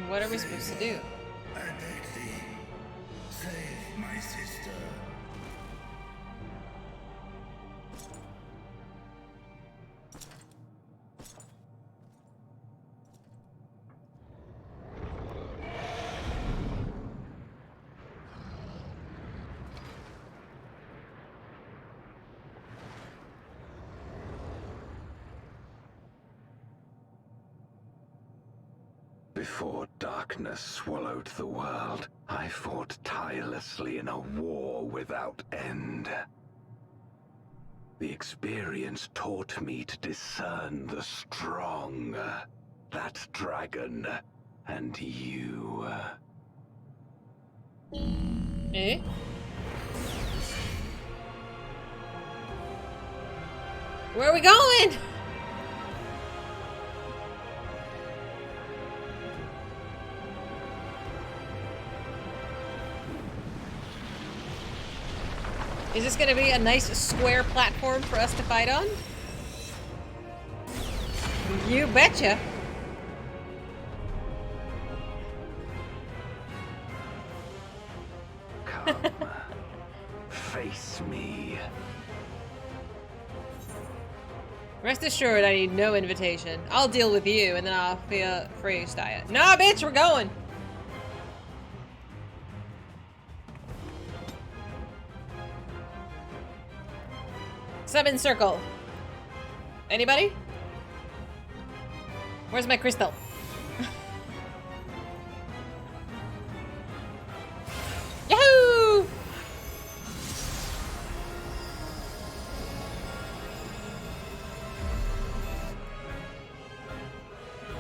What are we supposed to do? I beg thee, save my sister. Before darkness swallowed the world, I fought tirelessly in a war without end. The experience taught me to discern the strong, that dragon, and you. Eh? Where are we going? Is this gonna be a nice square platform for us to fight on? You betcha. Come, face me. Rest assured, I need no invitation. I'll deal with you, and then I'll feel freestyle. Nah, bitch, we're going. Summon circle. Anybody? Where's my crystal? Yahoo!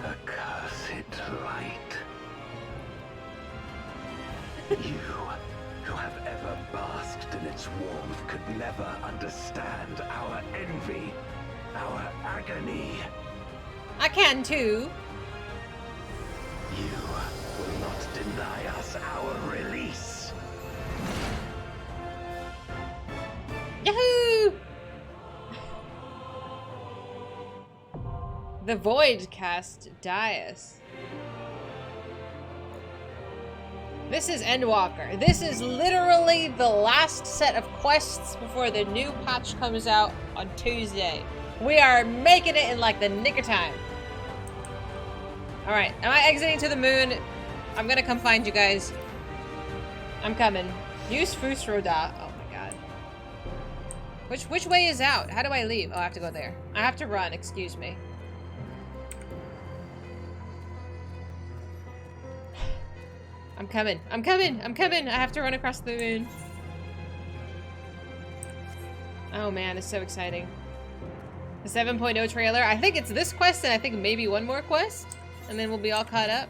Accursed light. You, who have ever basked in its warmth, could never understand our envy, our agony. I can too. You will not deny us our release. Yahoo! The Void cast Dais. This is Endwalker. This is literally the last set of quests before the new patch comes out on Tuesday. We are making it in like the nick of time. Alright, am I exiting to the moon? I'm gonna come find you guys. I'm coming. Use Fusroda. Oh my god. Which way is out? How do I leave? Oh, I have to go there. I have to run, excuse me. I'm coming. I'm coming. I'm coming. I have to run across the moon. Oh man, it's so exciting. The 7.0 trailer. I think it's this quest and I think maybe one more quest. And then we'll be all caught up.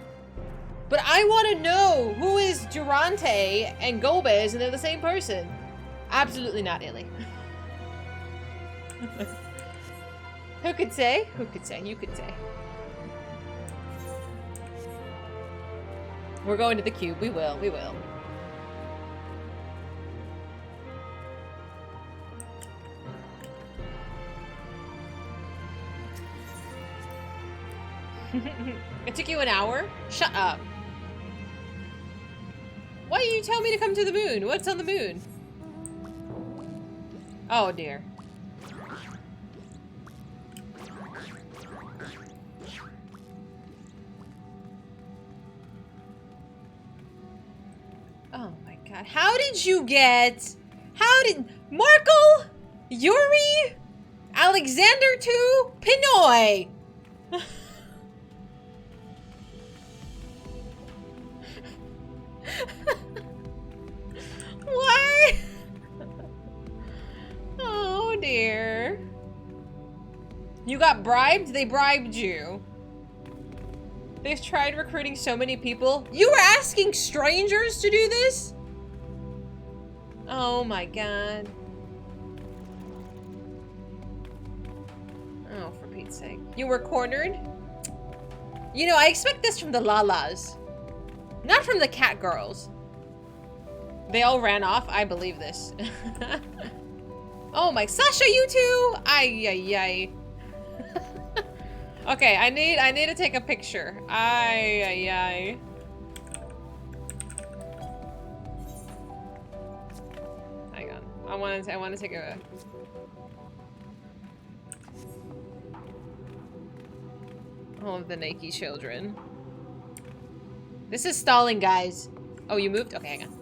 But I want to know who is Durante and Gomez and they're the same person. Absolutely not Illy. Who could say? Who could say? You could say. We're going to the cube. We will. We will. It took you an hour? Shut up. Why do you tell me to come to the moon? What's on the moon? Oh dear. Oh my god. How did you get... How did... Markle? Yuri? Alexander too? Pinoy? Why? Oh dear. You got bribed? They bribed you. They've tried recruiting so many people. You were asking strangers to do this? Oh my god. Oh, for Pete's sake. You were cornered? You know, I expect this from the Lalas. Not from the cat girls. They all ran off. I believe this. Oh my, Sasha, you too? Ay, ay, ay. Okay, I need to take a picture. Ay, ay, ay. Hang on. I want to take a... All of the Nike children. This is stalling, guys. Oh, you moved? Okay, hang on.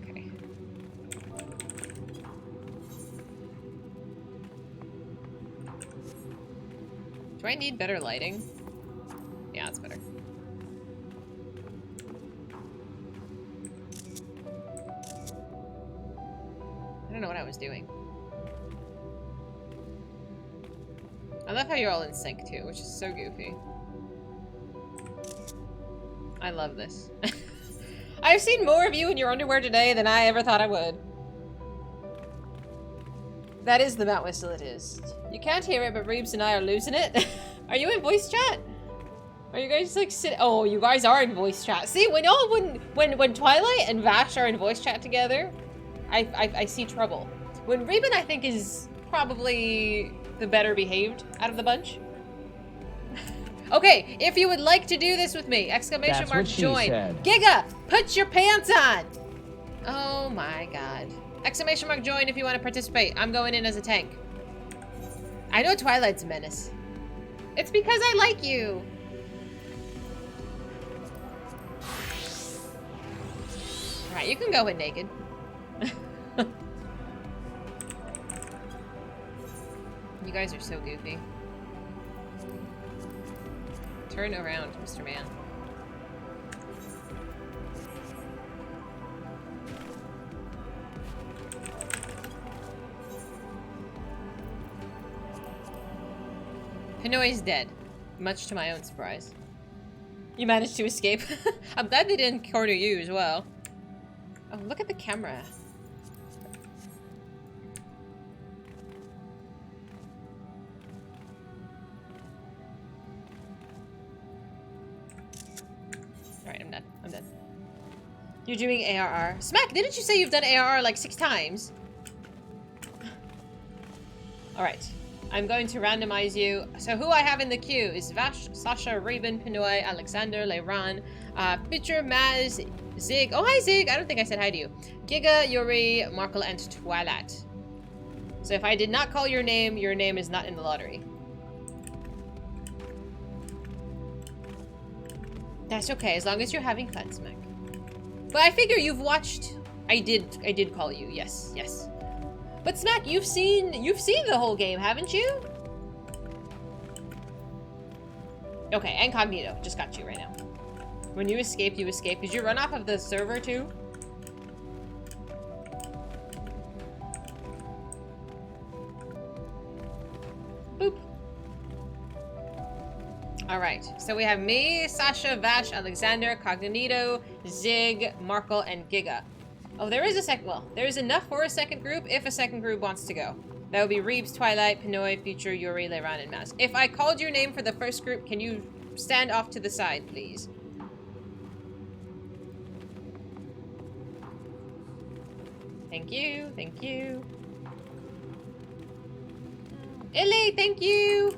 Okay. Do I need better lighting? Yeah, it's better. I don't know what I was doing. I love how you're all in sync too, which is so goofy. I love this. I've seen more of you in your underwear today than I ever thought I would. That is the Mount Whistle, it is. You can't hear it, but Reeves and I are losing it. Are you in voice chat? Are you guys like oh, you guys are in voice chat. See, when Twilight and Vash are in voice chat together, I see trouble. When Reuben, I think, is probably the better behaved out of the bunch. Okay, if you would like to do this with me, exclamation mark join. Giga, put your pants on. Oh my god. Exclamation mark join if you want to participate. I'm going in as a tank. I know Twilight's a menace. It's because I like you. Alright, you can go in naked. You guys are so goofy. Turn around, Mr. Man. Pinoy's dead, much to my own surprise. You managed to escape. I'm glad they didn't corner you as well. Oh, look at the camera. Alright, I'm done. I'm done. You're doing ARR. Smack, didn't you say you've done ARR like 6 times? Alright. I'm going to randomize you. So who I have in the queue is Vash, Sasha, Raven, Pinoy, Alexander, Leiran, Pitcher, Maz, Zig. Oh, hi, Zig. I don't think I said hi to you. Giga, Yuri, Markle, and Twilight. So if I did not call your name is not in the lottery. That's okay, as long as you're having fun, Smack. But I figure you've watched... I did call you, yes, yes. But Smack, you've seen the whole game, haven't you? Okay, Incognito just got you right now. When you escaped, you escaped. Did you run off of the server too? Boop. Alright, so we have me, Sasha, Vash, Alexander, Cognito, Zig, Markle, and Giga. Oh, there is a second, well, there is enough for a second group if a second group wants to go. That would be Reeves, Twilight, Pinoy, Future, Yuri, Leiran, and Maz. If I called your name for the first group, can you stand off to the side, please? Thank you, thank you. Illy, thank you!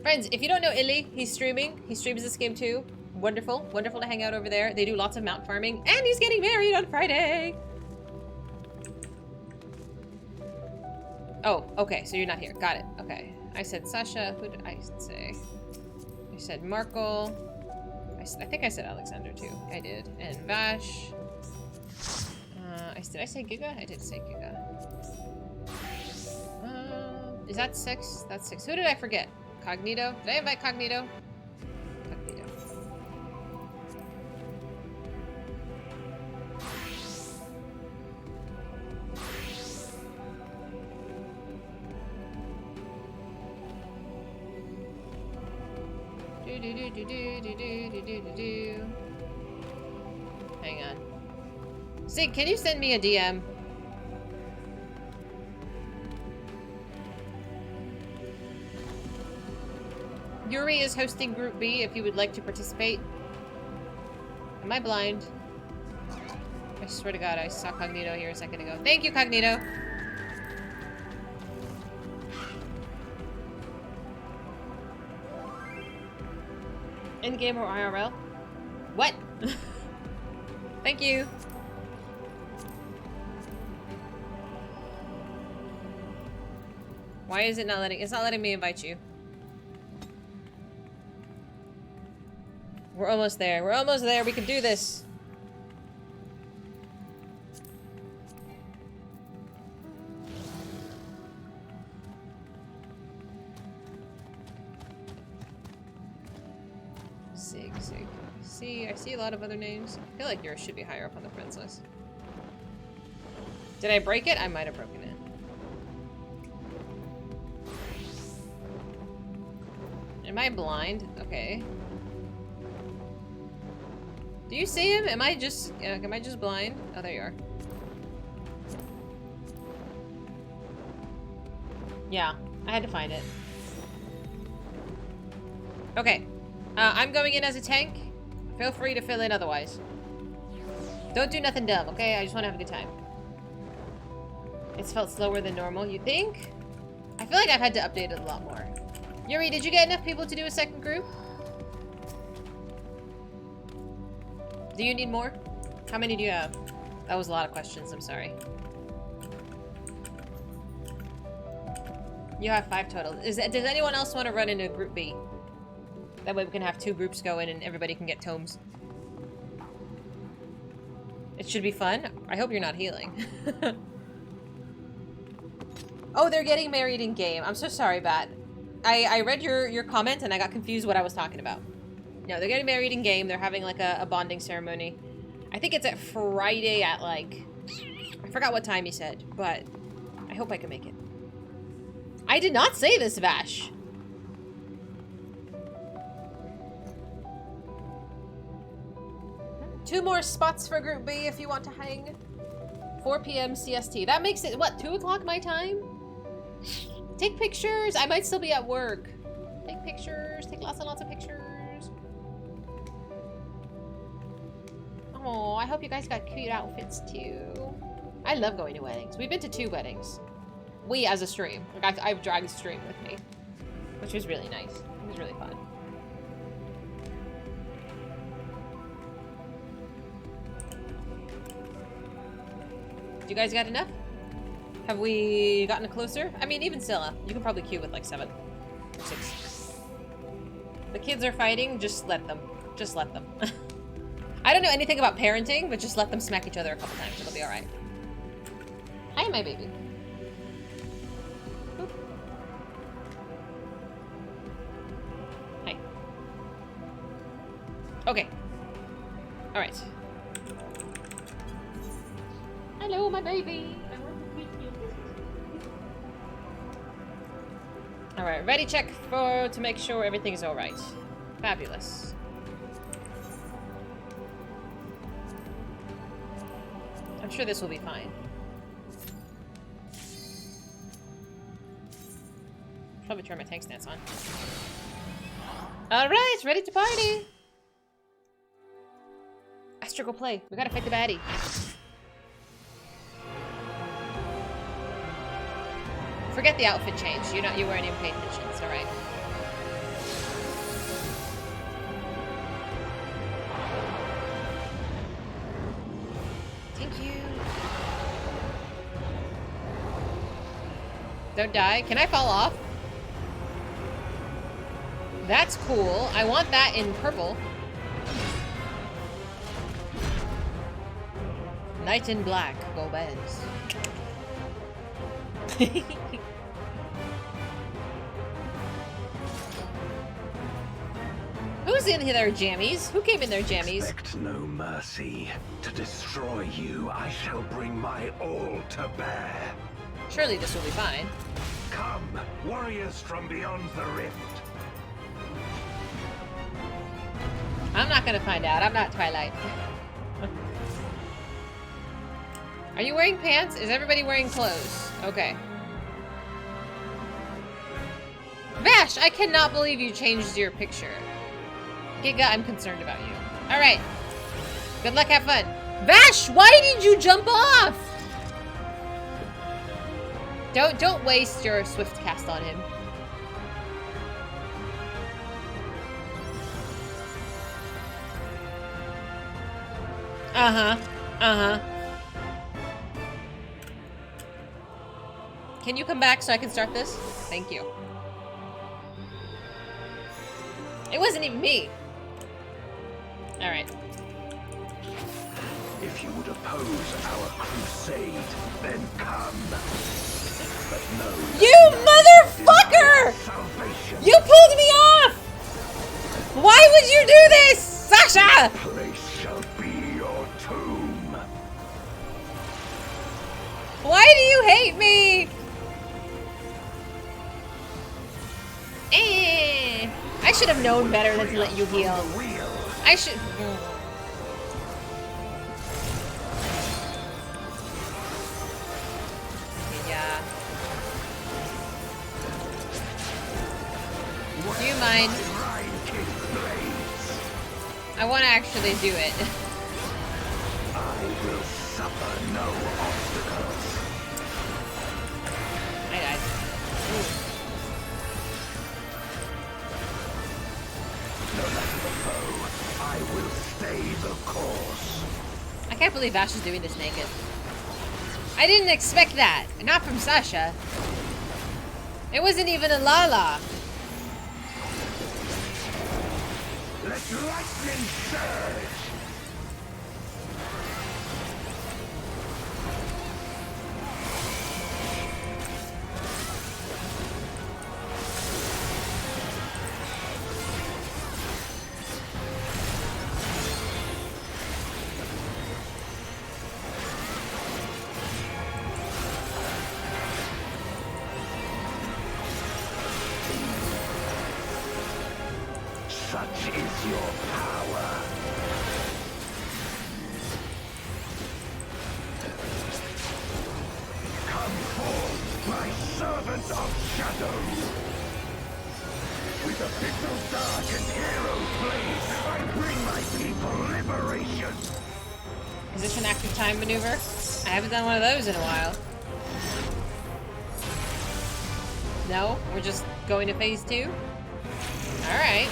Friends, if you don't know Illy, he's streaming. He streams this game too. Wonderful, wonderful to hang out over there. They do lots of mount farming, and he's getting married on Friday! Oh, okay, so you're not here. Got it, okay. I said Sasha, who did I say? I said Markle. I think I said Alexander too. I did. And Vash. Did I say Giga? I did say Giga. Is that 6? That's 6. Who did I forget? Cognito? Did I invite Cognito? Cognito. Do. Hang on. Zig, can you send me a DM? Yuri is hosting Group B if you would like to participate. Am I blind? I swear to God, I saw Cognito here a second ago. Thank you, Cognito! In-game or IRL? What? Thank you! Why is it not letting... It's not letting me invite you. We're almost there. We're almost there. We can do this. Zig. I see a lot of other names. I feel like yours should be higher up on the friends list. Did I break it? I might have broken it. Am I blind? Okay. Do you see him? Am I just blind? Oh, there you are. Yeah, I had to find it. Okay. I'm going in as a tank. Feel free to fill in otherwise. Don't do nothing dumb, okay? I just want to have a good time. It's felt slower than normal, you think? I feel like I've had to update it a lot more. Yuri, did you get enough people to do a second group? Do you need more? How many do you have? That was a lot of questions, I'm sorry. You have 5 total. Does anyone else want to run into Group B? That way we can have 2 groups go in and everybody can get tomes. It should be fun. I hope you're not healing. Oh, they're getting married in game. I'm so sorry, Bat. I read your comment and I got confused what I was talking about. No, they're getting married in game. They're having like a bonding ceremony. I think it's at Friday at like... I forgot what time he said, but I hope I can make it. I did not say this, Vash. Two more spots for Group B if you want to hang. 4 p.m. CST. That makes it, what, 2 o'clock my time? Take pictures. I might still be at work. Take pictures. Take lots and lots of pictures. Oh, I hope you guys got cute outfits too. I love going to weddings. We've been to 2 weddings. We as a stream. Like I've dragged a stream with me, which was really nice. It was really fun. Do you guys got enough? Have we gotten closer? I mean, even still, you can probably queue with like 7 or 6. The kids are fighting, just let them. Just let them. I don't know anything about parenting, but just let them smack each other a couple times. It'll be alright. Hi, my baby. Boop. Hi. Okay. Alright. Hello, my baby. Alright, ready check to make sure everything is alright. Fabulous. I'm sure this will be fine. Probably turn my tank stance on. Alright, ready to party! Astro, go play. We gotta fight the baddie. Forget the outfit change. You weren't even paying attention. It's alright. Thank you. Don't die. Can I fall off? That's cool. I want that in purple. Knight in black. Go Benz. Who's in there, jammies? Who came in there, jammies? Expect no mercy. To destroy you, I shall bring my all to bear. Surely this will be fine. Come, warriors from beyond the rift. I'm not gonna find out. I'm not Twilight. Are you wearing pants? Is everybody wearing clothes? Okay. Vash, I cannot believe you changed your picture. Giga, I'm concerned about you. Alright. Good luck, have fun. Vash, why did you jump off? Don't waste your swift cast on him. Uh-huh. Uh-huh. Can you come back so I can start this? Thank you. It wasn't even me. Alright. If you would oppose our crusade, then come. But no. You motherfucker! You pulled me off! Why would you do this, Sasha? This place shall be your tomb. Why do you hate me? I should have known better than to let you heal. I should... Yeah. Do you mind? I want to actually do it. I will suffer no obstacles. I died. Ooh. No matter the foe, I will stay the course. I can't believe Ash is doing this naked. I didn't expect that. Not from Sasha. It wasn't even a Lala. Let lightning surge. Such is your power. Come forth, my servant of shadow. With a pixel dark and hero's blade, I bring my people liberation. Is this an active time maneuver? I haven't done one of those in a while. No? We're just going to phase 2? Alright.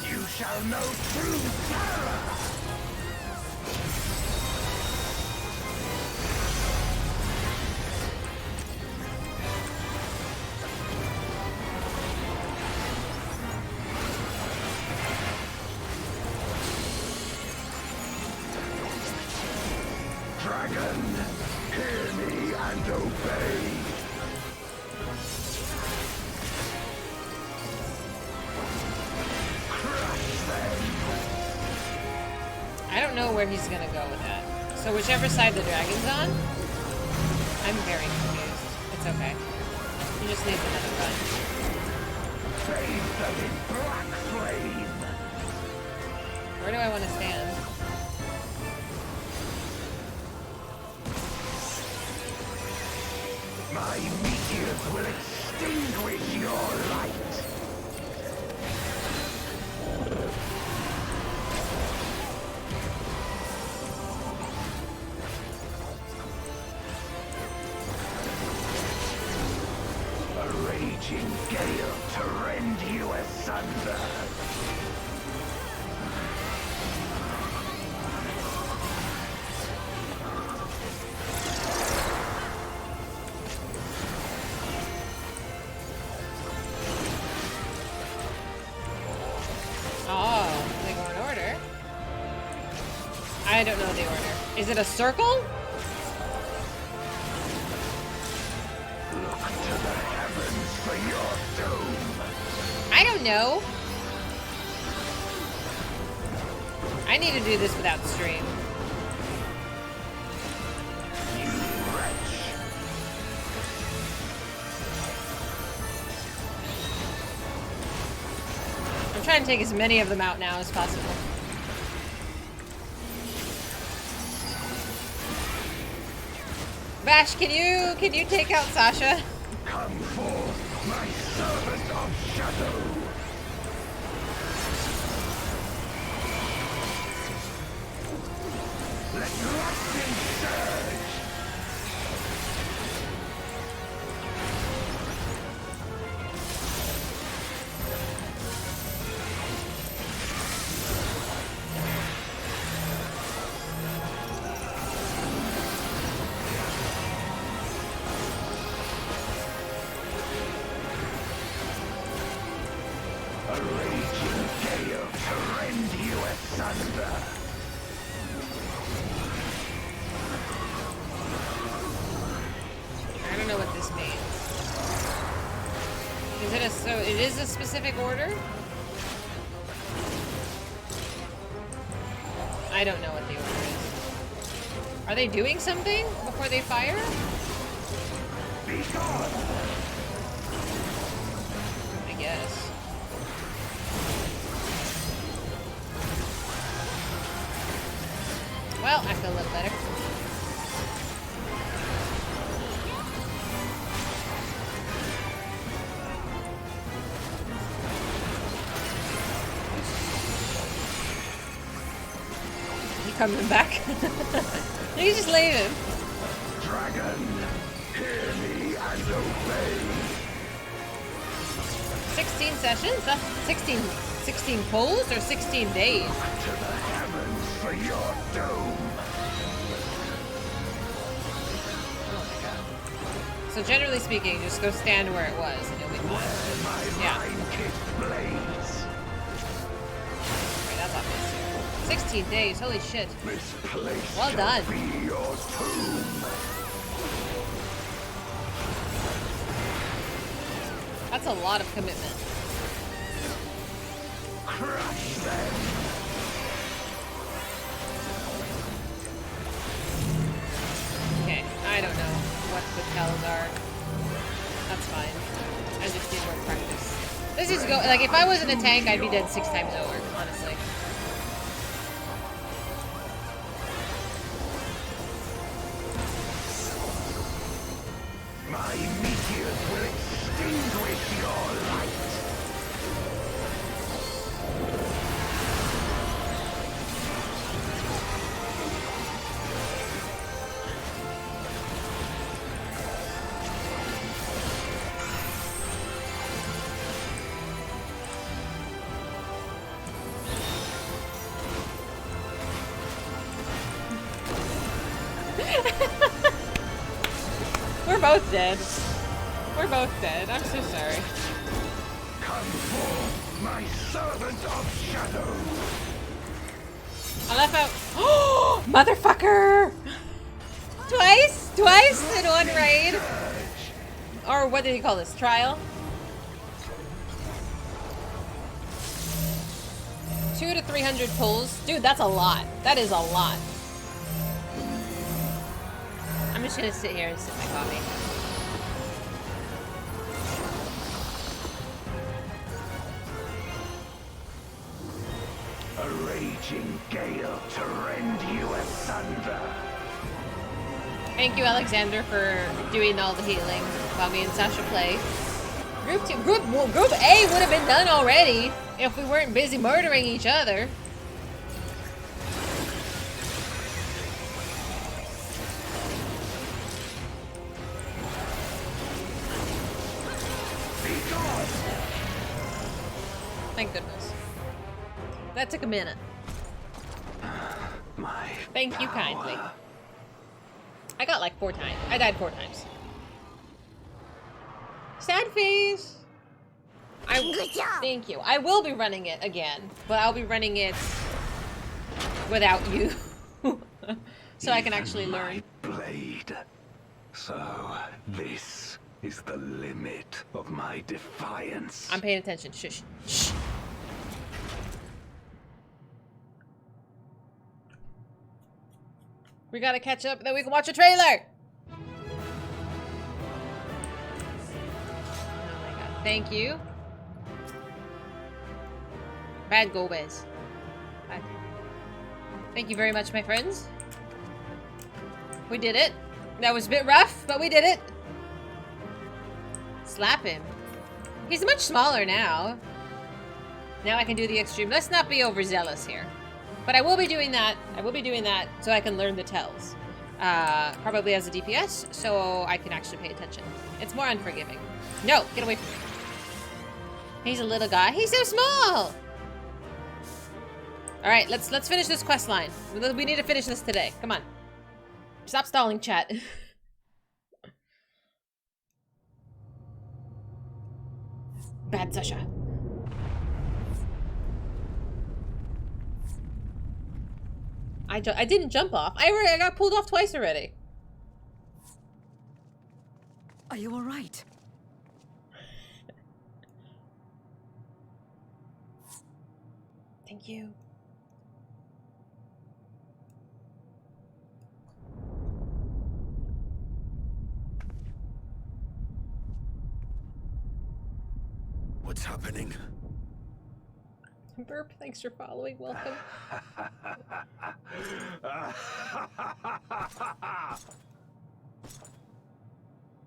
You shall know true terror! and obey. I don't know where he's gonna go with that. So whichever side the dragon's on, I'm very confused. It's okay. He just needs another run. Bathe them in black flame. Where do I want to stand? My meteors will extinguish your light. A raging gale to rend you asunder. Oh, they go in order. I don't know the order. Is it a circle? Look to the heavens for your doom. I don't know. I need to do this without stream. You wretch. I'm trying to take as many of them out now as possible. Bash, can you take out Sasha? Come forth, my servant of shadow. Let lightning surge. A raging gale to rend you asunder. I don't know what this means. Is it so it is a specific order? I don't know what the order is. Are they doing something before they fire? Be gone. I guess. Well, I feel a little better. You coming back? You can just leave him. Dragon, hear me and obey. 16 sessions? That's 16 pulls or 16 days? To the heavens for your doom. So generally speaking, just go stand where it was and you'll be fine. Yeah. Blaze. Right, that's obvious. 16 days, holy shit. This place well done. Be your tomb. That's a lot of commitment. Crush them. Okay, I don't know what the tells are. That's fine. I just need more practice. This is go like if I wasn't a tank, I'd be dead 6 times over, honestly. My meteors will extinguish your light. We're both dead. We're both dead. I'm so sorry. Come forth, my servant of shadow. I left out. Oh, motherfucker! Twice? Twice in one raid? Or what did he call this? Trial? 200 to 300 pulls? Dude, that's a lot. That is a lot. I'm just gonna sit here and sip my coffee. A raging gale to rend you asunder. Thank you, Alexander, for doing all the healing while me and Sasha play. Group A would have been done already if we weren't busy murdering each other. Thank goodness. That took a minute. Thank you kindly. I got like 4 times. I died 4 times. Sad face. Good job. Thank you. I will be running it again, but I'll be running it without you, so I can actually learn. Blade. So this is the limit of my defiance. I'm paying attention. Shush. Shh. We gotta catch up, then we can watch a trailer. Oh my god. Thank you. Bad Gomez. Bad. Thank you very much, my friends. We did it. That was a bit rough, but we did it. Slap him. He's much smaller now. Now I can do the extreme. Let's not be overzealous here. But I will be doing that. I will be doing that so I can learn the tells. Probably as a DPS, so I can actually pay attention. It's more unforgiving. No, get away from me. He's a little guy. He's so small. All right, let's finish this quest line. We need to finish this today. Come on. Stop stalling, chat. Bad Sasha. I didn't jump off. I got pulled off twice already. Are you all right? Thank you. What's happening? Burp, thanks for following. Welcome.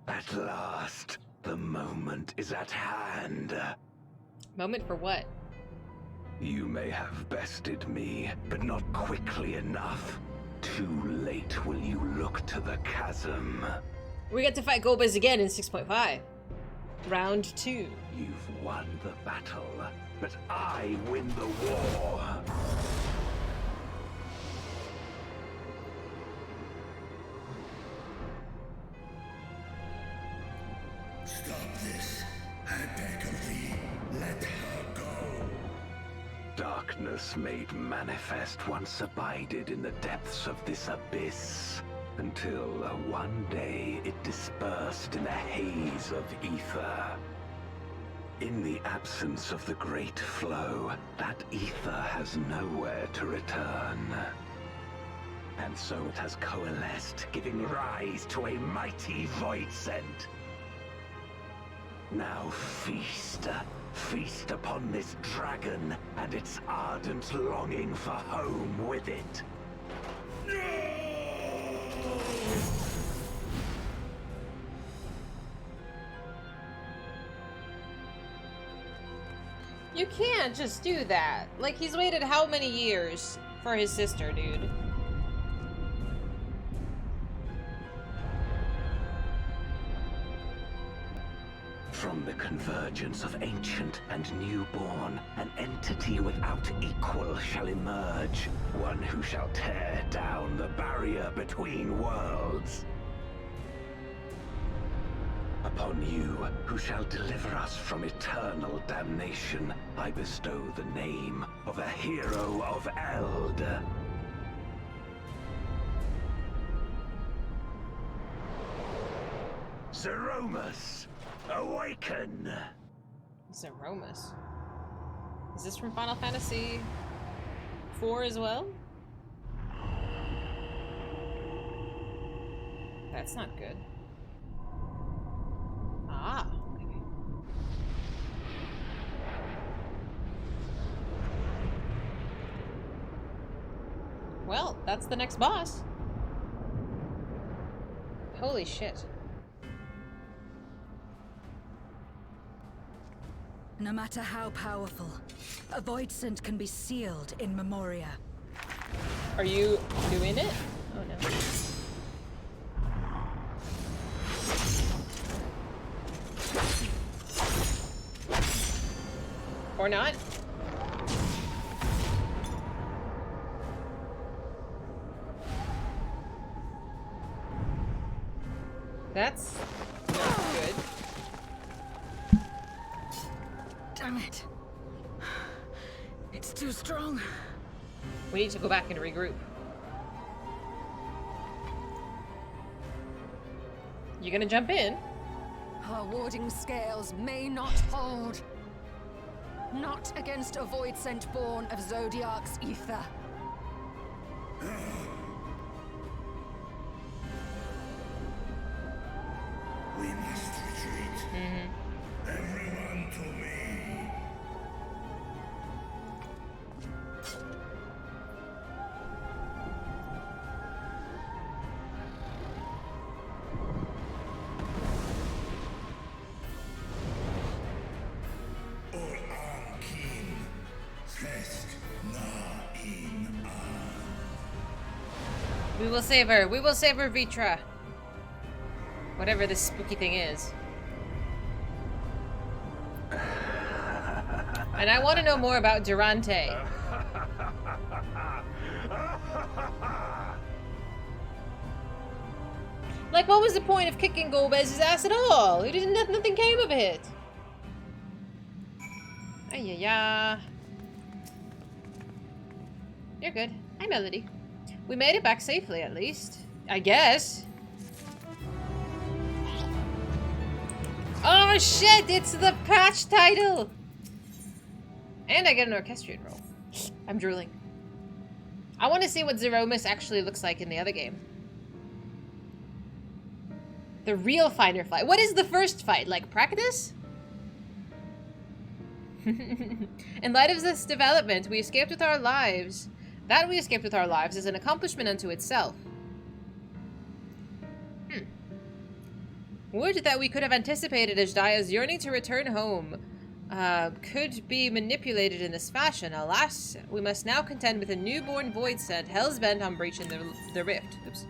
At last, the moment is at hand. Moment for what? You may have bested me, but not quickly enough. Too late will you look to the chasm. We get to fight Gobez again in 6.5. Round 2. You've won the battle, but I win the war. Stop this. I beg of thee, let her go. Darkness made manifest once abided in the depths of this abyss, until one day it dispersed in a haze of ether. In the absence of the great flow, that ether has nowhere to return. And so it has coalesced, giving rise to a mighty void scent. Now feast. Feast upon this dragon and its ardent longing for home with it. You can't just do that. Like, he's waited how many years for his sister, dude? From the convergence of ancient and newborn, an entity without equal shall emerge. One who shall tear down the barrier between worlds. Upon you, who shall deliver us from eternal damnation, I bestow the name of a hero of Eld. Zeromus, awaken! Zeromus. Is this from Final Fantasy IV as well? That's not good. Ah. Okay. Well, that's the next boss. Holy shit. No matter how powerful, a void scent can be sealed in Memoria. Are you doing it? Oh no. Or not? That's not good. Damn it. It's too strong. We need to go back and regroup. You gonna jump in? Our warding scales may not hold. Not against a void scent born of Zodiac's ether. We must retreat. Everyone to me. We will save her. We will save her, Vitra. Whatever this spooky thing is. And I want to know more about Durante. Like, what was the point of kicking Golbez's ass at all? He didn't. Nothing came of it. Ay-ya-ya. You're good. Hi, Melody. We made it back safely, at least. I guess. Oh shit! It's the patch title! And I get an orchestrion roll. I'm drooling. I want to see what Zeromus actually looks like in the other game. The real fighter fight. What is the first fight? Like practice? In light of this development, we escaped with our lives. That we escaped with our lives is an accomplishment unto itself. Would that we could have anticipated Ajdaya's yearning to return home could be manipulated in this fashion. Alas, we must now contend with a newborn void scent, hell's bent on breaching the rift. Oops.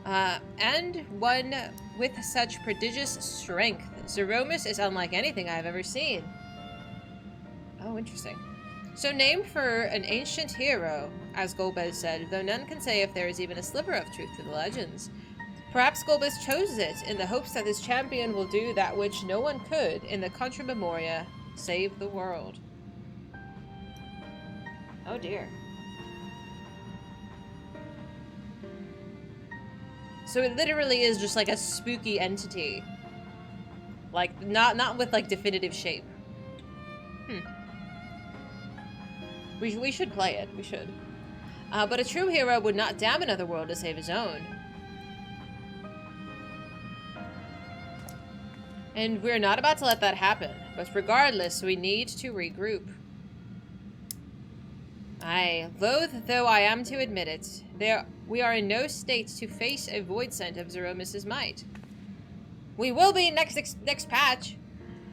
And one with such prodigious strength. Zeromus is unlike anything I've ever seen. Oh, interesting. So named for an ancient hero, as Golbez said, though none can say if there is even a sliver of truth to the legends. Perhaps Golbez chose it in the hopes that this champion will do that which no one could in the Contra Memoria, save the world. Oh dear. So it literally is just like a spooky entity. Like, not with like definitive shape. We should play it. We should. But a true hero would not damn another world to save his own. And we're not about to let that happen. But regardless, we need to regroup. Aye, loath though I am to admit it, we are in no state to face a void scent of Zeromus's might. We will be next patch.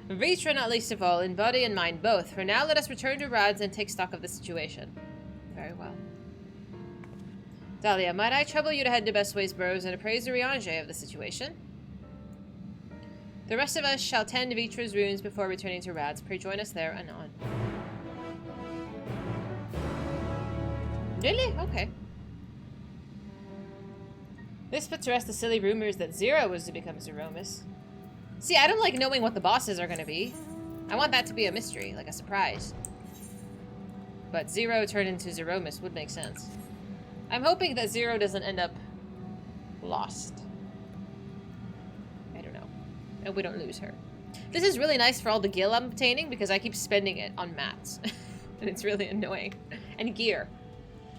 Vitra not least of all, in body and mind both. For now, let us return to Rads and take stock of the situation. Very well. Dahlia, might I trouble you to head to Bestways Burrows and appraise the Riange of the situation? The rest of us shall tend Vitra's runes before returning to Rads. Pray join us there anon. Really? Okay. This puts to rest the silly rumors that Zero was to become Zeromus. See, I don't like knowing what the bosses are going to be. I want that to be a mystery, like a surprise. But Zero turned into Zeromus would make sense. I'm hoping that Zero doesn't end up lost. I don't know. and we don't lose her. This is really nice for all the gil I'm obtaining because I keep spending it on mats. And it's really annoying. And gear.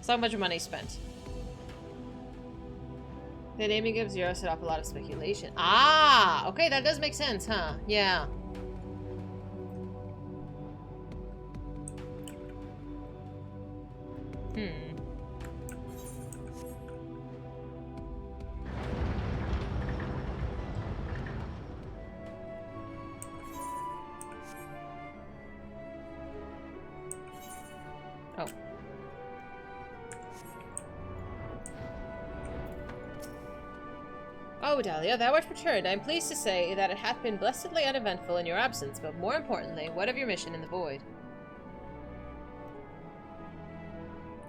So much money spent. The naming of Zero set off a lot of speculation. Ah! Okay, that does make sense, huh? Yeah. Oh. Oh, Dahlia, thou art returned. I am pleased to say that it hath been blessedly uneventful in your absence, but more importantly, what of your mission in the void?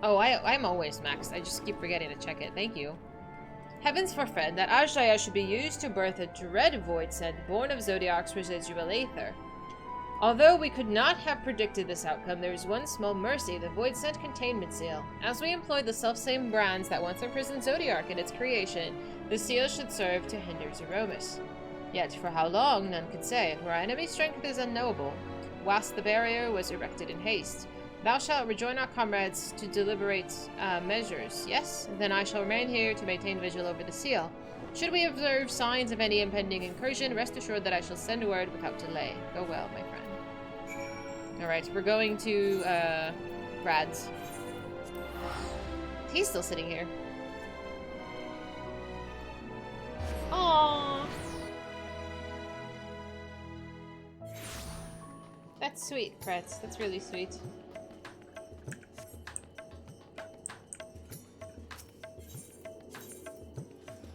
Oh, I'm always maxed. I just keep forgetting to check it. Thank you. Heavens forfend that Ajaya should be used to birth a dread void scent born of Zodiac's residual aether. Although we could not have predicted this outcome, there is one small mercy, the void scent containment seal. As we employed the selfsame brands that once imprisoned Zodiac in its creation, the seal should serve to hinder Zeromus. Yet for how long, none could say, for our enemy's strength is unknowable. Whilst the barrier was erected in haste, thou shalt rejoin our comrades to deliberate measures. Yes? Then I shall remain here to maintain vigil over the seal. Should we observe signs of any impending incursion, rest assured that I shall send word without delay. Go well, my friend. Alright, we're going to, Brad's. He's still sitting here. Aww. That's sweet, Kretz. That's really sweet.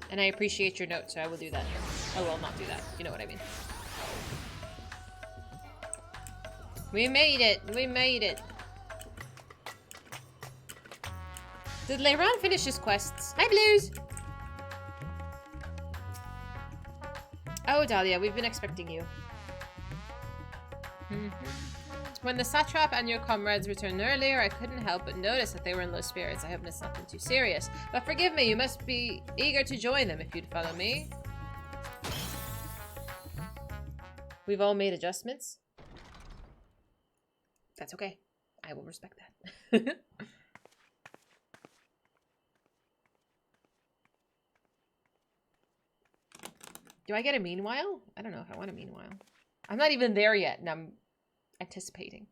And I appreciate your note, so I will do that. I will not do that. You know what I mean. We made it! We made it! Did Leiron finish his quests? Hi, Blues! Oh, Dahlia, we've been expecting you. When the satrap and your comrades returned earlier, I couldn't help but notice that they were in low spirits. I hope it's nothing too serious. But forgive me, you must be eager to join them if you'd follow me. We've all made adjustments. That's okay. I will respect that. Do I get a meanwhile? I don't know if I want a meanwhile. I'm not even there yet, and I'm anticipating.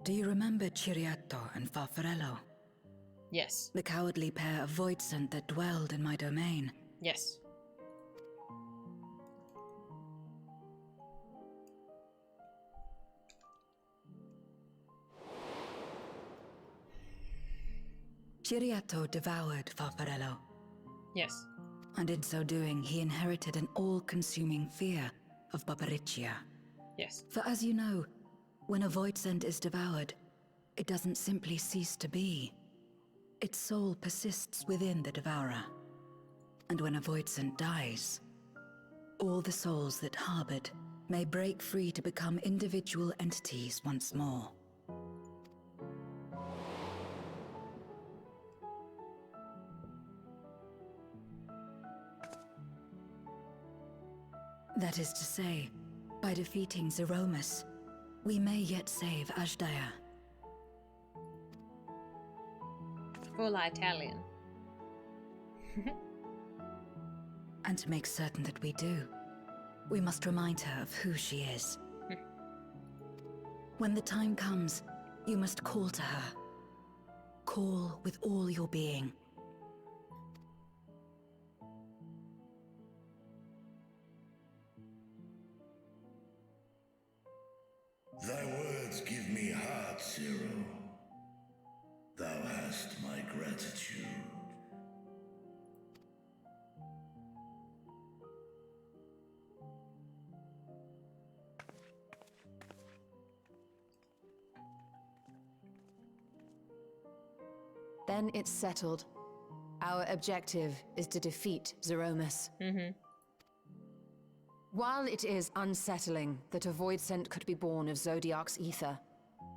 Do you remember Ciriato and Farfarello? Yes. The cowardly pair of voidsent that dwelled in my domain? Yes. Ciriato devoured Farfarello. Yes. And in so doing, he inherited an all-consuming fear of Barbariccia. Yes. For as you know, when a voidsent is devoured, it doesn't simply cease to be. Its soul persists within the devourer. And when a voidsent dies, all the souls that harbored may break free to become individual entities once more. That is to say, by defeating Zeromus, we may yet save Ajdaya. Full Italian. And to make certain that we do, we must remind her of who she is. When the time comes, you must call to her. Call with all your being. Thy words give me heart, Zero. Thou hast my gratitude. Then it's settled. Our objective is to defeat Zeromus. While it is unsettling that a void scent could be born of Zodiac's ether,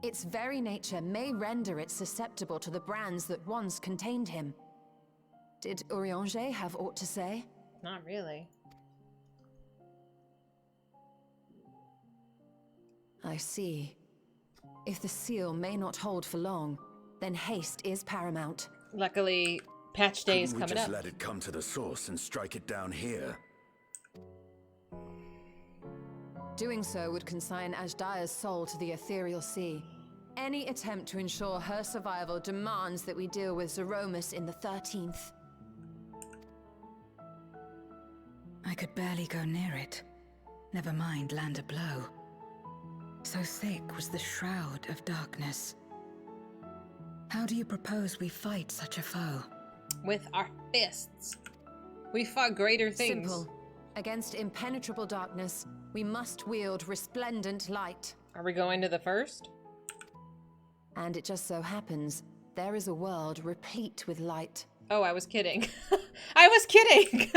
its very nature may render it susceptible to the brands that once contained him. Did Urianger have aught to say? Not really. I see. If the seal may not hold for long, then haste is paramount. Luckily, patch day is Couldn't we coming just up. let it come to the source and strike it down here? Doing so would consign Ajdaya's soul to the ethereal sea. Any attempt to ensure her survival demands that we deal with Zeromus in the 13th. I could barely go near it. Never mind land a blow. So thick was the shroud of darkness. How do you propose we fight such a foe? With our fists. We fought greater things. Simple. Against impenetrable darkness, we must wield resplendent light. Are we going to the first? And it just so happens, there is a world replete with light. Oh, I was kidding. I was kidding!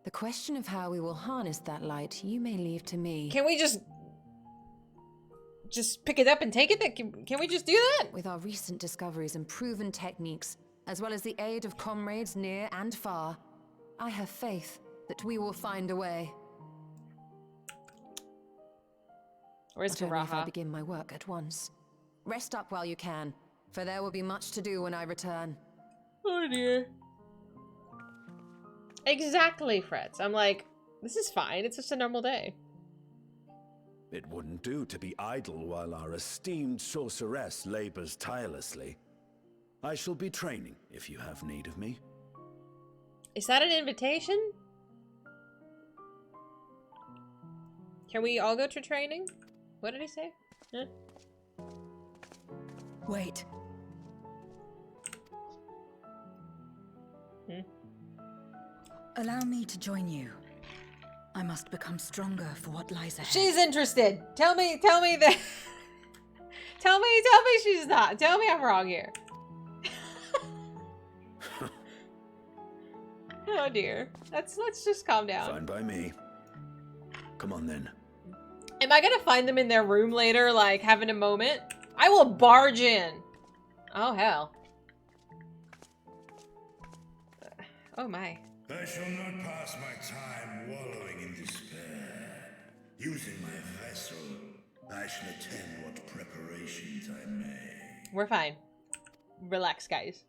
The question of how we will harness that light, you may leave to me. Can we just pick it up and take it? Can we just do that? With our recent discoveries and proven techniques, as well as the aid of comrades near and far, I have faith that we will find a way. Where's Not only if I Karaha? begin my work at once. Rest up while you can, for there will be much to do when I return. Oh dear. Exactly, Fretz. I'm like, this is fine. It's just a normal day. It wouldn't do to be idle while our esteemed sorceress labors tirelessly. I shall be training if you have need of me. Is that an invitation? Can we all go to training? What did he say? Huh? Wait. Allow me to join you. I must become stronger for what lies ahead. She's interested. Tell me that. tell me she's not. Tell me I'm wrong here. Oh dear. Let's just calm down. Fine by me. Come on then. Am I gonna find them in their room later, like having a moment? I will barge in. Oh hell. Oh my. I shall not pass my time wallowing in despair. Using my vessel, I shall attend what preparations I may. We're fine. Relax, guys.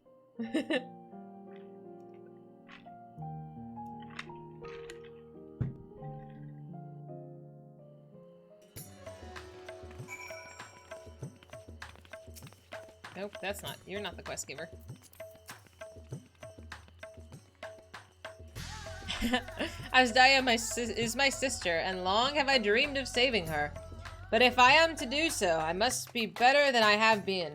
Nope, that's not. You're not the quest giver. Asdaya is my sister, and long have I dreamed of saving her. But if I am to do so, I must be better than I have been.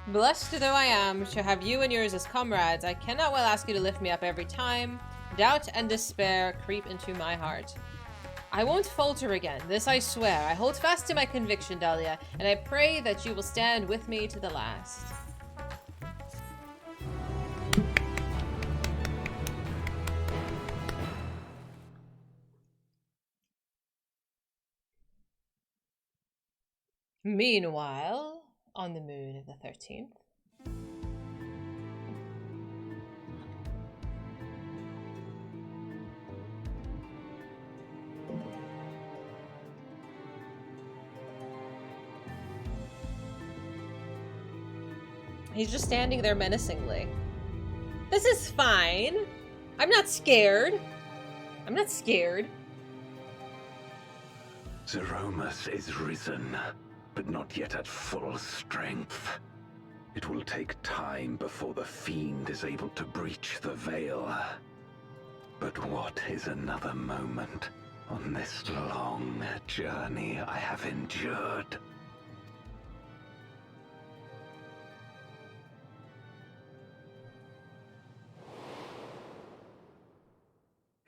Blessed though I am to have you and yours as comrades, I cannot well ask you to lift me up every time doubt and despair creep into my heart. I won't falter again, this I swear. I hold fast to my conviction, Dahlia, and I pray that you will stand with me to the last. Meanwhile, on the moon of the 13th. He's just standing there menacingly. This is fine. I'm not scared. I'm not scared. Zeromus is risen, but not yet at full strength. It will take time before the fiend is able to breach the veil. But what is another moment on this long journey I have endured?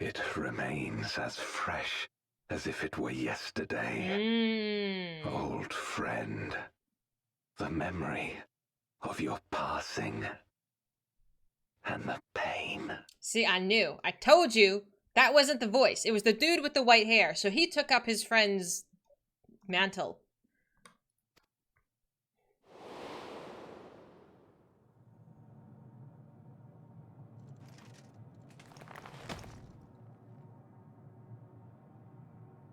It remains as fresh as if it were yesterday. Old friend, the memory of your passing and the pain. See, I knew. I told you that wasn't the voice. It was the dude with the white hair. So he took up his friend's mantle.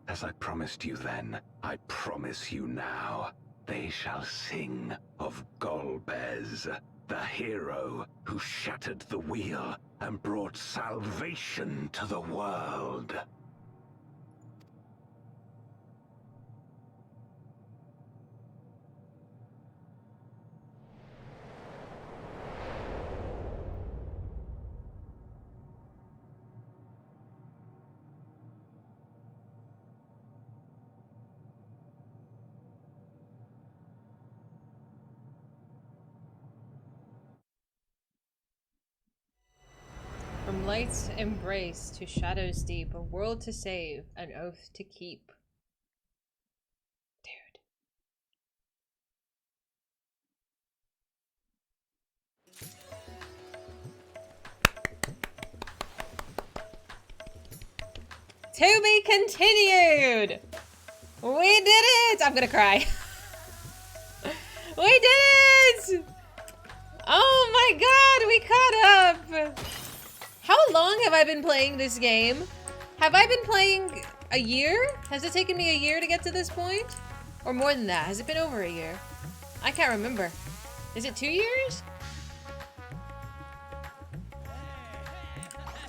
As I promised you then, I promise you now. They shall sing of Golbez, the hero who shattered the wheel and brought salvation to the world. From light's embrace to shadows deep, a world to save, an oath to keep. Dude. To be continued! We did it! I'm gonna cry. We did it! Oh my god, we caught up! How long have I been playing this game? Have I been playing a year? Has it taken me a year to get to this point? Or more than that? Has it been over a year? I can't remember. Is it 2 years?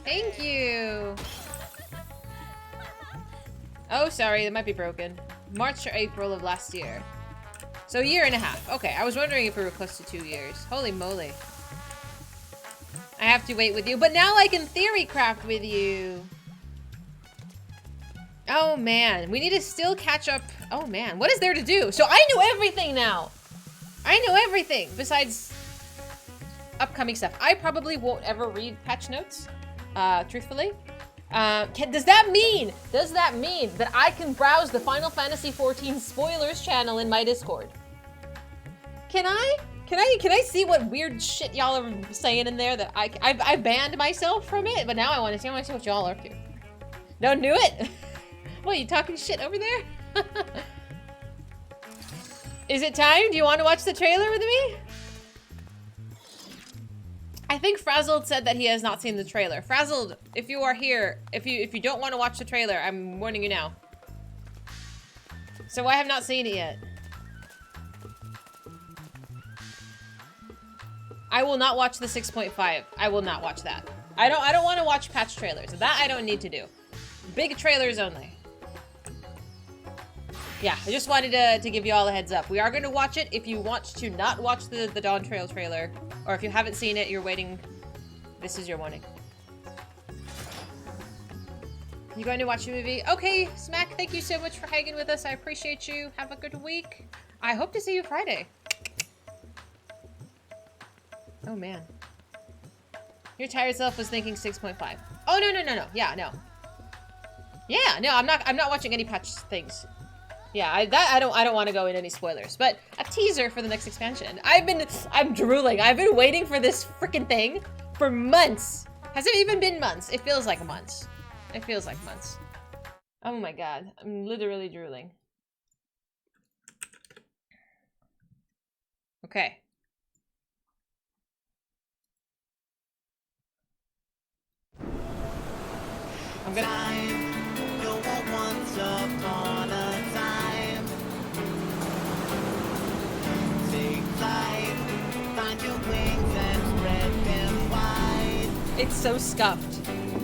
Thank you. Oh, sorry, that might be broken. March or April of last year. So a year and a half. Okay, I was wondering if we were close to 2 years. Holy moly. I have to wait with you, but now I can theory craft with you. Oh man, we need to still catch up. Oh man, what is there to do? So I know everything now. I know everything besides upcoming stuff. I probably won't ever read patch notes, truthfully. Does that mean that I can browse the Final Fantasy XIV spoilers channel in my Discord? Can I? Can I see what weird shit y'all are saying in there that I banned myself from it, but now I want to see what y'all are up to. Don't do it. What, you talking shit over there? Is it time? Do you want to watch the trailer with me? I think Frazzled said that he has not seen the trailer. Frazzled, if you are here, if you don't want to watch the trailer, I'm warning you now. So I have not seen it yet. I will not watch the 6.5. I will not watch that. I don't want to watch patch trailers. That I don't need to do. Big trailers only. Yeah, I just wanted to give you all a heads up. We are going to watch it. If you want to not watch the Dawn Trail trailer, or if you haven't seen it, you're waiting, this is your warning. You going to watch the movie? Okay, Smack, thank you so much for hanging with us. I appreciate you. Have a good week. I hope to see you Friday. Oh man. Your tired self was thinking 6.5. Oh no. Yeah, no. Yeah, no, I'm not watching any patch things. Yeah, I don't want to go in any spoilers, but a teaser for the next expansion. I'm drooling. I've been waiting for this freaking thing for months. Has it even been months? It feels like months. It feels like months. Oh my god, I'm literally drooling. Okay. I'm gonna... Once upon a time. Take flight, find your wings and spread them wide. It's so scuffed.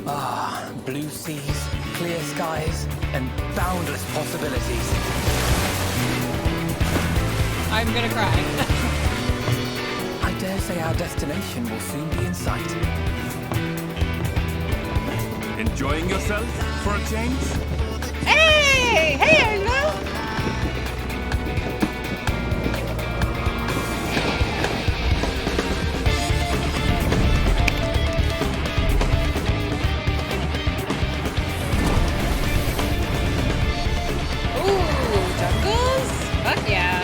Ah, blue seas, clear skies, and boundless possibilities. I'm gonna cry. I dare say our destination will soon be in sight. Enjoying yourself for a change? Hey! Hey, Angelo! Ooh, jungles? Fuck yeah.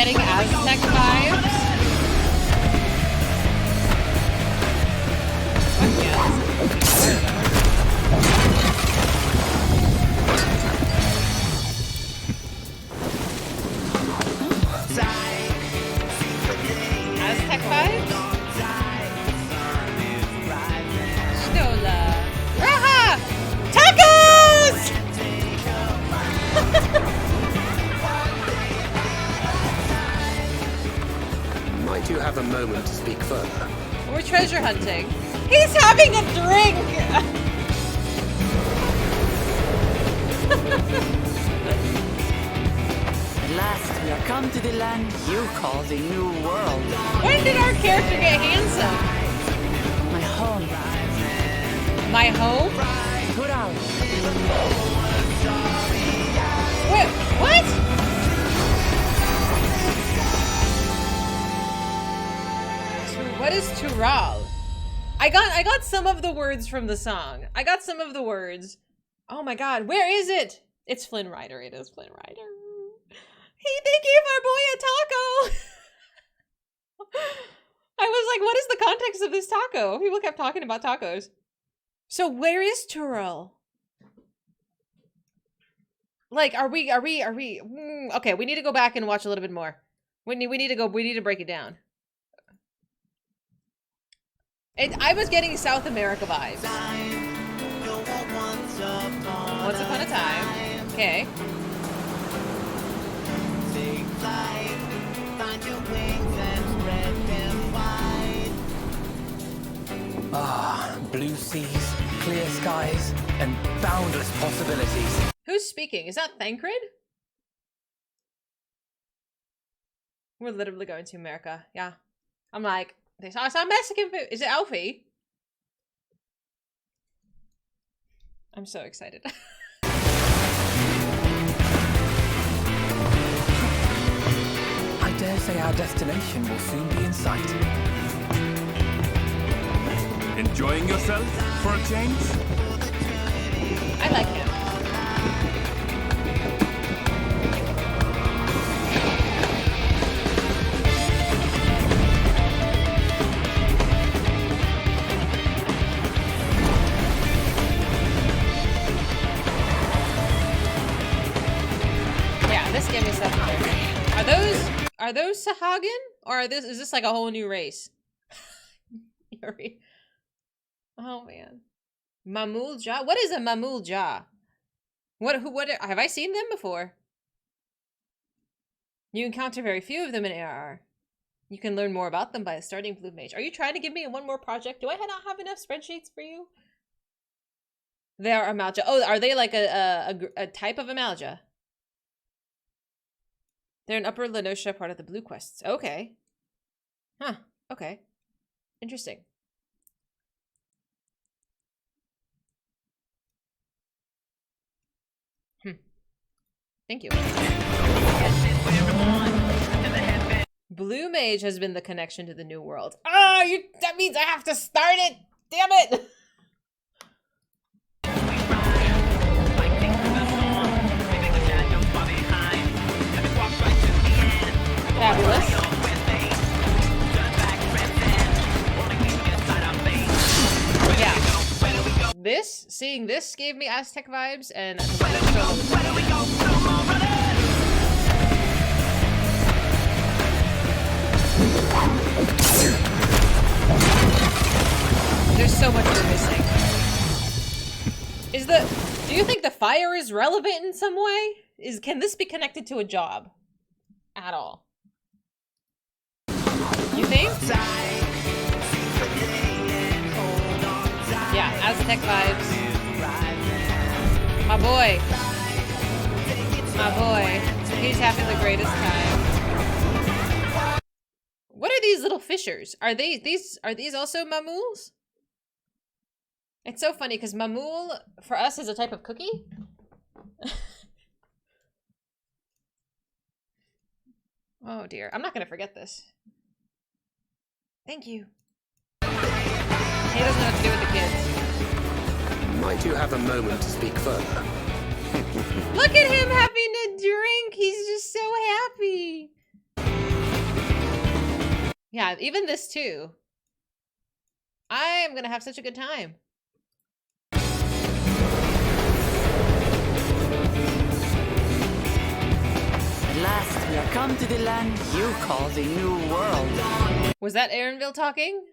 getting Aztec vibes. Fuck yeah. Aztec vibes? Stola. Raha! Tacos! Might you have a moment to speak further? We're treasure hunting. He's having a drink! At last, we have come to the land you call the New World. When did our character get handsome? My home. My home? Tural. Wait, what? What is Tural? I got some of the words from the song. I got some of the words. Oh my god, where is it? It's Flynn Rider. It is Flynn Rider. They gave our boy a taco. I was like, what is the context of this taco? People kept talking about tacos. So where is Tural? Like, are we, okay, we need to go back and watch a little bit more. We need to break it down. I was getting South America vibes. Once upon a time. Okay. Take flight, find your wings and spread them wide. Ah, blue seas, clear skies, and boundless possibilities. Who's speaking? Is that Thancred? We're literally going to America. Yeah. I'm like, they saw some Mexican food. Is it Alfie? I'm so excited. I dare say our destination will soon be in sight. Enjoying yourself for a change? I like him. Yeah, this gave me something. Are those Sahagin? Or is this like a whole new race? Yuri. Oh man. Mamul Ja? What is a Mamul Ja? What have I seen them before? You encounter very few of them in ARR. You can learn more about them by starting Blue Mage. Are you trying to give me one more project? Do I not have enough spreadsheets for you? They are Amalja. Oh, are they like a type of Amalja? They're in Upper Lenosha, part of the Blue Quests. Okay. Huh. Okay. Interesting. Thank you. Blue Mage has been the connection to the New World. Ah, that means I have to start it! Damn it! Fabulous. Yeah. Seeing this gave me Aztec vibes, and there's so much we're missing. Do you think the fire is relevant in some way? Can this be connected to a job? At all? You think? Yeah, Aztec vibes. My boy. My boy. He's having the greatest time. What are these little fissures? Are these also mamuls? It's so funny because mamul for us is a type of cookie. Oh dear, I'm not gonna forget this. Thank you. He doesn't know what to do with the kids. Might you have a moment to speak further? Look at him having a drink. He's just so happy. Yeah, even this too. I am gonna have such a good time. At last, we have come to the land you call the New World. Was that Aaronville talking?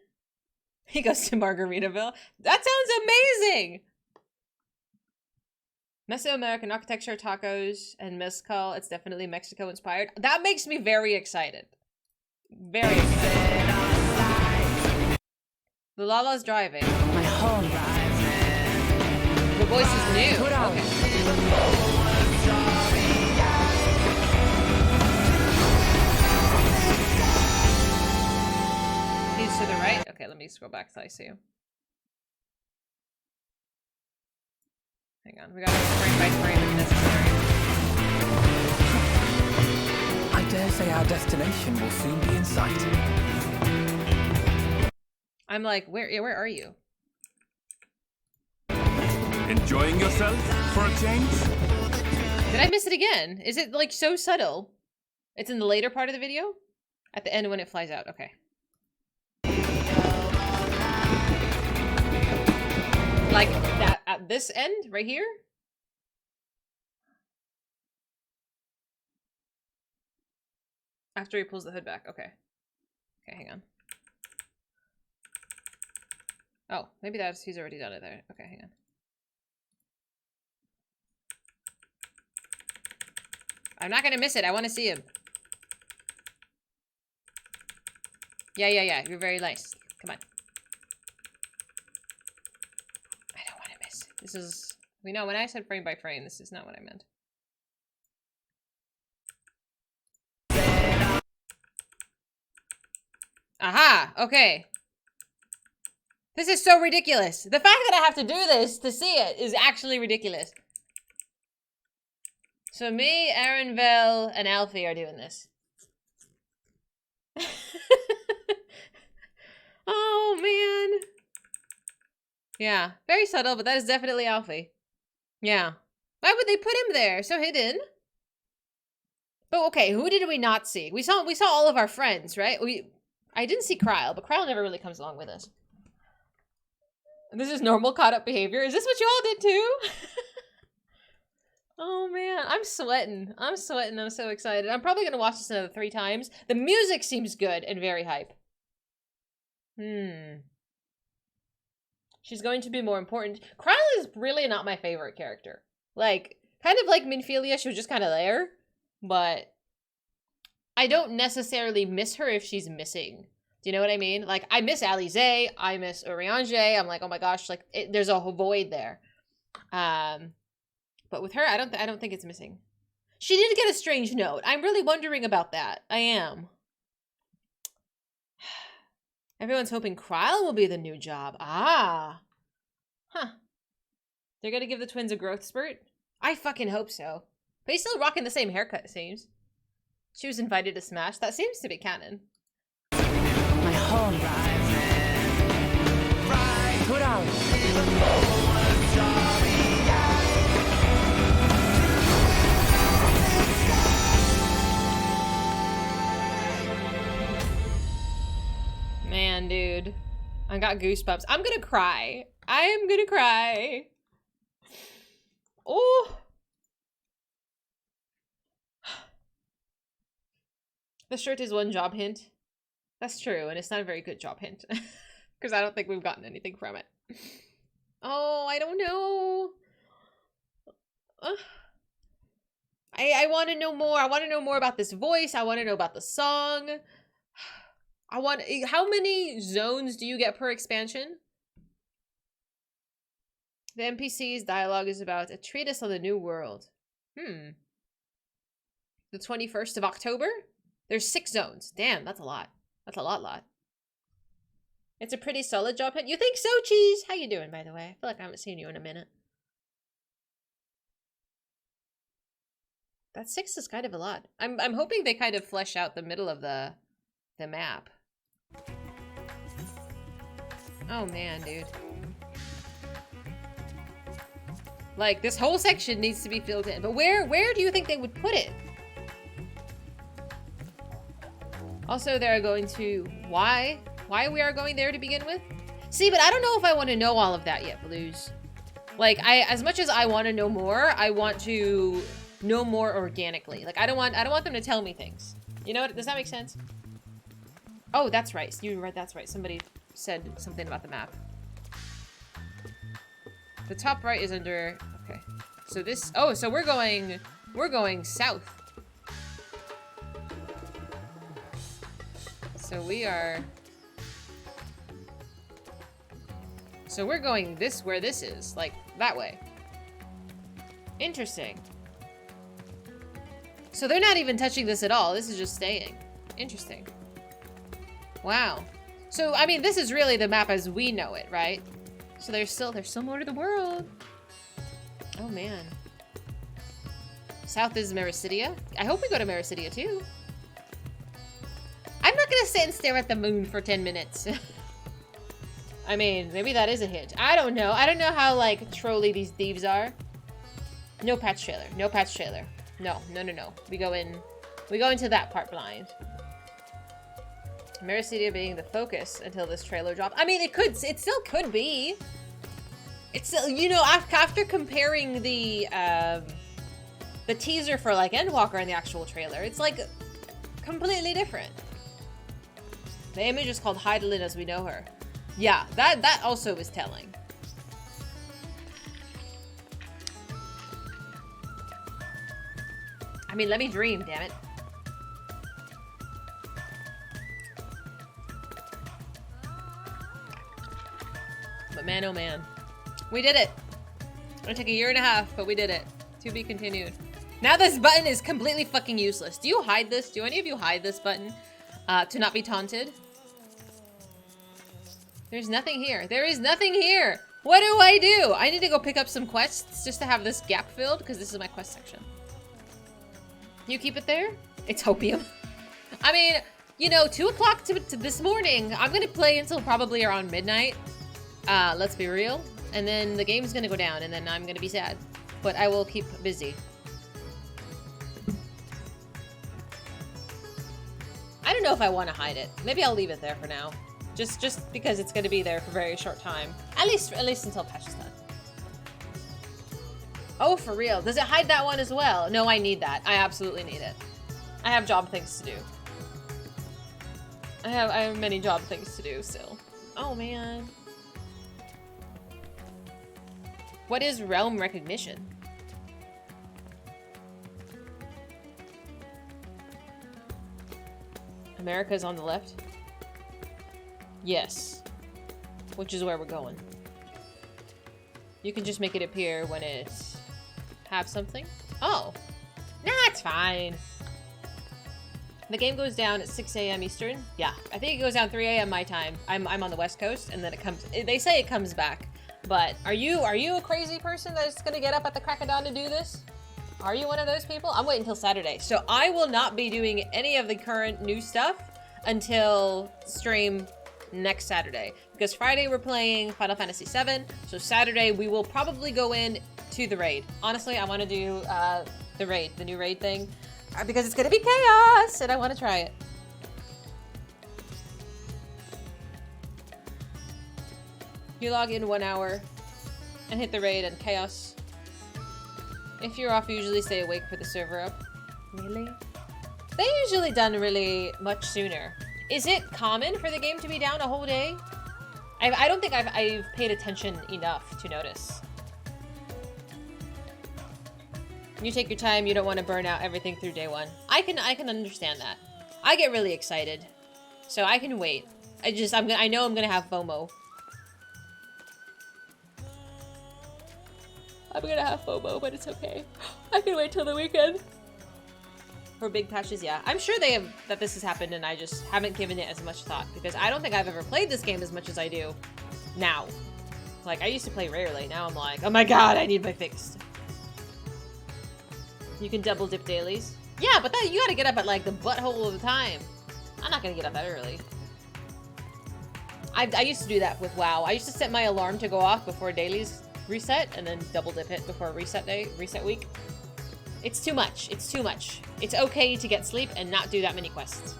He goes to Margaritaville. That sounds amazing! Mesoamerican architecture, tacos, and mezcal. It's definitely Mexico inspired. That makes me very excited. Very excited. The Lala's driving. My home. The voice is new. Okay. He's to the right. Okay, let me scroll back till I see him. Hang on, we gotta frame by frame if necessary. I dare say our destination will soon be in sight. I'm like, where are you? Enjoying yourself for a change? Did I miss it again? Is it like so subtle? It's in the later part of the video? At the end when it flies out, okay. Like that at this end, right here? After he pulls the hood back, okay. Okay, hang on. Oh, maybe he's already done it there. Okay, hang on. I'm not gonna miss it. I want to see him. Yeah. You're very nice. Come on. I don't want to miss it. This is... We know when I said frame by frame, this is not what I meant. Aha! Okay. This is so ridiculous. The fact that I have to do this to see it is actually ridiculous. So me, Aaronville, and Alfie are doing this. Oh, man. Yeah, very subtle, but that is definitely Alfie. Yeah. Why would they put him there? So hidden. But okay, who did we not see? We saw all of our friends, right? I didn't see Kryle, but Kryle never really comes along with us. This is normal caught up behavior. Is this what you all did too? Oh man, I'm sweating. I'm sweating. I'm so excited. I'm probably going to watch this another 3 times. The music seems good and very hype. She's going to be more important. Kryle is really not my favorite character. Like, kind of like Minfilia, she was just kind of there. But I don't necessarily miss her if she's missing. Do you know what I mean? Like, I miss Alize, I miss Urianger. I'm like, oh my gosh, like, there's a whole void there. But with her, I don't think it's missing. She did get a strange note. I'm really wondering about that. I am. Everyone's hoping Kryle will be the new job. Ah. Huh. They're gonna give the twins a growth spurt? I fucking hope so. But he's still rocking the same haircut, it seems. She was invited to Smash. That seems to be canon. My home. Put out. Man, dude. I got goosebumps. I'm gonna cry. I am gonna cry. Oh. The shirt is one job hint. That's true, and it's not a very good job hint. Because I don't think we've gotten anything from it. Oh, I don't know. I want to know more. I want to know more about this voice. I want to know about the song. How many zones do you get per expansion? The NPC's dialogue is about a treatise on the new world. The 21st of October? There's 6 zones. Damn, that's a lot. That's a lot. It's a pretty solid job hint. You think so, Cheese? How you doing, by the way? I feel like I haven't seen you in a minute. That 6 is kind of a lot. I'm hoping they kind of flesh out the middle of the map. Oh man, dude. Like, this whole section needs to be filled in. But where do you think they would put it? Also, they're going to... Why we are going there to begin with? See, but I don't know if I want to know all of that yet, Blues. Like, as much as I want to know more, I want to know more organically. Like, I don't want them to tell me things. You know what? Does that make sense? Oh, that's right. You read that's right. Somebody said something about the map. The top right is under... Okay. So this... Oh, so we're going south. So we are... So we're going this where this is. Like, that way. Interesting. So they're not even touching this at all. This is just staying. Interesting. Wow. So, I mean, this is really the map as we know it, right? So there's still more to the world. Oh, man. South is Mericidia. I hope we go to Mericidia, too. I'm not gonna sit and stare at the moon for 10 minutes. I mean, maybe that is a hint. I don't know. I don't know how, like, trolly these thieves are. No patch trailer. No patch trailer. No. We go into that part blind. Mericidia being the focus until this trailer drops. I mean, it still could be. It's still, you know, after comparing the teaser for, like, Endwalker and the actual trailer, it's, like, completely different. The image is called Heidelin as we know her. Yeah, that also is telling. I mean, let me dream, damn it. But man, oh man. We did it. It took a year and a half, but we did it. To be continued. Now this button is completely fucking useless. Do you hide this? Do any of you hide this button? To not be taunted? There's nothing here. There is nothing here! What do? I need to go pick up some quests just to have this gap filled, because this is my quest section. You keep it there? It's opium. I mean, you know, 2 o'clock to this morning, I'm gonna play until probably around midnight. Let's be real. And then the game's gonna go down, and then I'm gonna be sad. But I will keep busy. I don't know if I want to hide it. Maybe I'll leave it there for now. Just because it's going to be there for a very short time. At least until patch is done. Oh, for real. Does it hide that one as well? No, I need that. I absolutely need it. I have job things to do. I have many job things to do still. Oh, man. What is realm recognition? America's on the left? Yes. Which is where we're going. You can just make it appear when it have something. Oh. Nah, it's fine. The game goes down at 6 a.m. Eastern. Yeah, I think it goes down 3 a.m. my time. I'm on the West Coast, and then it comes. They say it comes back. But are you a crazy person that's gonna get up at the crack of dawn to do this? Are you one of those people? I'm waiting until Saturday. So I will not be doing any of the current new stuff until stream next Saturday. Because Friday we're playing Final Fantasy VII. So Saturday we will probably go in to the raid. Honestly, I want to do the raid, the new raid thing. Because it's going to be chaos and I want to try it. You log in 1 hour and hit the raid and chaos. If you're off, you usually stay awake for the server up. Really? They usually done really much sooner. Is it common for the game to be down a whole day? I don't think I've paid attention enough to notice. You take your time, you don't want to burn out everything through day one. I can understand that. I get really excited. So I can wait. I know I'm gonna have FOMO. I'm gonna have FOMO, but it's okay. I can wait till the weekend. For big patches, yeah. I'm sure that this has happened and I just haven't given it as much thought because I don't think I've ever played this game as much as I do now. Like, I used to play rarely. Now I'm like, oh my god, I need my fixed. You can double dip dailies. Yeah, but you gotta get up at like the butthole of the time. I'm not gonna get up that early. I used to do that with WoW. I used to set my alarm to go off before dailies reset and then double dip it before reset week. It's too much. It's too much. It's okay to get sleep and not do that many quests.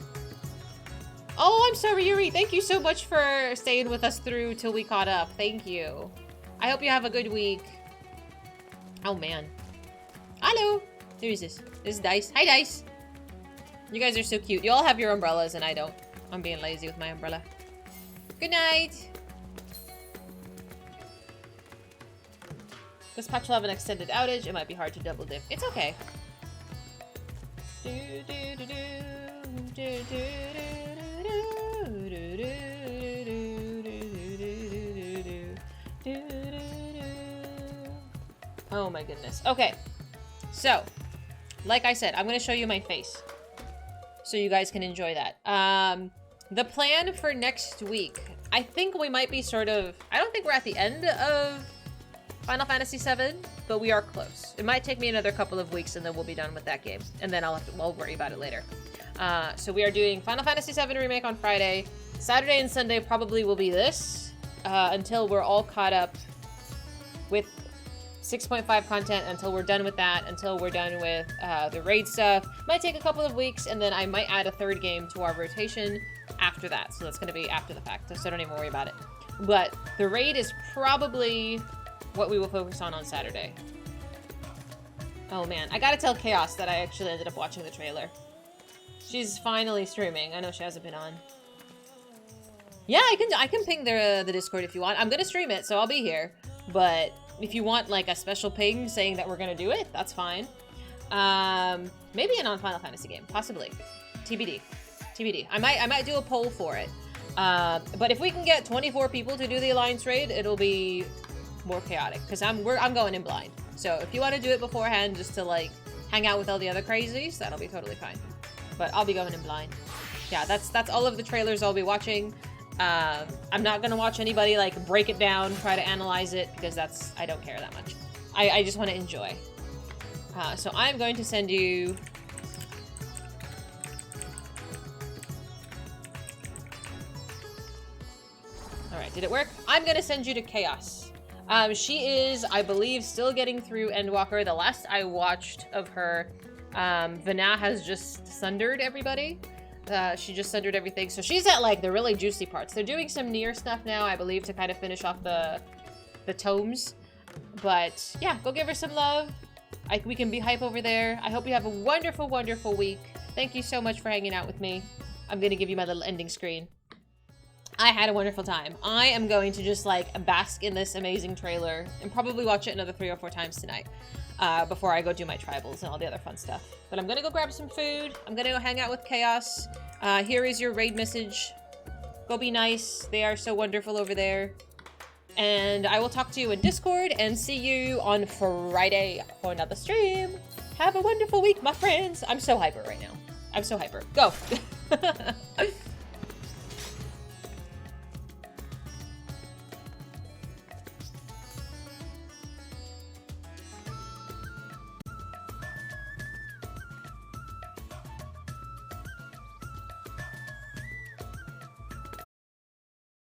Oh, I'm sorry, Yuri. Thank you so much for staying with us through till we caught up. Thank you. I hope you have a good week. Oh, man. Hello. Who is this? This is Dice. Hi, Dice. You guys are so cute. You all have your umbrellas and I don't. I'm being lazy with my umbrella. Good night. This patch will have an extended outage. It might be hard to double dip. It's okay. Oh my goodness. Okay. So, like I said, I'm going to show you my face. So you guys can enjoy that. The plan for next week, I think we might be sort of... I don't think we're at the end of Final Fantasy VII, but we are close. It might take me another couple of weeks and then we'll be done with that game. And then we'll worry about it later. So we are doing Final Fantasy VII Remake on Friday. Saturday and Sunday probably will be this until we're all caught up with 6.5 content, until we're done with that, until we're done with the raid stuff. Might take a couple of weeks, and then I might add a third game to our rotation after that. So that's going to be after the fact, so don't even worry about it. But the raid is probably what we will focus on Saturday. Oh man, I gotta tell Chaos that I actually ended up watching the trailer. She's finally streaming. I know she hasn't been on. Yeah, I can ping the Discord if you want. I'm gonna stream it, so I'll be here. But if you want like a special ping saying that we're gonna do it, that's fine. Maybe a non-Final Fantasy game, possibly. TBD. TBD. I might do a poll for it. But if we can get 24 people to do the Alliance raid, it'll be more chaotic because I'm going in blind. So if you want to do it beforehand just to like hang out with all the other crazies, that'll be totally fine. But I'll be going in blind. Yeah, that's all of the trailers I'll be watching. I'm not gonna watch anybody like break it down, try to analyze it, because I don't care that much. I just want to enjoy. So I'm going to send you... Alright, did it work? I'm gonna send you to Chaos. She is, I believe, still getting through Endwalker. The last I watched of her, Vana has just sundered everybody. She just sundered everything. So she's at like the really juicy parts. They're doing some Nier stuff now, I believe, to kind of finish off the tomes. But yeah, go give her some love. We can be hype over there. I hope you have a wonderful, wonderful week. Thank you so much for hanging out with me. I'm gonna give you my little ending screen. I had a wonderful time. I am going to just like bask in this amazing trailer and probably watch it another 3 or 4 times tonight before I go do my tribals and all the other fun stuff. But I'm gonna go grab some food. I'm gonna go hang out with Chaos. Here is your raid message. Go be nice. They are so wonderful over there. And I will talk to you in Discord and see you on Friday for another stream. Have a wonderful week, my friends. I'm so hyper right now. I'm so hyper. Go.